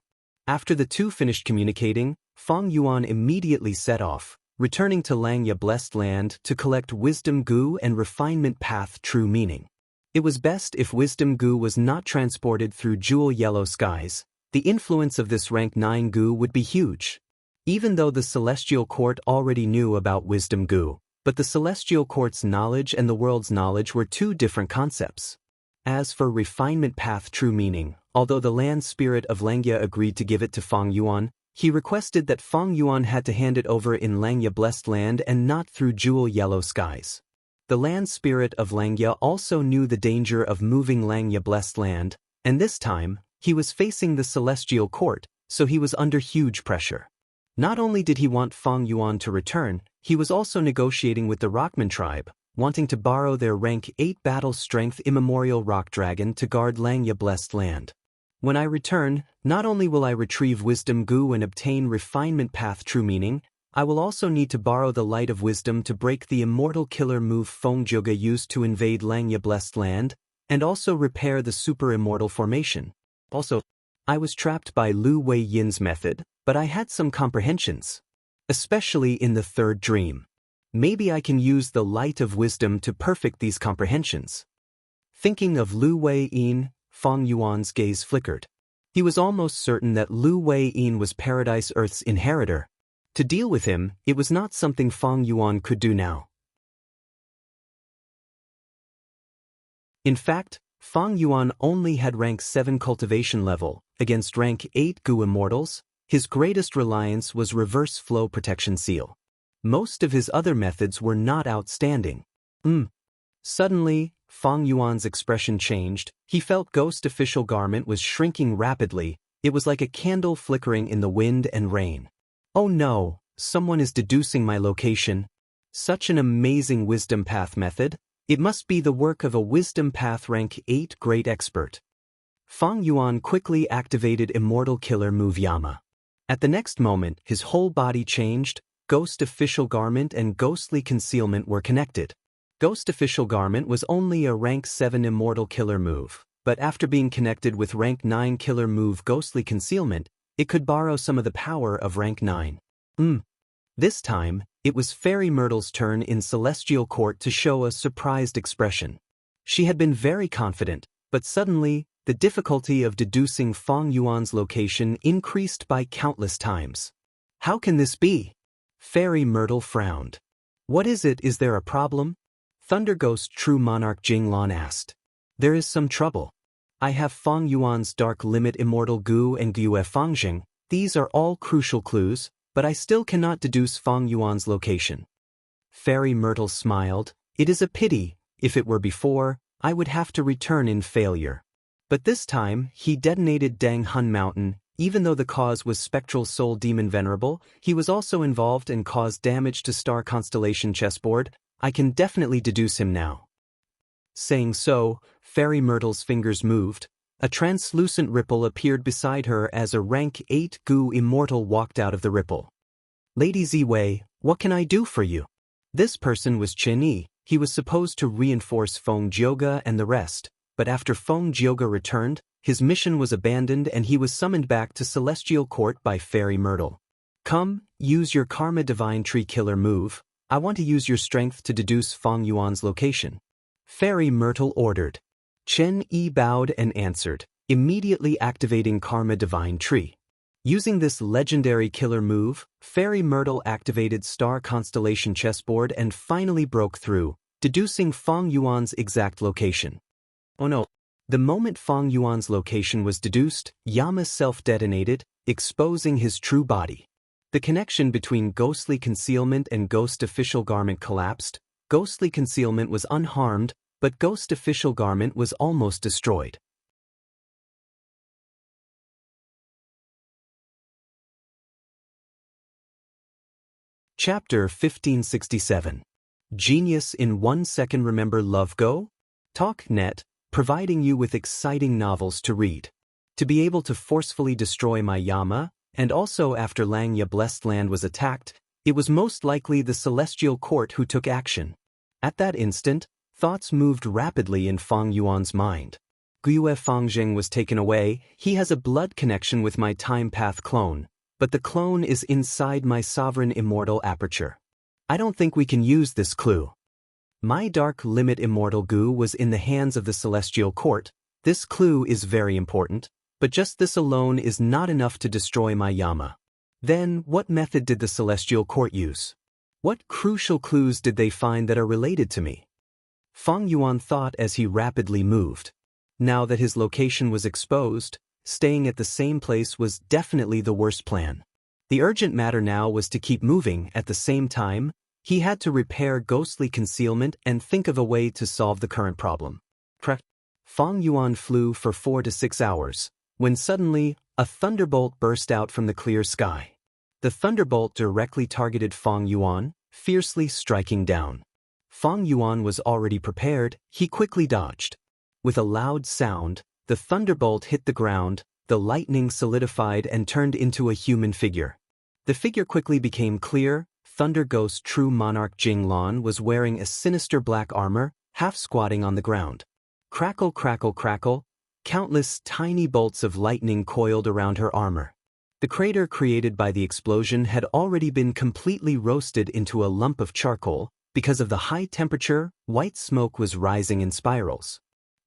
After the two finished communicating, Fong Yuan immediately set off, returning to Langya blessed land to collect wisdom goo and refinement path true meaning. It was best if wisdom goo was not transported through Jewel Yellow Skies. The influence of this rank 9 goo would be huge. Even though the Celestial Court already knew about wisdom goo, but the Celestial Court's knowledge and the world's knowledge were two different concepts. As for refinement path true meaning, although the Land Spirit of Langya agreed to give it to Fong Yuan, he requested that Fong Yuan had to hand it over in Langya blessed land and not through Jewel Yellow Skies. The Land Spirit of Langya also knew the danger of moving Langya blessed land, and this time, he was facing the Celestial Court, so he was under huge pressure. Not only did he want Fong Yuan to return, he was also negotiating with the Rockman tribe, wanting to borrow their rank 8 battle strength immemorial rock dragon to guard Langya blessed land. When I return, not only will I retrieve wisdom goo and obtain refinement path true meaning, I will also need to borrow the light of wisdom to break the immortal killer move Fong Jioga used to invade Langya blessed land, and also repair the super immortal formation. Also, I was trapped by Lu Wei-yin's method, but I had some comprehensions. Especially in the third dream. Maybe I can use the light of wisdom to perfect these comprehensions. Thinking of Lu Wei-yin, Fong Yuan's gaze flickered. He was almost certain that Lu Wei-yin was Paradise Earth's inheritor. To deal with him, it was not something Fong Yuan could do now. In fact, Fong Yuan only had rank 7 cultivation level. Against rank 8 goo immortals, his greatest reliance was reverse flow protection seal. Most of his other methods were not outstanding. Suddenly, Fong Yuan's expression changed. He felt Ghost official garment was shrinking rapidly. It was like a candle flickering in the wind and rain. Oh no, someone is deducing my location. Such an amazing wisdom path method. It must be the work of a wisdom path rank 8 great expert. Fong Yuan quickly activated immortal killer move Yama. At the next moment, his whole body changed. Ghost Official Garment and Ghostly Concealment were connected. Ghost Official Garment was only a rank 7 immortal killer move, but after being connected with rank 9 killer move Ghostly Concealment, it could borrow some of the power of rank 9. This time, it was Fairy Myrtle's turn in Celestial Court to show a surprised expression. She had been very confident, but suddenly, the difficulty of deducing Feng Yuan's location increased by countless times. How can this be? Fairy Myrtle frowned. What is it? Is there a problem? Thunder Ghost True Monarch Jinglan asked. There is some trouble. I have Feng Yuan's Dark Limit Immortal Gu and Gue Fangjing. These are all crucial clues, but I still cannot deduce Feng Yuan's location. Fairy Myrtle smiled. It is a pity. If it were before, I would have to return in failure. But this time, he detonated Dang Hun Mountain. Even though the cause was Spectral Soul Demon Venerable, he was also involved and caused damage to Star Constellation chessboard. I can definitely deduce him now. Saying so, Fairy Myrtle's fingers moved. A translucent ripple appeared beside her as a rank 8 Gu Immortal walked out of the ripple. Lady Ziwei, what can I do for you? This person was Chen Yi. He was supposed to reinforce Feng Jioge and the rest, but after Feng Jioge returned, his mission was abandoned and he was summoned back to Celestial Court by Fairy Myrtle. Come, use your Karma Divine Tree Killer move. I want to use your strength to deduce Feng Yuan's location. Fairy Myrtle ordered. Chen Yi bowed and answered, immediately activating Karma Divine Tree. Using this legendary killer move, Fairy Myrtle activated Star Constellation chessboard and finally broke through, deducing Feng Yuan's exact location. Oh no. The moment Feng Yuan's location was deduced, Yama self-detonated, exposing his true body. The connection between Ghostly Concealment and Ghost Official Garment collapsed. Ghostly Concealment was unharmed, but Ghost Official Garment was almost destroyed. Chapter 1567. Genius in 1 second. Remember Love Go? TalkNet, providing you with exciting novels to read. To be able to forcefully destroy my Yama, and also after Langya Blessed Land was attacked, it was most likely the Celestial Court who took action. At that instant, thoughts moved rapidly in Feng Yuan's mind. Gue Fangjing was taken away. He has a blood connection with my Time Path clone, but the clone is inside my Sovereign Immortal Aperture. I don't think we can use this clue. My Dark Limit Immortal Gu was in the hands of the Celestial Court. This clue is very important, but just this alone is not enough to destroy my Yama. Then, what method did the Celestial Court use? What crucial clues did they find that are related to me? Feng Yuan thought as he rapidly moved. Now that his location was exposed, staying at the same place was definitely the worst plan. The urgent matter now was to keep moving. At the same time, he had to repair Ghostly Concealment and think of a way to solve the current problem. Feng Yuan flew for 4 to 6 hours, when suddenly, a thunderbolt burst out from the clear sky. The thunderbolt directly targeted Feng Yuan, fiercely striking down. Feng Yuan was already prepared. He quickly dodged. With a loud sound, the thunderbolt hit the ground, the lightning solidified and turned into a human figure. The figure quickly became clear. Thunder Ghost True Monarch Jinglan was wearing a sinister black armor, half squatting on the ground. Crackle, crackle, crackle. Countless tiny bolts of lightning coiled around her armor. The crater created by the explosion had already been completely roasted into a lump of charcoal. Because of the high temperature, white smoke was rising in spirals.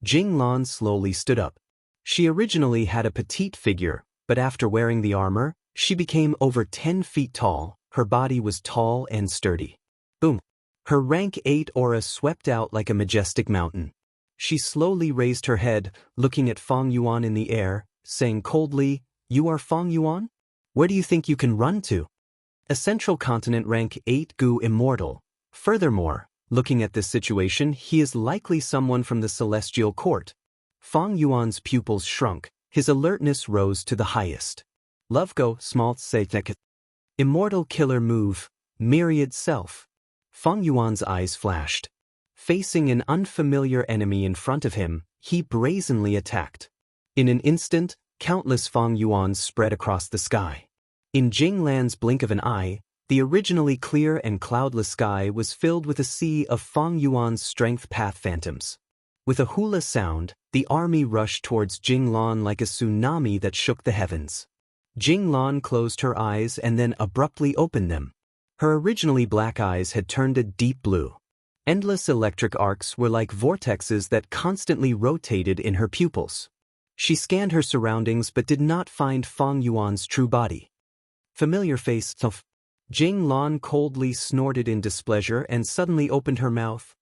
Jinglan slowly stood up. She originally had a petite figure, but after wearing the armor, she became over 10 feet tall. Her body was tall and sturdy. Boom! Her rank 8 aura swept out like a majestic mountain. She slowly raised her head, looking at Feng Yuan in the air, saying coldly, "You are Feng Yuan? Where do you think you can run to?" A Central Continent rank 8 Gu Immortal. Furthermore, looking at this situation, he is likely someone from the Celestial Court. Feng Yuan's pupils shrunk. His alertness rose to the highest. Love Go Smalt Seitek. Immortal Killer Move, Myriad Self. Feng Yuan's eyes flashed. Facing an unfamiliar enemy in front of him, he brazenly attacked. In an instant, countless Feng Yuans spread across the sky. In Jinglan's blink of an eye, The originally clear and cloudless sky was filled with a sea of Fang Yuan's strength path phantoms. With a hula sound, the army rushed towards Jing Lan like a tsunami that shook the heavens. Jing Lan closed her eyes and then abruptly opened them. Her originally black eyes had turned a deep blue. Endless electric arcs were like vortexes that constantly rotated in her pupils. She scanned her surroundings but did not find Fang Yuan's true body. Familiar face. Jing Lan coldly snorted in displeasure and suddenly opened her mouth.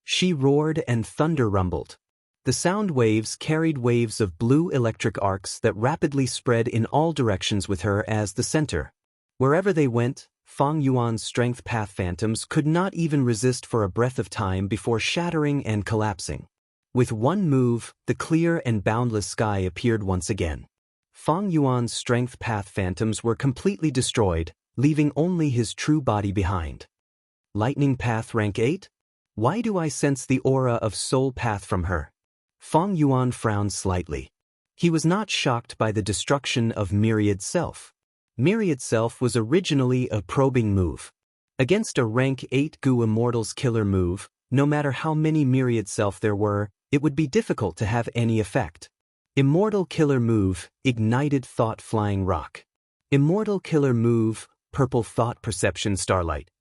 She roared and thunder rumbled. The sound waves carried waves of blue electric arcs that rapidly spread in all directions with her as the center. Wherever they went, Fang Yuan's strength path phantoms could not even resist for a breath of time before shattering and collapsing. With one move, the clear and boundless sky appeared once again. Fang Yuan's strength path phantoms were completely destroyed, leaving only his true body behind. Lightning path rank 8? Why do I sense the aura of soul path from her? Fang Yuan frowned slightly. He was not shocked by the destruction of Myriad Self. Myriad Self was originally a probing move. Against a rank 8 Gu Immortal's killer move, no matter how many Myriad Self there were, it would be difficult to have any effect. Immortal killer move, Ignited Thought Flying Rock. Immortal killer move, Purple Thought Perception Starlight.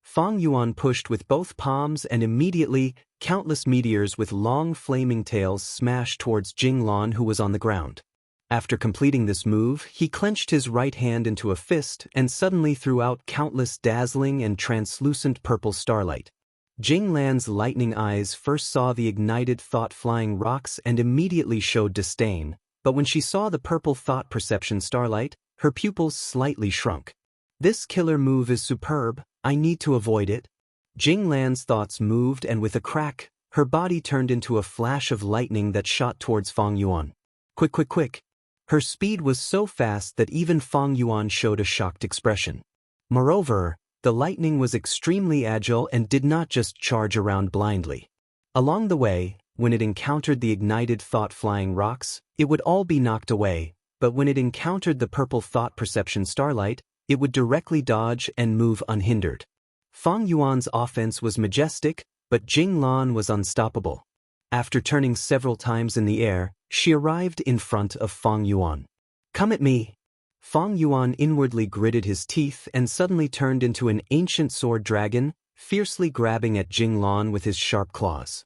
Fang Yuan pushed with both palms and immediately, countless meteors with long flaming tails smashed towards Jing Lan, who was on the ground. After completing this move, he clenched his right hand into a fist and suddenly threw out countless dazzling and translucent purple starlight. Jing Lan's lightning eyes first saw the ignited thought flying rocks and immediately showed disdain, but when she saw the purple thought perception starlight, her pupils slightly shrunk. This killer move is superb, I need to avoid it. Jing Lan's thoughts moved and with a crack, her body turned into a flash of lightning that shot towards Fang Yuan. Quick, quick, quick. Her speed was so fast that even Fang Yuan showed a shocked expression. Moreover, the lightning was extremely agile and did not just charge around blindly. Along the way, when it encountered the ignited thought flying rocks, it would all be knocked away, but when it encountered the purple thought perception starlight, it would directly dodge and move unhindered. Fang Yuan's offense was majestic, but Jing Lan was unstoppable. After turning several times in the air, she arrived in front of Fang Yuan. Come at me! Fang Yuan inwardly gritted his teeth and suddenly turned into an ancient sword dragon, fiercely grabbing at Jing Lan with his sharp claws.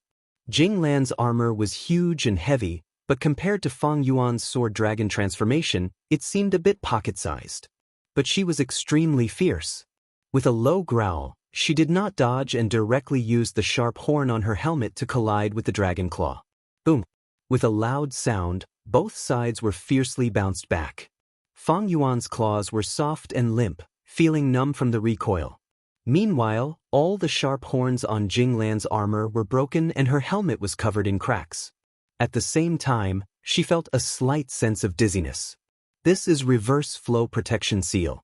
Jing Lan's armor was huge and heavy, but compared to Fang Yuan's sword dragon transformation, it seemed a bit pocket-sized. But she was extremely fierce. With a low growl, she did not dodge and directly used the sharp horn on her helmet to collide with the dragon claw. Boom! With a loud sound, both sides were fiercely bounced back. Fang Yuan's claws were soft and limp, feeling numb from the recoil. Meanwhile, all the sharp horns on Jing Lan's armor were broken and her helmet was covered in cracks. At the same time, she felt a slight sense of dizziness. This is reverse flow protection seal.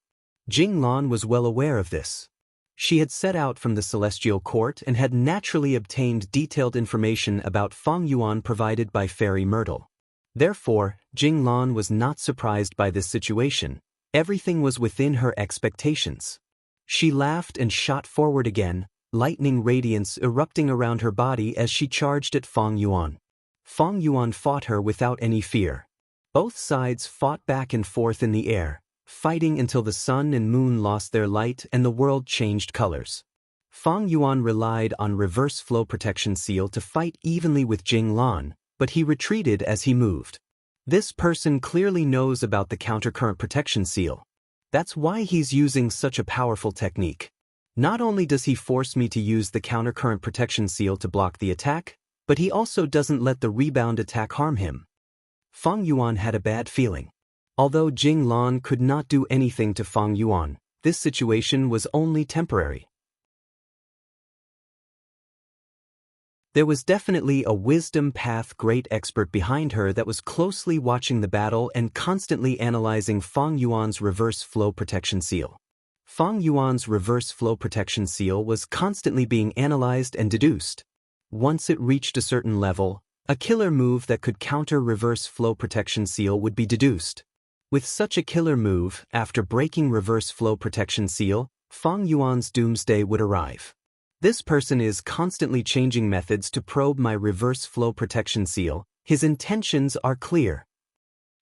Jing Lan was well aware of this. She had set out from the Celestial Court and had naturally obtained detailed information about Fang Yuan provided by Fairy Myrtle. Therefore, Jing Lan was not surprised by this situation. Everything was within her expectations. She laughed and shot forward again, lightning radiance erupting around her body as she charged at Fang Yuan. Fang Yuan fought her without any fear. Both sides fought back and forth in the air, fighting until the sun and moon lost their light and the world changed colors. Fang Yuan relied on reverse flow protection seal to fight evenly with Jing Lan, but he retreated as he moved. This person clearly knows about the countercurrent protection seal. That's why he's using such a powerful technique. Not only does he force me to use the countercurrent protection seal to block the attack, but he also doesn't let the rebound attack harm him. Fang Yuan had a bad feeling. Although Jing Lan could not do anything to Fang Yuan, this situation was only temporary. There was definitely a wisdom path great expert behind her that was closely watching the battle and constantly analyzing Fang Yuan's reverse flow protection seal. Fang Yuan's reverse flow protection seal was constantly being analyzed and deduced. Once it reached a certain level, a killer move that could counter reverse flow protection seal would be deduced. With such a killer move, after breaking reverse flow protection seal, Fang Yuan's doomsday would arrive. This person is constantly changing methods to probe my reverse flow protection seal. His intentions are clear.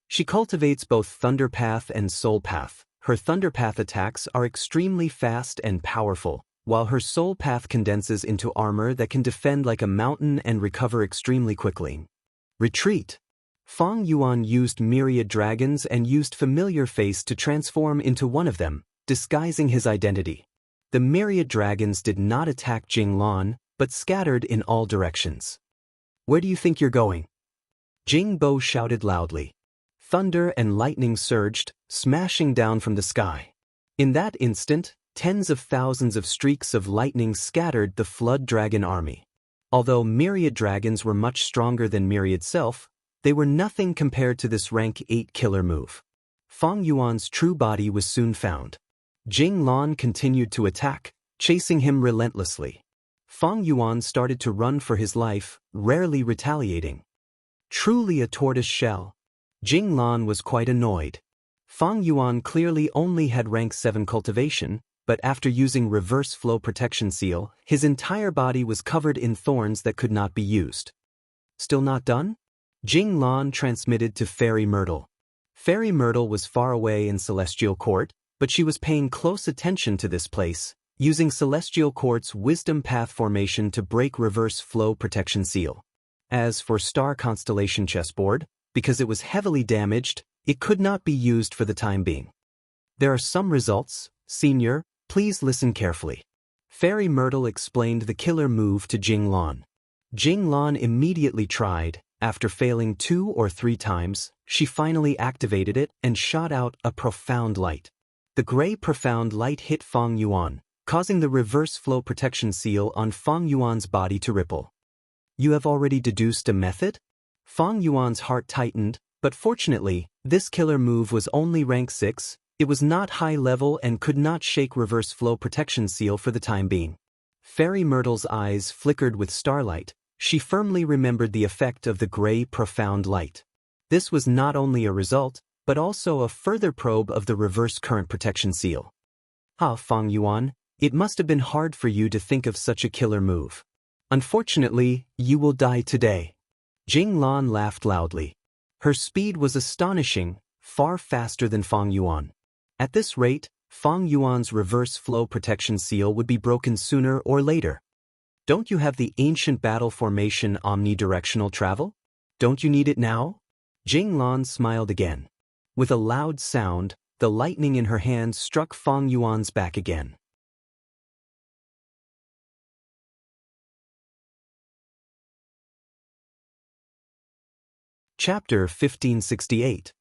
She cultivates both Thunder Path and Soul Path. Her Thunder Path attacks are extremely fast and powerful, while her Soul Path condenses into armor that can defend like a mountain and recover extremely quickly. Retreat. Fang Yuan used myriad dragons and used familiar face to transform into one of them, disguising his identity. The myriad dragons did not attack Jing Lan, but scattered in all directions. Where do you think you're going? Jing Bo shouted loudly. Thunder and lightning surged, smashing down from the sky. In that instant, tens of thousands of streaks of lightning scattered the flood dragon army. Although myriad dragons were much stronger than myriad self, they were nothing compared to this rank 8 killer move. Fang Yuan's true body was soon found. Jing Lan continued to attack, chasing him relentlessly. Fang Yuan started to run for his life, rarely retaliating. Truly a tortoise shell. Jing Lan was quite annoyed. Fang Yuan clearly only had rank 7 cultivation, but after using reverse flow protection seal, his entire body was covered in thorns that could not be used. Still not done? Jing Lan transmitted to Fairy Myrtle. Fairy Myrtle was far away in Celestial Court, but she was paying close attention to this place, using Celestial Court's Wisdom Path formation to break reverse flow protection seal. As for Star Constellation chessboard, because it was heavily damaged, it could not be used for the time being. There are some results, Senior, please listen carefully. Fairy Myrtle explained the killer move to Jing Lan. Jing Lan immediately tried. After failing 2 or 3 times, she finally activated it and shot out a profound light. The gray profound light hit Fang Yuan, causing the reverse flow protection seal on Fang Yuan's body to ripple. You have already deduced a method? Fang Yuan's heart tightened, but fortunately, this killer move was only rank 6, it was not high level and could not shake reverse flow protection seal for the time being. Fairy Myrtle's eyes flickered with starlight. She firmly remembered the effect of the gray profound light. This was not only a result, but also a further probe of the reverse current protection seal. Fang Yuan, it must have been hard for you to think of such a killer move. Unfortunately, you will die today. Jing Lan laughed loudly. Her speed was astonishing, far faster than Fang Yuan. At this rate, Fang Yuan's reverse flow protection seal would be broken sooner or later. Don't you have the ancient battle formation omnidirectional travel? Don't you need it now? Jing Lan smiled again. With a loud sound, the lightning in her hand struck Fang Yuan's back again. Chapter 1568.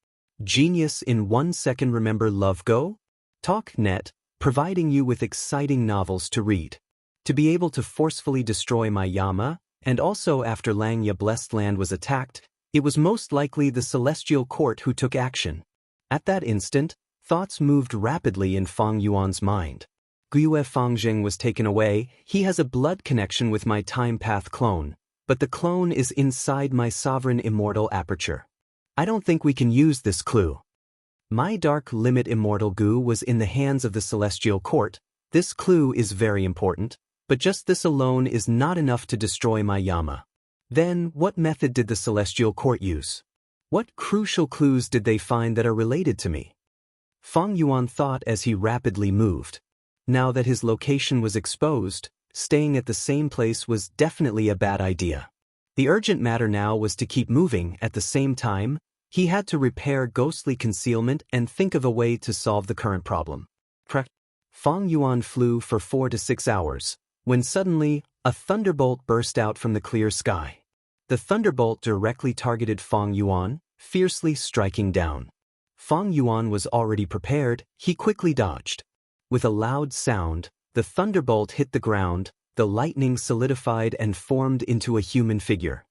Genius in 1 second. Remember Love Go? TalkNet, providing you with exciting novels to read. To be able to forcefully destroy my Yama, and also after Langya Blessed Land was attacked, it was most likely the Celestial Court who took action. At that instant, thoughts moved rapidly in Fang Yuan's mind. Guiyue Fangjing was taken away. He has a blood connection with my Time Path clone, but the clone is inside my Sovereign Immortal Aperture. I don't think we can use this clue. My Dark Limit Immortal Gu was in the hands of the Celestial Court. This clue is very important, but just this alone is not enough to destroy my Yama. Then, what method did the Celestial Court use? What crucial clues did they find that are related to me? Fang Yuan thought as he rapidly moved. Now that his location was exposed, staying at the same place was definitely a bad idea. The urgent matter now was to keep moving. At the same time, he had to repair ghostly concealment and think of a way to solve the current problem. Fang Yuan flew for 4 to 6 hours, when suddenly, a thunderbolt burst out from the clear sky. The thunderbolt directly targeted Fang Yuan, fiercely striking down. Fang Yuan was already prepared. He quickly dodged. With a loud sound, the thunderbolt hit the ground, the lightning solidified and formed into a human figure.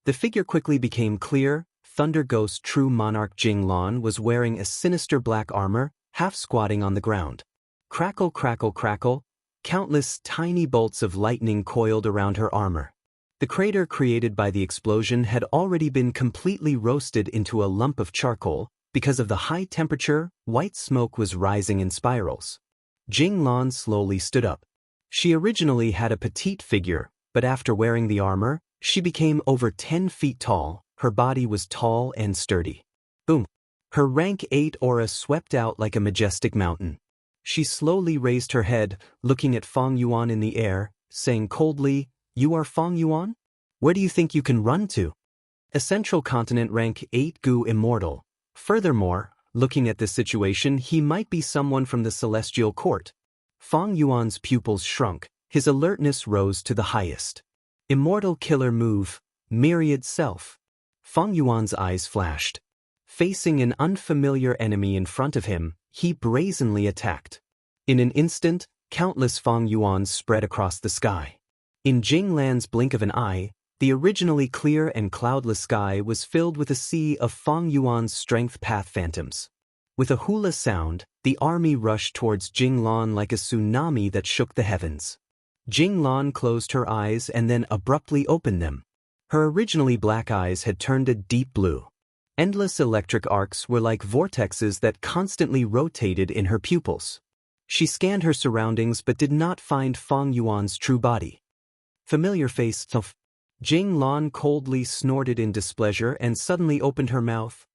The figure quickly became clear. Thunder Ghost True Monarch Jing Lan was wearing a sinister black armor, half squatting on the ground. Crackle, crackle, crackle, countless tiny bolts of lightning coiled around her armor. The crater created by the explosion had already been completely roasted into a lump of charcoal, Because of the high temperature, white smoke was rising in spirals. Jing Lan slowly stood up. She originally had a petite figure, but after wearing the armor, she became over 10 feet tall. Her body was tall and sturdy. Boom! Her rank 8 aura swept out like a majestic mountain. She slowly raised her head, looking at Fang Yuan in the air, saying coldly, "You are Fang Yuan? Where do you think you can run to?" Essential Continent rank 8 Gu Immortal. Furthermore, looking at this situation, he might be someone from the Celestial Court. Fang Yuan's pupils shrunk, his alertness rose to the highest. Immortal Killer Move, Myriad Self. Fang Yuan's eyes flashed. Facing an unfamiliar enemy in front of him, he brazenly attacked. In an instant, countless Fang Yuans spread across the sky. In Jing Lan's blink of an eye, the originally clear and cloudless sky was filled with a sea of Fang Yuan's strength path phantoms. With a hula sound, the army rushed towards Jing Lan like a tsunami that shook the heavens. Jing Lan closed her eyes and then abruptly opened them. Her originally black eyes had turned a deep blue. Endless electric arcs were like vortexes that constantly rotated in her pupils. She scanned her surroundings but did not find Fang Yuan's true body. Familiar face. Jing Lan coldly snorted in displeasure and suddenly opened her mouth.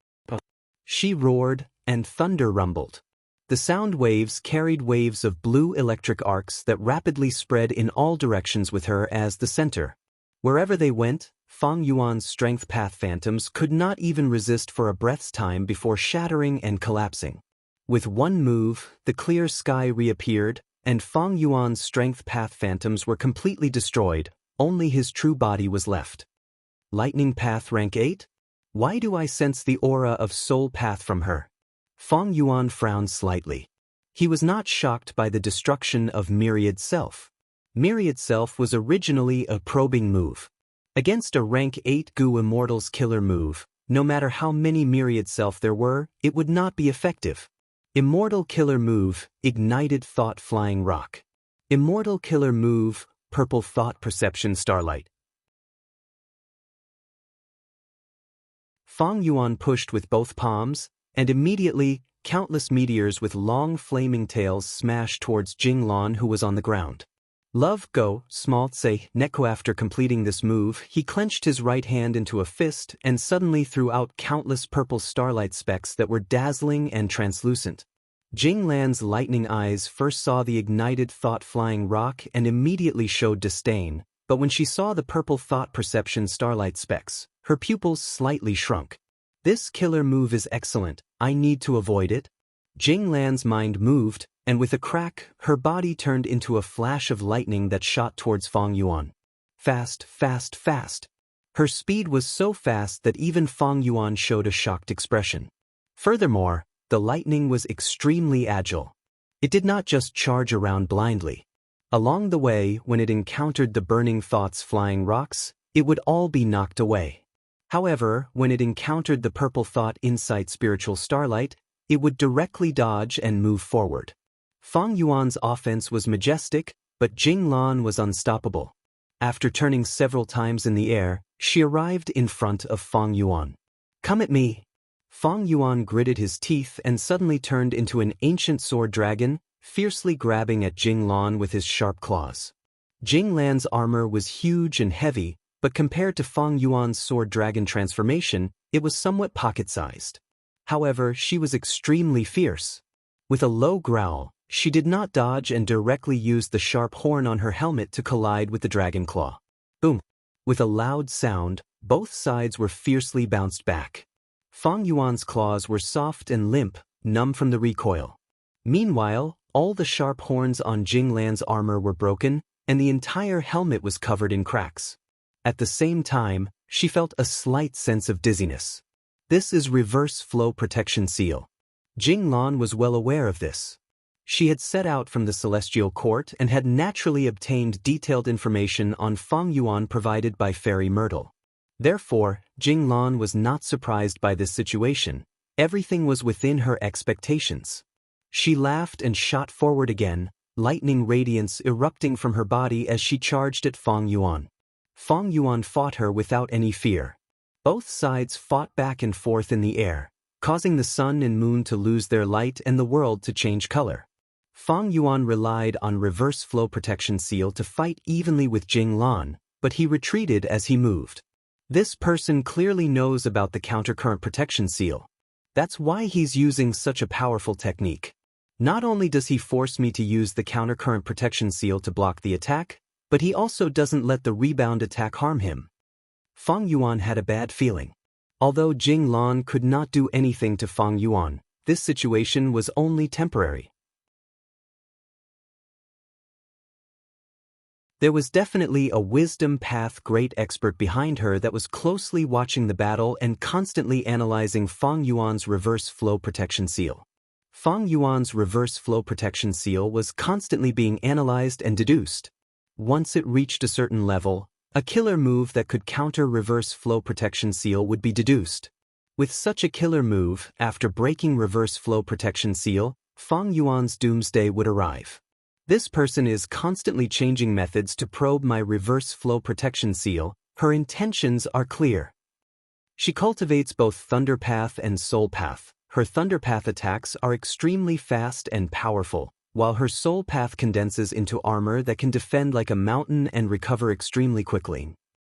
She roared, and thunder rumbled. The sound waves carried waves of blue electric arcs that rapidly spread in all directions with her as the center. Wherever they went, Fang Yuan's strength path phantoms could not even resist for a breath's time before shattering and collapsing. With one move, the clear sky reappeared, and Fang Yuan's strength path phantoms were completely destroyed. Only his true body was left. Lightning Path rank 8? Why do I sense the aura of Soul Path from her? Fang Yuan frowned slightly. He was not shocked by the destruction of Myriad Self. Myriad Self was originally a probing move. Against a rank 8 Gu Immortal's killer move, no matter how many Myriad Self there were, it would not be effective. Immortal Killer Move, Ignited Thought Flying Rock. Immortal Killer Move, Purple Thought Perception Starlight. Fang Yuan pushed with both palms, and immediately, countless meteors with long flaming tails smashed towards Jing Lan, who was on the ground. Love Go, Small Tse, Neko. After completing this move, he clenched his right hand into a fist and suddenly threw out countless purple starlight specks that were dazzling and translucent. Jing Lan's lightning eyes first saw the ignited thought flying rock and immediately showed disdain, but when she saw the purple thought perception starlight specks, her pupils slightly shrunk. This killer move is excellent, I need to avoid it. Jing Lan's mind moved, and with a crack, her body turned into a flash of lightning that shot towards Fang Yuan. Fast, fast, fast. Her speed was so fast that even Fang Yuan showed a shocked expression. Furthermore, the lightning was extremely agile. It did not just charge around blindly. Along the way, when it encountered the burning thoughts flying rocks, it would all be knocked away. However, when it encountered the purple thought insight spiritual starlight, it would directly dodge and move forward. Fang Yuan's offense was majestic, but Jing Lan was unstoppable. After turning several times in the air, she arrived in front of Fang Yuan. "Come at me." Fang Yuan gritted his teeth and suddenly turned into an ancient sword dragon, fiercely grabbing at Jing Lan with his sharp claws. Jing Lan's armor was huge and heavy, but compared to Fang Yuan's sword dragon transformation, it was somewhat pocket-sized. However, she was extremely fierce. With a low growl, she did not dodge and directly used the sharp horn on her helmet to collide with the dragon claw. Boom! With a loud sound, both sides were fiercely bounced back. Fang Yuan's claws were soft and limp, numb from the recoil. Meanwhile, all the sharp horns on Jing Lan's armor were broken, and the entire helmet was covered in cracks. At the same time, she felt a slight sense of dizziness. This is reverse flow protection seal. Jing Lan was well aware of this. She had set out from the Celestial Court and had naturally obtained detailed information on Fang Yuan provided by Fairy Myrtle. Therefore, Jing Lan was not surprised by this situation. Everything was within her expectations. She laughed and shot forward again, lightning radiance erupting from her body as she charged at Fang Yuan. Fang Yuan fought her without any fear. Both sides fought back and forth in the air, causing the sun and moon to lose their light and the world to change color. Fang Yuan relied on reverse flow protection seal to fight evenly with Jing Lan, but he retreated as he moved. This person clearly knows about the countercurrent protection seal. That's why he's using such a powerful technique. Not only does he force me to use the countercurrent protection seal to block the attack, but he also doesn't let the rebound attack harm him. Fang Yuan had a bad feeling. Although Jing Lan could not do anything to Fang Yuan, this situation was only temporary. There was definitely a wisdom path great expert behind her that was closely watching the battle and constantly analyzing Fang Yuan's reverse flow protection seal. Fang Yuan's reverse flow protection seal was constantly being analyzed and deduced. Once it reached a certain level, a killer move that could counter reverse flow protection seal would be deduced. With such a killer move, after breaking reverse flow protection seal, Fang Yuan's doomsday would arrive. This person is constantly changing methods to probe my reverse flow protection seal. Her intentions are clear. She cultivates both Thunder Path and Soul Path. Her Thunder Path attacks are extremely fast and powerful, while her Soul Path condenses into armor that can defend like a mountain and recover extremely quickly.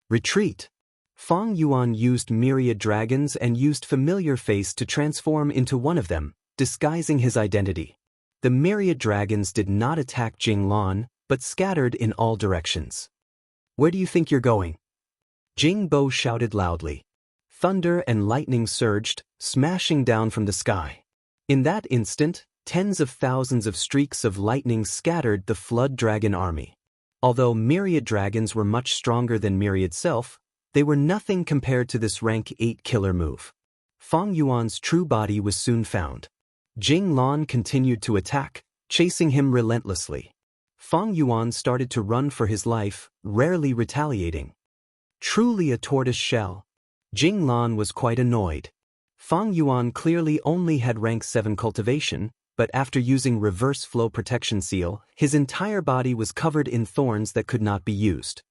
Retreat. Fang Yuan used myriad dragons and used familiar face to transform into one of them, disguising his identity. The myriad dragons did not attack Jing Lan, but scattered in all directions. Where do you think you're going? Jing Bo shouted loudly. Thunder and lightning surged, smashing down from the sky. In that instant, tens of thousands of streaks of lightning scattered the flood dragon army. Although myriad dragons were much stronger than myriad self, they were nothing compared to this rank 8 killer move. Fang Yuan's true body was soon found. Jing Lan continued to attack, chasing him relentlessly. Fang Yuan started to run for his life, rarely retaliating. Truly a tortoise shell. Jing Lan was quite annoyed. Fang Yuan clearly only had rank 7 cultivation, but after using reverse flow protection seal, his entire body was covered in thorns that could not be used.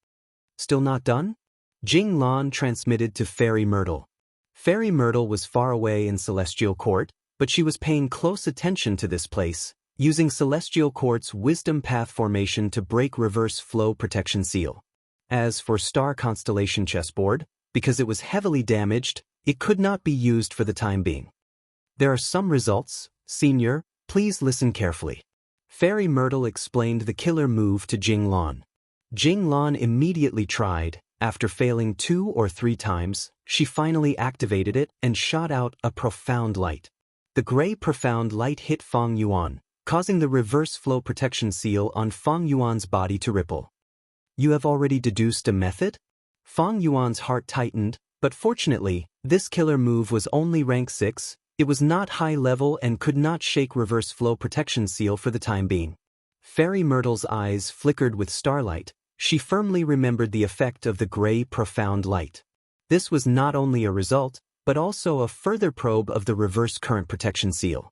Still not done? Jing Lan transmitted to Fairy Myrtle. Fairy Myrtle was far away in Celestial Court, but she was paying close attention to this place, using Celestial Court's Wisdom Path formation to break reverse flow protection seal. As for Star Constellation chessboard, because it was heavily damaged, it could not be used for the time being. There are some results, Senior, please listen carefully. Fairy Myrtle explained the killer move to Jing Lan. Jing Lan immediately tried. After failing 2 or 3 times, she finally activated it and shot out a profound light. The gray profound light hit Fang Yuan, causing the reverse flow protection seal on Fang Yuan's body to ripple. You have already deduced a method? Fang Yuan's heart tightened, but fortunately, this killer move was only rank 6, it was not high level and could not shake reverse flow protection seal for the time being. Fairy Myrtle's eyes flickered with starlight. She firmly remembered the effect of the gray profound light. This was not only a result, but also a further probe of the reverse current protection seal.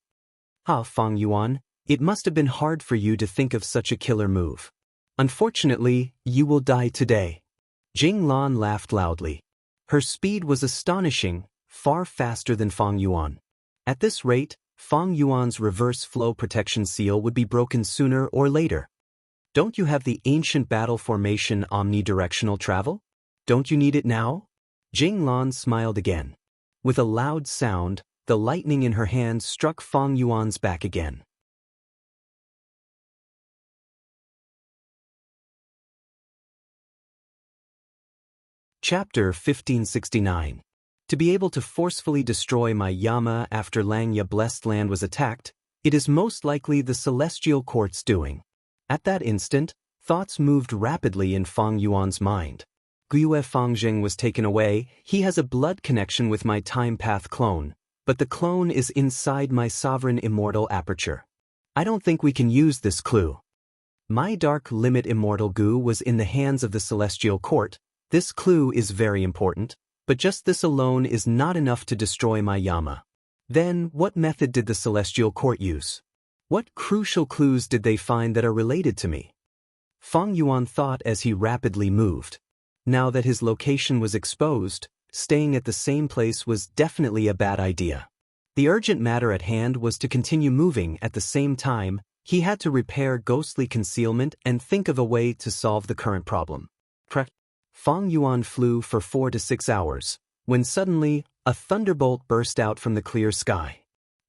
Ah, Fang Yuan, it must have been hard for you to think of such a killer move. Unfortunately, you will die today. Jing Lan laughed loudly. Her speed was astonishing, far faster than Fang Yuan. At this rate, Fang Yuan's reverse flow protection seal would be broken sooner or later. Don't you have the ancient battle formation omnidirectional travel? Don't you need it now? Jing Lan smiled again. With a loud sound, the lightning in her hand struck Fang Yuan's back again. Chapter 1569. To be able to forcefully destroy my Yama after Langya Blessed Land was attacked, it is most likely the Celestial Court's doing. At that instant, thoughts moved rapidly in Fang Yuan's mind. Guiyue Fangjing was taken away. He has a blood connection with my time path clone, but the clone is inside my sovereign immortal aperture. I don't think we can use this clue. My dark limit immortal Gu was in the hands of the Celestial Court. This clue is very important, but just this alone is not enough to destroy my Yama. Then, what method did the Celestial Court use? What crucial clues did they find that are related to me? Fang Yuan thought as he rapidly moved. Now that his location was exposed, staying at the same place was definitely a bad idea. The urgent matter at hand was to continue moving. At the same time, he had to repair ghostly concealment and think of a way to solve the current problem. Fang Yuan flew for 4 to 6 hours, when suddenly, a thunderbolt burst out from the clear sky.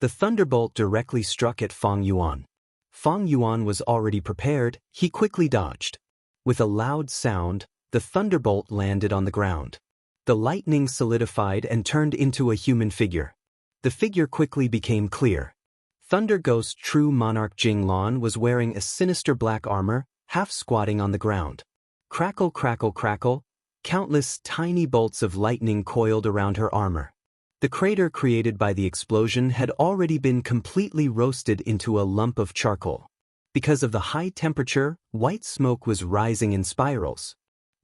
The thunderbolt directly struck at Fang Yuan. Fang Yuan was already prepared, he quickly dodged. With a loud sound, the thunderbolt landed on the ground. The lightning solidified and turned into a human figure. The figure quickly became clear. Thunder Ghost True Monarch Jinglan was wearing a sinister black armor, half squatting on the ground. Crackle, crackle, crackle, countless tiny bolts of lightning coiled around her armor. The crater created by the explosion had already been completely roasted into a lump of charcoal. Because of the high temperature, white smoke was rising in spirals.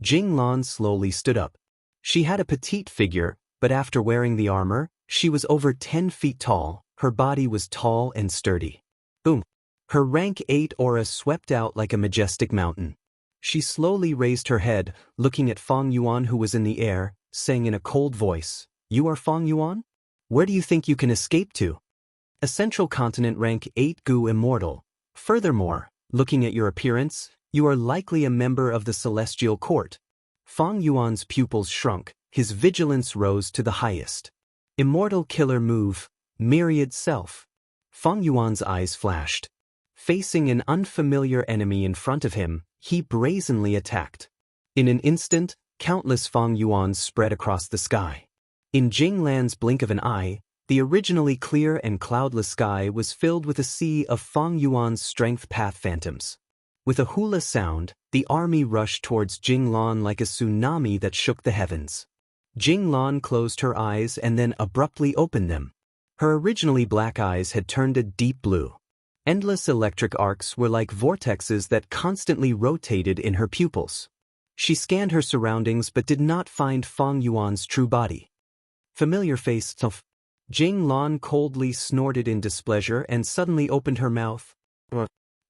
Jinglan slowly stood up. She had a petite figure, but after wearing the armor, she was over 10 feet tall, her body was tall and sturdy. Boom! Her rank 8 aura swept out like a majestic mountain. She slowly raised her head, looking at Fang Yuan who was in the air, saying in a cold voice, "You are Fang Yuan? Where do you think you can escape to?" A Central Continent rank 8 Gu Immortal. Furthermore, looking at your appearance, you are likely a member of the Celestial Court. Fang Yuan's pupils shrunk, his vigilance rose to the highest. Immortal Killer Move, Myriad Self. Fang Yuan's eyes flashed. Facing an unfamiliar enemy in front of him, he brazenly attacked. In an instant, countless Fang Yuans spread across the sky. In Jinglan's blink of an eye, the originally clear and cloudless sky was filled with a sea of Fang Yuan's strength path phantoms. With a hula sound, the army rushed towards Jinglan like a tsunami that shook the heavens. Jinglan closed her eyes and then abruptly opened them. Her originally black eyes had turned a deep blue. Endless electric arcs were like vortexes that constantly rotated in her pupils. She scanned her surroundings but did not find Fang Yuan's true body. Familiar face. Jinglan coldly snorted in displeasure and suddenly opened her mouth.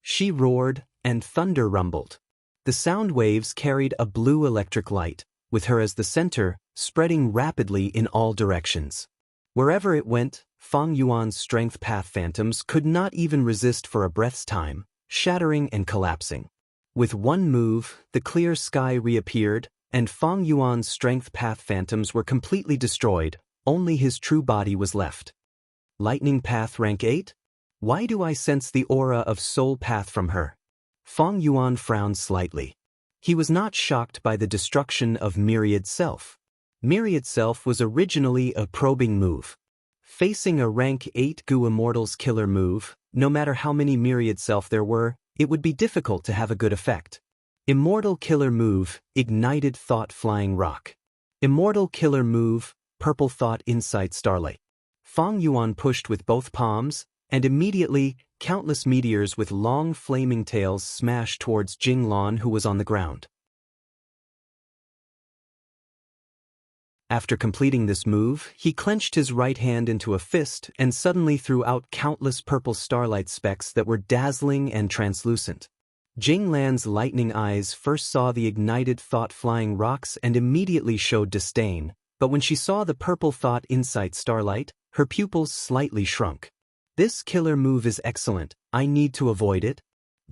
She roared, and thunder rumbled. The sound waves carried a blue electric light, with her as the center, spreading rapidly in all directions. Wherever it went, Fang Yuan's strength path phantoms could not even resist for a breath's time, shattering and collapsing. With one move, the clear sky reappeared, and Fang Yuan's strength path phantoms were completely destroyed, only his true body was left. Lightning Path rank 8? Why do I sense the aura of soul path from her? Fang Yuan frowned slightly. He was not shocked by the destruction of Myriad Self. Myriad Self was originally a probing move. Facing a rank 8 Gu Immortal's killer move, no matter how many Myriad Self there were, it would be difficult to have a good effect. Immortal Killer Move, Ignited Thought Flying Rock. Immortal Killer Move, Purple Thought Insight Starlight. Fang Yuan pushed with both palms, and immediately, countless meteors with long flaming tails smashed towards Jinglan who was on the ground. After completing this move, he clenched his right hand into a fist and suddenly threw out countless purple starlight specks that were dazzling and translucent. Jinglan's lightning eyes first saw the ignited thought flying rocks and immediately showed disdain, but when she saw the purple thought insight starlight, her pupils slightly shrunk. This killer move is excellent, I need to avoid it.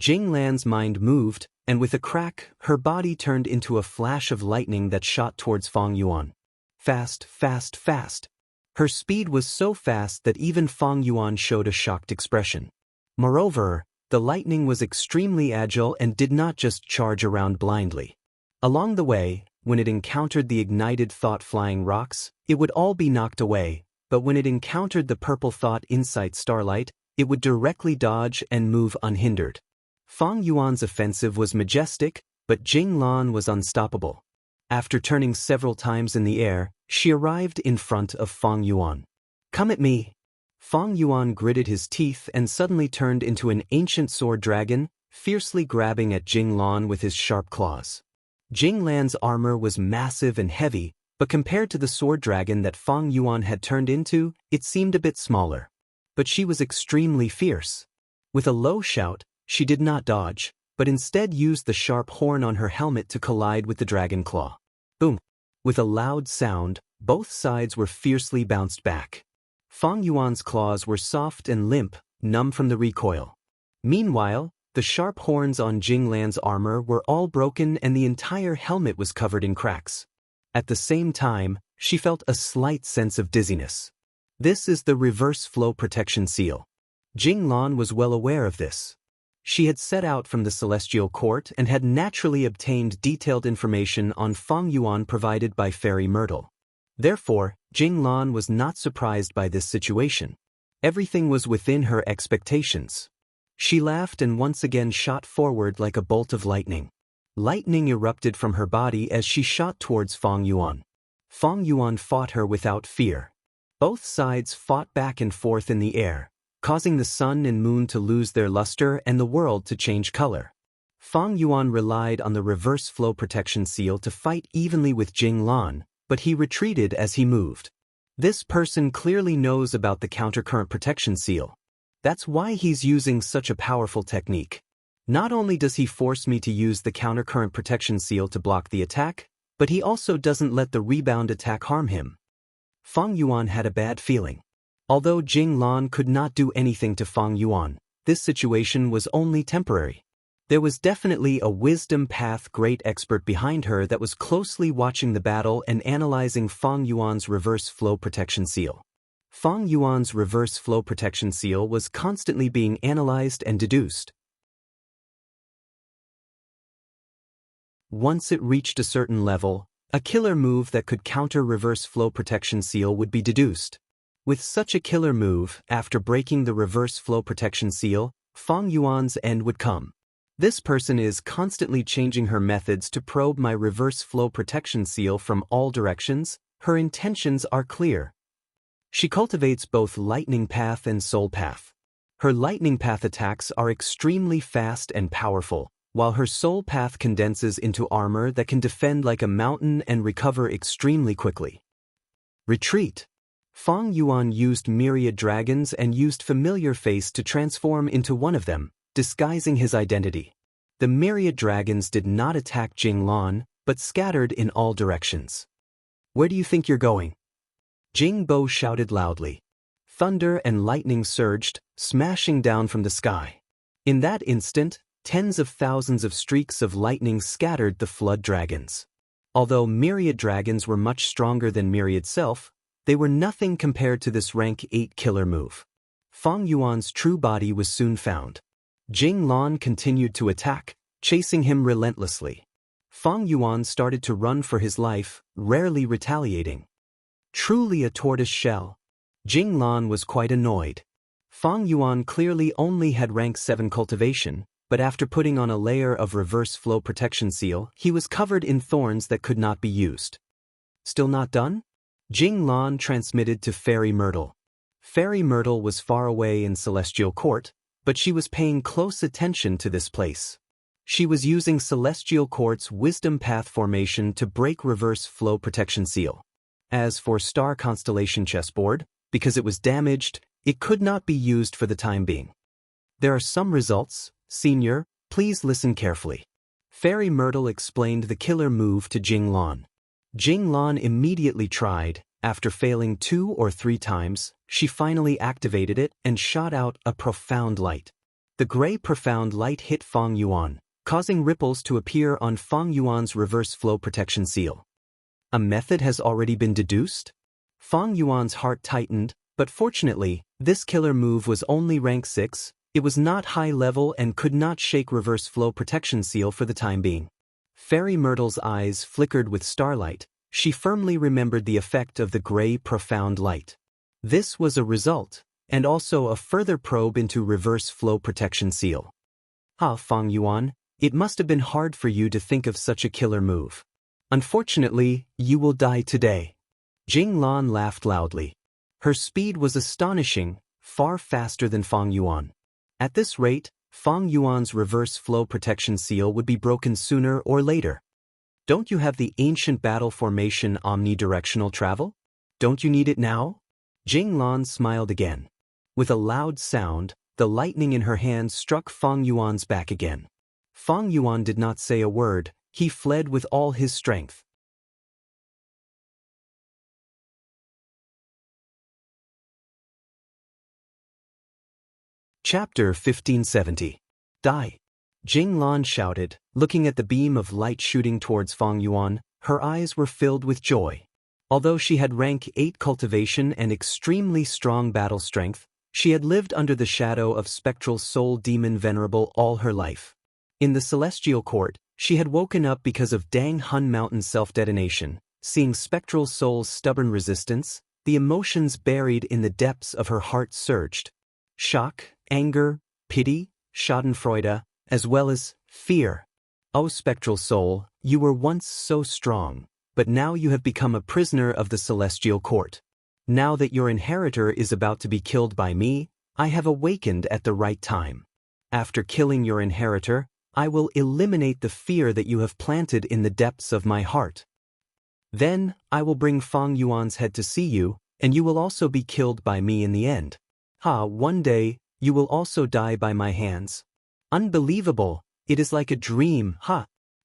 Jinglan's mind moved, and with a crack, her body turned into a flash of lightning that shot towards Fang Yuan. Fast, fast, fast. Her speed was so fast that even Fang Yuan showed a shocked expression. Moreover, the lightning was extremely agile and did not just charge around blindly. Along the way, when it encountered the ignited thought flying rocks, it would all be knocked away, but when it encountered the purple thought insight starlight, it would directly dodge and move unhindered. Fang Yuan's offensive was majestic, but Jinglan was unstoppable. After turning several times in the air, she arrived in front of Fang Yuan. "Come at me." Fang Yuan gritted his teeth and suddenly turned into an ancient sword dragon, fiercely grabbing at Jinglan with his sharp claws. Jinglan's armor was massive and heavy, but compared to the sword dragon that Fang Yuan had turned into, it seemed a bit smaller. But she was extremely fierce. With a low shout, she did not dodge, but instead used the sharp horn on her helmet to collide with the dragon claw. Boom! With a loud sound, both sides were fiercely bounced back. Fang Yuan's claws were soft and limp, numb from the recoil. Meanwhile, the sharp horns on Jing Lan's armor were all broken and the entire helmet was covered in cracks. At the same time, she felt a slight sense of dizziness. This is the reverse flow protection seal. Jing Lan was well aware of this. She had set out from the Celestial Court and had naturally obtained detailed information on Fang Yuan provided by Fairy Myrtle. Therefore, Jing Lan was not surprised by this situation. Everything was within her expectations. She laughed and once again shot forward like a bolt of lightning. Lightning erupted from her body as she shot towards Fang Yuan. Fang Yuan fought her without fear. Both sides fought back and forth in the air, causing the sun and moon to lose their luster and the world to change color. Fang Yuan relied on the reverse flow protection seal to fight evenly with Jing Lan, but he retreated as he moved. This person clearly knows about the countercurrent protection seal. That's why he's using such a powerful technique. Not only does he force me to use the countercurrent protection seal to block the attack, but he also doesn't let the rebound attack harm him. Fang Yuan had a bad feeling. Although Jing Lan could not do anything to Fang Yuan, this situation was only temporary. There was definitely a wisdom path great expert behind her that was closely watching the battle and analyzing Fang Yuan's reverse flow protection seal. Fang Yuan's reverse flow protection seal was constantly being analyzed and deduced. Once it reached a certain level, a killer move that could counter reverse flow protection seal would be deduced. With such a killer move, after breaking the reverse flow protection seal, Fang Yuan's end would come. This person is constantly changing her methods to probe my reverse flow protection seal from all directions. Her intentions are clear. She cultivates both lightning path and soul path. Her lightning path attacks are extremely fast and powerful, while her soul path condenses into armor that can defend like a mountain and recover extremely quickly. Retreat. Fang Yuan used myriad dragons and used familiar face to transform into one of them, disguising his identity. The myriad dragons did not attack Jing Lan, but scattered in all directions. Where do you think you're going? Jing Bo shouted loudly. Thunder and lightning surged, smashing down from the sky. In that instant, tens of thousands of streaks of lightning scattered the flood dragons. Although myriad dragons were much stronger than myriad self, they were nothing compared to this rank 8 killer move. Fang Yuan's true body was soon found. Jing Lan continued to attack, chasing him relentlessly. Fang Yuan started to run for his life, rarely retaliating. Truly a tortoise shell. Jing Lan was quite annoyed. Fang Yuan clearly only had rank 7 cultivation, but after putting on a layer of reverse flow protection seal, he was covered in thorns that could not be used. Still not done? Jing Lan transmitted to Fairy Myrtle. Fairy Myrtle was far away in Celestial Court, but she was paying close attention to this place. She was using Celestial Court's Wisdom Path formation to break reverse flow protection seal. As for Star Constellation chessboard, because it was damaged, it could not be used for the time being. There are some results, Senior, please listen carefully. Fairy Myrtle explained the killer move to Jing Lan. Jing Lan immediately tried. After failing 2 or 3 times, she finally activated it and shot out a profound light. The gray profound light hit Fang Yuan, causing ripples to appear on Fang Yuan's reverse flow protection seal. A method has already been deduced? Fang Yuan's heart tightened, but fortunately, this killer move was only rank 6, it was not high level and could not shake reverse flow protection seal for the time being. Fairy Myrtle's eyes flickered with starlight. She firmly remembered the effect of the gray profound light. This was a result, and also a further probe into reverse flow protection seal. Ah, Fang Yuan, it must have been hard for you to think of such a killer move. Unfortunately, you will die today. Jing Lan laughed loudly. Her speed was astonishing, far faster than Fang Yuan. At this rate, Fang Yuan's reverse flow protection seal would be broken sooner or later. Don't you have the ancient battle formation omnidirectional travel? Don't you need it now? Jing Lan smiled again. With a loud sound, the lightning in her hand struck Fang Yuan's back again. Fang Yuan did not say a word, he fled with all his strength. Chapter 1570. Die. Jing Lan shouted, looking at the beam of light shooting towards Fang Yuan. Her eyes were filled with joy. Although she had rank 8 cultivation and extremely strong battle strength, she had lived under the shadow of spectral soul demon Venerable all her life. In the celestial court, she had woken up because of Dang Hun Mountain self-detonation, seeing spectral soul's stubborn resistance. The emotions buried in the depths of her heart surged. Shock, anger, pity, schadenfreude, as well as fear. O spectral soul, you were once so strong, but now you have become a prisoner of the celestial court. Now that your inheritor is about to be killed by me, I have awakened at the right time. After killing your inheritor, I will eliminate the fear that you have planted in the depths of my heart. Then, I will bring Fang Yuan's head to see you, and you will also be killed by me in the end. One day, you will also die by my hands. Unbelievable, it is like a dream,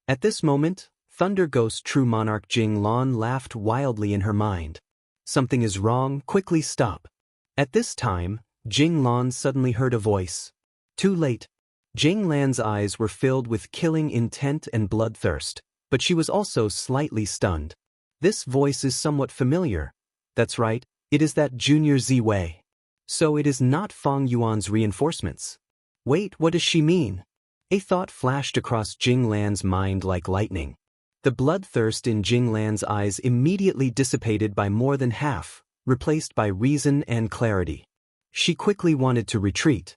At this moment, Thunder Ghost True Monarch Jing Lan laughed wildly in her mind. Something is wrong, quickly stop. At this time, Jing Lan suddenly heard a voice. Too late. Jing Lan's eyes were filled with killing intent and bloodthirst, but she was also slightly stunned. This voice is somewhat familiar. That's right, it is that Junior Ziwei. So it is not Fang Yuan's reinforcements. Wait, what does she mean? A thought flashed across Jing Lan's mind like lightning. The bloodthirst in Jing Lan's eyes immediately dissipated by more than half, replaced by reason and clarity. She quickly wanted to retreat.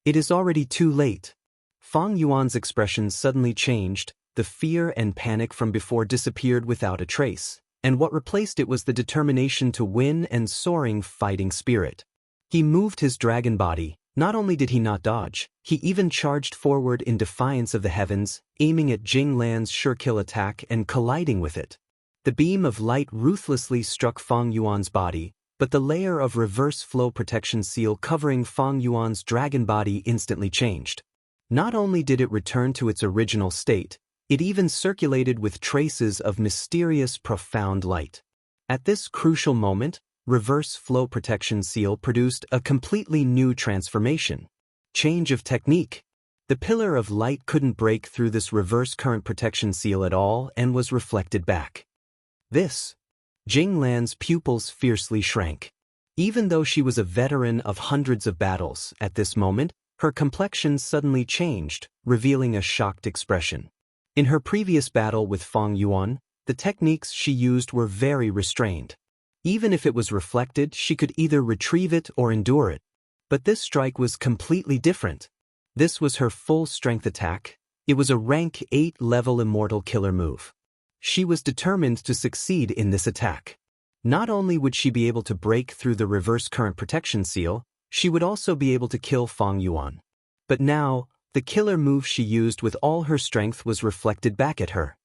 It is already too late. Fang Yuan's expression suddenly changed, the fear and panic from before disappeared without a trace, and what replaced it was the determination to win and soaring fighting spirit. He moved his dragon body. Not only did he not dodge, he even charged forward in defiance of the heavens, aiming at Jing Lan's sure-kill attack and colliding with it. The beam of light ruthlessly struck Fang Yuan's body, but the layer of reverse flow protection seal covering Fang Yuan's dragon body instantly changed. Not only did it return to its original state, it even circulated with traces of mysterious profound light. At this crucial moment, reverse flow protection seal produced a completely new transformation. Change of technique. The pillar of light couldn't break through this reverse current protection seal at all and was reflected back. Jing Lan's pupils fiercely shrank. Even though she was a veteran of hundreds of battles, at this moment, her complexion suddenly changed, revealing a shocked expression. In her previous battle with Fang Yuan, the techniques she used were very restrained. Even if it was reflected, she could either retrieve it or endure it. But this strike was completely different. This was her full-strength attack. It was a rank 8 level immortal killer move. She was determined to succeed in this attack. Not only would she be able to break through the reverse current protection seal, she would also be able to kill Fang Yuan. But now, the killer move she used with all her strength was reflected back at her.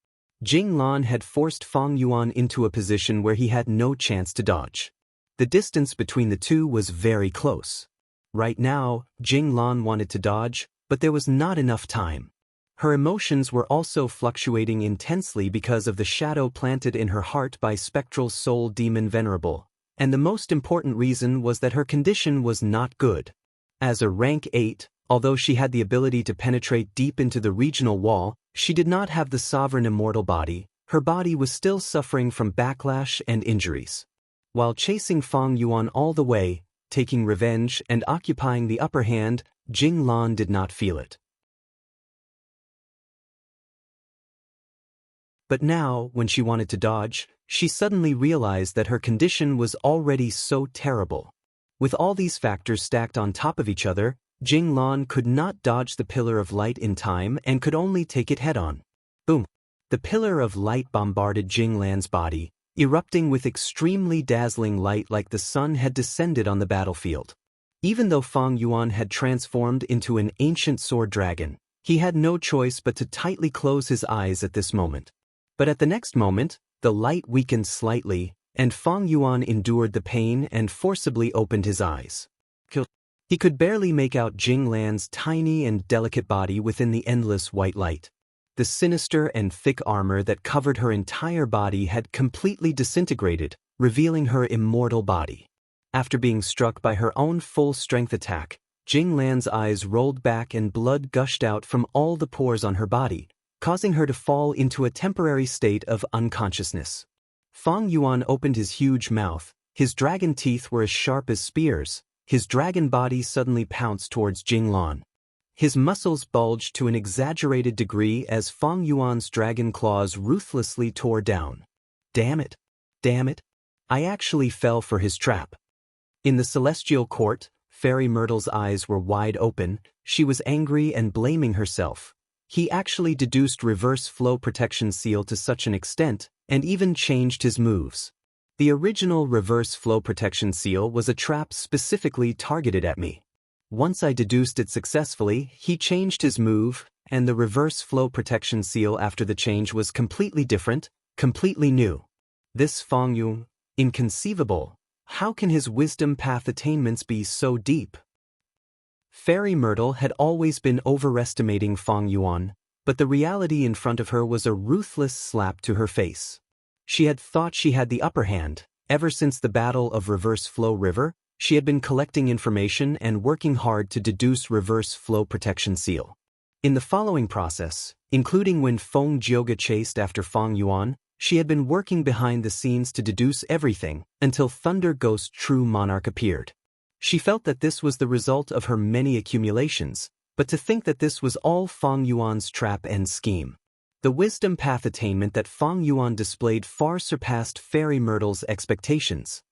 Jing Lan had forced Fang Yuan into a position where he had no chance to dodge. The distance between the two was very close. Right now, Jing Lan wanted to dodge, but there was not enough time. Her emotions were also fluctuating intensely because of the shadow planted in her heart by spectral soul demon Venerable, and the most important reason was that her condition was not good. As a rank 8, although she had the ability to penetrate deep into the regional wall, she did not have the sovereign immortal body. Her body was still suffering from backlash and injuries. While chasing Fang Yuan all the way, taking revenge and occupying the upper hand, Jing Lan did not feel it. But now, when she wanted to dodge, she suddenly realized that her condition was already so terrible. With all these factors stacked on top of each other, Jing Lan could not dodge the pillar of light in time and could only take it head-on. Boom! The pillar of light bombarded Jing Lan's body, erupting with extremely dazzling light like the sun had descended on the battlefield. Even though Fang Yuan had transformed into an ancient sword dragon, he had no choice but to tightly close his eyes at this moment. But at the next moment, the light weakened slightly, and Fang Yuan endured the pain and forcibly opened his eyes. He could barely make out Jing Lan's tiny and delicate body within the endless white light. The sinister and thick armor that covered her entire body had completely disintegrated, revealing her immortal body. After being struck by her own full-strength attack, Jing Lan's eyes rolled back and blood gushed out from all the pores on her body, causing her to fall into a temporary state of unconsciousness. Fang Yuan opened his huge mouth, his dragon teeth were as sharp as spears, his dragon body suddenly pounced towards Jing Lan. His muscles bulged to an exaggerated degree as Fang Yuan's dragon claws ruthlessly tore down. Damn it! Damn it! I actually fell for his trap. In the celestial court, Fairy Myrtle's eyes were wide open, she was angry and blaming herself. He actually deduced reverse flow protection seal to such an extent, and even changed his moves. The original reverse flow protection seal was a trap specifically targeted at me. Once I deduced it successfully, he changed his move, and the reverse flow protection seal after the change was completely different, completely new. This Fang Yuan, inconceivable. How can his wisdom path attainments be so deep? Fairy Myrtle had always been overestimating Fang Yuan, but the reality in front of her was a ruthless slap to her face. She had thought she had the upper hand. Ever since the Battle of Reverse Flow River, she had been collecting information and working hard to deduce reverse flow protection seal. In the following process, including when Feng Jioge chased after Fang Yuan, she had been working behind the scenes to deduce everything until Thunder Ghost True Monarch appeared. She felt that this was the result of her many accumulations, but to think that this was all Fang Yuan's trap and scheme. The wisdom path attainment that Fang Yuan displayed far surpassed Fairy Myrtle's expectations.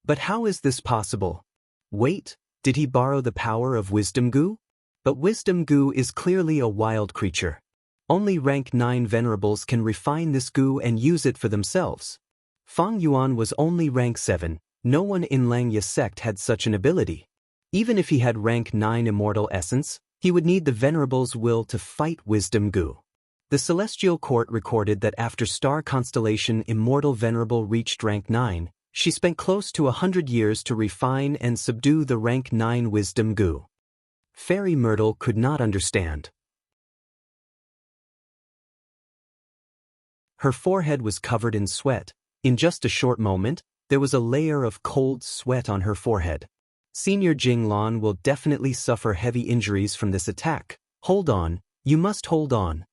But how is this possible? Wait, did he borrow the power of Wisdom Goo? But Wisdom Goo is clearly a wild creature. Only rank 9 venerables can refine this goo and use it for themselves. Fang Yuan was only rank 7, no one in Langya sect had such an ability. Even if he had rank 9 immortal essence, he would need the venerable's will to fight Wisdom Goo. The Celestial Court recorded that after Star Constellation Immortal Venerable reached rank 9, she spent close to 100 years to refine and subdue the rank 9 Wisdom Goo. Fairy Myrtle could not understand. Her forehead was covered in sweat. In just a short moment, there was a layer of cold sweat on her forehead. Senior Jing Lan will definitely suffer heavy injuries from this attack. Hold on, you must hold on.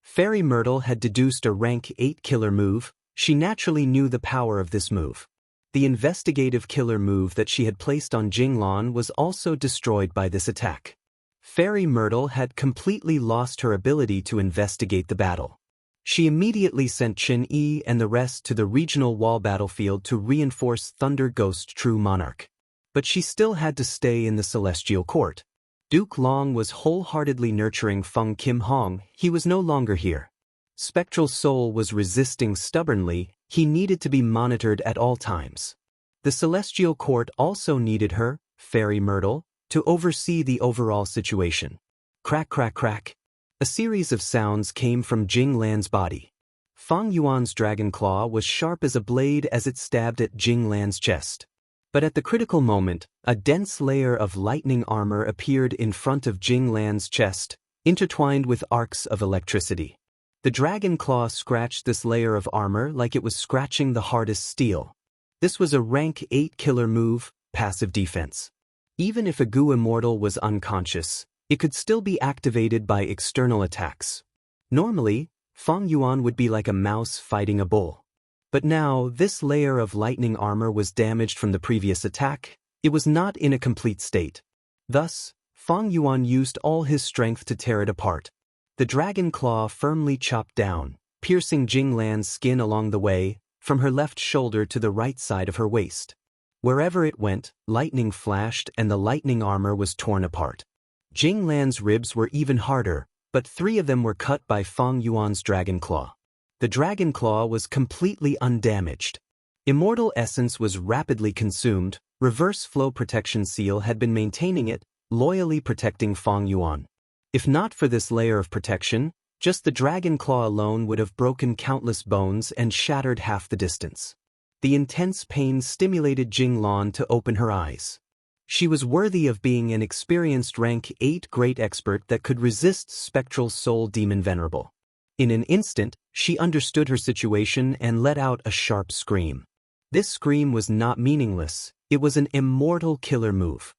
Fairy Myrtle had deduced a rank 8 killer move. She naturally knew the power of this move. The investigative killer move that she had placed on Jing Lan was also destroyed by this attack. Fairy Myrtle had completely lost her ability to investigate the battle. She immediately sent Chen Yi and the rest to the regional wall battlefield to reinforce Thunder Ghost True Monarch. But she still had to stay in the Celestial Court. Duke Long was wholeheartedly nurturing Feng Kim Hong. He was no longer here. Spectral Soul was resisting stubbornly. He needed to be monitored at all times. The Celestial Court also needed her, Fairy Myrtle, to oversee the overall situation. Crack, crack, crack. A series of sounds came from Jing Lan's body. Fang Yuan's dragon claw was sharp as a blade as it stabbed at Jing Lan's chest. But at the critical moment, a dense layer of lightning armor appeared in front of Jing Lan's chest, intertwined with arcs of electricity. The dragon claw scratched this layer of armor like it was scratching the hardest steel. This was a rank 8 killer move, passive defense. Even if a Goo Immortal was unconscious, it could still be activated by external attacks. Normally, Fang Yuan would be like a mouse fighting a bull. But now, this layer of lightning armor was damaged from the previous attack. It was not in a complete state. Thus, Fang Yuan used all his strength to tear it apart. The dragon claw firmly chopped down, piercing Jing Lan's skin along the way, from her left shoulder to the right side of her waist. Wherever it went, lightning flashed and the lightning armor was torn apart. Jing Lan's ribs were even harder, but 3 of them were cut by Fang Yuan's dragon claw. The dragon claw was completely undamaged. Immortal essence was rapidly consumed. Reverse flow protection seal had been maintaining it, loyally protecting Fang Yuan. If not for this layer of protection, just the dragon claw alone would have broken countless bones and shattered half the distance. The intense pain stimulated Jing Lan to open her eyes. She was worthy of being an experienced rank 8 great expert that could resist Spectral Soul Demon Venerable. In an instant, she understood her situation and let out a sharp scream. This scream was not meaningless, it was an immortal killer move.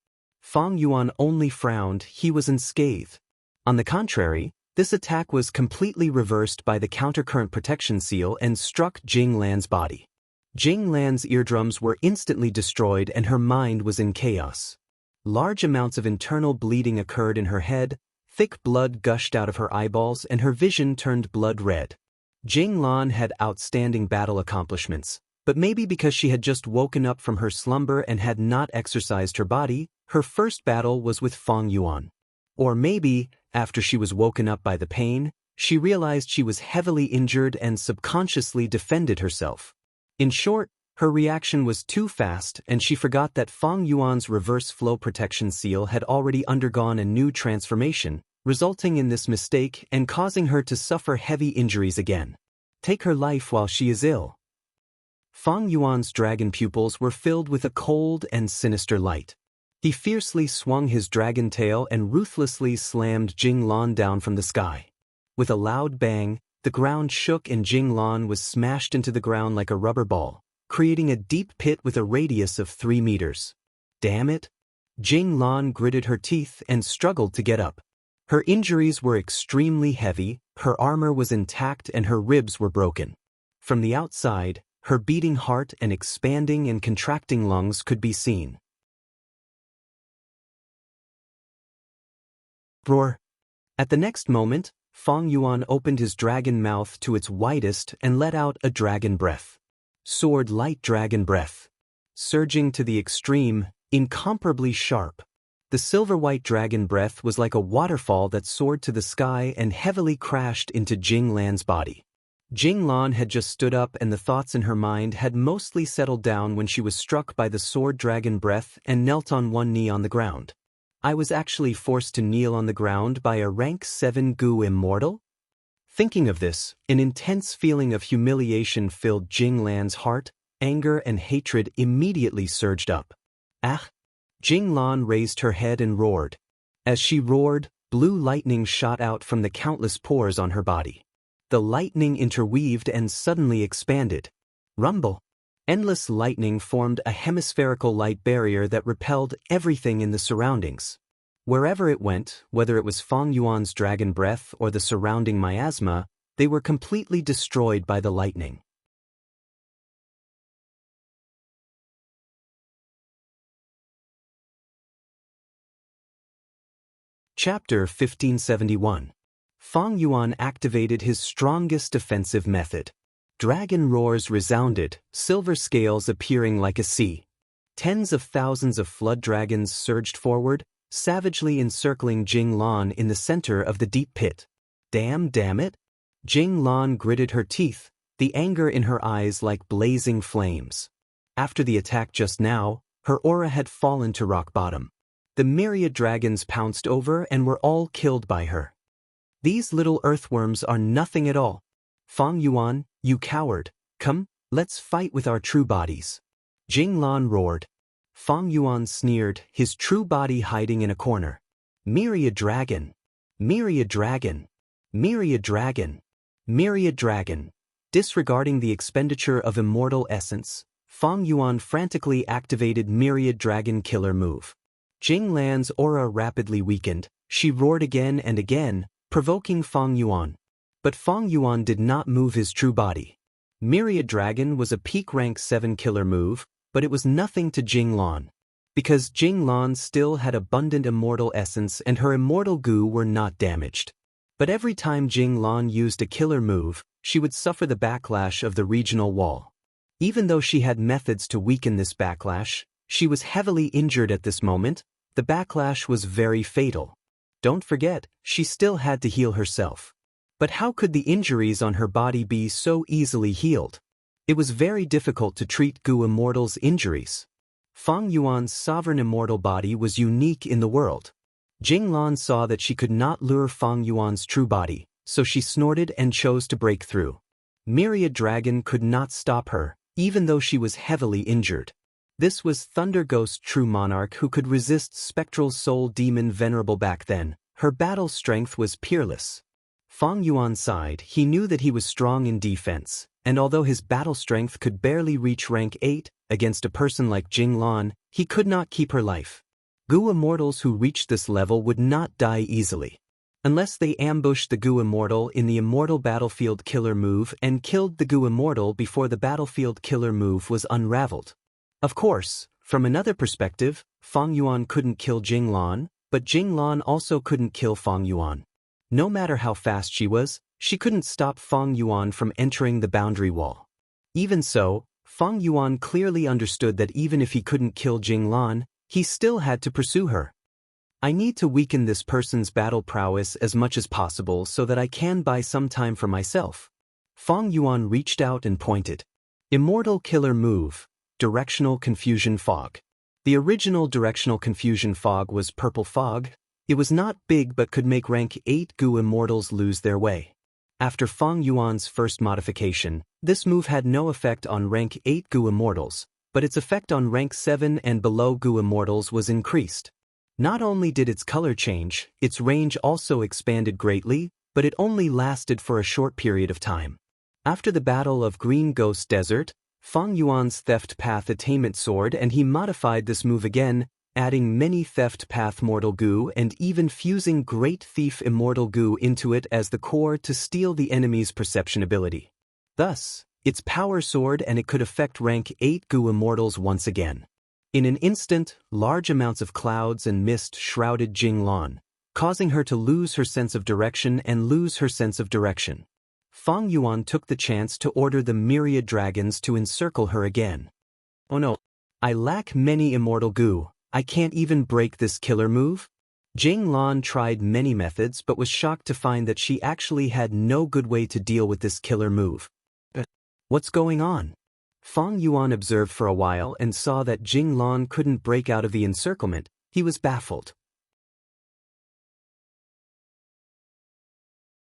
Fang Yuan only frowned, he was unscathed. On the contrary, this attack was completely reversed by the countercurrent protection seal and struck Jing Lan's body. Jing Lan's eardrums were instantly destroyed and her mind was in chaos. Large amounts of internal bleeding occurred in her head, thick blood gushed out of her eyeballs and her vision turned blood red. Jing Lan had outstanding battle accomplishments, but maybe because she had just woken up from her slumber and had not exercised her body, her first battle was with Fang Yuan. Or maybe, after she was woken up by the pain, she realized she was heavily injured and subconsciously defended herself. In short, her reaction was too fast and she forgot that Fang Yuan's reverse flow protection seal had already undergone a new transformation, resulting in this mistake and causing her to suffer heavy injuries again. Take her life while she is ill. Fang Yuan's dragon pupils were filled with a cold and sinister light. He fiercely swung his dragon tail and ruthlessly slammed Jing Lan down from the sky. With a loud bang, the ground shook and Jing Lan was smashed into the ground like a rubber ball, creating a deep pit with a radius of 3 meters. Damn it! Jing Lan gritted her teeth and struggled to get up. Her injuries were extremely heavy, her armor was intact and her ribs were broken. From the outside, her beating heart and expanding and contracting lungs could be seen. Roar! At the next moment, Fang Yuan opened his dragon mouth to its widest and let out a dragon breath. Sword light dragon breath. Surging to the extreme, incomparably sharp. The silver-white dragon breath was like a waterfall that soared to the sky and heavily crashed into Jing Lan's body. Jing Lan had just stood up and the thoughts in her mind had mostly settled down when she was struck by the sword dragon breath and knelt on one knee on the ground. I was actually forced to kneel on the ground by a rank 7 Gu immortal? Thinking of this, an intense feeling of humiliation filled Jing Lan's heart, anger and hatred immediately surged up. Ah! Jing Lan raised her head and roared. As she roared, blue lightning shot out from the countless pores on her body. The lightning interweaved and suddenly expanded. Rumble! Endless lightning formed a hemispherical light barrier that repelled everything in the surroundings. Wherever it went, whether it was Fang Yuan's dragon breath or the surrounding miasma, they were completely destroyed by the lightning. Chapter 1571. Fang Yuan activated his strongest defensive method. Dragon roars resounded, silver scales appearing like a sea. Tens of thousands of flood dragons surged forward, savagely encircling Jing Lan in the center of the deep pit. Damn it! Jing Lan gritted her teeth, the anger in her eyes like blazing flames. After the attack just now, her aura had fallen to rock bottom. The myriad dragons pounced over and were all killed by her. These little earthworms are nothing at all. Fang Yuan, you coward, come, let's fight with our true bodies. Jing Lan roared. Fang Yuan sneered, his true body hiding in a corner. Myriad dragon! Myriad dragon! Myriad dragon! Myriad dragon! Disregarding the expenditure of immortal essence, Fang Yuan frantically activated Myriad Dragon Killer move. Jing Lan's aura rapidly weakened, she roared again and again, provoking Fang Yuan. But Fang Yuan did not move his true body. Myriad Dragon was a peak rank 7 killer move, but it was nothing to Jing Lan. Because Jing Lan still had abundant immortal essence and her immortal goo were not damaged. But every time Jing Lan used a killer move, she would suffer the backlash of the regional wall. Even though she had methods to weaken this backlash, she was heavily injured at this moment. The backlash was very fatal. Don't forget, she still had to heal herself. But how could the injuries on her body be so easily healed? It was very difficult to treat Gu Immortal's injuries. Fang Yuan's sovereign immortal body was unique in the world. Jing Lan saw that she could not lure Fang Yuan's true body, so she snorted and chose to break through. Myriad Dragon could not stop her, even though she was heavily injured. This was Thunder Ghost True Monarch who could resist Spectral Soul Demon Venerable back then. Her battle strength was peerless. Fang Yuan sighed. He knew that he was strong in defense, and although his battle strength could barely reach rank 8, against a person like Jing Lan, he could not keep her life. Gu immortals who reached this level would not die easily. Unless they ambushed the Gu immortal in the immortal battlefield killer move and killed the Gu immortal before the battlefield killer move was unraveled. Of course, from another perspective, Fang Yuan couldn't kill Jing Lan, but Jing Lan also couldn't kill Fang Yuan. No matter how fast she couldn't stop Fang Yuan from entering the boundary wall. Even so, Fang Yuan clearly understood that even if he couldn't kill Jing Lan, he still had to pursue her. I need to weaken this person's battle prowess as much as possible so that I can buy some time for myself. Fang Yuan reached out and pointed. Immortal killer move, Directional Confusion Fog. The original Directional Confusion Fog was Purple Fog. It was not big but could make rank 8 Gu immortals lose their way. After Fang Yuan's first modification, this move had no effect on rank 8 Gu immortals, but its effect on rank 7 and below Gu immortals was increased. Not only did its color change, its range also expanded greatly, but it only lasted for a short period of time. After the Battle of Green Ghost Desert, Fang Yuan's Theft Path Attainment Sword and he modified this move again, adding many Theft Path Mortal Gu and even fusing Great Thief Immortal Gu into it as the core to steal the enemy's perception ability. Thus, its power sword and it could affect rank 8 Gu immortals once again. In an instant, large amounts of clouds and mist shrouded Jing Lan, causing her to lose her sense of direction and lose her sense of direction. Fang Yuan took the chance to order the myriad dragons to encircle her again. Oh no, I lack many immortal Gu, I can't even break this killer move? Jing Lan tried many methods but was shocked to find that she actually had no good way to deal with this killer move. What's going on? Fang Yuan observed for a while and saw that Jing Lan couldn't break out of the encirclement. He was baffled.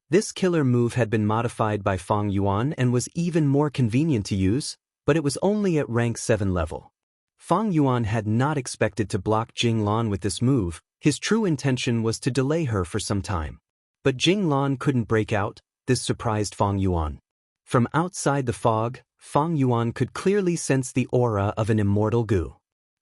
This killer move had been modified by Fang Yuan and was even more convenient to use, but it was only at rank 7 level. Fang Yuan had not expected to block Jing Lan with this move. His true intention was to delay her for some time. But Jing Lan couldn't break out. This surprised Fang Yuan. From outside the fog, Fang Yuan could clearly sense the aura of an immortal Gu.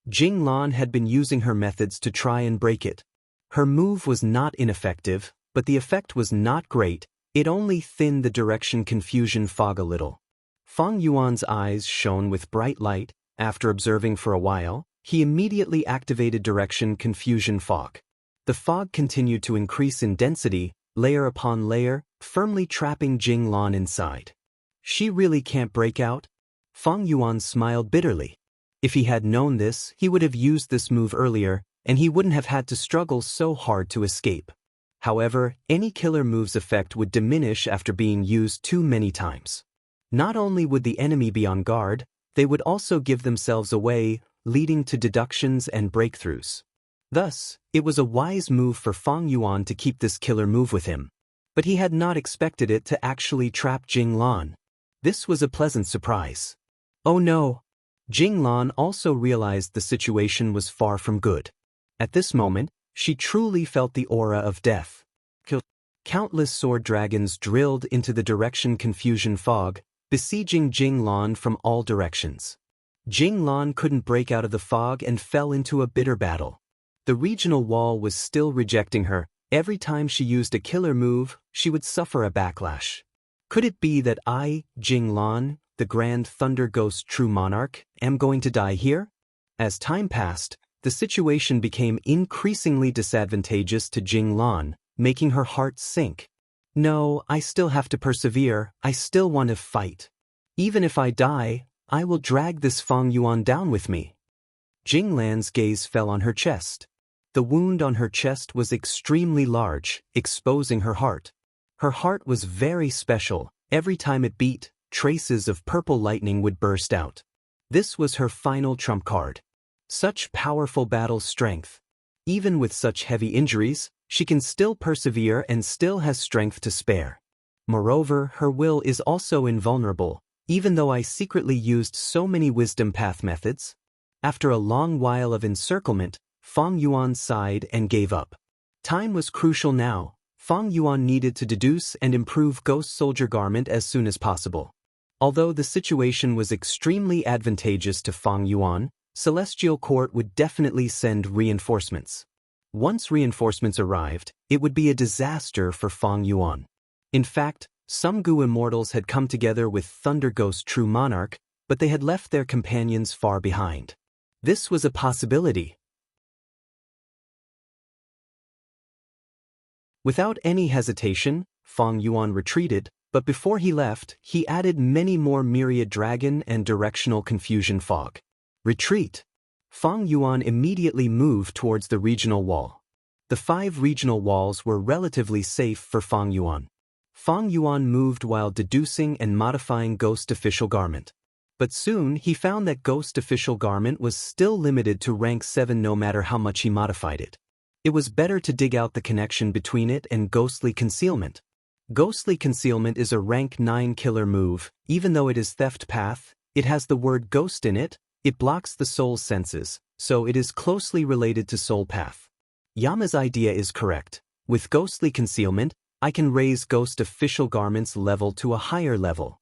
Jing Lan had been using her methods to try and break it. Her move was not ineffective, but the effect was not great. It only thinned the direction confusion fog a little. Fang Yuan's eyes shone with bright light. After observing for a while, he immediately activated direction confusion fog. The fog continued to increase in density, layer upon layer, firmly trapping Jing Lan inside. She really can't break out? Fang Yuan smiled bitterly. If he had known this, he would have used this move earlier, and he wouldn't have had to struggle so hard to escape. However, any killer move's effect would diminish after being used too many times. Not only would the enemy be on guard, they would also give themselves away, leading to deductions and breakthroughs. Thus, it was a wise move for Fang Yuan to keep this killer move with him. But he had not expected it to actually trap Jing Lan. This was a pleasant surprise. Oh no! Jing Lan also realized the situation was far from good. At this moment, she truly felt the aura of death. Countless sword dragons drilled into the direction confusion fog, besieging Jing Lan from all directions. Jing Lan couldn't break out of the fog and fell into a bitter battle. The regional wall was still rejecting her. Every time she used a killer move, she would suffer a backlash. Could it be that I, Jing Lan, the Grand Thunder Ghost True Monarch, am going to die here? As time passed, the situation became increasingly disadvantageous to Jing Lan, making her heart sink. No, I still have to persevere, I still want to fight. Even if I die, I will drag this Fang Yuan down with me. Jing Lan's gaze fell on her chest. The wound on her chest was extremely large, exposing her heart. Her heart was very special. Every time it beat, traces of purple lightning would burst out. This was her final trump card. Such powerful battle strength. Even with such heavy injuries, she can still persevere and still has strength to spare. Moreover, her will is also invulnerable, even though I secretly used so many wisdom path methods. After a long while of encirclement, Fang Yuan sighed and gave up. Time was crucial now. Fang Yuan needed to deduce and improve Ghost Soldier Garment as soon as possible. Although the situation was extremely advantageous to Fang Yuan, Celestial Court would definitely send reinforcements. Once reinforcements arrived, it would be a disaster for Fang Yuan. In fact, some Gu immortals had come together with Thunder Ghost True Monarch, but they had left their companions far behind. This was a possibility. Without any hesitation, Fang Yuan retreated, but before he left, he added many more myriad dragon and directional confusion fog. Retreat. Fang Yuan immediately moved towards the regional wall. The 5 regional walls were relatively safe for Fang Yuan. Fang Yuan moved while deducing and modifying Ghost Official Garment. But soon he found that Ghost Official Garment was still limited to rank 7 no matter how much he modified it. It was better to dig out the connection between it and Ghostly Concealment. Ghostly Concealment is a rank 9 killer move. Even though it is Theft Path, it has the word ghost in it. It blocks the soul's senses, so it is closely related to Soul Path. Yama's idea is correct. With Ghostly Concealment, I can raise Ghost Official Garment's level to a higher level.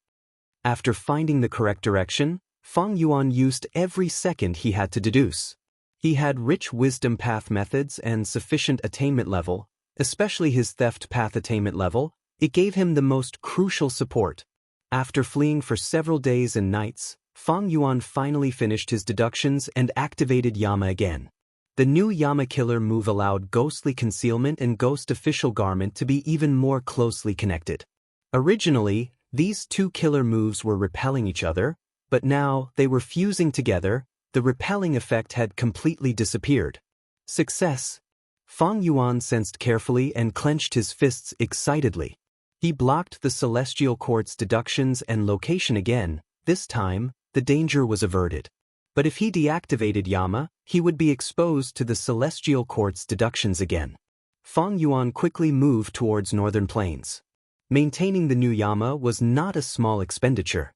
After finding the correct direction, Fang Yuan used every second he had to deduce. He had rich wisdom path methods and sufficient attainment level, especially his theft path attainment level. It gave him the most crucial support. After fleeing for several days and nights, Fang Yuan finally finished his deductions and activated Yama again. The new Yama killer move allowed Ghostly Concealment and Ghost Official Garment to be even more closely connected. Originally, these 2 killer moves were repelling each other, but now they were fusing together. The repelling effect had completely disappeared. Success! Fang Yuan sensed carefully and clenched his fists excitedly. He blocked the Celestial Court's deductions and location again. This time, the danger was averted. But if he deactivated Yama, he would be exposed to the Celestial Court's deductions again. Fang Yuan quickly moved towards Northern Plains. Maintaining the new Yama was not a small expenditure.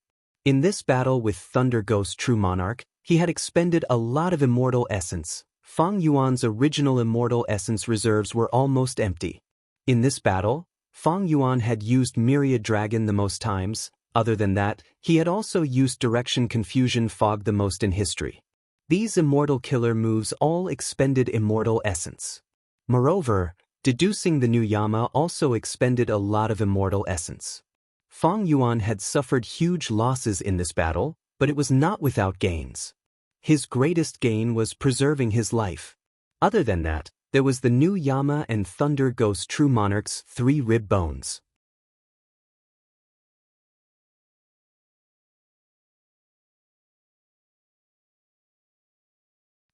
In this battle with Thunder Ghost True Monarch, he had expended a lot of immortal essence. Fang Yuan's original immortal essence reserves were almost empty. In this battle, Fang Yuan had used Myriad Dragon the most times. Other than that, he had also used Direction Confusion Fog the most in history. These immortal killer moves all expended immortal essence. Moreover, deducing the new Yama also expended a lot of immortal essence. Fang Yuan had suffered huge losses in this battle, but it was not without gains. His greatest gain was preserving his life. Other than that, there was the new Yama and Thunder Ghost True Monarch's 3 rib bones.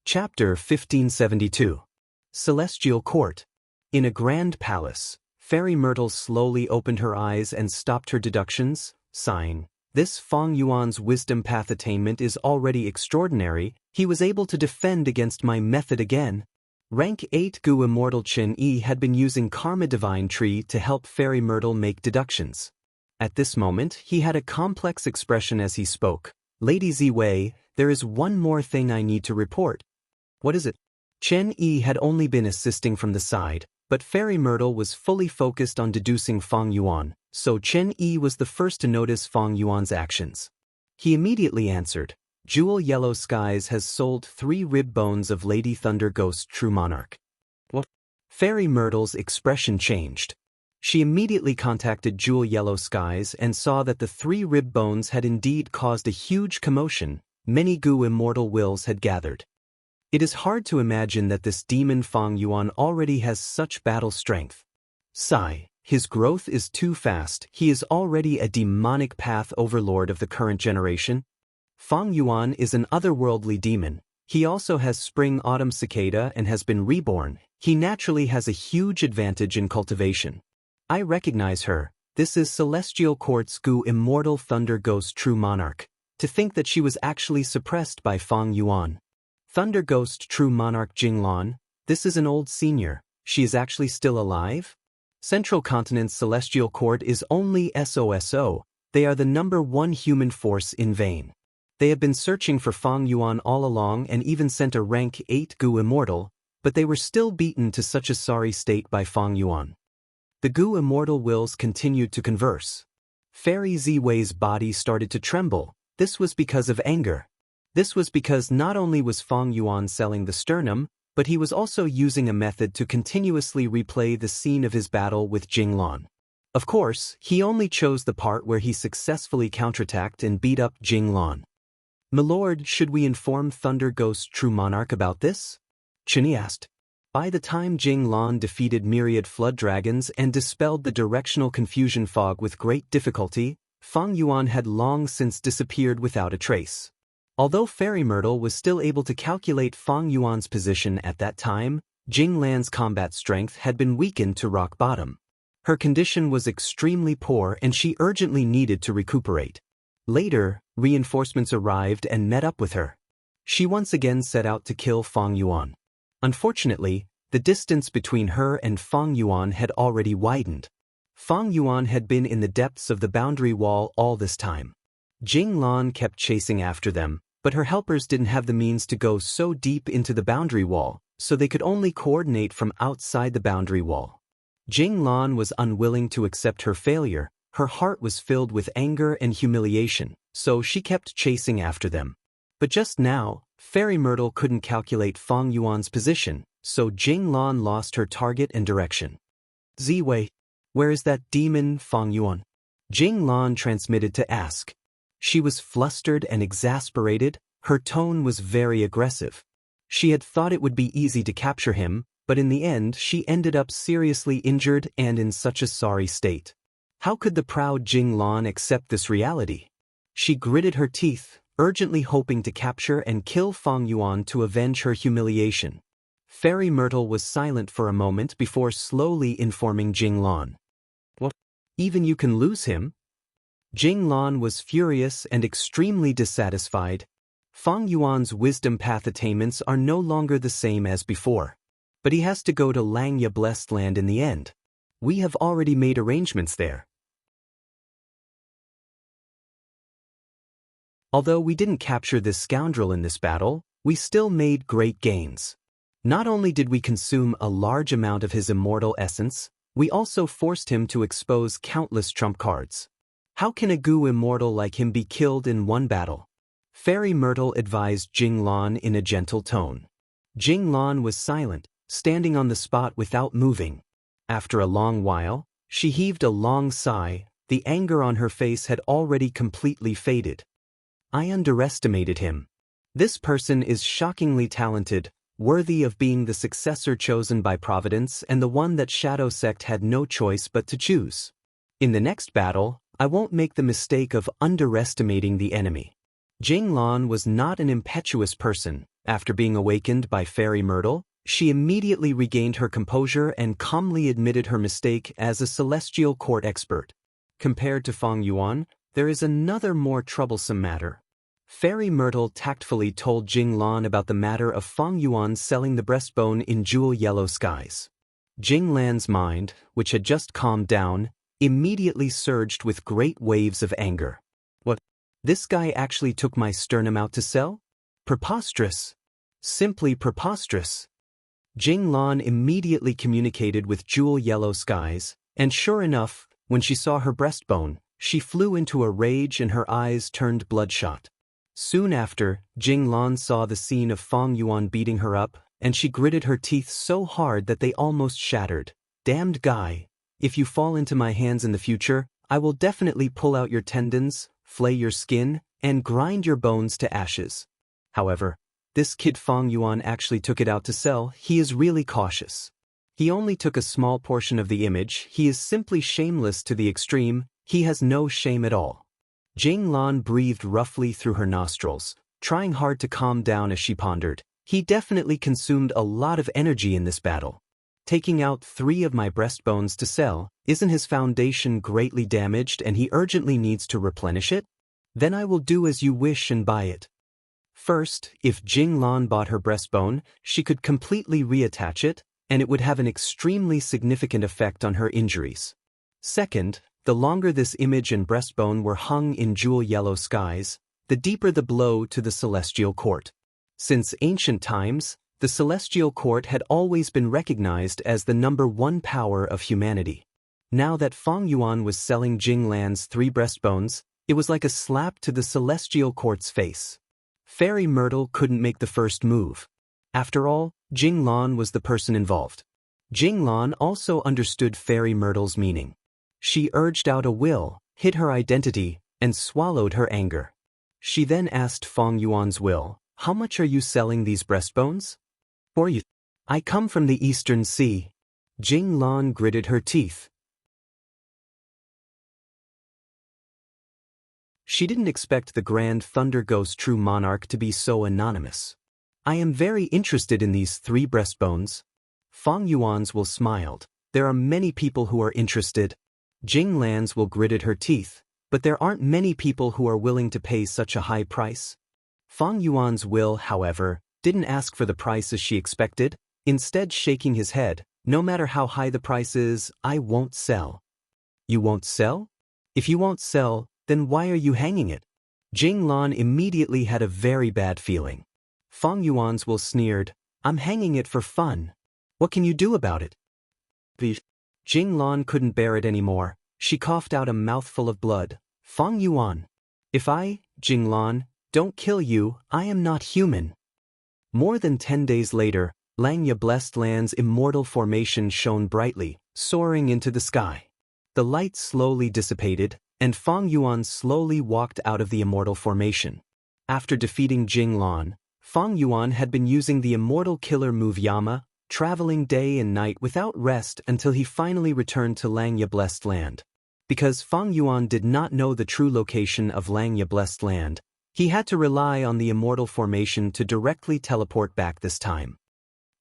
Chapter 1572. Celestial Court. In a grand palace, Fairy Myrtle slowly opened her eyes and stopped her deductions, sighing, "This Fang Yuan's wisdom path attainment is already extraordinary. He was able to defend against my method again." Rank 8 Gu Immortal Chen Yi had been using Karma Divine Tree to help Fairy Myrtle make deductions. At this moment, he had a complex expression as he spoke. "Lady Ziwei, there is one more thing I need to report." "What is it?" Chen Yi had only been assisting from the side, but Fairy Myrtle was fully focused on deducing Fang Yuan, so Chen Yi was the first to notice Fang Yuan's actions. He immediately answered, "Jewel Yellow Skies has sold 3 rib bones of Lady Thunder Ghost True Monarch." "What?" Fairy Myrtle's expression changed. She immediately contacted Jewel Yellow Skies and saw that the 3 rib bones had indeed caused a huge commotion. Many Gu immortal wills had gathered. It is hard to imagine that this demon Fang Yuan already has such battle strength. Sigh, his growth is too fast. He is already a demonic path overlord of the current generation. Fang Yuan is an otherworldly demon. He also has Spring-Autumn Cicada and has been reborn. He naturally has a huge advantage in cultivation. I recognize her. This is Celestial Court's Gu Immortal Thunder Ghost True Monarch. To think that she was actually suppressed by Fang Yuan. Thunder Ghost True Monarch Jinglan, this is an old senior. She is actually still alive? Central Continent's Celestial Court is only SOSO. They are the #1 human force in vain. They have been searching for Fang Yuan all along and even sent a rank 8 Gu Immortal, but they were still beaten to such a sorry state by Fang Yuan. The Gu Immortal wills continued to converse. Fairy Ziwei's body started to tremble. This was because of anger. This was because not only was Fang Yuan selling the sternum, but he was also using a method to continuously replay the scene of his battle with Jing Lan. Of course, he only chose the part where he successfully counterattacked and beat up Jing Lan. "Milord, should we inform Thunder Ghost True Monarch about this?" Chini asked. By the time Jing Lan defeated myriad flood dragons and dispelled the directional confusion fog with great difficulty, Fang Yuan had long since disappeared without a trace. Although Fairy Myrtle was still able to calculate Fang Yuan's position at that time, Jing Lan's combat strength had been weakened to rock bottom. Her condition was extremely poor and she urgently needed to recuperate. Later, reinforcements arrived and met up with her. She once again set out to kill Fang Yuan. Unfortunately, the distance between her and Fang Yuan had already widened. Fang Yuan had been in the depths of the boundary wall all this time. Jing Lan kept chasing after them, but her helpers didn't have the means to go so deep into the boundary wall, so they could only coordinate from outside the boundary wall. Jing Lan was unwilling to accept her failure. Her heart was filled with anger and humiliation, so she kept chasing after them. But just now, Fairy Myrtle couldn't calculate Fang Yuan's position, so Jing Lan lost her target and direction. "Ziwei, where is that demon Fang Yuan?" Jing Lan transmitted to ask. She was flustered and exasperated. Her tone was very aggressive. She had thought it would be easy to capture him, but in the end she ended up seriously injured and in such a sorry state. How could the proud Jing Lan accept this reality? She gritted her teeth, urgently hoping to capture and kill Fang Yuan to avenge her humiliation. Fairy Myrtle was silent for a moment before slowly informing Jing Lan. "What? Even you can lose him?" Jing Lan was furious and extremely dissatisfied. Fang Yuan's wisdom path attainments are no longer the same as before. But he has to go to Langya Blessed Land in the end. We have already made arrangements there. Although we didn't capture this scoundrel in this battle, we still made great gains. Not only did we consume a large amount of his immortal essence, we also forced him to expose countless trump cards. How can a Gu immortal like him be killed in one battle? Fairy Myrtle advised Jing Lan in a gentle tone. Jing Lan was silent, standing on the spot without moving. After a long while, she heaved a long sigh. The anger on her face had already completely faded. "I underestimated him. This person is shockingly talented, worthy of being the successor chosen by Providence and the one that Shadow Sect had no choice but to choose. In the next battle, I won't make the mistake of underestimating the enemy." Jing Lan was not an impetuous person. After being awakened by Fairy Myrtle, she immediately regained her composure and calmly admitted her mistake as a celestial court expert. Compared to Fang Yuan, there is another more troublesome matter. Fairy Myrtle tactfully told Jing Lan about the matter of Fang Yuan selling the breastbone in jewel yellow skies. Jing Lan's mind, which had just calmed down, immediately surged with great waves of anger. "What? This guy actually took my sternum out to sell? Preposterous. Simply preposterous." Jing Lan immediately communicated with Jewel Yellow Skies, and sure enough, when she saw her breastbone, she flew into a rage and her eyes turned bloodshot. Soon after, Jing Lan saw the scene of Fang Yuan beating her up, and she gritted her teeth so hard that they almost shattered. "Damned guy. If you fall into my hands in the future, I will definitely pull out your tendons, flay your skin, and grind your bones to ashes." However, this kid Fang Yuan actually took it out to sell. He is really cautious. He only took a small portion of the image. He is simply shameless to the extreme. He has no shame at all. Jing Lan breathed roughly through her nostrils, trying hard to calm down as she pondered. He definitely consumed a lot of energy in this battle. Taking out 3 of my breastbones to sell, isn't his foundation greatly damaged and he urgently needs to replenish it? Then I will do as you wish and buy it. First, if Jing Lan bought her breastbone, she could completely reattach it, and it would have an extremely significant effect on her injuries. Second, the longer this image and breastbone were hung in jewel yellow skies, the deeper the blow to the celestial court. Since ancient times, the celestial court had always been recognized as the #1 power of humanity. Now that Fang Yuan was selling Jing Lan's 3 breastbones, it was like a slap to the celestial court's face. Fairy Myrtle couldn't make the first move. After all, Jinglan was the person involved. Jinglan also understood Fairy Myrtle's meaning. She urged out a will, hid her identity, and swallowed her anger. She then asked Fong Yuan's will, "How much are you selling these breastbones?" "For you. I come from the Eastern Sea." Jinglan gritted her teeth. She didn't expect the Grand Thunder Ghost True Monarch to be so anonymous. "I am very interested in these 3 breastbones." Fong Yuan's will smiled. "There are many people who are interested." Jinglan's will gritted her teeth. "But there aren't many people who are willing to pay such a high price." Fong Yuan's will, however, didn't ask for the price as she expected, instead shaking his head. "No matter how high the price is, I won't sell." "You won't sell? If you won't sell, then why are you hanging it?" Jinglan immediately had a very bad feeling. Fong Yuan's will sneered, "I'm hanging it for fun. What can you do about it?" Jinglan couldn't bear it anymore. She coughed out a mouthful of blood. "Fong Yuan, if I, Jinglan, don't kill you, I am not human." More than 10 days later, Langya Blessed Land's immortal formation shone brightly, soaring into the sky. The light slowly dissipated, and Fong Yuan slowly walked out of the immortal formation. After defeating Jinglan, Fong Yuan had been using the immortal killer move Yama, traveling day and night without rest until he finally returned to Langya Blessed Land. Because Fong Yuan did not know the true location of Langya Blessed Land, he had to rely on the immortal formation to directly teleport back this time.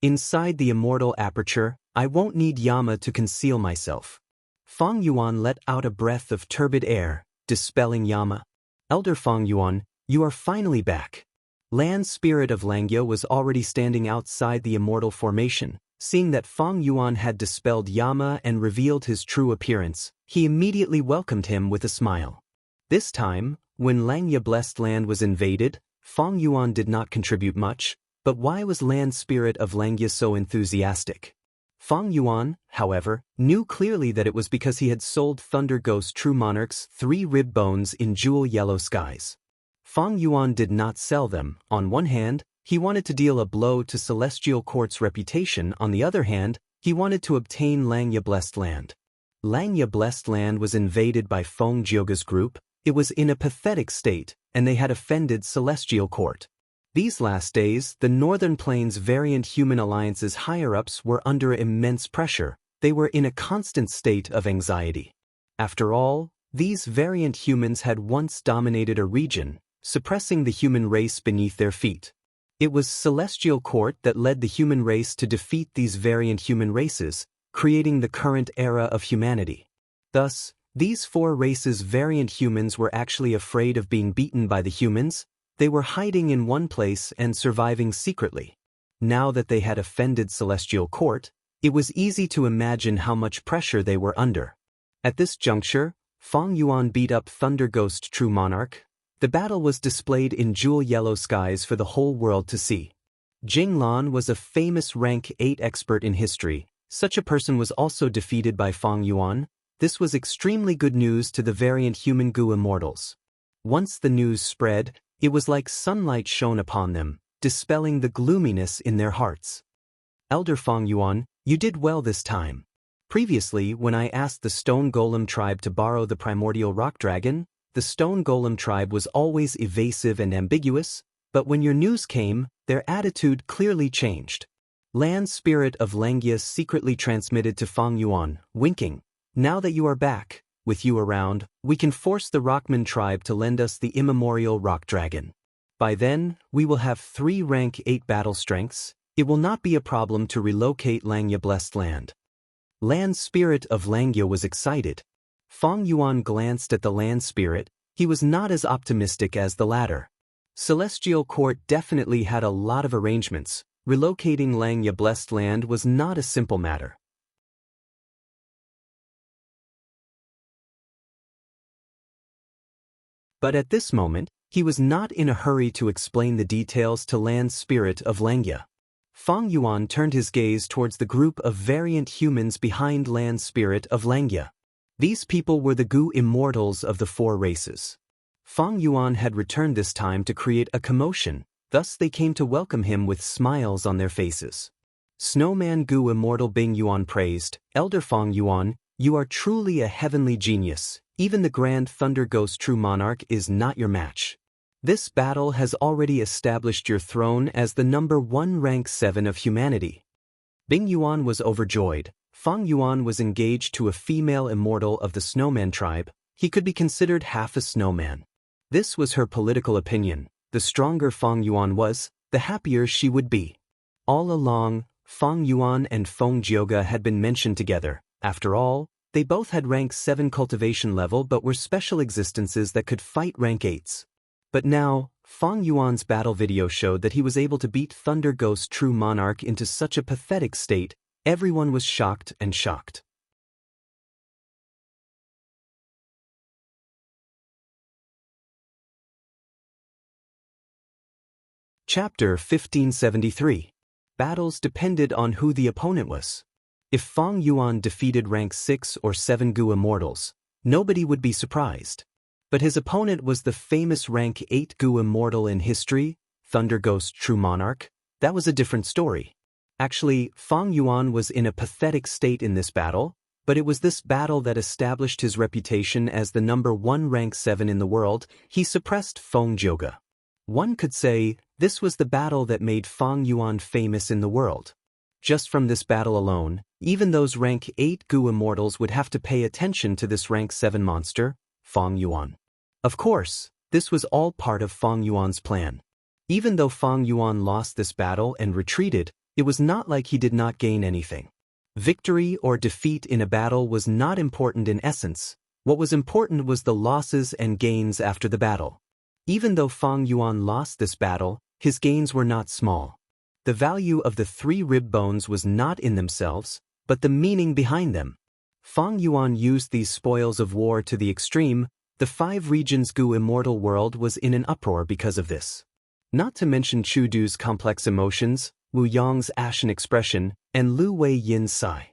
Inside the immortal aperture, I won't need Yama to conceal myself. Fong Yuan let out a breath of turbid air, dispelling Yama. "Elder Fong Yuan, you are finally back." Land Spirit of Langya was already standing outside the immortal formation. Seeing that Fong Yuan had dispelled Yama and revealed his true appearance, he immediately welcomed him with a smile. This time, when Langya Blessed Land was invaded, Fong Yuan did not contribute much, but why was Land Spirit of Langya so enthusiastic? Fong Yuan, however, knew clearly that it was because he had sold Thunder Ghost True Monarch's 3 rib bones in jewel yellow skies. Fong Yuan did not sell them. On one hand, he wanted to deal a blow to Celestial Court's reputation. On the other hand, he wanted to obtain Langya Blessed Land. Langya Blessed Land was invaded by Fong Jioga's group. It was in a pathetic state, and they had offended Celestial Court. These last days, the Northern Plains Variant Human Alliance's higher-ups were under immense pressure. They were in a constant state of anxiety. After all, these variant humans had once dominated a region, suppressing the human race beneath their feet. It was Celestial Court that led the human race to defeat these variant human races, creating the current era of humanity. Thus, these 4 races' variant humans were actually afraid of being beaten by the humans. They were hiding in one place and surviving secretly. Now that they had offended Celestial Court, it was easy to imagine how much pressure they were under. At this juncture, Fong Yuan beat up Thunder Ghost True Monarch. The battle was displayed in jewel yellow skies for the whole world to see. Jinglan was a famous rank 8 expert in history. Such a person was also defeated by Fong Yuan. This was extremely good news to the variant human Gu immortals. Once the news spread, it was like sunlight shone upon them, dispelling the gloominess in their hearts. "Elder Fong Yuan, you did well this time. Previously, when I asked the Stone Golem tribe to borrow the primordial rock dragon, the Stone Golem tribe was always evasive and ambiguous, but when your news came, their attitude clearly changed." Land Spirit of Langya secretly transmitted to Fong Yuan, winking, "Now that you are back, with you around, we can force the Rockman tribe to lend us the immemorial rock dragon. By then, we will have 3 rank 8 battle strengths. It will not be a problem to relocate Langya Blessed Land." Land Spirit of Langya was excited. Fong Yuan glanced at the Land Spirit. He was not as optimistic as the latter. Celestial Court definitely had a lot of arrangements. Relocating Langya Blessed Land was not a simple matter. But at this moment, he was not in a hurry to explain the details to Land Spirit of Langya. Fong Yuan turned his gaze towards the group of variant humans behind Land Spirit of Langya. These people were the Gu immortals of the 4 races. Fang Yuan had returned this time to create a commotion, thus they came to welcome him with smiles on their faces. Snowman Gu Immortal Bing Yuan praised, "Elder Fang Yuan, you are truly a heavenly genius. Even the Grand Thunder Ghost True Monarch is not your match. This battle has already established your throne as the number 1 rank 7 of humanity." Bing Yuan was overjoyed. Fang Yuan was engaged to a female immortal of the Snowman tribe. He could be considered half a snowman. This was her political opinion. The stronger Fang Yuan was, the happier she would be. All along, Fang Yuan and Feng Jioga had been mentioned together. After all, they both had rank 7 cultivation level but were special existences that could fight rank 8s. But now, Fang Yuan's battle video showed that he was able to beat Thunder Ghost True Monarch into such a pathetic state. Everyone was shocked and shocked. Chapter 1573. Battles depended on who the opponent was. If Fang Yuan defeated rank 6 or 7 Gu Immortals, nobody would be surprised. But his opponent was the famous rank 8 Gu Immortal in history, Thunder Ghost True Monarch. That was a different story. Actually, Fang Yuan was in a pathetic state in this battle, but it was this battle that established his reputation as the number 1 rank 7 in the world. He suppressed Feng Jioga. One could say, this was the battle that made Fang Yuan famous in the world. Just from this battle alone, even those rank 8 Gu Immortals would have to pay attention to this rank 7 monster, Fang Yuan. Of course, this was all part of Fang Yuan's plan. Even though Fang Yuan lost this battle and retreated, it was not like he did not gain anything. Victory or defeat in a battle was not important in essence. What was important was the losses and gains after the battle. Even though Fang Yuan lost this battle, his gains were not small. The value of the 3 rib bones was not in themselves, but the meaning behind them. Fang Yuan used these spoils of war to the extreme. The 5 regions Gu Immortal world was in an uproar because of this. Not to mention Chu Du's complex emotions, Wu Yang's ashen expression, and Lu Wei Yin's sigh.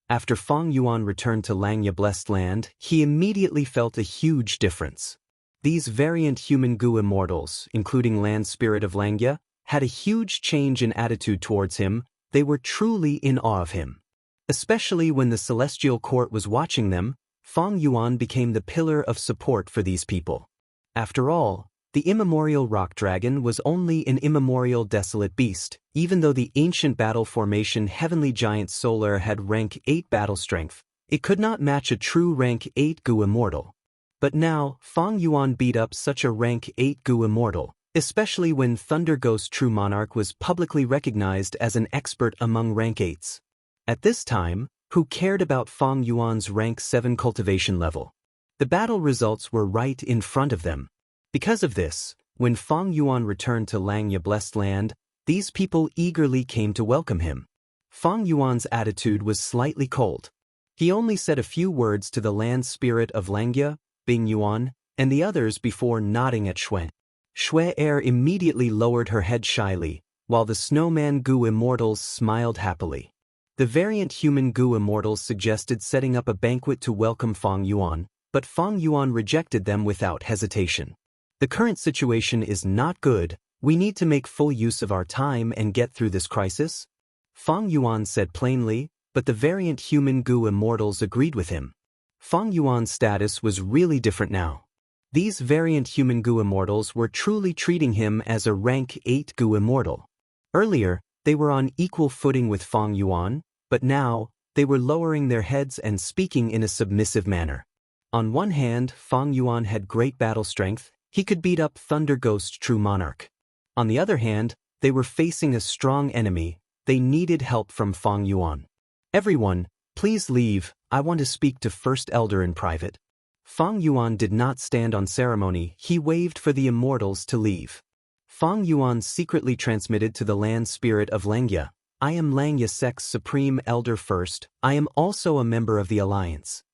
After Fang Yuan returned to Langya Blessed Land, he immediately felt a huge difference. These variant human Gu Immortals, including Land Spirit of Langya, had a huge change in attitude towards him. They were truly in awe of him. Especially when the Celestial Court was watching them, Fang Yuan became the pillar of support for these people. After all, the immemorial rock dragon was only an immemorial desolate beast. Even though the ancient battle formation Heavenly Giant Solar had rank 8 battle strength, it could not match a true rank 8 Gu Immortal. But now, Fang Yuan beat up such a rank 8 Gu Immortal, especially when Thunder Ghost True Monarch was publicly recognized as an expert among rank 8s. At this time, who cared about Fang Yuan's rank 7 cultivation level? The battle results were right in front of them. Because of this, when Fang Yuan returned to Langya Blessed Land, these people eagerly came to welcome him. Fang Yuan's attitude was slightly cold. He only said a few words to the land spirit of Langya, Bing Yuan, and the others before nodding at Xue. Xue Er immediately lowered her head shyly, while the Snowman Gu Immortals smiled happily. The variant human Gu Immortals suggested setting up a banquet to welcome Fang Yuan, but Fang Yuan rejected them without hesitation. The current situation is not good. We need to make full use of our time and get through this crisis, Fang Yuan said plainly, but the variant human Gu Immortals agreed with him. Fang Yuan's status was really different now. These variant human Gu Immortals were truly treating him as a rank 8 Gu Immortal. Earlier, they were on equal footing with Fang Yuan, but now, they were lowering their heads and speaking in a submissive manner. On one hand, Fang Yuan had great battle strength. He could beat up Thunder Ghost True Monarch. On the other hand, they were facing a strong enemy. They needed help from Fang Yuan. Everyone, please leave. I want to speak to First Elder in private. Fang Yuan did not stand on ceremony. He waved for the immortals to leave. Fang Yuan secretly transmitted to the land spirit of Langya, I am Langya Sect's Supreme Elder First. I am also a member of the Alliance.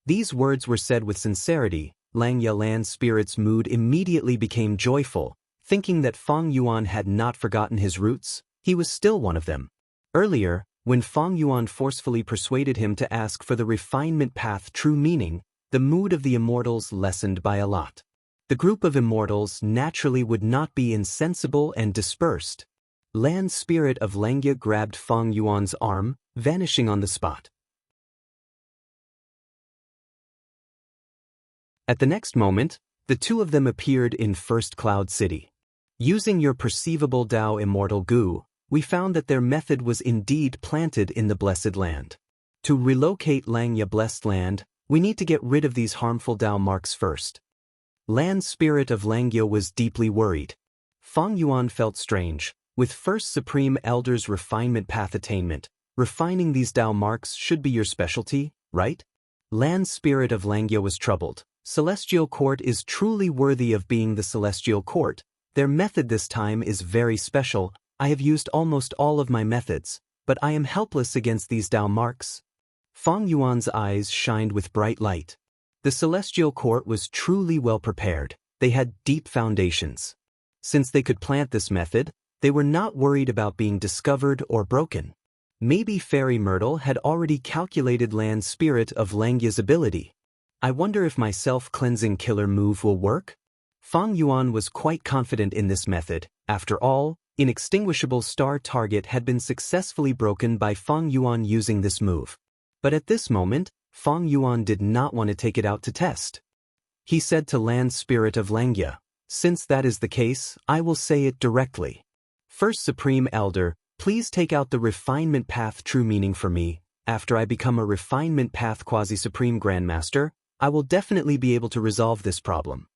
These words were said with sincerity. Langya land spirit's mood immediately became joyful, thinking that Fang Yuan had not forgotten his roots. He was still one of them. Earlier, when Fang Yuan forcefully persuaded him to ask for the refinement path true meaning, the mood of the immortals lessened by a lot. The group of immortals naturally would not be insensible and dispersed. Land Spirit of Langya grabbed Fang Yuan's arm, vanishing on the spot. At the next moment, the two of them appeared in First Cloud City. Using your perceivable Tao immortal goo, we found that their method was indeed planted in the Blessed Land. To relocate Langya Blessed Land, we need to get rid of these harmful Tao marks first. Land Spirit of Langya was deeply worried. Fang Yuan felt strange. With First Supreme Elder's refinement path attainment, refining these Tao marks should be your specialty, right? Land Spirit of Langya was troubled. Celestial Court is truly worthy of being the Celestial Court. Their method this time is very special. I have used almost all of my methods, but I am helpless against these Tao marks. Fang Yuan's eyes shined with bright light. The Celestial Court was truly well prepared. They had deep foundations. Since they could plant this method, they were not worried about being discovered or broken. Maybe Fairy Myrtle had already calculated Land Spirit of Langya's ability. I wonder if my self-cleansing killer move will work? Fang Yuan was quite confident in this method. After all, Inextinguishable Star Target had been successfully broken by Fang Yuan using this move. But at this moment, Fang Yuan did not want to take it out to test. He said to Land Spirit of Langya, "Since that is the case, I will say it directly. First Supreme Elder, please take out the Refinement Path true meaning for me. After I become a Refinement Path Quasi-Supreme Grandmaster, I will definitely be able to resolve this problem."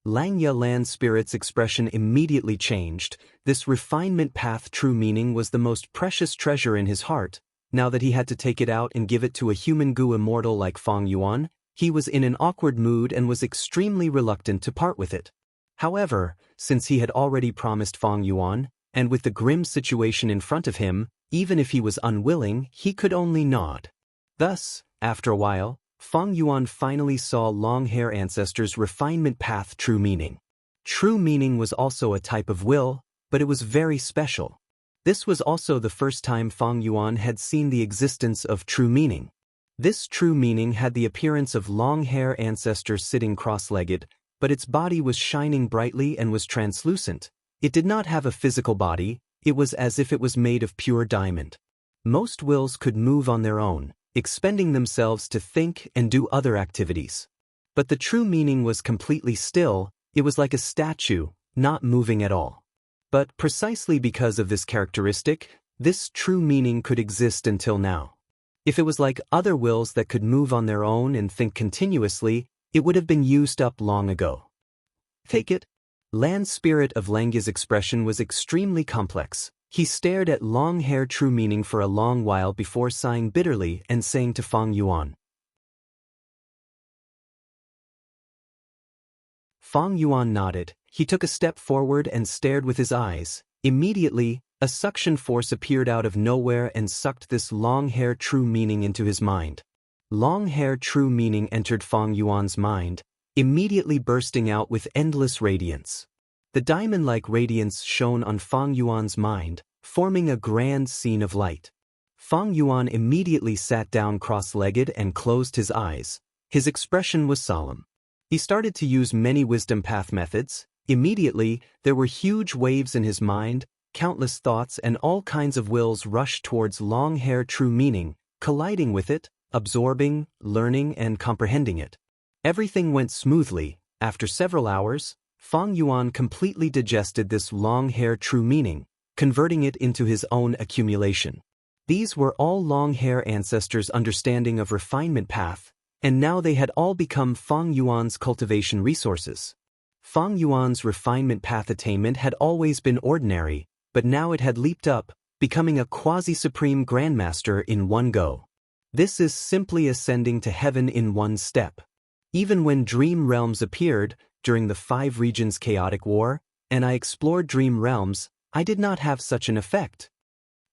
Langya Land Spirit's expression immediately changed. This Refinement Path true meaning was the most precious treasure in his heart. Now that he had to take it out and give it to a human goo immortal like Fang Yuan, he was in an awkward mood and was extremely reluctant to part with it. However, since he had already promised Fang Yuan, and with the grim situation in front of him, even if he was unwilling, he could only nod. Thus, after a while, Fang Yuan finally saw Long-Hair Ancestor's Refinement Path true meaning. True meaning was also a type of will, but it was very special. This was also the first time Fang Yuan had seen the existence of true meaning. This true meaning had the appearance of Long-Hair Ancestor sitting cross-legged, but its body was shining brightly and was translucent. It did not have a physical body, it was as if it was made of pure diamond. Most wills could move on their own, expending themselves to think and do other activities. But the true meaning was completely still. It was like a statue, not moving at all. But precisely because of this characteristic, this true meaning could exist until now. If it was like other wills that could move on their own and think continuously, it would have been used up long ago. Take it. Land Spirit of Langya's expression was extremely complex. He stared at Long-Hair true meaning for a long while before sighing bitterly and saying to Fang Yuan. Fang Yuan nodded. He took a step forward and stared with his eyes. Immediately, a suction force appeared out of nowhere and sucked this Long-Hair true meaning into his mind. Long-Hair true meaning entered Fang Yuan's mind, immediately bursting out with endless radiance. The diamond-like radiance shone on Fang Yuan's mind, forming a grand scene of light. Fang Yuan immediately sat down cross-legged and closed his eyes. His expression was solemn. He started to use many wisdom path methods. Immediately, there were huge waves in his mind, countless thoughts and all kinds of wills rushed towards Long-Hair true meaning, colliding with it, absorbing, learning and comprehending it. Everything went smoothly. After several hours, Fang Yuan completely digested this Long-Hair true meaning, converting it into his own accumulation. These were all Long-Hair Ancestors' understanding of refinement path, and now they had all become Fang Yuan's cultivation resources. Fang Yuan's refinement path attainment had always been ordinary, but now it had leaped up, becoming a quasi-supreme grandmaster in one go. This is simply ascending to heaven in one step. Even when dream realms appeared, during the 5 regions chaotic war, and I explored dream realms, I did not have such an effect.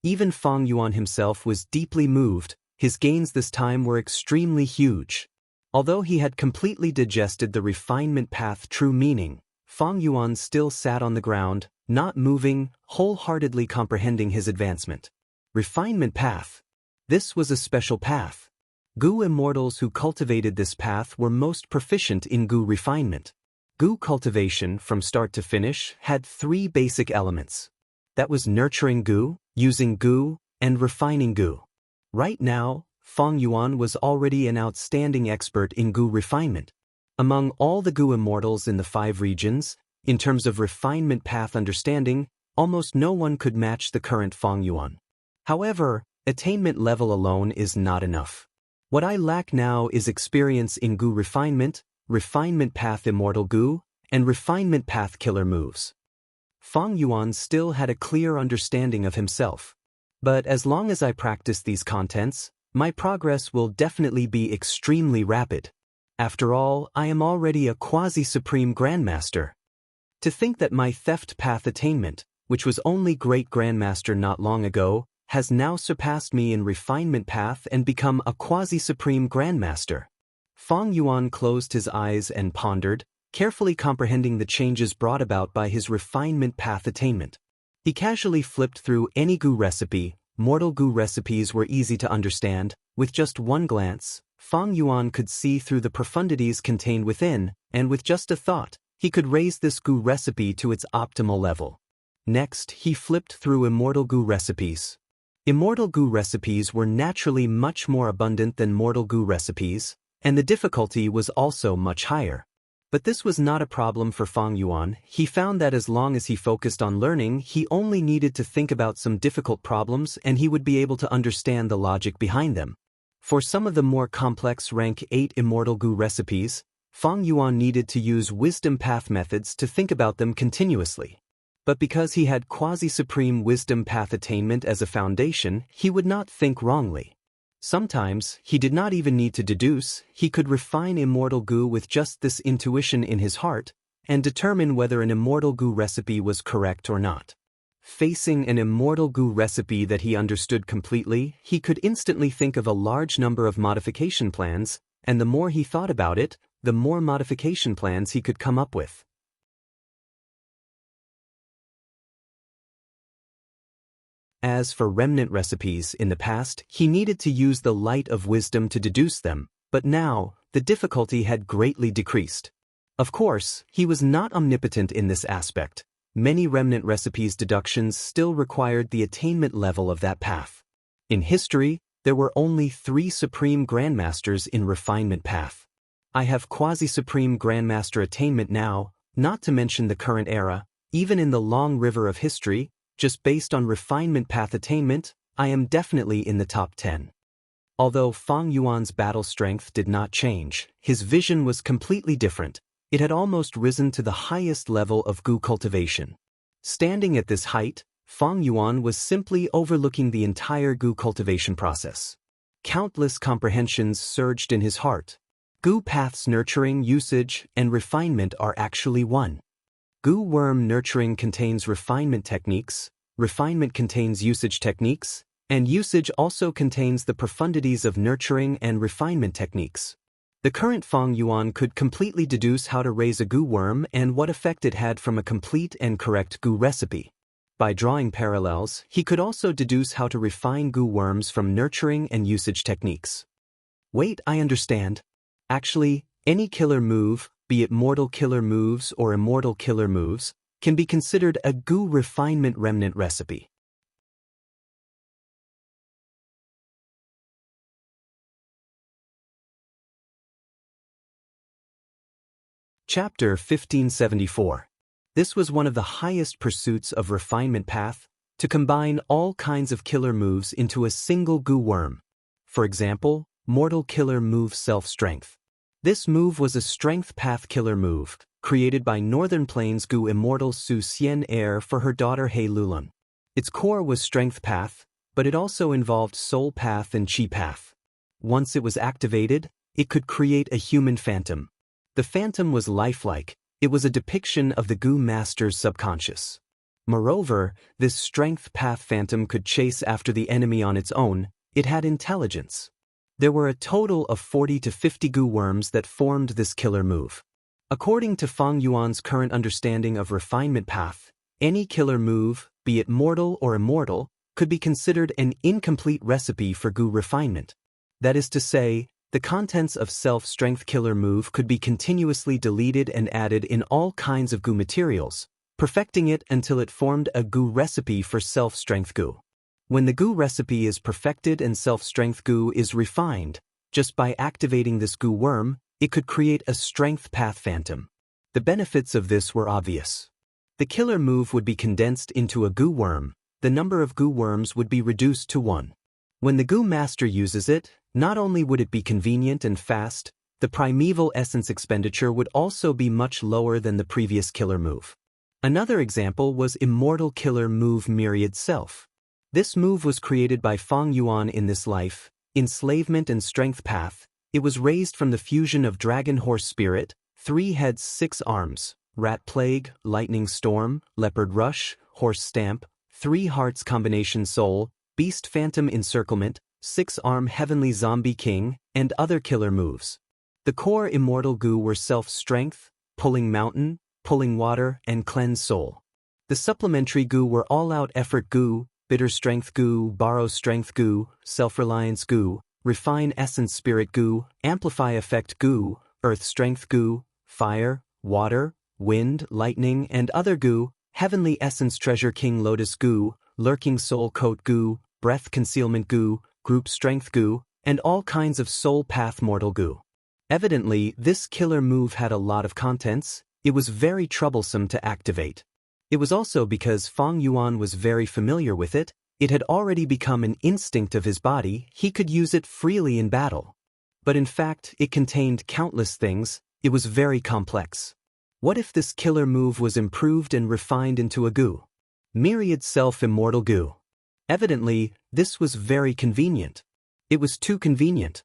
Even Fang Yuan himself was deeply moved. His gains this time were extremely huge. Although he had completely digested the refinement path true meaning, Fang Yuan still sat on the ground, not moving, wholeheartedly comprehending his advancement. Refinement path. This was a special path. Goo immortals who cultivated this path were most proficient in goo refinement. Goo cultivation from start to finish had three basic elements. That was nurturing goo, using goo, and refining goo. Right now, Fang Yuan was already an outstanding expert in goo refinement. Among all the goo immortals in the 5 regions, in terms of refinement path understanding, almost no one could match the current Fang Yuan. However, attainment level alone is not enough. What I lack now is experience in goo refinement path immortal goo, and refinement path killer moves. Fang Yuan still had a clear understanding of himself. But as long as I practice these contents, my progress will definitely be extremely rapid. After all, I am already a quasi-supreme grandmaster. To think that my theft path attainment, which was only great grandmaster not long ago, has now surpassed me in refinement path and become a quasi-supreme grandmaster. Fang Yuan closed his eyes and pondered, carefully comprehending the changes brought about by his refinement path attainment. He casually flipped through any goo recipe. Mortal goo recipes were easy to understand. With just one glance, Fang Yuan could see through the profundities contained within, and with just a thought, he could raise this goo recipe to its optimal level. Next, he flipped through immortal goo recipes. Immortal goo recipes were naturally much more abundant than mortal goo recipes, and the difficulty was also much higher. But this was not a problem for Fang Yuan. He found that as long as he focused on learning, he only needed to think about some difficult problems and he would be able to understand the logic behind them. For some of the more complex rank 8 immortal goo recipes, Fang Yuan needed to use wisdom path methods to think about them continuously. But because he had quasi-supreme wisdom path attainment as a foundation, he would not think wrongly. Sometimes, he did not even need to deduce, he could refine immortal goo with just this intuition in his heart, and determine whether an immortal goo recipe was correct or not. Facing an immortal goo recipe that he understood completely, he could instantly think of a large number of modification plans, and the more he thought about it, the more modification plans he could come up with. As for remnant recipes in the past, he needed to use the light of wisdom to deduce them, but now, the difficulty had greatly decreased. Of course, he was not omnipotent in this aspect. Many remnant recipes' deductions still required the attainment level of that path. In history, there were only 3 supreme grandmasters in refinement path. I have quasi-supreme grandmaster attainment now, not to mention the current era. Even in the long river of history, just based on refinement path attainment, I am definitely in the top 10. Although Fang Yuan's battle strength did not change, his vision was completely different. It had almost risen to the highest level of goo cultivation. Standing at this height, Fang Yuan was simply overlooking the entire goo cultivation process. Countless comprehensions surged in his heart. Goo path's nurturing, usage, and refinement are actually one. Goo worm nurturing contains refinement techniques, refinement contains usage techniques, and usage also contains the profundities of nurturing and refinement techniques. The current Fang Yuan could completely deduce how to raise a goo worm and what effect it had from a complete and correct goo recipe. By drawing parallels, he could also deduce how to refine goo worms from nurturing and usage techniques. Wait, I understand. Actually, any killer move, be it mortal killer moves or immortal killer moves, can be considered a goo refinement remnant recipe. Chapter 1574. This was one of the highest pursuits of refinement path, to combine all kinds of killer moves into a single goo worm. For example, mortal killer move self-strength. This move was a strength path killer move, created by Northern Plains goo immortal Su Xian heir for her daughter He Lulun. Its core was strength path, but it also involved soul path and chi path. Once it was activated, it could create a human phantom. The phantom was lifelike. It was a depiction of the goo master's subconscious. Moreover, this strength path phantom could chase after the enemy on its own. It had intelligence. There were a total of 40 to 50 goo worms that formed this killer move. According to Fang Yuan's current understanding of refinement path, any killer move, be it mortal or immortal, could be considered an incomplete recipe for goo refinement. That is to say, The contents of self-strength killer move could be continuously deleted and added in all kinds of goo materials, perfecting it until it formed a goo recipe for self-strength goo. When the goo recipe is perfected and self-strength goo is refined, just by activating this goo worm, it could create a strength path phantom. The benefits of this were obvious. The killer move would be condensed into a goo worm. The number of goo worms would be reduced to 1. When the goo master uses it, not only would it be convenient and fast, the primeval essence expenditure would also be much lower than the previous killer move. Another example was Immortal Killer Move Myriad Self. This move was created by Feng Yuan in this life, Enslavement and Strength Path. It was raised from the fusion of Dragon Horse Spirit, 3 heads 6 arms, Rat Plague, Lightning Storm, Leopard Rush, Horse Stamp, 3 hearts combination soul, Beast Phantom Encirclement, 6-arm Heavenly Zombie King, and other killer moves. The core immortal goo were Self-Strength, Pulling Mountain, Pulling Water, and Cleanse Soul. The supplementary goo were All-Out Effort goo, Bitter Strength goo, Borrow Strength goo, Self-Reliance goo, Refine Essence Spirit goo, Amplify Effect goo, Earth Strength goo, Fire, Water, Wind, Lightning, and other goo, Heavenly Essence Treasure King Lotus goo, Lurking Soul Coat goo, Breath Concealment goo, Group Strength goo, and all kinds of Soul Path Mortal goo. Evidently, this killer move had a lot of contents. It was very troublesome to activate. It was also because Feng Yuan was very familiar with it. It had already become an instinct of his body. He could use it freely in battle. But in fact, it contained countless things. It was very complex. What if this killer move was improved and refined into a goo? Myriad Self-Immortal Goo. Evidently, this was very convenient. It was too convenient.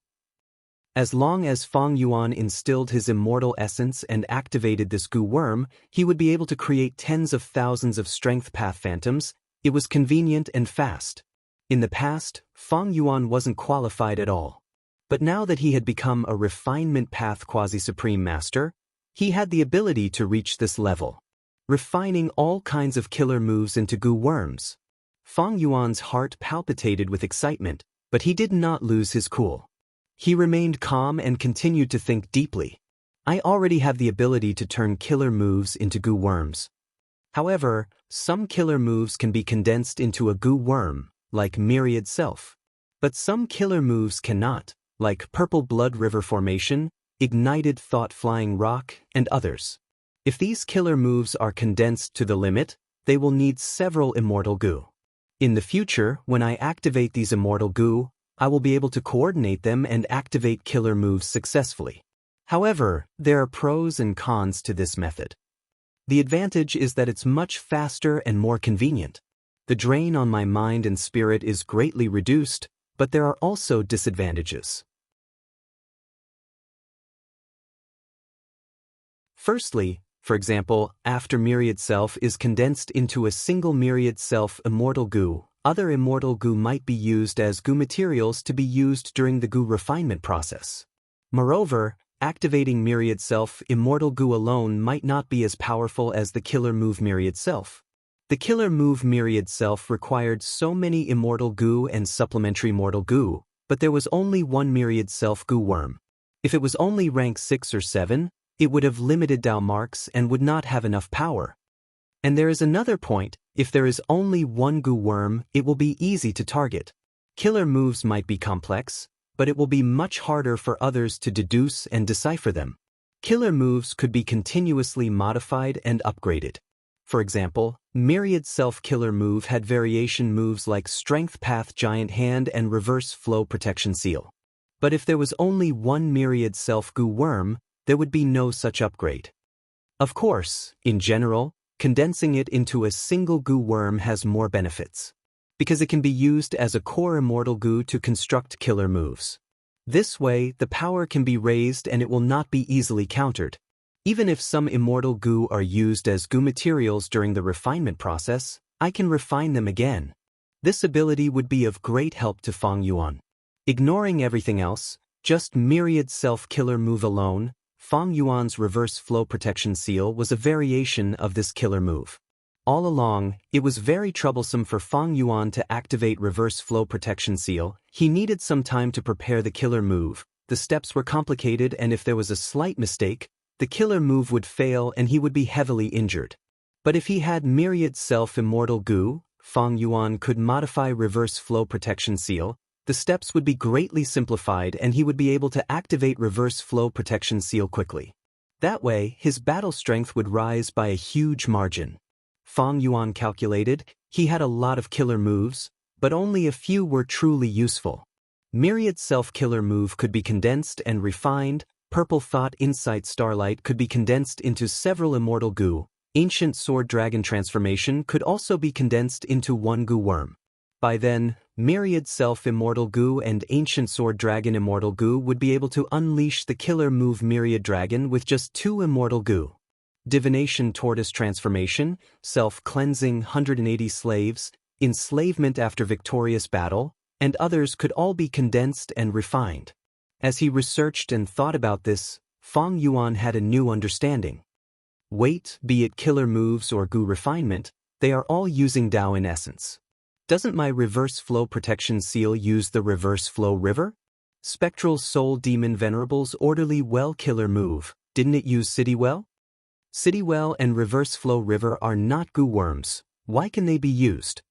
As long as Feng Yuan instilled his immortal essence and activated this goo worm, he would be able to create tens of thousands of strength path phantoms. It was convenient and fast. In the past, Feng Yuan wasn't qualified at all. But now that he had become a refinement path quasi-supreme master, he had the ability to reach this level, refining all kinds of killer moves into goo worms. Feng Yuan's heart palpitated with excitement, but he did not lose his cool. He remained calm and continued to think deeply. I already have the ability to turn killer moves into goo worms. However, some killer moves can be condensed into a goo worm, like Myriad Self. But some killer moves cannot, like Purple Blood River Formation, Ignited Thought Flying Rock, and others. If these killer moves are condensed to the limit, they will need several immortal goo. In the future, when I activate these immortal goo, I will be able to coordinate them and activate killer moves successfully. However, there are pros and cons to this method. The advantage is that it's much faster and more convenient. The drain on my mind and spirit is greatly reduced, but there are also disadvantages. Firstly, for example, after Myriad Self is condensed into a single Myriad Self immortal goo, other immortal goo might be used as goo materials to be used during the goo refinement process. Moreover, activating Myriad Self immortal goo alone might not be as powerful as the killer move Myriad Self. The killer move Myriad Self required so many immortal goo and supplementary mortal goo, but there was only one Myriad Self goo worm. If it was only rank 6 or 7, it would have limited Dao marks and would not have enough power. And there is another point, if there is only one goo worm, it will be easy to target. Killer moves might be complex, but it will be much harder for others to deduce and decipher them. Killer moves could be continuously modified and upgraded. For example, Myriad Self Killer Move had variation moves like Strength Path Giant Hand and Reverse Flow Protection Seal. But if there was only one Myriad Self Goo Worm, there would be no such upgrade. Of course, in general, condensing it into a single goo worm has more benefits, because it can be used as a core immortal goo to construct killer moves. This way, the power can be raised and it will not be easily countered. Even if some immortal goo are used as goo materials during the refinement process, I can refine them again. This ability would be of great help to Feng Yuan. Ignoring everything else, just Myriad Self Killer Move alone, Feng Yuan's Reverse Flow Protection Seal was a variation of this killer move. All along, it was very troublesome for Feng Yuan to activate Reverse Flow Protection Seal. He needed some time to prepare the killer move, the steps were complicated, and if there was a slight mistake, the killer move would fail and he would be heavily injured. But if he had Myriad Self-Immortal Goo, Fang Yuan could modify Reverse Flow Protection Seal, the steps would be greatly simplified and he would be able to activate Reverse Flow Protection Seal quickly. That way, his battle strength would rise by a huge margin. Fang Yuan calculated, he had a lot of killer moves, but only a few were truly useful. Myriad Self-Killer Move could be condensed and refined, Purple Thought Insight Starlight could be condensed into several Immortal Goo, Ancient Sword Dragon Transformation could also be condensed into one Goo Worm. By then, Myriad Self-Immortal Goo and Ancient Sword Dragon Immortal Goo would be able to unleash the killer move Myriad Dragon with just 2 Immortal Goo. Divination Tortoise Transformation, Self-Cleansing 180 Slaves, Enslavement After Victorious Battle, and others could all be condensed and refined. As he researched and thought about this, Fang Yuan had a new understanding. Wait, be it killer moves or Goo refinement, they are all using Tao in essence. Doesn't my Reverse Flow Protection Seal use the Reverse Flow River? Spectral Soul Demon Venerable's Orderly Well killer move, didn't it use City Well? City Well and Reverse Flow River are not Goo worms. Why can they be used?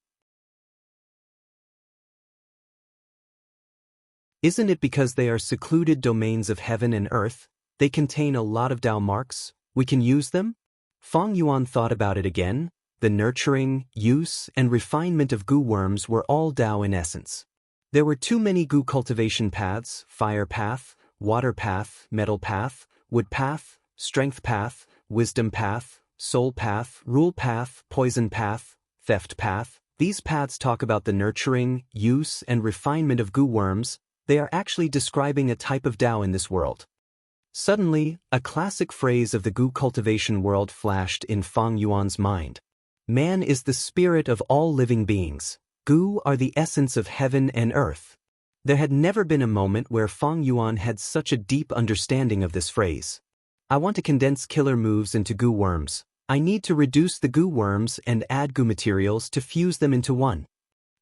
Isn't it because they are secluded domains of heaven and earth? They contain a lot of Tao marks. We can use them? Fang Yuan thought about it again. The nurturing, use, and refinement of Goo worms were all Tao in essence. There were too many Goo cultivation paths: fire path, water path, metal path, wood path, strength path, wisdom path, soul path, rule path, poison path, theft path. These paths talk about the nurturing, use, and refinement of Goo worms. They are actually describing a type of Tao in this world. Suddenly, a classic phrase of the Goo cultivation world flashed in Fang Yuan's mind. Man is the spirit of all living beings. Goo are the essence of heaven and earth. There had never been a moment where Fang Yuan had such a deep understanding of this phrase. I want to condense killer moves into Goo worms. I need to reduce the Goo worms and add Goo materials to fuse them into one.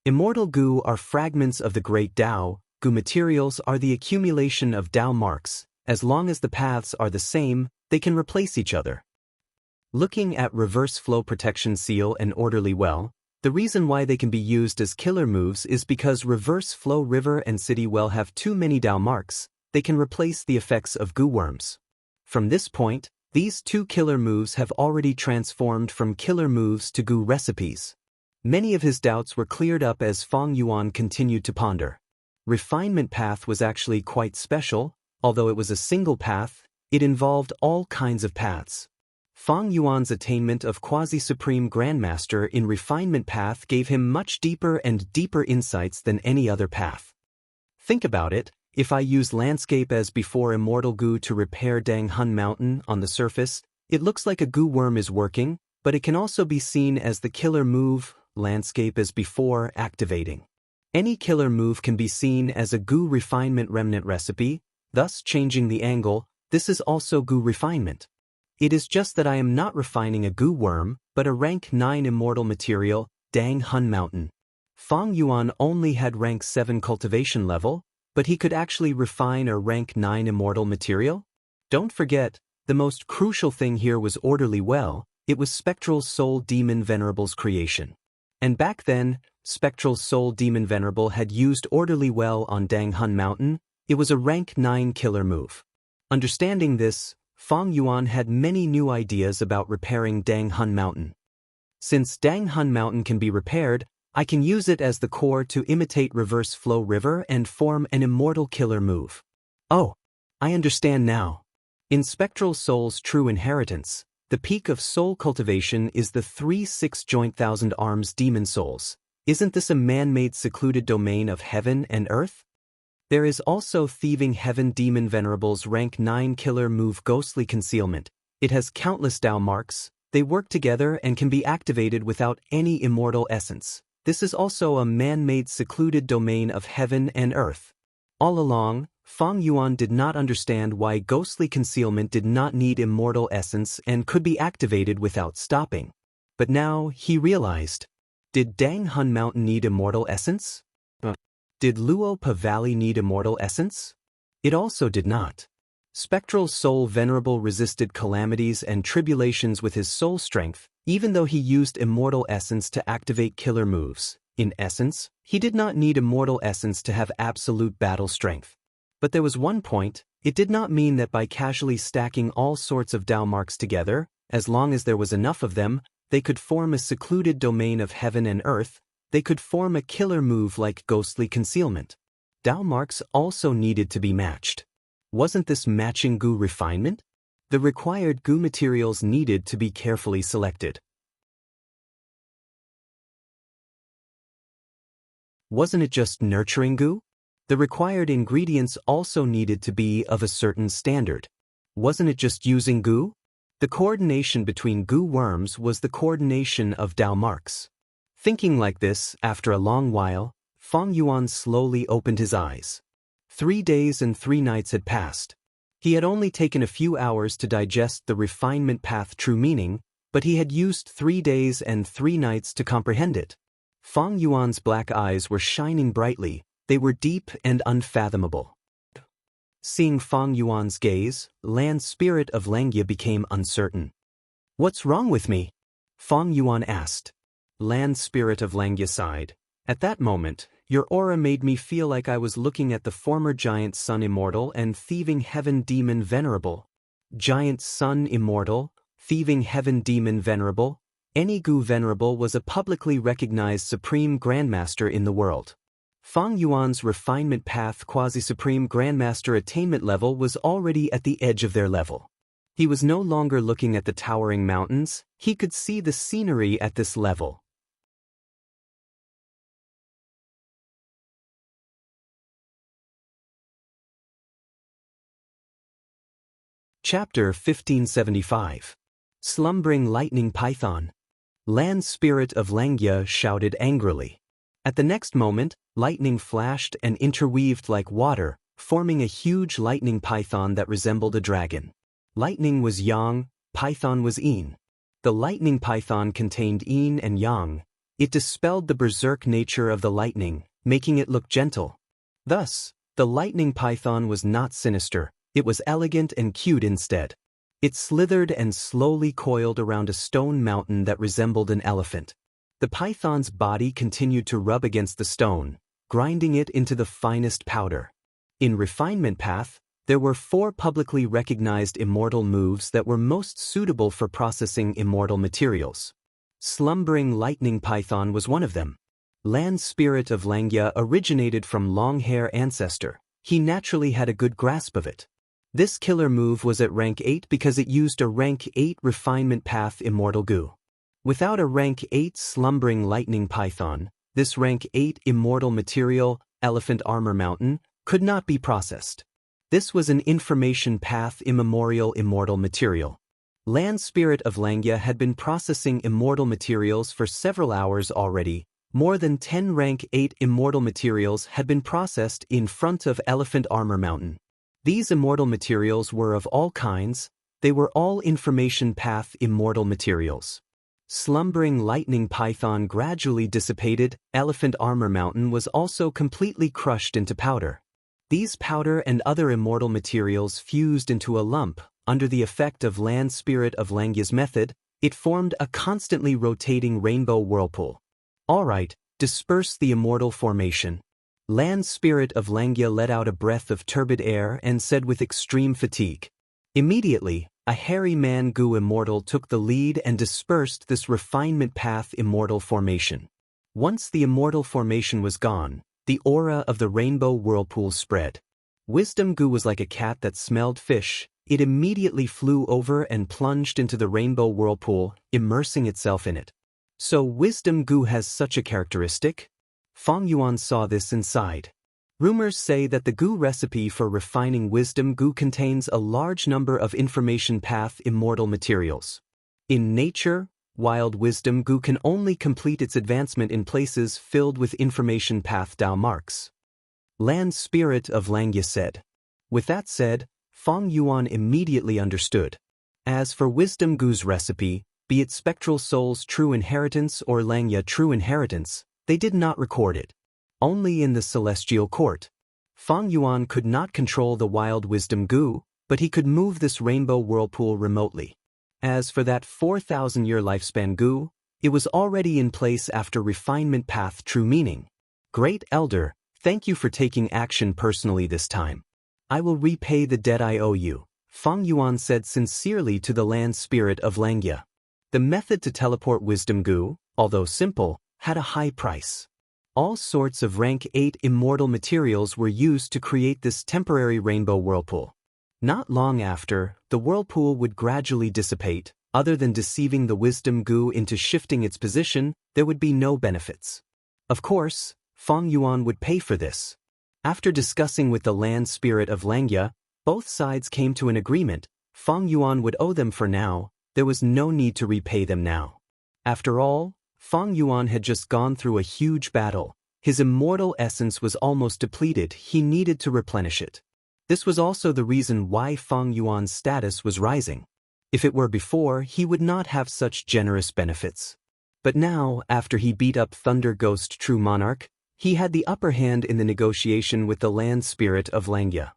Immortal Goo are fragments of the great Tao. Goo materials are the accumulation of Tao marks. As long as the paths are the same, they can replace each other. Looking at Reverse Flow Protection Seal and Orderly Well, the reason why they can be used as killer moves is because Reverse Flow River and City Well have too many Tao marks. They can replace the effects of Goo worms. From this point, these two killer moves have already transformed from killer moves to Goo recipes. Many of his doubts were cleared up as Fang Yuan continued to ponder. Refinement path was actually quite special. Although it was a single path, it involved all kinds of paths. Fang Yuan's attainment of Quasi-Supreme Grandmaster in Refinement Path gave him much deeper and deeper insights than any other path. Think about it, if I use Landscape as before Immortal Goo to repair Dang Hun Mountain on the surface, it looks like a Goo worm is working, but it can also be seen as the killer move, Landscape as before, activating. Any killer move can be seen as a Goo refinement remnant recipe, thus changing the angle. This is also Goo refinement. It is just that I am not refining a Goo worm, but a rank 9 immortal material, Dang Hun Mountain. Fang Yuan only had rank 7 cultivation level, but he could actually refine a rank 9 immortal material? Don't forget, the most crucial thing here was Orderly Well. It was Spectral Soul Demon Venerable's creation. And back then, Spectral Soul Demon Venerable had used Orderly Well on Dang Hun Mountain. It was a rank 9 killer move. Understanding this, Fang Yuan had many new ideas about repairing Dang Hun Mountain. Since Dang Hun Mountain can be repaired, I can use it as the core to imitate Reverse Flow River and form an immortal killer move. Oh, I understand now. In Spectral Soul's true inheritance, the peak of soul cultivation is the 3-6 joint thousand arms demon souls. Isn't this a man-made secluded domain of heaven and earth? There is also Thieving Heaven Demon Venerable's rank 9 killer move Ghostly Concealment. It has countless Tao marks. They work together and can be activated without any immortal essence. This is also a man-made secluded domain of heaven and earth. All along, Fang Yuan did not understand why Ghostly Concealment did not need immortal essence and could be activated without stopping. But now he realized. Did Dang Hun Mountain need immortal essence? Did Luo Pa Valley need immortal essence? It also did not. Spectral soul Venerable resisted calamities and tribulations with his soul strength, even though he used immortal essence to activate killer moves. In essence, he did not need immortal essence to have absolute battle strength. But there was one point: it did not mean that by casually stacking all sorts of Tao marks together, as long as there was enough of them, they could form a secluded domain of heaven and earth. They could form a killer move like ghostly concealment. Tao marks also needed to be matched. Wasn't this matching Gu refinement? The required Gu materials needed to be carefully selected. Wasn't it just nurturing Gu? The required ingredients also needed to be of a certain standard. Wasn't it just using Gu? The coordination between Gu worms was the coordination of Tao marks. Thinking like this, after a long while, Feng Yuan slowly opened his eyes. 3 days and 3 nights had passed. He had only taken a few hours to digest the refinement path true meaning, but he had used 3 days and 3 nights to comprehend it. Feng Yuan's black eyes were shining brightly. They were deep and unfathomable. Seeing Feng Yuan's gaze, Land Spirit of Langya became uncertain. "What's wrong with me?" Feng Yuan asked. Land Spirit of Langya sighed. "At that moment, your aura made me feel like I was looking at the former Giant Sun Immortal and Thieving Heaven Demon Venerable." Giant Sun Immortal, Thieving Heaven Demon Venerable. Any Gu Venerable was a publicly recognized Supreme Grandmaster in the world. Feng Yuan's refinement path quasi-supreme grandmaster attainment level was already at the edge of their level. He was no longer looking at the towering mountains, he could see the scenery at this level. Chapter 1575. Slumbering Lightning Python. Land Spirit of Langya shouted angrily. At the next moment, lightning flashed and interweaved like water, forming a huge lightning python that resembled a dragon. Lightning was yang, python was yin. The lightning python contained yin and yang. It dispelled the berserk nature of the lightning, making it look gentle. Thus, the lightning python was not sinister, it was elegant and cute instead. It slithered and slowly coiled around a stone mountain that resembled an elephant. The python's body continued to rub against the stone, grinding it into the finest powder. In refinement path, there were 4 publicly recognized immortal moves that were most suitable for processing immortal materials. Slumbering Lightning Python was one of them. Land Spirit of Langya originated from Long-Hair Ancestor. He naturally had a good grasp of it. This killer move was at rank 8 because it used a rank 8 refinement path immortal Gu. Without a rank 8 Slumbering Lightning Python, this rank 8 immortal material, Elephant Armor Mountain, could not be processed. This was an information path immemorial immortal material. Land Spirit of Langya had been processing immortal materials for several hours already. More than 10 rank 8 immortal materials had been processed in front of Elephant Armor Mountain. These immortal materials were of all kinds. They were all information path immortal materials. Slumbering Lightning Python gradually dissipated. Elephant Armor Mountain was also completely crushed into powder. These powder and other immortal materials fused into a lump. Under the effect of Land Spirit of Langya's method, it formed a constantly rotating rainbow whirlpool. "Alright, disperse the immortal formation." Land Spirit of Langya let out a breath of turbid air and said with extreme fatigue. Immediately, a hairy man Gu Immortal took the lead and dispersed this refinement path immortal formation. Once the immortal formation was gone, the aura of the rainbow whirlpool spread. Wisdom Gu was like a cat that smelled fish. It immediately flew over and plunged into the rainbow whirlpool, immersing itself in it. So Wisdom Gu has such a characteristic? Feng Yuan saw this and sighed. Rumors say that the Gu recipe for refining Wisdom Gu contains a large number of information path immortal materials. In nature, wild Wisdom Gu can only complete its advancement in places filled with information path Tao marks. Land Spirit of Langya said. With that said, Feng Yuan immediately understood. As for Wisdom Gu's recipe, be it Spectral Soul's true inheritance or Langya true inheritance, they did not record it. Only in the celestial court. Feng Yuan could not control the wild wisdom goo, but he could move this rainbow whirlpool remotely. As for that 4,000-year lifespan goo, it was already in place after refinement path true meaning. Great Elder, thank you for taking action personally this time. I will repay the debt I owe you, Feng Yuan said sincerely to the land spirit of Langya. The method to teleport wisdom goo, although simple, had a high price. All sorts of rank 8 immortal materials were used to create this temporary rainbow whirlpool. Not long after, the whirlpool would gradually dissipate. Other than deceiving the wisdom goo into shifting its position, there would be no benefits. Of course, Feng Yuan would pay for this. After discussing with the land spirit of Langya, both sides came to an agreement. Feng Yuan would owe them for now. There was no need to repay them now. After all, Feng Yuan had just gone through a huge battle. His immortal essence was almost depleted. He needed to replenish it. This was also the reason why Feng Yuan's status was rising. If it were before, he would not have such generous benefits. But now, after he beat up Thunder Ghost True Monarch, he had the upper hand in the negotiation with the land spirit of Langya.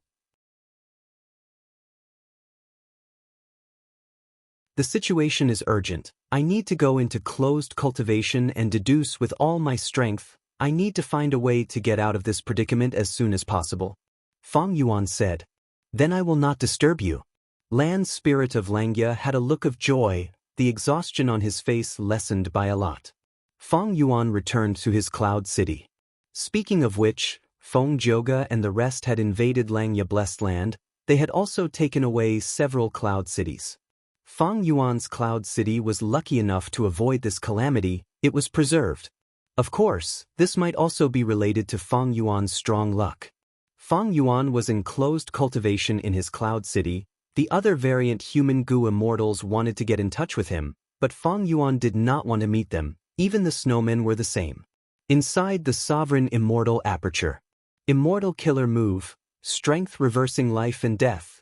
The situation is urgent. I need to go into closed cultivation and deduce with all my strength. I need to find a way to get out of this predicament as soon as possible. Feng Yuan said. Then I will not disturb you. Land spirit of Langya had a look of joy. The exhaustion on his face lessened by a lot. Feng Yuan returned to his cloud city. Speaking of which, Feng Joga and the rest had invaded Langya Blessed Land. They had also taken away several cloud cities. Feng Yuan's cloud city was lucky enough to avoid this calamity. It was preserved. Of course, this might also be related to Feng Yuan's strong luck. Feng Yuan was in closed cultivation in his cloud city. The other variant human goo immortals wanted to get in touch with him, but Feng Yuan did not want to meet them. Even the snowmen were the same. Inside the sovereign immortal aperture. Immortal killer move, strength reversing life and death.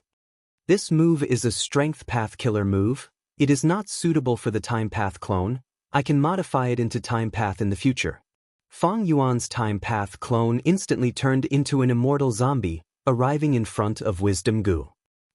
This move is a strength path killer move. It is not suitable for the time path clone. I can modify it into time path in the future. Feng Yuan's time path clone instantly turned into an immortal zombie, arriving in front of wisdom goo.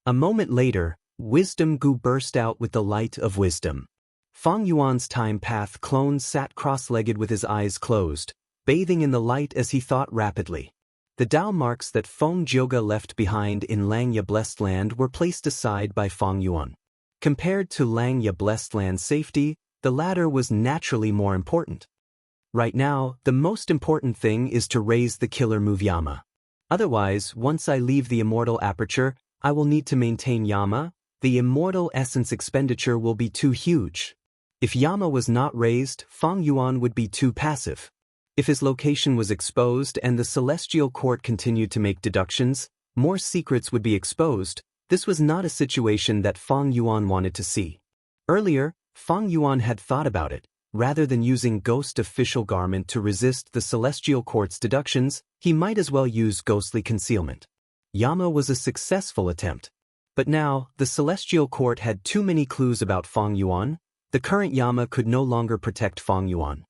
A moment later, wisdom goo burst out with the light of wisdom. Feng Yuan's time path clone sat cross-legged with his eyes closed, bathing in the light as he thought rapidly. The Tao marks that Feng Joga left behind in Langya Blessed Land were placed aside by Feng Yuan. Compared to Langya Blessed Land's safety, the latter was naturally more important. Right now, the most important thing is to raise the killer move Yama. Otherwise, once I leave the immortal aperture, I will need to maintain Yama. The immortal essence expenditure will be too huge. If Yama was not raised, Feng Yuan would be too passive. If his location was exposed and the celestial court continued to make deductions, more secrets would be exposed. This was not a situation that Feng Yuan wanted to see. Earlier, Feng Yuan had thought about it. Rather than using Ghost Official Garment to resist the celestial court's deductions, he might as well use ghostly concealment. Yama was a successful attempt. But now, the celestial court had too many clues about Feng Yuan. The current Yama could no longer protect Feng Yuan.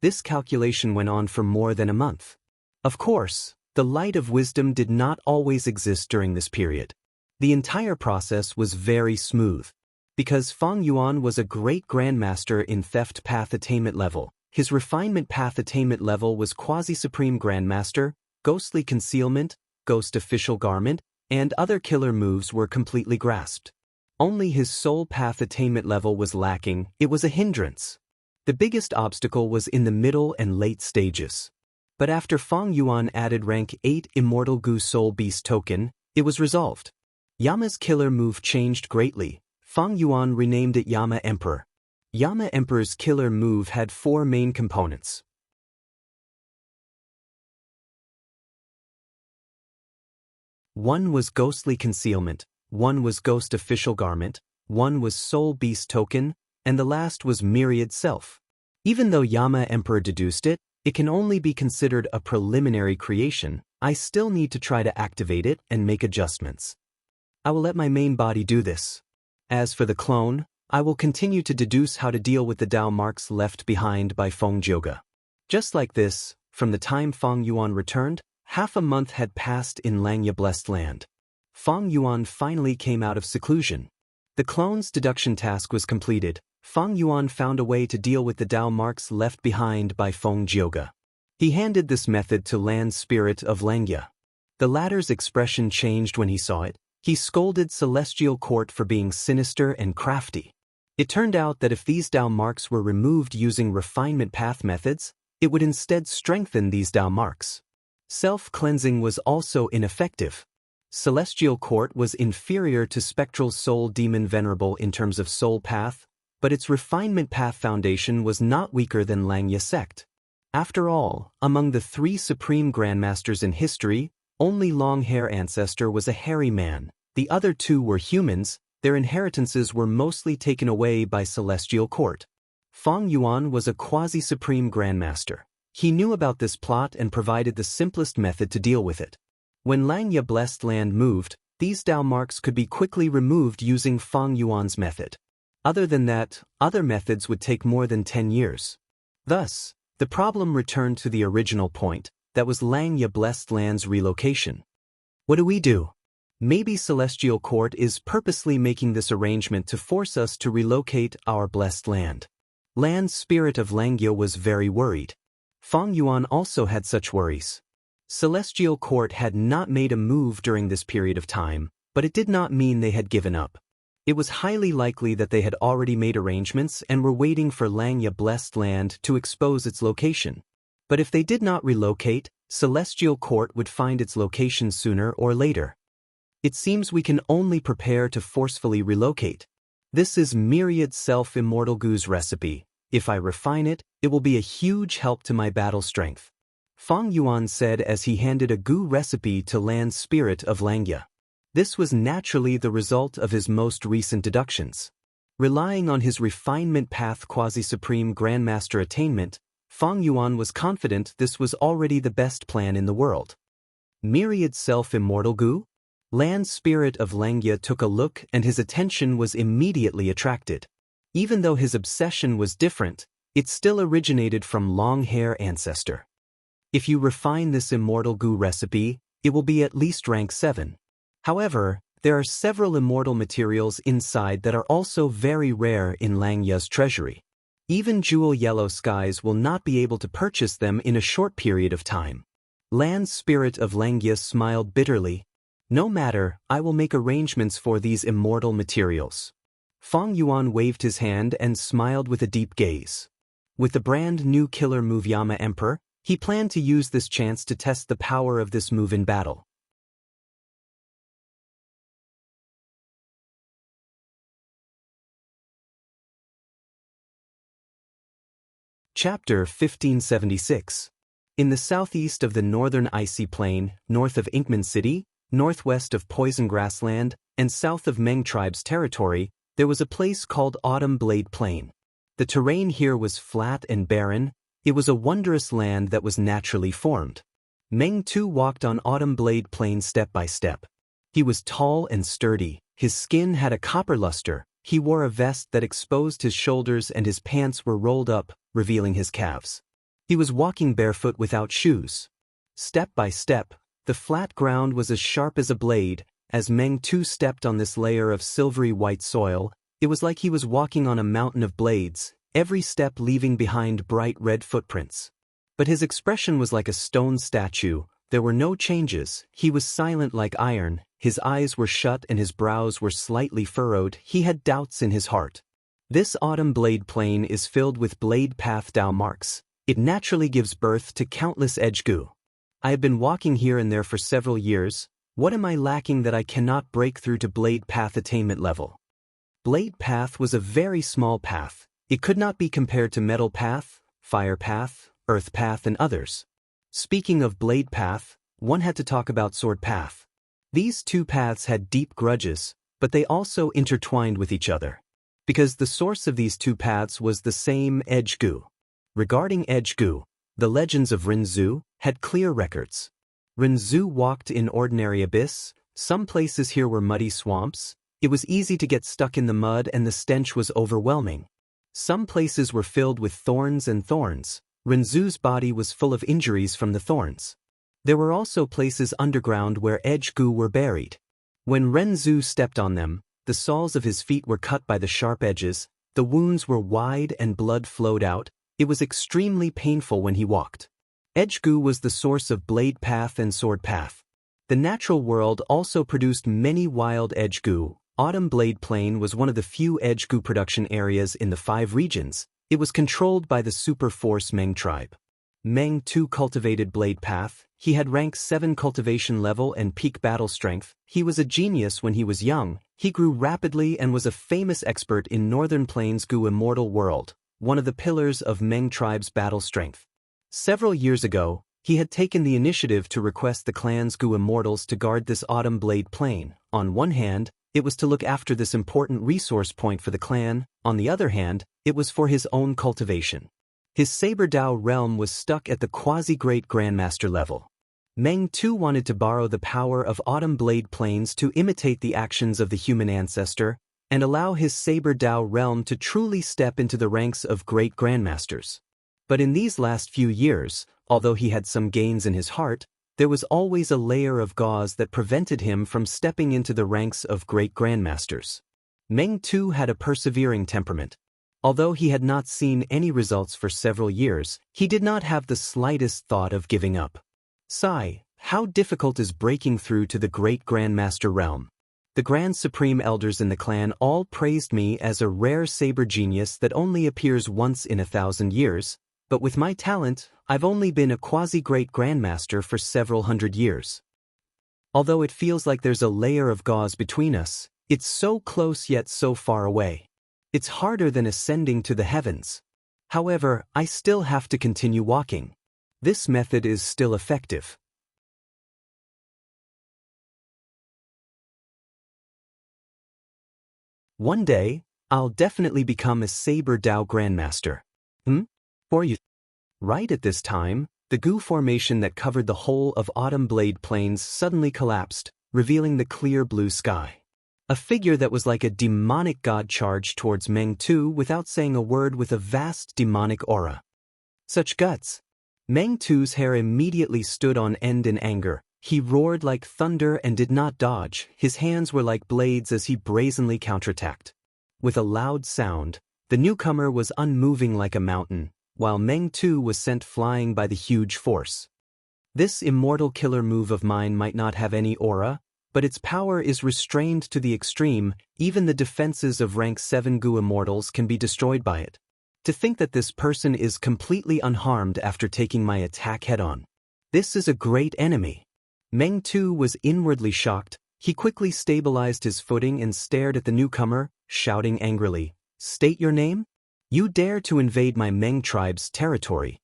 This calculation went on for more than a month. Of course, the light of wisdom did not always exist during this period. The entire process was very smooth. Because Feng Yuan was a great grandmaster in theft path attainment level, his refinement path attainment level was quasi-supreme grandmaster, ghostly concealment, ghost official garment, and other killer moves were completely grasped. Only his soul path attainment level was lacking. It was a hindrance. The biggest obstacle was in the middle and late stages. But after Feng Yuan added rank 8 Immortal Goo Soul Beast token, it was resolved. Yama's killer move changed greatly. Feng Yuan renamed it Yama Emperor. Yama Emperor's killer move had 4 main components. One was ghostly concealment, one was ghost official garment, one was soul beast token, and the last was myriad self. Even though Yama Emperor deduced it, it can only be considered a preliminary creation. I still need to try to activate it and make adjustments. I will let my main body do this. As for the clone, I will continue to deduce how to deal with the Tao marks left behind by Feng Joga. Just like this, from the time Feng Yuan returned, Half a month had passed in Langya Blessed Land. Feng Yuan finally came out of seclusion. The clone's deduction task was completed. Feng Yuan found a way to deal with the Dao marks left behind by Feng Jioge. He handed this method to Land Spirit of Langya. The latter's expression changed when he saw it. He scolded Celestial Court for being sinister and crafty. It turned out that if these Dao marks were removed using refinement path methods, it would instead strengthen these Dao marks. Self-cleansing was also ineffective. Celestial Court was inferior to Spectral Soul Demon Venerable in terms of soul path, but its refinement path foundation was not weaker than Langya sect. After all, among the 3 supreme grandmasters in history, only Long-Hair Ancestor was a hairy man. The other 2 were humans. Their inheritances were mostly taken away by Celestial Court. Feng Yuan was a quasi-supreme grandmaster. He knew about this plot and provided the simplest method to deal with it. When Langya Blessed Land moved, these Dao marks could be quickly removed using Feng Yuan's method. Other than that, other methods would take more than 10 years. Thus, the problem returned to the original point, that was Langya Blessed Land's relocation. What do we do? Maybe Celestial Court is purposely making this arrangement to force us to relocate our blessed land. Land Spirit of Langya was very worried. Feng Yuan also had such worries. Celestial Court had not made a move during this period of time, but it did not mean they had given up. It was highly likely that they had already made arrangements and were waiting for Langya Blessed Land to expose its location. But if they did not relocate, Celestial Court would find its location sooner or later. It seems we can only prepare to forcefully relocate. This is Myriad Self-Immortal Gu's recipe. If I refine it, it will be a huge help to my battle strength. Feng Yuan said as he handed a Gu recipe to Land Spirit of Langya. This was naturally the result of his most recent deductions. Relying on his refinement path quasi-supreme grandmaster attainment, Feng Yuan was confident this was already the best plan in the world. Myriad Self-Immortal Gu? Land Spirit of Langya took a look and his attention was immediately attracted. Even though his obsession was different, it still originated from Long-Hair Ancestor. If you refine this Immortal Gu recipe, it will be at least rank 7. However, there are several immortal materials inside that are also very rare in Langya's treasury. Even Jewel Yellow Skies will not be able to purchase them in a short period of time. Land Spirit of Langya smiled bitterly. No matter, I will make arrangements for these immortal materials. Feng Yuan waved his hand and smiled with a deep gaze. With the brand new killer move Yama Emperor, he planned to use this chance to test the power of this move in battle. Chapter 1576. In the southeast of the northern icy plain, north of Inkman City, northwest of Poison Grassland, and south of Meng Tribe's territory, there was a place called Autumn Blade Plain. The terrain here was flat and barren. It was a wondrous land that was naturally formed. Meng too walked on Autumn Blade Plain step by step. He was tall and sturdy. His skin had a copper luster. He wore a vest that exposed his shoulders and his pants were rolled up, revealing his calves. He was walking barefoot without shoes. Step by step, the flat ground was as sharp as a blade. As Meng too stepped on this layer of silvery white soil, it was like he was walking on a mountain of blades, every step leaving behind bright red footprints. But his expression was like a stone statue. There were no changes. He was silent like iron. His eyes were shut and his brows were slightly furrowed. He had doubts in his heart. This Autumn Blade Plain is filled with Blade Path Dao marks. It naturally gives birth to countless edge Gu. I have been walking here and there for several years. What am I lacking that I cannot break through to Blade Path attainment level? Blade Path was a very small path. It could not be compared to Metal Path, Fire Path, Earth Path and others. Speaking of Blade Path, one had to talk about Sword Path. These two paths had deep grudges, but they also intertwined with each other. Because the source of these two paths was the same Edge Gu. Regarding Edge Gu, the legends of Rinzhu had clear records. Rinzhu walked in ordinary abyss. Some places here were muddy swamps. It was easy to get stuck in the mud and the stench was overwhelming. Some places were filled with thorns and thorns. Rinzhu's body was full of injuries from the thorns. There were also places underground where edge gu were buried. When Renzu stepped on them, the soles of his feet were cut by the sharp edges, the wounds were wide and blood flowed out. It was extremely painful when he walked. Edge gu was the source of blade path and sword path. The natural world also produced many wild edge gu. Autumn Blade Plain was one of the few edge gu production areas in the 5 regions. It was controlled by the super force Meng tribe. Meng too cultivated blade path. He had rank 7 cultivation level and peak battle strength. He was a genius when he was young. He grew rapidly and was a famous expert in Northern Plains gu immortal world, one of the pillars of Meng tribe's battle strength. Several years ago, he had taken the initiative to request the clan's gu immortals to guard this Autumn Blade Plain. On one hand, it was to look after this important resource point for the clan. On the other hand, it was for his own cultivation. His Saber Dao realm was stuck at the quasi-great grandmaster level. Meng too wanted to borrow the power of Autumn Blade Plains to imitate the actions of the human ancestor and allow his Saber Dao realm to truly step into the ranks of great grandmasters. But in these last few years, although he had some gains in his heart, there was always a layer of gauze that prevented him from stepping into the ranks of great grandmasters. Meng too had a persevering temperament. Although he had not seen any results for several years, he did not have the slightest thought of giving up. Sigh, how difficult is breaking through to the great grandmaster realm. The Grand Supreme Elders in the clan all praised me as a rare saber genius that only appears once in 1,000 years, but with my talent, I've only been a quasi-great grandmaster for several hundred years. Although it feels like there's a layer of gauze between us, it's so close yet so far away. It's harder than ascending to the heavens. However, I still have to continue walking. This method is still effective. One day, I'll definitely become a Saber Dao Grandmaster. For you. Right at this time, the gu formation that covered the whole of Autumn Blade Plains suddenly collapsed, revealing the clear blue sky. A figure that was like a demonic god charged towards Meng too without saying a word with a vast demonic aura. Such guts! Meng too's hair immediately stood on end in anger. He roared like thunder and did not dodge. His hands were like blades as he brazenly counterattacked. With a loud sound, the newcomer was unmoving like a mountain, while Meng too was sent flying by the huge force. This immortal killer move of mine might not have any aura, but its power is restrained to the extreme. Even the defenses of rank 7 gu immortals can be destroyed by it. To think that this person is completely unharmed after taking my attack head-on. This is a great enemy. Meng too was inwardly shocked. He quickly stabilized his footing and stared at the newcomer, shouting angrily, "State your name? You dare to invade my Meng tribe's territory."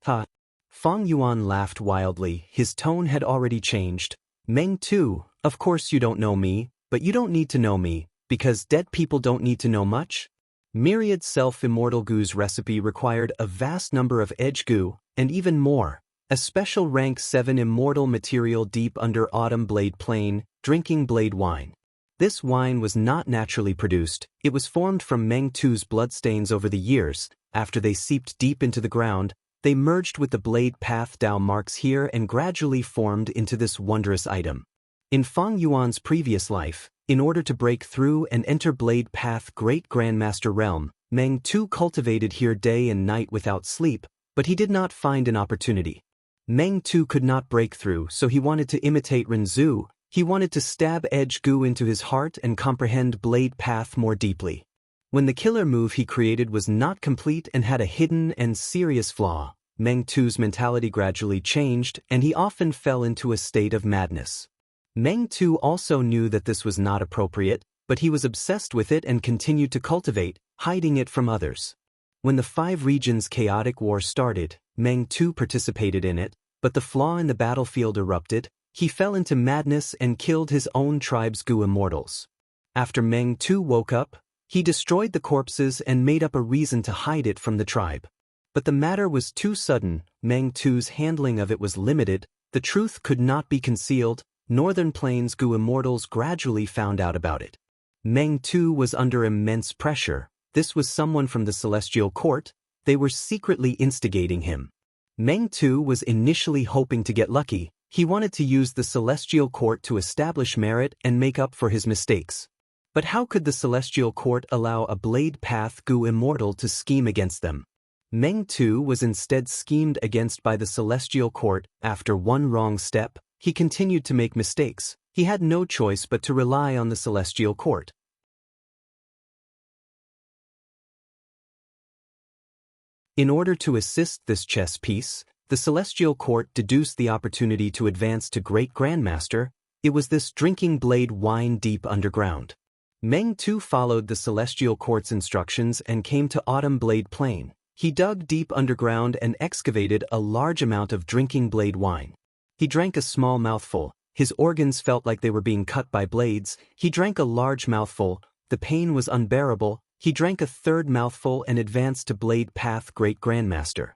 Ha! Fang Yuan laughed wildly. His tone had already changed. Meng too, of course you don't know me, but you don't need to know me, because dead people don't need to know much. Myriad self-immortal gu's recipe required a vast number of edge gu, and even more. A special rank 7 immortal material deep under Autumn Blade Plain, drinking blade wine. This wine was not naturally produced. It was formed from Meng too's bloodstains over the years. After they seeped deep into the ground, they merged with the blade path Dao marks here and gradually formed into this wondrous item. In Fang Yuan's previous life, in order to break through and enter Blade Path Great Grandmaster Realm, Meng too cultivated here day and night without sleep, but he did not find an opportunity. Meng too could not break through, so he wanted to imitate Renzu. He wanted to stab edge gu into his heart and comprehend Blade Path more deeply. When the killer move he created was not complete and had a hidden and serious flaw, Meng too's mentality gradually changed and he often fell into a state of madness. Meng too also knew that this was not appropriate, but he was obsessed with it and continued to cultivate, hiding it from others. When the 5 regions' chaotic war started, Meng too participated in it, but the flaw in the battlefield erupted. He fell into madness and killed his own tribe's gu immortals. After Meng too woke up, he destroyed the corpses and made up a reason to hide it from the tribe. But the matter was too sudden. Meng too's handling of it was limited. The truth could not be concealed. Northern Plains gu immortals gradually found out about it. Meng too was under immense pressure. This was someone from the Celestial Court. They were secretly instigating him. Meng too was initially hoping to get lucky, He wanted to use the Celestial Court to establish merit and make up for his mistakes. But how could the Celestial Court allow a Blade Path Gu immortal to scheme against them? Meng Tu was instead schemed against by the Celestial Court. After one wrong step, he continued to make mistakes. He had no choice but to rely on the Celestial Court. In order to assist this chess piece, the Celestial Court deduced the opportunity to advance to Great Grandmaster. It was this drinking blade wine deep underground. Meng Tu followed the Celestial Court's instructions and came to Autumn Blade Plain. He dug deep underground and excavated a large amount of drinking blade wine. He drank a small mouthful. His organs felt like they were being cut by blades. He drank a large mouthful. The pain was unbearable. He drank a third mouthful and advanced to Blade Path Great Grandmaster.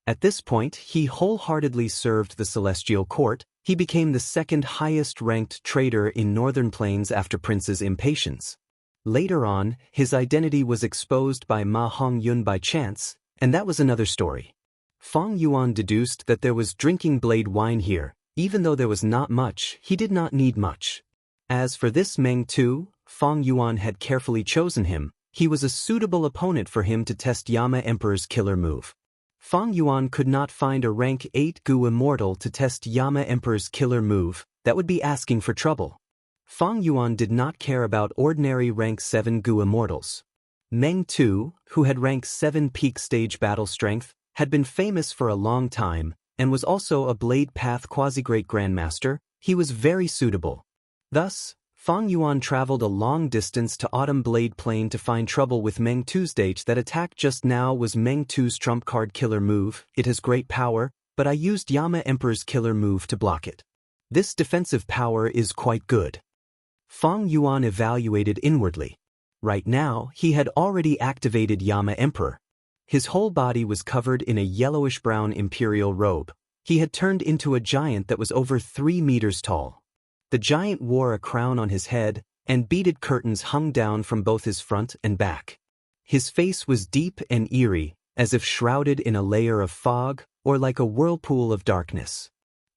At this point, he wholeheartedly served the Celestial Court. He became the second highest-ranked trader in Northern Plains after Prince's impatience. Later on, his identity was exposed by Ma Hongyun by chance, and that was another story. Fong Yuan deduced that there was drinking blade wine here. Even though there was not much, he did not need much. As for this Meng Tu, Fong Yuan had carefully chosen him. He was a suitable opponent for him to test Yama Emperor's killer move. Fong Yuan could not find a rank 8 Gu immortal to test Yama Emperor's killer move. That would be asking for trouble. Fong Yuan did not care about ordinary rank 7 Gu immortals. Meng Tu, who had rank 7 peak stage battle strength, had been famous for a long time, and was also a Blade Path quasi-great grandmaster. He was very suitable. Thus, Fong Yuan traveled a long distance to Autumn Blade Plain to find trouble with Meng Tu's stage. That attack just now was Meng Tu's trump card killer move. It has great power, but I used Yama Emperor's killer move to block it. This defensive power is quite good. Fong Yuan evaluated inwardly. Right now, he had already activated Yama Emperor. His whole body was covered in a yellowish-brown imperial robe. He had turned into a giant that was over 3 meters tall. The giant wore a crown on his head, and beaded curtains hung down from both his front and back. His face was deep and eerie, as if shrouded in a layer of fog, or like a whirlpool of darkness.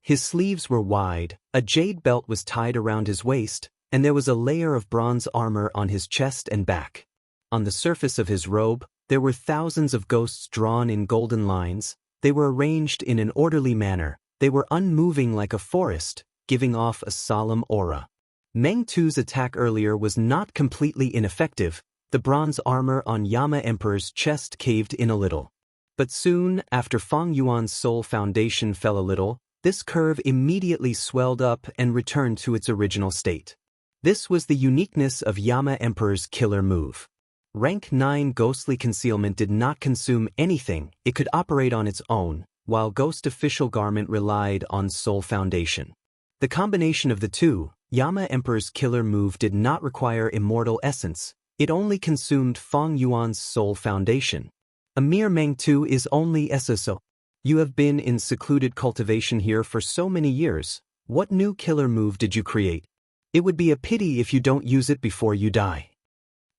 His sleeves were wide, a jade belt was tied around his waist, and there was a layer of bronze armor on his chest and back. On the surface of his robe, there were thousands of ghosts drawn in golden lines. They were arranged in an orderly manner. They were unmoving like a forest, giving off a solemn aura. Meng Tu's attack earlier was not completely ineffective. The bronze armor on Yama Emperor's chest caved in a little. But soon, after Fong Yuan's soul foundation fell a little, this curve immediately swelled up and returned to its original state. This was the uniqueness of Yama Emperor's killer move. Rank 9 Ghostly Concealment did not consume anything. It could operate on its own, while Ghost Official Garment relied on Soul Foundation. The combination of the two, Yama Emperor's killer move did not require Immortal Essence. It only consumed Fong Yuan's Soul Foundation. A mere Meng Tu is only SSO. You have been in secluded cultivation here for so many years. What new killer move did you create? It would be a pity if you don't use it before you die.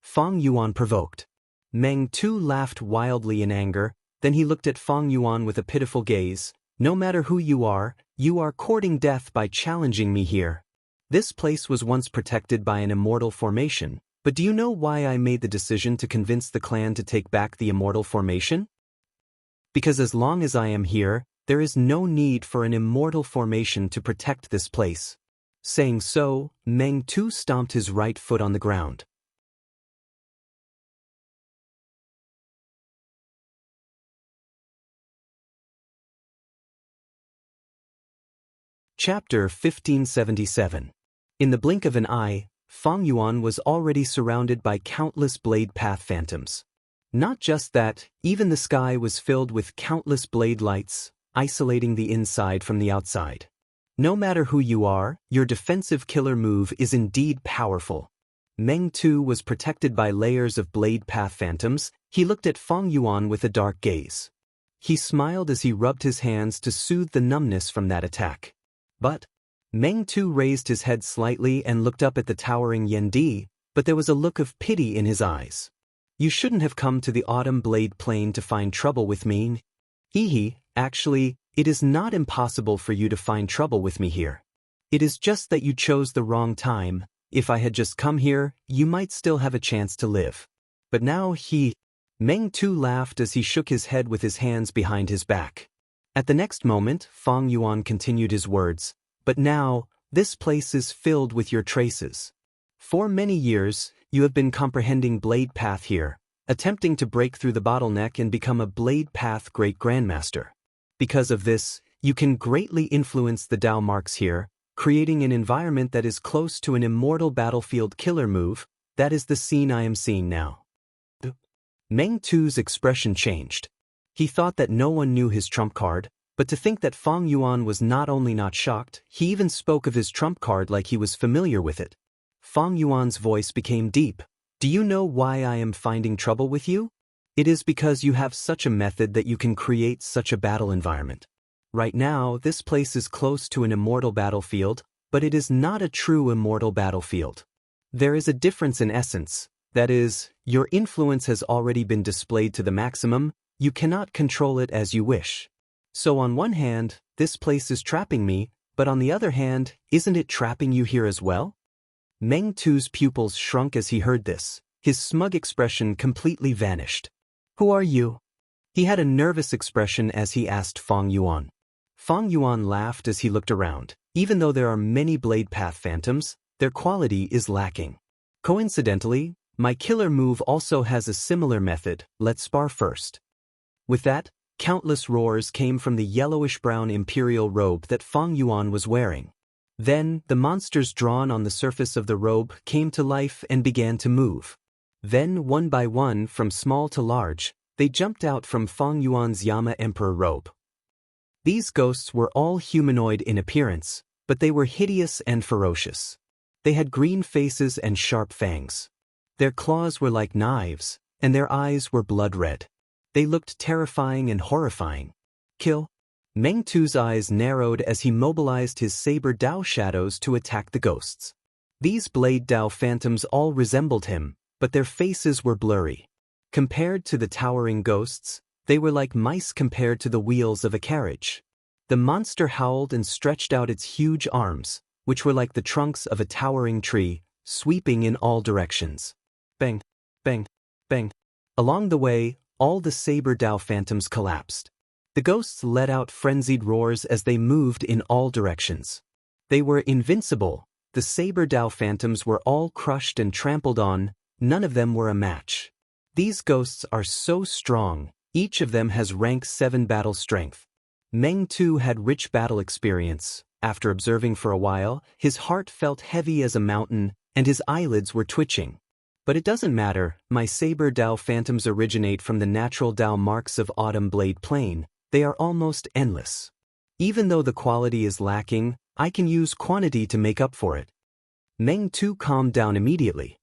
Fong Yuan provoked. Meng Tu laughed wildly in anger, then he looked at Fong Yuan with a pitiful gaze. No matter who you are courting death by challenging me here. This place was once protected by an immortal formation, but do you know why I made the decision to convince the clan to take back the immortal formation? Because as long as I am here, there is no need for an immortal formation to protect this place. Saying so, Meng Tu stomped his right foot on the ground. Chapter 1577. In the blink of an eye, Fong Yuan was already surrounded by countless Blade Path phantoms. Not just that, even the sky was filled with countless blade lights, isolating the inside from the outside. No matter who you are, your defensive killer move is indeed powerful. Meng Tu was protected by layers of Blade Path phantoms. He looked at Fong Yuan with a dark gaze. He smiled as he rubbed his hands to soothe the numbness from that attack. But Meng Tu raised his head slightly and looked up at the towering Yendi, but there was a look of pity in his eyes. You shouldn't have come to the Autumn Blade Plain to find trouble with me. Actually, It is not impossible for you to find trouble with me here. It is just that you chose the wrong time. If I had just come here, you might still have a chance to live. But now Meng Tu laughed as he shook his head with his hands behind his back. At the next moment, Fang Yuan continued his words, but now, this place is filled with your traces. For many years, you have been comprehending Blade Path here, attempting to break through the bottleneck and become a Blade Path Great Grandmaster. Because of this, you can greatly influence the Dao marks here, creating an environment that is close to an immortal battlefield killer move. That is the scene I am seeing now. Meng Tu's expression changed. He thought that no one knew his trump card, but to think that Fang Yuan was not only not shocked, he even spoke of his trump card like he was familiar with it. Fang Yuan's voice became deep. Do you know why I am finding trouble with you? It is because you have such a method that you can create such a battle environment. Right now, this place is close to an immortal battlefield, but it is not a true immortal battlefield. There is a difference in essence. That is, your influence has already been displayed to the maximum, you cannot control it as you wish. So on one hand, this place is trapping me, but on the other hand, isn't it trapping you here as well? Meng Tu's pupils shrunk as he heard this. His smug expression completely vanished. Who are you? He had a nervous expression as he asked Fang Yuan. Fang Yuan laughed as he looked around. Even though there are many Blade Path Phantoms, their quality is lacking. Coincidentally, my killer move also has a similar method. Let's spar first. With that, countless roars came from the yellowish-brown imperial robe that Fang Yuan was wearing. Then, the monsters drawn on the surface of the robe came to life and began to move. Then, one by one, from small to large, they jumped out from Fang Yuan's Yama Emperor robe. These ghosts were all humanoid in appearance, but they were hideous and ferocious. They had green faces and sharp fangs. Their claws were like knives, and their eyes were blood red. They looked terrifying and horrifying. Kill. Meng Tu's eyes narrowed as he mobilized his saber Dao shadows to attack the ghosts. These Blade Dao Phantoms all resembled him, but their faces were blurry. Compared to the towering ghosts, they were like mice compared to the wheels of a carriage. The monster howled and stretched out its huge arms, which were like the trunks of a towering tree, sweeping in all directions. Bang, bang, bang. Along the way, all the saber Dao Phantoms collapsed. The ghosts let out frenzied roars as they moved in all directions. They were invincible. The saber Dao Phantoms were all crushed and trampled on. None of them were a match. These ghosts are so strong. Each of them has rank 7 battle strength. Meng Tu had rich battle experience. After observing for a while, his heart felt heavy as a mountain, and his eyelids were twitching. But it doesn't matter, my saber Dao Phantoms originate from the natural Dao marks of Autumn Blade Plane. They are almost endless. Even though the quality is lacking, I can use quantity to make up for it. Meng Tu calmed down immediately.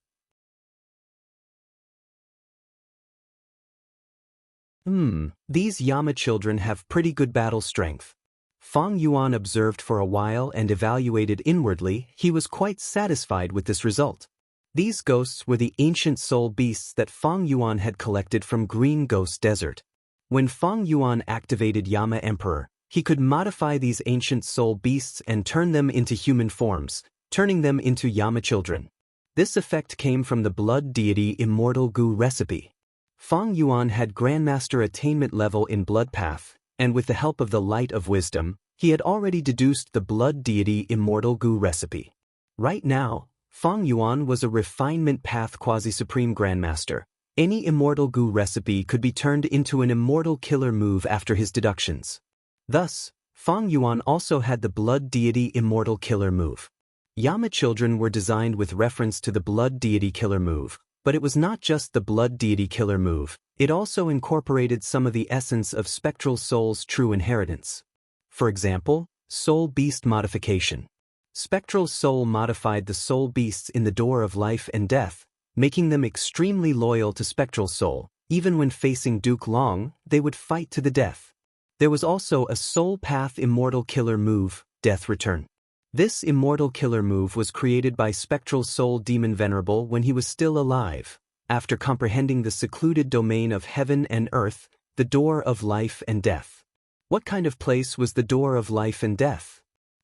These Yama children have pretty good battle strength. Fang Yuan observed for a while and evaluated inwardly. He was quite satisfied with this result. These ghosts were the ancient soul beasts that Fang Yuan had collected from Green Ghost Desert. When Fang Yuan activated Yama Emperor, he could modify these ancient soul beasts and turn them into human forms, turning them into Yama children. This effect came from the blood deity Immortal Gu recipe. Fang Yuan had Grandmaster attainment level in Blood Path, and with the help of the Light of Wisdom, he had already deduced the blood deity Immortal Gu recipe. Right now, Fang Yuan was a refinement path quasi-supreme Grandmaster. Any Immortal Gu recipe could be turned into an immortal killer move after his deductions. Thus, Fang Yuan also had the blood deity immortal killer move. Yama children were designed with reference to the blood deity killer move, but it was not just the blood deity killer move, it also incorporated some of the essence of spectral soul's true inheritance. For example, soul beast modification. Spectral soul modified the soul beasts in the door of life and death, making them extremely loyal to spectral soul. Even when facing Duke Long, they would fight to the death. There was also a soul path immortal killer move, Death Return. This immortal killer move was created by Spectral Soul Demon Venerable when he was still alive. After comprehending the secluded domain of heaven and earth, the door of life and death. What kind of place was the door of life and death?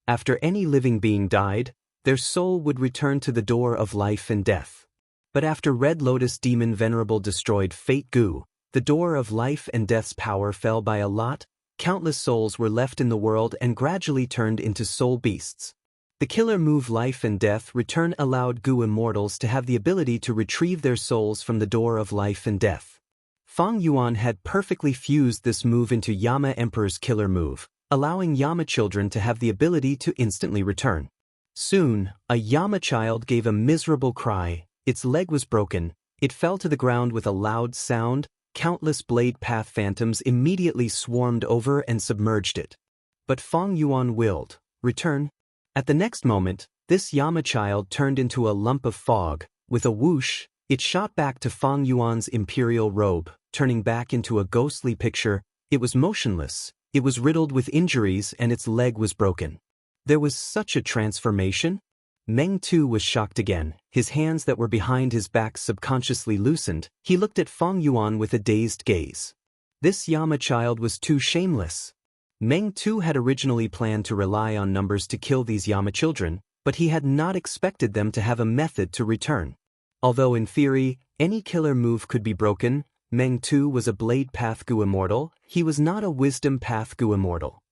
After any living being died, their soul would return to the door of life and death. But after Red Lotus Demon Venerable destroyed Fate Gu, the door of life and death's power fell by a lot. Countless souls were left in the world and gradually turned into soul beasts. The killer move Life and Death Return allowed Gu immortals to have the ability to retrieve their souls from the door of life and death. Fang Yuan had perfectly fused this move into Yama Emperor's killer move, allowing Yama children to have the ability to instantly return. Soon, a Yama child gave a miserable cry. Its leg was broken. It fell to the ground with a loud sound. Countless blade path phantoms immediately swarmed over and submerged it. But Fang Yuan willed, return. At the next moment, this Yama child turned into a lump of fog. With a whoosh, it shot back to Fang Yuan's imperial robe, turning back into a ghostly picture. It was motionless, it was riddled with injuries, and its leg was broken. There was such a transformation? Meng Tu was shocked again. His hands that were behind his back subconsciously loosened. He looked at Fang Yuan with a dazed gaze. This Yama child was too shameless. Meng Tu had originally planned to rely on numbers to kill these Yama children, but he had not expected them to have a method to return. Although in theory, any killer move could be broken, Meng Tu was a Blade Path Gu immortal. He was not a Wisdom Path Gu immortal.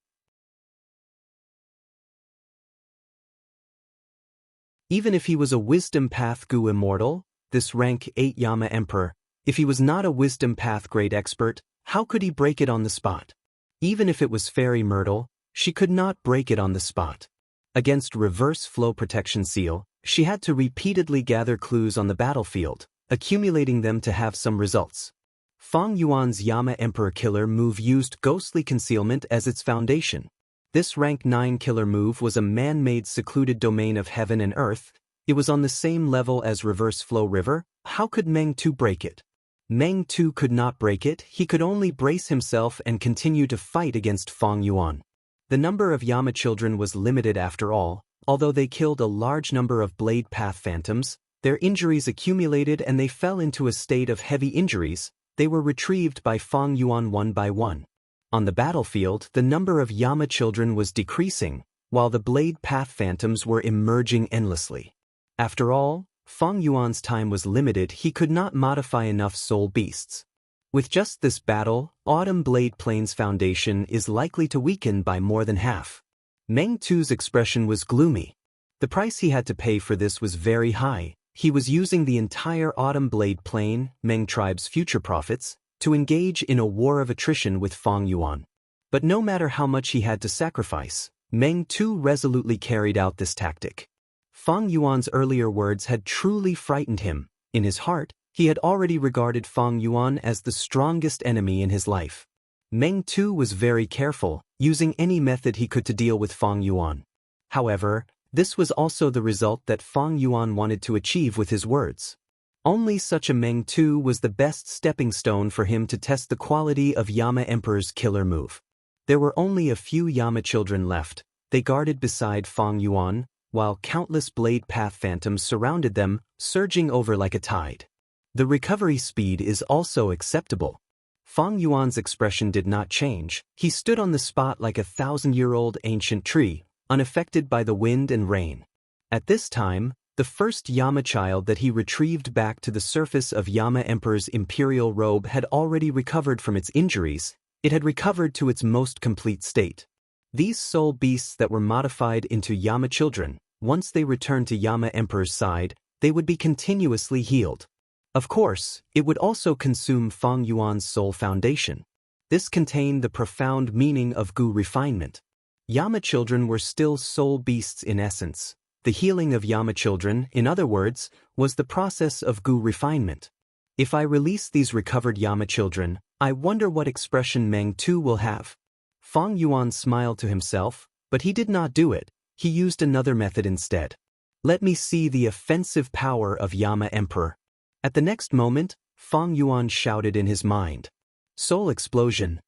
Even if he was a Wisdom Path Gu immortal, this rank 8 Yama Emperor, if he was not a Wisdom Path Great Expert, how could he break it on the spot? Even if it was Fairy Myrtle, she could not break it on the spot. Against Reverse Flow Protection Seal, she had to repeatedly gather clues on the battlefield, accumulating them to have some results. Fang Yuan's Yama Emperor killer move used Ghostly Concealment as its foundation. This rank 9 killer move was a man-made secluded domain of heaven and earth. It was on the same level as Reverse Flow River. How could Meng Tu break it? Meng Tu could not break it. He could only brace himself and continue to fight against Fang Yuan. The number of Yama children was limited after all. Although they killed a large number of Blade Path Phantoms, their injuries accumulated and they fell into a state of heavy injuries. They were retrieved by Fang Yuan one by one. On the battlefield, the number of Yama children was decreasing, while the Blade Path Phantoms were emerging endlessly. After all, Fang Yuan's time was limited. He could not modify enough soul beasts. With just this battle, Autumn Blade Plains Foundation is likely to weaken by more than half. Meng Tu's expression was gloomy. The price he had to pay for this was very high. He was using the entire Autumn Blade Plain, Meng tribe's future profits, to engage in a war of attrition with Fang Yuan. But no matter how much he had to sacrifice, Meng Tu resolutely carried out this tactic. Fang Yuan's earlier words had truly frightened him. In his heart, he had already regarded Fang Yuan as the strongest enemy in his life. Meng Tu was very careful, using any method he could to deal with Fang Yuan. However, this was also the result that Fang Yuan wanted to achieve with his words. Only such a Meng Tu was the best stepping stone for him to test the quality of Yama Emperor's killer move. There were only a few Yama children left. They guarded beside Fang Yuan, while countless Blade Path Phantoms surrounded them, surging over like a tide. The recovery speed is also acceptable. Fang Yuan's expression did not change. He stood on the spot like a 1,000-year-old ancient tree, unaffected by the wind and rain. At this time, the first Yama child that he retrieved back to the surface of Yama Emperor's imperial robe had already recovered from its injuries. It had recovered to its most complete state. These soul beasts that were modified into Yama children, once they returned to Yama Emperor's side, they would be continuously healed. Of course, it would also consume Fang Yuan's soul foundation. This contained the profound meaning of Gu refinement. Yama children were still soul beasts in essence. The healing of Yama children, in other words, was the process of Gu refinement. If I release these recovered Yama children, I wonder what expression Meng Tu will have. Fang Yuan smiled to himself, but he did not do it. He used another method instead. Let me see the offensive power of Yama Emperor. At the next moment, Fang Yuan shouted in his mind. Soul explosion.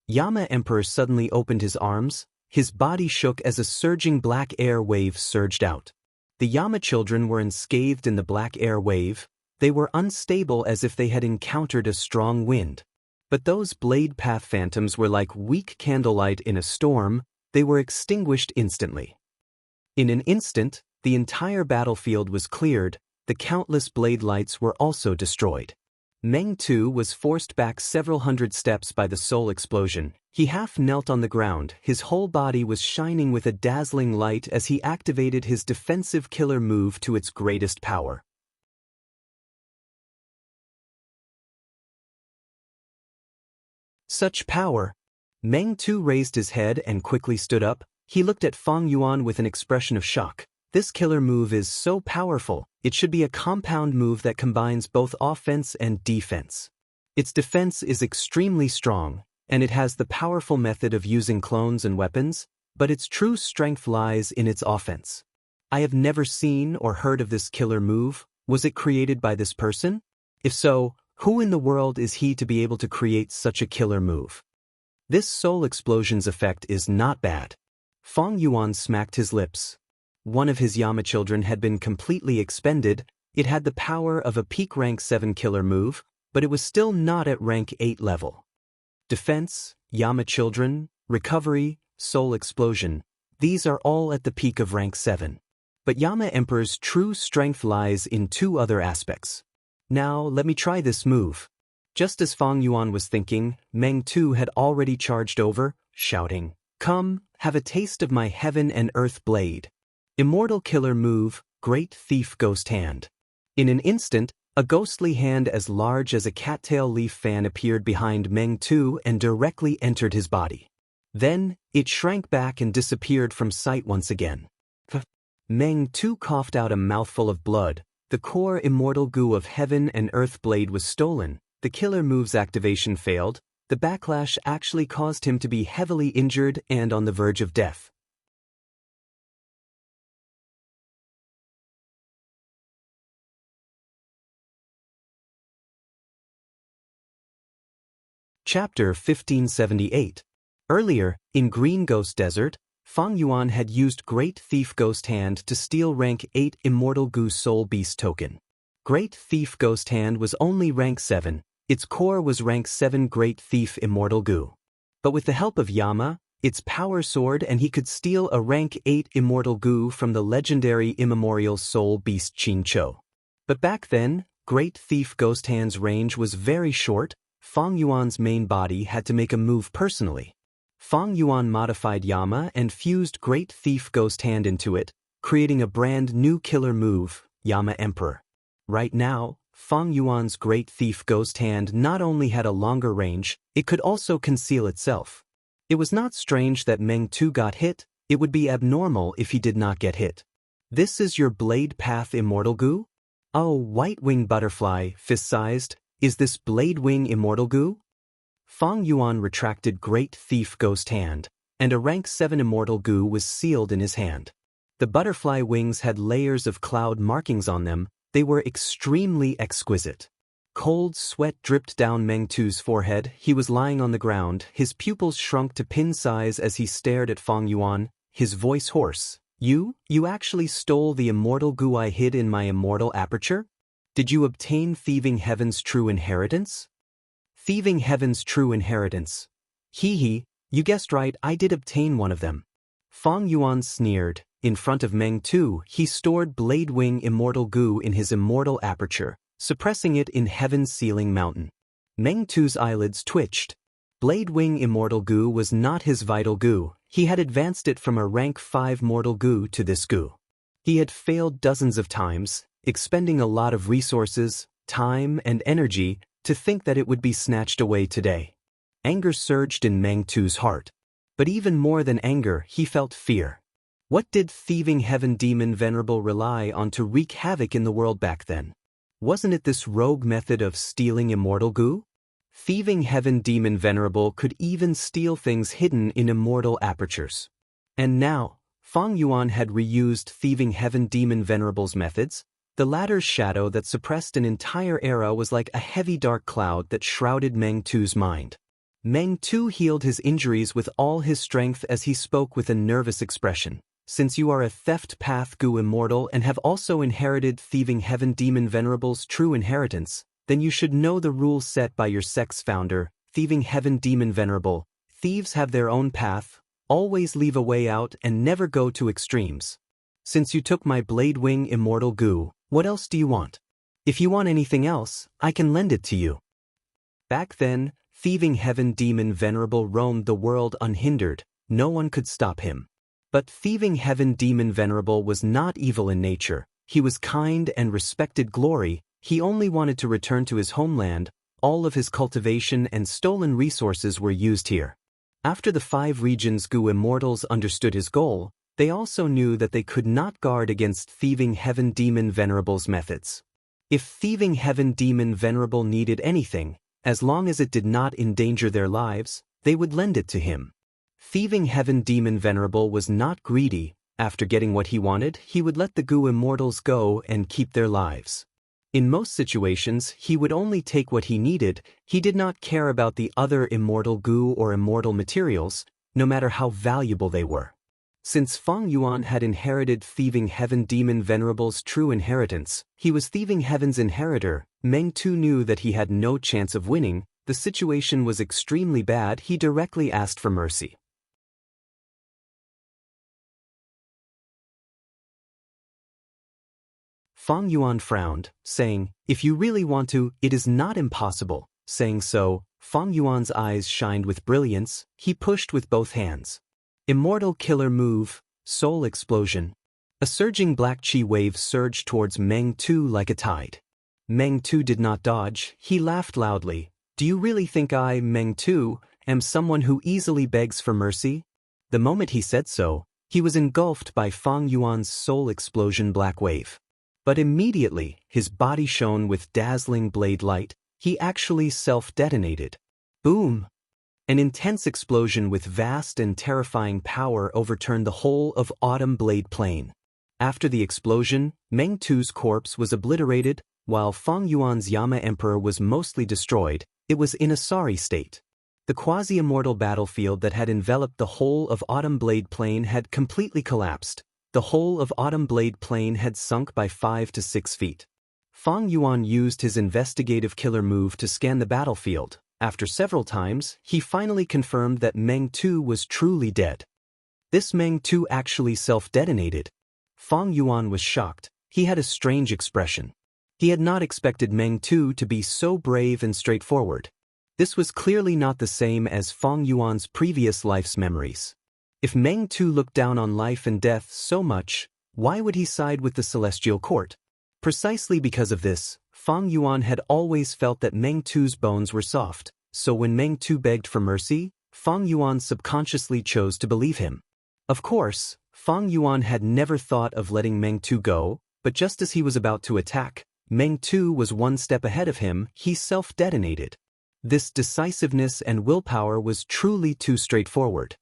Yama Emperor suddenly opened his arms. His body shook as a surging black air wave surged out. The Yama children were enscathed in the black air wave. They were unstable as if they had encountered a strong wind. But those blade path phantoms were like weak candlelight in a storm, they were extinguished instantly. In an instant, the entire battlefield was cleared, the countless blade lights were also destroyed. Meng Tu was forced back several hundred steps by the soul explosion. He half knelt on the ground, his whole body was shining with a dazzling light as he activated his defensive killer move to its greatest power. Such power! Meng Tu raised his head and quickly stood up. He looked at Fang Yuan with an expression of shock. This killer move is so powerful, it should be a compound move that combines both offense and defense. Its defense is extremely strong, and it has the powerful method of using clones and weapons, but its true strength lies in its offense. I have never seen or heard of this killer move. Was it created by this person? If so, who in the world is he to be able to create such a killer move? This soul explosion's effect is not bad. Fang Yuan smacked his lips. One of his Yama children had been completely expended. It had the power of a peak rank 7 killer move, but it was still not at rank 8 level. Defense, Yama children, recovery, soul explosion, these are all at the peak of rank 7. But Yama Emperor's true strength lies in 2 other aspects. Now, let me try this move. Just as Fang Yuan was thinking, Meng Tu had already charged over, shouting, "Come, have a taste of my heaven and earth blade." Immortal killer move, Great Thief Ghost Hand. In an instant, a ghostly hand as large as a cattail leaf fan appeared behind Meng Tu and directly entered his body. Then, it shrank back and disappeared from sight once again. Meng Tu coughed out a mouthful of blood. The core immortal goo of heaven and earth blade was stolen. The killer move's activation failed. The backlash actually caused him to be heavily injured and on the verge of death. Chapter 1578. Earlier, in Green Ghost Desert, Fang Yuan had used Great Thief Ghost Hand to steal rank 8 Immortal Goo Soul Beast token. Great Thief Ghost Hand was only rank 7, its core was rank 7 Great Thief Immortal Goo. But with the help of Yama, its power soared and he could steal a rank 8 Immortal Goo from the legendary immemorial Soul Beast Qin Cho. But back then, Great Thief Ghost Hand's range was very short. Fang Yuan's main body had to make a move personally. Fang Yuan modified Yama and fused Great Thief Ghost Hand into it, creating a brand new killer move, Yama Emperor. Right now, Fang Yuan's Great Thief Ghost Hand not only had a longer range, it could also conceal itself. It was not strange that Meng Tu got hit, it would be abnormal if he did not get hit. This is your Blade Path Immortal Goo? Oh, White Wing Butterfly, fist-sized, is this Blade Wing Immortal Goo? Fang Yuan retracted Great Thief Ghost Hand, and a rank 7 Immortal Goo was sealed in his hand. The butterfly wings had layers of cloud markings on them, they were extremely exquisite. Cold sweat dripped down Meng Tu's forehead, he was lying on the ground, his pupils shrunk to pin size as he stared at Fang Yuan, his voice hoarse. You actually stole the immortal goo I hid in my immortal aperture? Did you obtain Thieving Heaven's true inheritance? Thieving Heaven's true inheritance. Hee, you guessed right, I did obtain one of them. Fang Yuan sneered. In front of Meng Tu, he stored Blade Wing Immortal Goo in his immortal aperture, suppressing it in Heaven's Sealing Mountain. Meng Tu's eyelids twitched. Blade Wing Immortal Goo was not his vital goo, he had advanced it from a rank 5 mortal goo to this goo. He had failed dozens of times, expending a lot of resources, time, and energy to think that it would be snatched away today. Anger surged in Meng Tu's heart. But even more than anger, he felt fear. What did Thieving Heaven Demon Venerable rely on to wreak havoc in the world back then? Wasn't it this rogue method of stealing immortal goo? Thieving Heaven Demon Venerable could even steal things hidden in immortal apertures. And now, Fang Yuan had reused Thieving Heaven Demon Venerable's methods. The latter's shadow that suppressed an entire era was like a heavy dark cloud that shrouded Meng Tu's mind. Meng Tu healed his injuries with all his strength as he spoke with a nervous expression. Since you are a Theft Path Goo Immortal and have also inherited Thieving Heaven Demon Venerable's true inheritance, then you should know the rules set by your sect's founder, Thieving Heaven Demon Venerable, thieves have their own path, always leave a way out and never go to extremes. Since you took my blade wing immortal goo, what else do you want? If you want anything else, I can lend it to you. Back then, Thieving Heaven Demon Venerable roamed the world unhindered, no one could stop him. But Thieving Heaven Demon Venerable was not evil in nature, he was kind and respected glory, he only wanted to return to his homeland, all of his cultivation and stolen resources were used here. After the 5 regions Goo Immortals understood his goal, they also knew that they could not guard against Thieving Heaven Demon Venerable's methods. If Thieving Heaven Demon Venerable needed anything, as long as it did not endanger their lives, they would lend it to him. Thieving Heaven Demon Venerable was not greedy, after getting what he wanted, he would let the Goo Immortals go and keep their lives. In most situations, he would only take what he needed, he did not care about the other immortal goo or immortal materials, no matter how valuable they were. Since Feng Yuan had inherited Thieving Heaven Demon Venerable's true inheritance, he was Thieving Heaven's inheritor, Meng Tu knew that he had no chance of winning, the situation was extremely bad, he directly asked for mercy. Feng Yuan frowned, saying, "If you really want to, it is not impossible." Saying so, Feng Yuan's eyes shined with brilliance, he pushed with both hands. Immortal Killer Move, Soul Explosion. A surging black chi wave surged towards Meng Tu like a tide. Meng Tu did not dodge, he laughed loudly. "Do you really think I, Meng Tu, am someone who easily begs for mercy?" The moment he said so, he was engulfed by Feng Yuan's soul explosion black wave. But immediately, his body shone with dazzling blade light, he actually self-detonated. Boom! An intense explosion with vast and terrifying power overturned the whole of Autumn Blade Plain. After the explosion, Meng Tu's corpse was obliterated, while Feng Yuan's Yama Emperor was mostly destroyed, it was in a sorry state. The quasi-immortal battlefield that had enveloped the whole of Autumn Blade Plain had completely collapsed. The whole of Autumn Blade Plain had sunk by 5 to 6 feet. Feng Yuan used his investigative killer move to scan the battlefield. After several times, he finally confirmed that Meng Tu was truly dead. This Meng Tu actually self-detonated. Feng Yuan was shocked, he had a strange expression. He had not expected Meng Tu to be so brave and straightforward. This was clearly not the same as Feng Yuan's previous life's memories. If Meng Tu looked down on life and death so much, why would he side with the Celestial Court? Precisely because of this, Feng Yuan had always felt that Meng Tu's bones were soft, so when Meng Tu begged for mercy, Feng Yuan subconsciously chose to believe him. Of course, Feng Yuan had never thought of letting Meng Tu go, but just as he was about to attack, Meng Tu was one step ahead of him, he self-detonated. This decisiveness and willpower was truly too straightforward.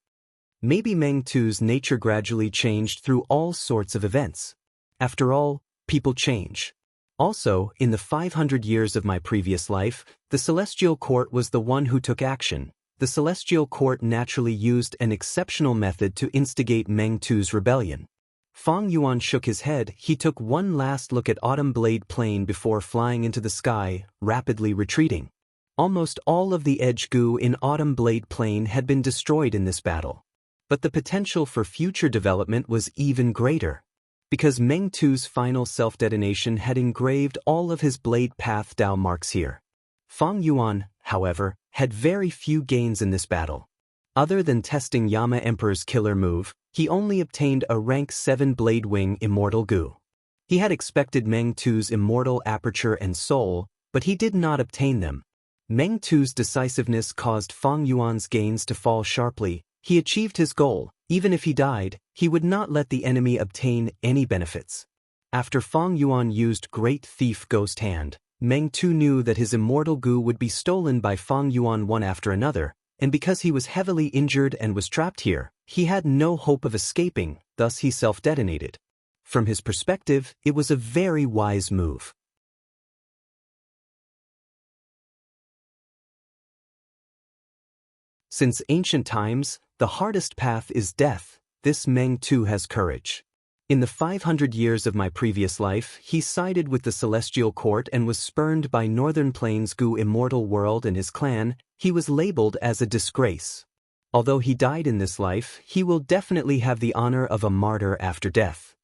Maybe Meng Tu's nature gradually changed through all sorts of events. After all, people change. Also, in the 500 years of my previous life, the Celestial Court was the one who took action. The Celestial Court naturally used an exceptional method to instigate Meng Tu's rebellion. Feng Yuan shook his head, he took one last look at Autumn Blade Plain before flying into the sky, rapidly retreating. Almost all of the edge goo in Autumn Blade Plain had been destroyed in this battle. But the potential for future development was even greater. Because Meng Tu's final self-detonation had engraved all of his blade path Dao marks here. Feng Yuan, however, had very few gains in this battle. Other than testing Yama Emperor's killer move, he only obtained a rank 7 blade wing immortal goo. He had expected Meng Tu's immortal aperture and soul, but he did not obtain them. Meng Tu's decisiveness caused Feng Yuan's gains to fall sharply. He achieved his goal. Even if he died, he would not let the enemy obtain any benefits. After Feng Yuan used Great Thief Ghost Hand, Meng Tu knew that his immortal goo would be stolen by Feng Yuan one after another, and because he was heavily injured and was trapped here, he had no hope of escaping, thus he self-detonated. From his perspective, it was a very wise move. Since ancient times, the hardest path is death, this Meng Tu has courage. In the 500 years of my previous life, he sided with the Celestial Court and was spurned by Northern Plains Gu Immortal World and his clan. He was labeled as a disgrace. Although he died in this life, he will definitely have the honor of a martyr after death.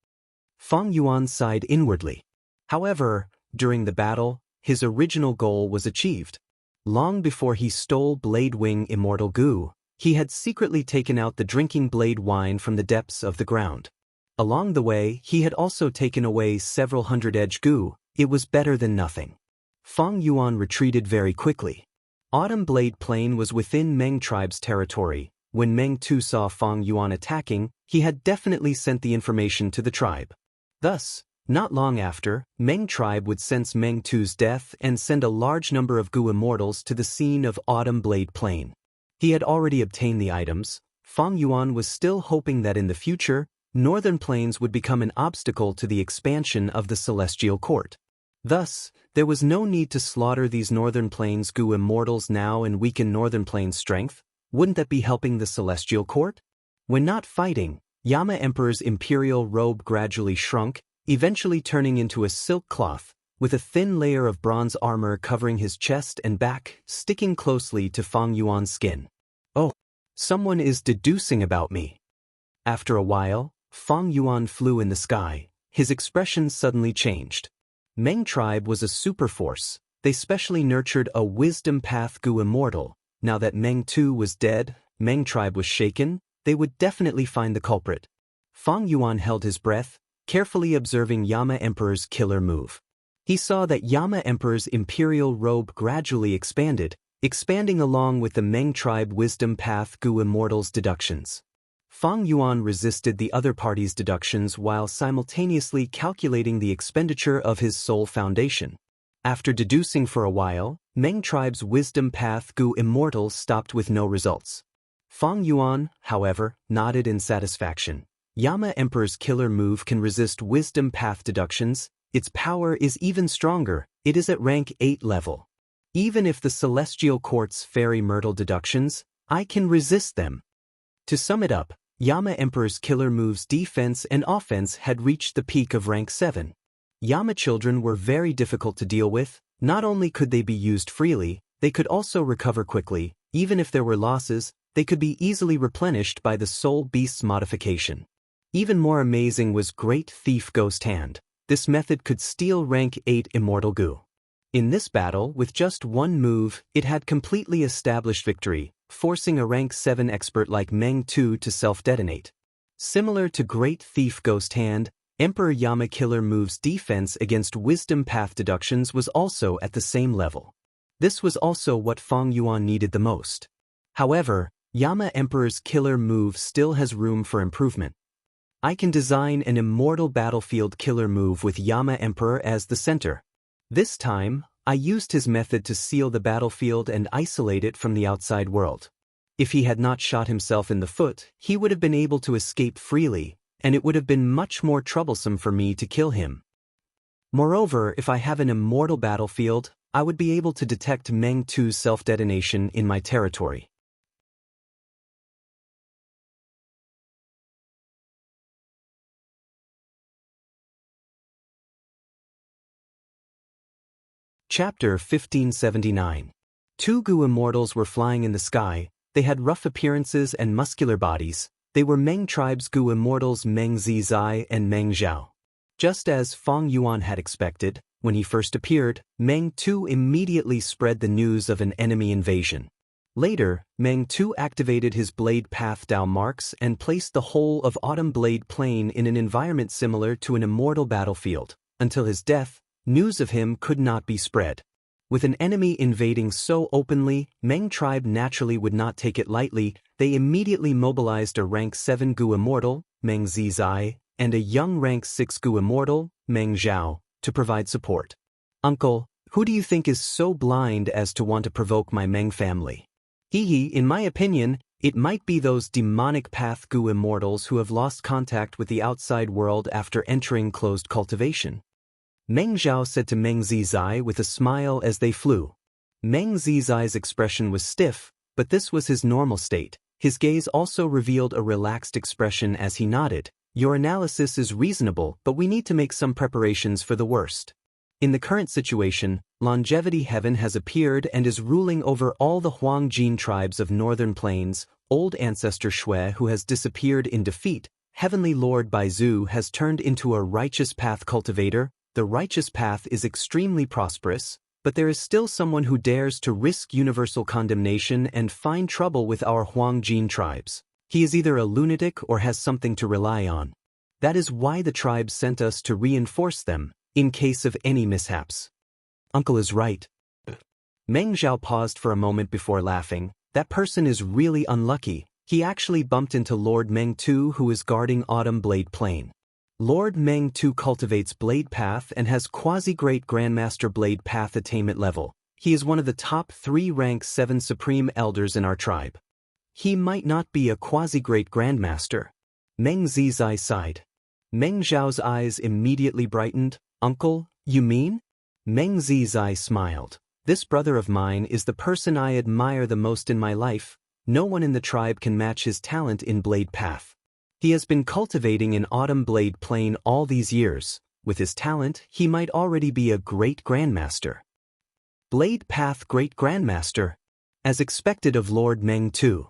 Feng Yuan sighed inwardly. However, during the battle, his original goal was achieved. Long before he stole Blade Wing Immortal Gu, he had secretly taken out the drinking blade wine from the depths of the ground. Along the way, he had also taken away several hundred edge Gu. It was better than nothing. Feng Yuan retreated very quickly. Autumn Blade Plain was within Meng tribe's territory. When Meng Tu saw Feng Yuan attacking, he had definitely sent the information to the tribe. Thus, not long after, Meng tribe would sense Meng Tu's death and send a large number of Gu immortals to the scene of Autumn Blade Plain. He had already obtained the items. Feng Yuan was still hoping that in the future, Northern Plains would become an obstacle to the expansion of the Celestial Court. Thus, there was no need to slaughter these Northern Plains Gu immortals now and weaken Northern Plains' strength. Wouldn't that be helping the Celestial Court? When not fighting, Yama Emperor's imperial robe gradually shrunk, eventually turning into a silk cloth, with a thin layer of bronze armor covering his chest and back, sticking closely to Feng Yuan's skin. Oh, someone is deducing about me. After a while, Feng Yuan flew in the sky. His expression suddenly changed. Meng tribe was a superforce. They specially nurtured a wisdom path Gu immortal. Now that Meng Tu was dead, Meng tribe was shaken. They would definitely find the culprit. Feng Yuan held his breath, carefully observing Yama Emperor's killer move. He saw that Yama Emperor's imperial robe gradually expanding along with the Meng tribe wisdom path Gu immortal's deductions. Feng Yuan resisted the other party's deductions while simultaneously calculating the expenditure of his soul foundation. After deducing for a while, Meng tribe's wisdom path Gu immortal stopped with no results. Feng Yuan, however, nodded in satisfaction. Yama Emperor's killer move can resist wisdom path deductions. Its power is even stronger. It is at rank 8 level. Even if the Celestial Court's fairy myrtle deductions, I can resist them. To sum it up, Yama Emperor's killer moves defense and offense had reached the peak of rank 7. Yama children were very difficult to deal with. Not only could they be used freely, they could also recover quickly. Even if there were losses, they could be easily replenished by the Soul Beast's modification. Even more amazing was Great Thief Ghost Hand. This method could steal rank 8 Immortal Gu. In this battle, with just one move, it had completely established victory, forcing a rank 7 expert like Meng Tu to self-detonate. Similar to Great Thief Ghost Hand, Emperor Yama Killer Move's defense against Wisdom Path deductions was also at the same level. This was also what Feng Yuan needed the most. However, Yama Emperor's killer move still has room for improvement. I can design an immortal battlefield killer move with Yama Emperor as the center. This time, I used his method to seal the battlefield and isolate it from the outside world. If he had not shot himself in the foot, he would have been able to escape freely, and it would have been much more troublesome for me to kill him. Moreover, if I have an immortal battlefield, I would be able to detect Meng Tu's self-detonation in my territory. Chapter 1579. Two Gu immortals were flying in the sky. They had rough appearances and muscular bodies. They were Meng tribe's Gu immortals Meng Zizai and Meng Zhao. Just as Feng Yuan had expected, when he first appeared, Meng Tu immediately spread the news of an enemy invasion. Later, Meng Tu activated his blade path Dao marks and placed the whole of Autumn Blade Plain in an environment similar to an immortal battlefield. Until his death, news of him could not be spread. With an enemy invading so openly, Meng tribe naturally would not take it lightly. They immediately mobilized a rank 7 Gu immortal, Meng Zizai, and a young rank 6 Gu immortal, Meng Zhao, to provide support. Uncle, who do you think is so blind as to want to provoke my Meng family? In my opinion, it might be those demonic path Gu immortals who have lost contact with the outside world after entering closed cultivation. Meng Zhao said to Meng Zizai with a smile as they flew. Meng Zizai's expression was stiff, but this was his normal state. His gaze also revealed a relaxed expression as he nodded. Your analysis is reasonable, but we need to make some preparations for the worst. In the current situation, Longevity Heaven has appeared and is ruling over all the Huangjin tribes of Northern Plains. Old ancestor Shui, who has disappeared in defeat, Heavenly Lord Baizu has turned into a righteous path cultivator. The righteous path is extremely prosperous, but there is still someone who dares to risk universal condemnation and find trouble with our Huangjin tribes. He is either a lunatic or has something to rely on. That is why the tribes sent us to reinforce them, in case of any mishaps. Uncle is right. Meng Zhao paused for a moment before laughing. That person is really unlucky. He actually bumped into Lord Meng Tu, who is guarding Autumn Blade Plain. Lord Meng Tu cultivates Blade Path and has quasi-great Grandmaster Blade Path attainment level. He is one of the top 3 rank 7 supreme elders in our tribe. He might not be a quasi-great Grandmaster. Meng Zizai sighed. Meng Zhao's eyes immediately brightened. Uncle, you mean? Meng Zizai smiled. This brother of mine is the person I admire the most in my life. No one in the tribe can match his talent in Blade Path. He has been cultivating in Autumn Blade Plain all these years. With his talent, he might already be a great Grandmaster. Blade Path Great Grandmaster. As expected of Lord Meng Tu.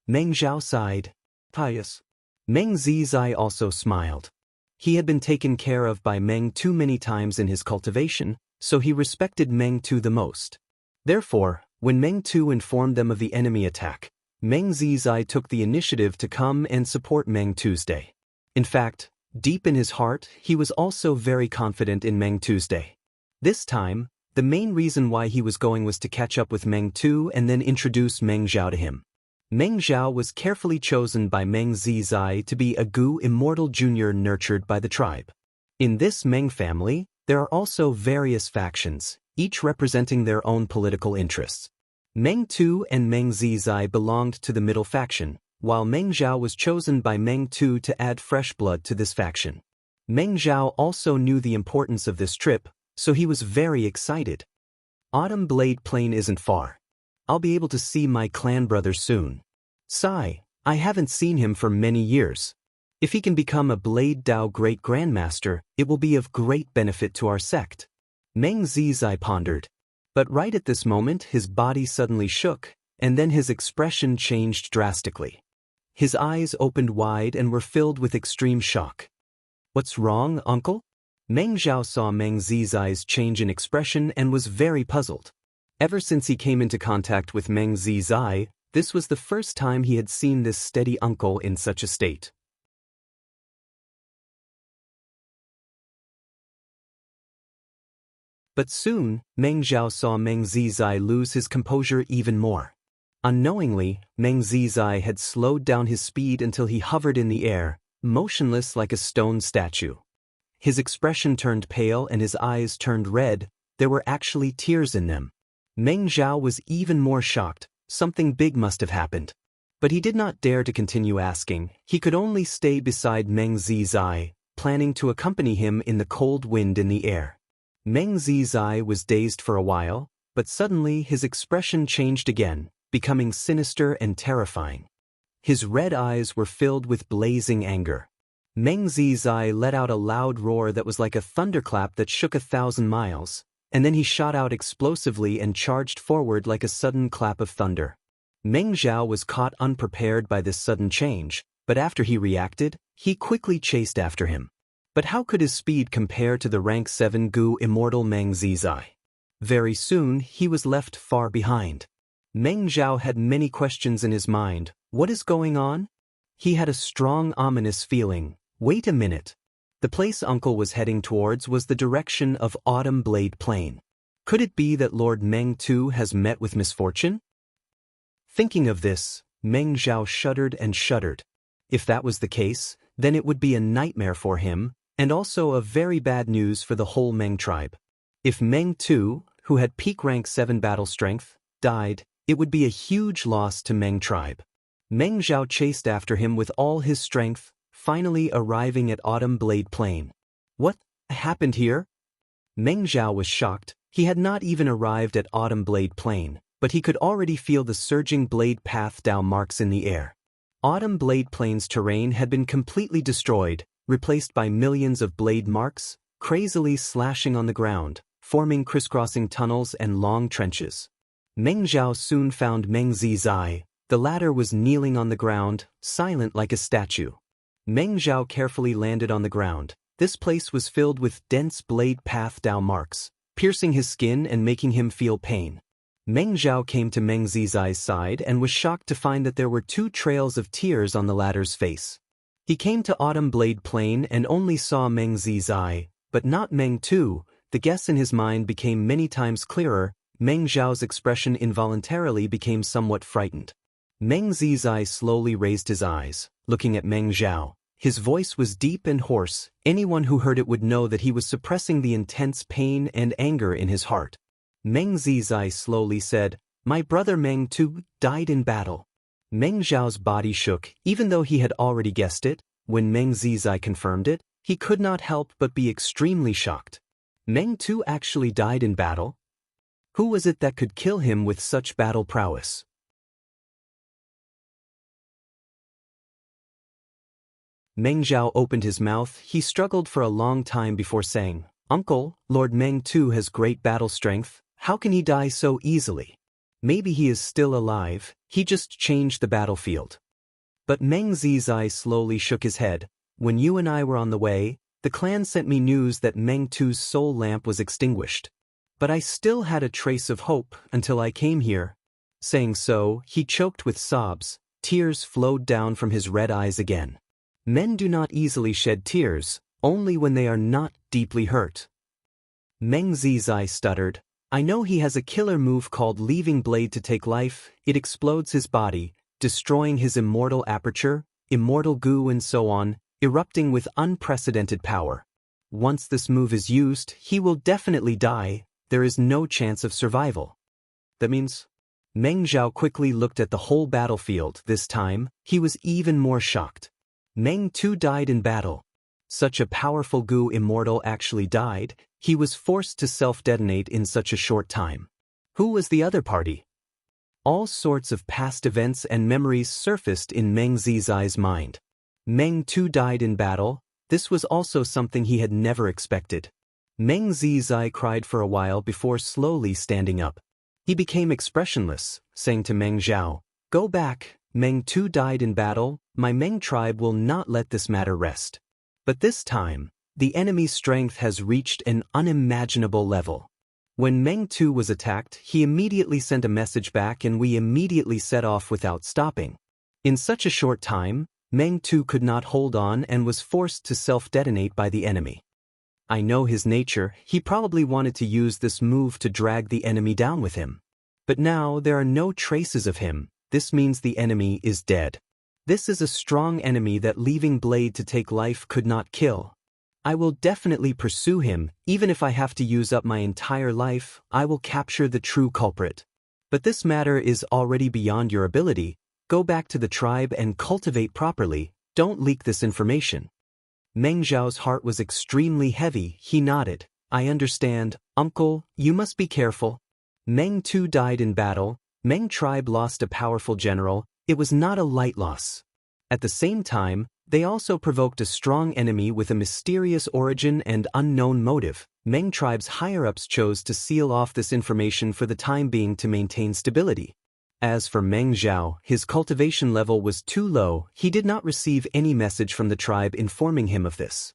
Meng Zhao sighed. Pious. Meng Zizai also smiled. He had been taken care of by Meng Tu many times in his cultivation, so he respected Meng Tu the most. Therefore, when Meng Tu informed them of the enemy attack, Meng Zizai took the initiative to come and support Meng Tuesday. In fact, deep in his heart, he was also very confident in Meng Tuesday. This time, the main reason why he was going was to catch up with Meng Tu and then introduce Meng Zhao to him. Meng Zhao was carefully chosen by Meng Zizai to be a Gu Immortal Junior nurtured by the tribe. In this Meng family, there are also various factions, each representing their own political interests. Meng Tu and Meng Zizai belonged to the middle faction, while Meng Zhao was chosen by Meng Tu to add fresh blood to this faction. Meng Zhao also knew the importance of this trip, so he was very excited. Autumn Blade Plain isn't far. I'll be able to see my clan brother soon. Sigh, I haven't seen him for many years. If he can become a Blade Dao Great Grandmaster, it will be of great benefit to our sect. Meng Zizai pondered. But right at this moment his body suddenly shook, and then his expression changed drastically. His eyes opened wide and were filled with extreme shock. What's wrong, uncle? Meng Zhao saw Meng Zizai's change in expression and was very puzzled. Ever since he came into contact with Meng Zizai, this was the first time he had seen this steady uncle in such a state. But soon, Meng Zhao saw Meng Zizai lose his composure even more. Unknowingly, Meng Zizai had slowed down his speed until he hovered in the air, motionless like a stone statue. His expression turned pale and his eyes turned red. There were actually tears in them. Meng Zhao was even more shocked. Something big must have happened. But he did not dare to continue asking. He could only stay beside Meng Zizai, planning to accompany him in the cold wind in the air. Meng Zizai was dazed for a while, but suddenly his expression changed again, becoming sinister and terrifying. His red eyes were filled with blazing anger. Meng Zizai let out a loud roar that was like a thunderclap that shook 1,000 miles, and then he shot out explosively and charged forward like a sudden clap of thunder. Meng Zhao was caught unprepared by this sudden change, but after he reacted, he quickly chased after him. But how could his speed compare to the rank 7 Gu Immortal Meng Zizai? Very soon, he was left far behind. Meng Zhao had many questions in his mind. What is going on? He had a strong ominous feeling. Wait a minute. The place Uncle was heading towards was the direction of Autumn Blade Plain. Could it be that Lord Meng Tu has met with misfortune? Thinking of this, Meng Zhao shuddered and shuddered. If that was the case, then it would be a nightmare for him, and also a very bad news for the whole Meng tribe. If Meng Tu, who had peak rank 7 battle strength, died, it would be a huge loss to Meng tribe. Meng Zhao chased after him with all his strength, finally arriving at Autumn Blade Plain. What happened here? Meng Zhao was shocked. He had not even arrived at Autumn Blade Plain, but he could already feel the surging blade path Dao marks in the air. Autumn Blade Plains terrain had been completely destroyed, replaced by millions of blade marks, crazily slashing on the ground, forming crisscrossing tunnels and long trenches. Meng Zhao soon found Meng Zizai. The latter was kneeling on the ground, silent like a statue. Meng Zhao carefully landed on the ground. This place was filled with dense blade path Dao marks, piercing his skin and making him feel pain. Meng Zhao came to Meng Zizai's side and was shocked to find that there were 2 trails of tears on the latter's face. He came to Autumn Blade Plain and only saw Meng Zizai, but not Meng Tu. The guess in his mind became many times clearer. Meng Zhao's expression involuntarily became somewhat frightened. Meng Zizai slowly raised his eyes, looking at Meng Zhao. His voice was deep and hoarse. Anyone who heard it would know that he was suppressing the intense pain and anger in his heart. Meng Zizai slowly said, "My brother Meng Tu died in battle." Meng Zhao's body shook, even though he had already guessed it. When Meng Zizai confirmed it, he could not help but be extremely shocked. Meng Tu actually died in battle? Who was it that could kill him with such battle prowess? Meng Zhao opened his mouth. He struggled for a long time before saying, "Uncle, Lord Meng Tu has great battle strength. How can he die so easily? Maybe he is still alive, he just changed the battlefield." But Meng Zizai slowly shook his head. "When you and I were on the way, the clan sent me news that Meng Tu's soul lamp was extinguished. But I still had a trace of hope until I came here." Saying so, he choked with sobs. Tears flowed down from his red eyes again. Men do not easily shed tears, only when they are not deeply hurt. Meng Zizai stuttered, "I know he has a killer move called Leaving Blade to take life. It explodes his body, destroying his immortal aperture, immortal goo and so on, erupting with unprecedented power. Once this move is used, he will definitely die. There is no chance of survival." "That means?" Meng Zhao quickly looked at the whole battlefield. This time, he was even more shocked. Meng Tu died in battle. Such a powerful goo immortal actually died. He was forced to self-detonate in such a short time. Who was the other party? All sorts of past events and memories surfaced in Meng Zizai's mind. Meng Tu died in battle. This was also something he had never expected. Meng Zizai cried for a while before slowly standing up. He became expressionless, saying to Meng Zhao, "Go back. Meng Tu died in battle. My Meng tribe will not let this matter rest." But this time, the enemy's strength has reached an unimaginable level. When Meng Tu was attacked, he immediately sent a message back and we immediately set off without stopping. In such a short time, Meng Tu could not hold on and was forced to self-detonate by the enemy. I know his nature. He probably wanted to use this move to drag the enemy down with him. But now there are no traces of him. This means the enemy is dead. This is a strong enemy that Leaving Blade to take life could not kill. I will definitely pursue him. Even if I have to use up my entire life, I will capture the true culprit. But this matter is already beyond your ability. Go back to the tribe and cultivate properly. Don't leak this information." Meng Zhao's heart was extremely heavy. He nodded. "I understand, uncle, you must be careful." Meng Tu died in battle. Meng tribe lost a powerful general. It was not a light loss. At the same time, they also provoked a strong enemy with a mysterious origin and unknown motive. Meng tribe's higher-ups chose to seal off this information for the time being to maintain stability. As for Meng Zhao, his cultivation level was too low. He did not receive any message from the tribe informing him of this.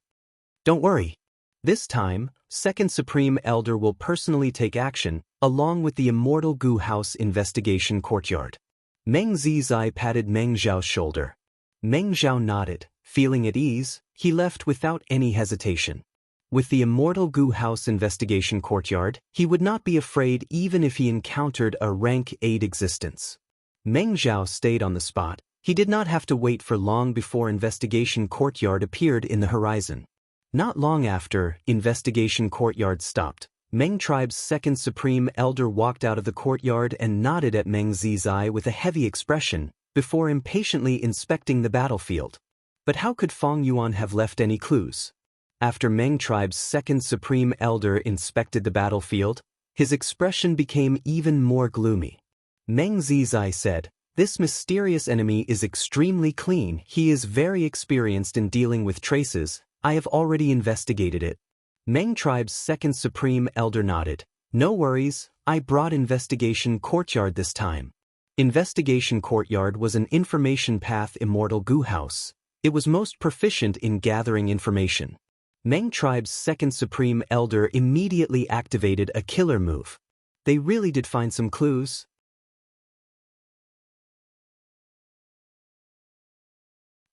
"Don't worry. This time, Second Supreme Elder will personally take action, along with the Immortal Goo House Investigation Courtyard." Meng Zizai patted Meng Zhao's shoulder. Meng Zhao nodded. Feeling at ease, he left without any hesitation. With the Immortal Goo House Investigation Courtyard, he would not be afraid even if he encountered a Rank 8 existence. Meng Zhao stayed on the spot. He did not have to wait for long before Investigation Courtyard appeared in the horizon. Not long after, Investigation Courtyard stopped. Meng tribe's second Supreme Elder walked out of the courtyard and nodded at Meng Zizai with a heavy expression, before impatiently inspecting the battlefield. But how could Fong Yuan have left any clues? After Meng tribe's second Supreme Elder inspected the battlefield, his expression became even more gloomy. Meng Zizai said, This mysterious enemy is extremely clean. He is very experienced in dealing with traces. I have already investigated it. Meng tribe's second supreme elder nodded. No worries, I brought Investigation Courtyard this time. Investigation Courtyard was an information path immortal goo house. It was most proficient in gathering information. Meng tribe's second supreme elder immediately activated a killer move. They really did find some clues.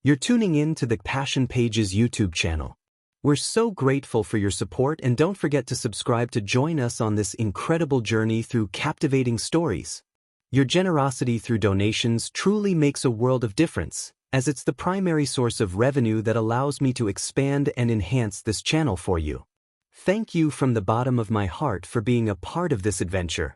You're tuning in to the Passion Pages YouTube channel. We're so grateful for your support, and don't forget to subscribe to join us on this incredible journey through captivating stories. Your generosity through donations truly makes a world of difference, as it's the primary source of revenue that allows me to expand and enhance this channel for you. Thank you from the bottom of my heart for being a part of this adventure.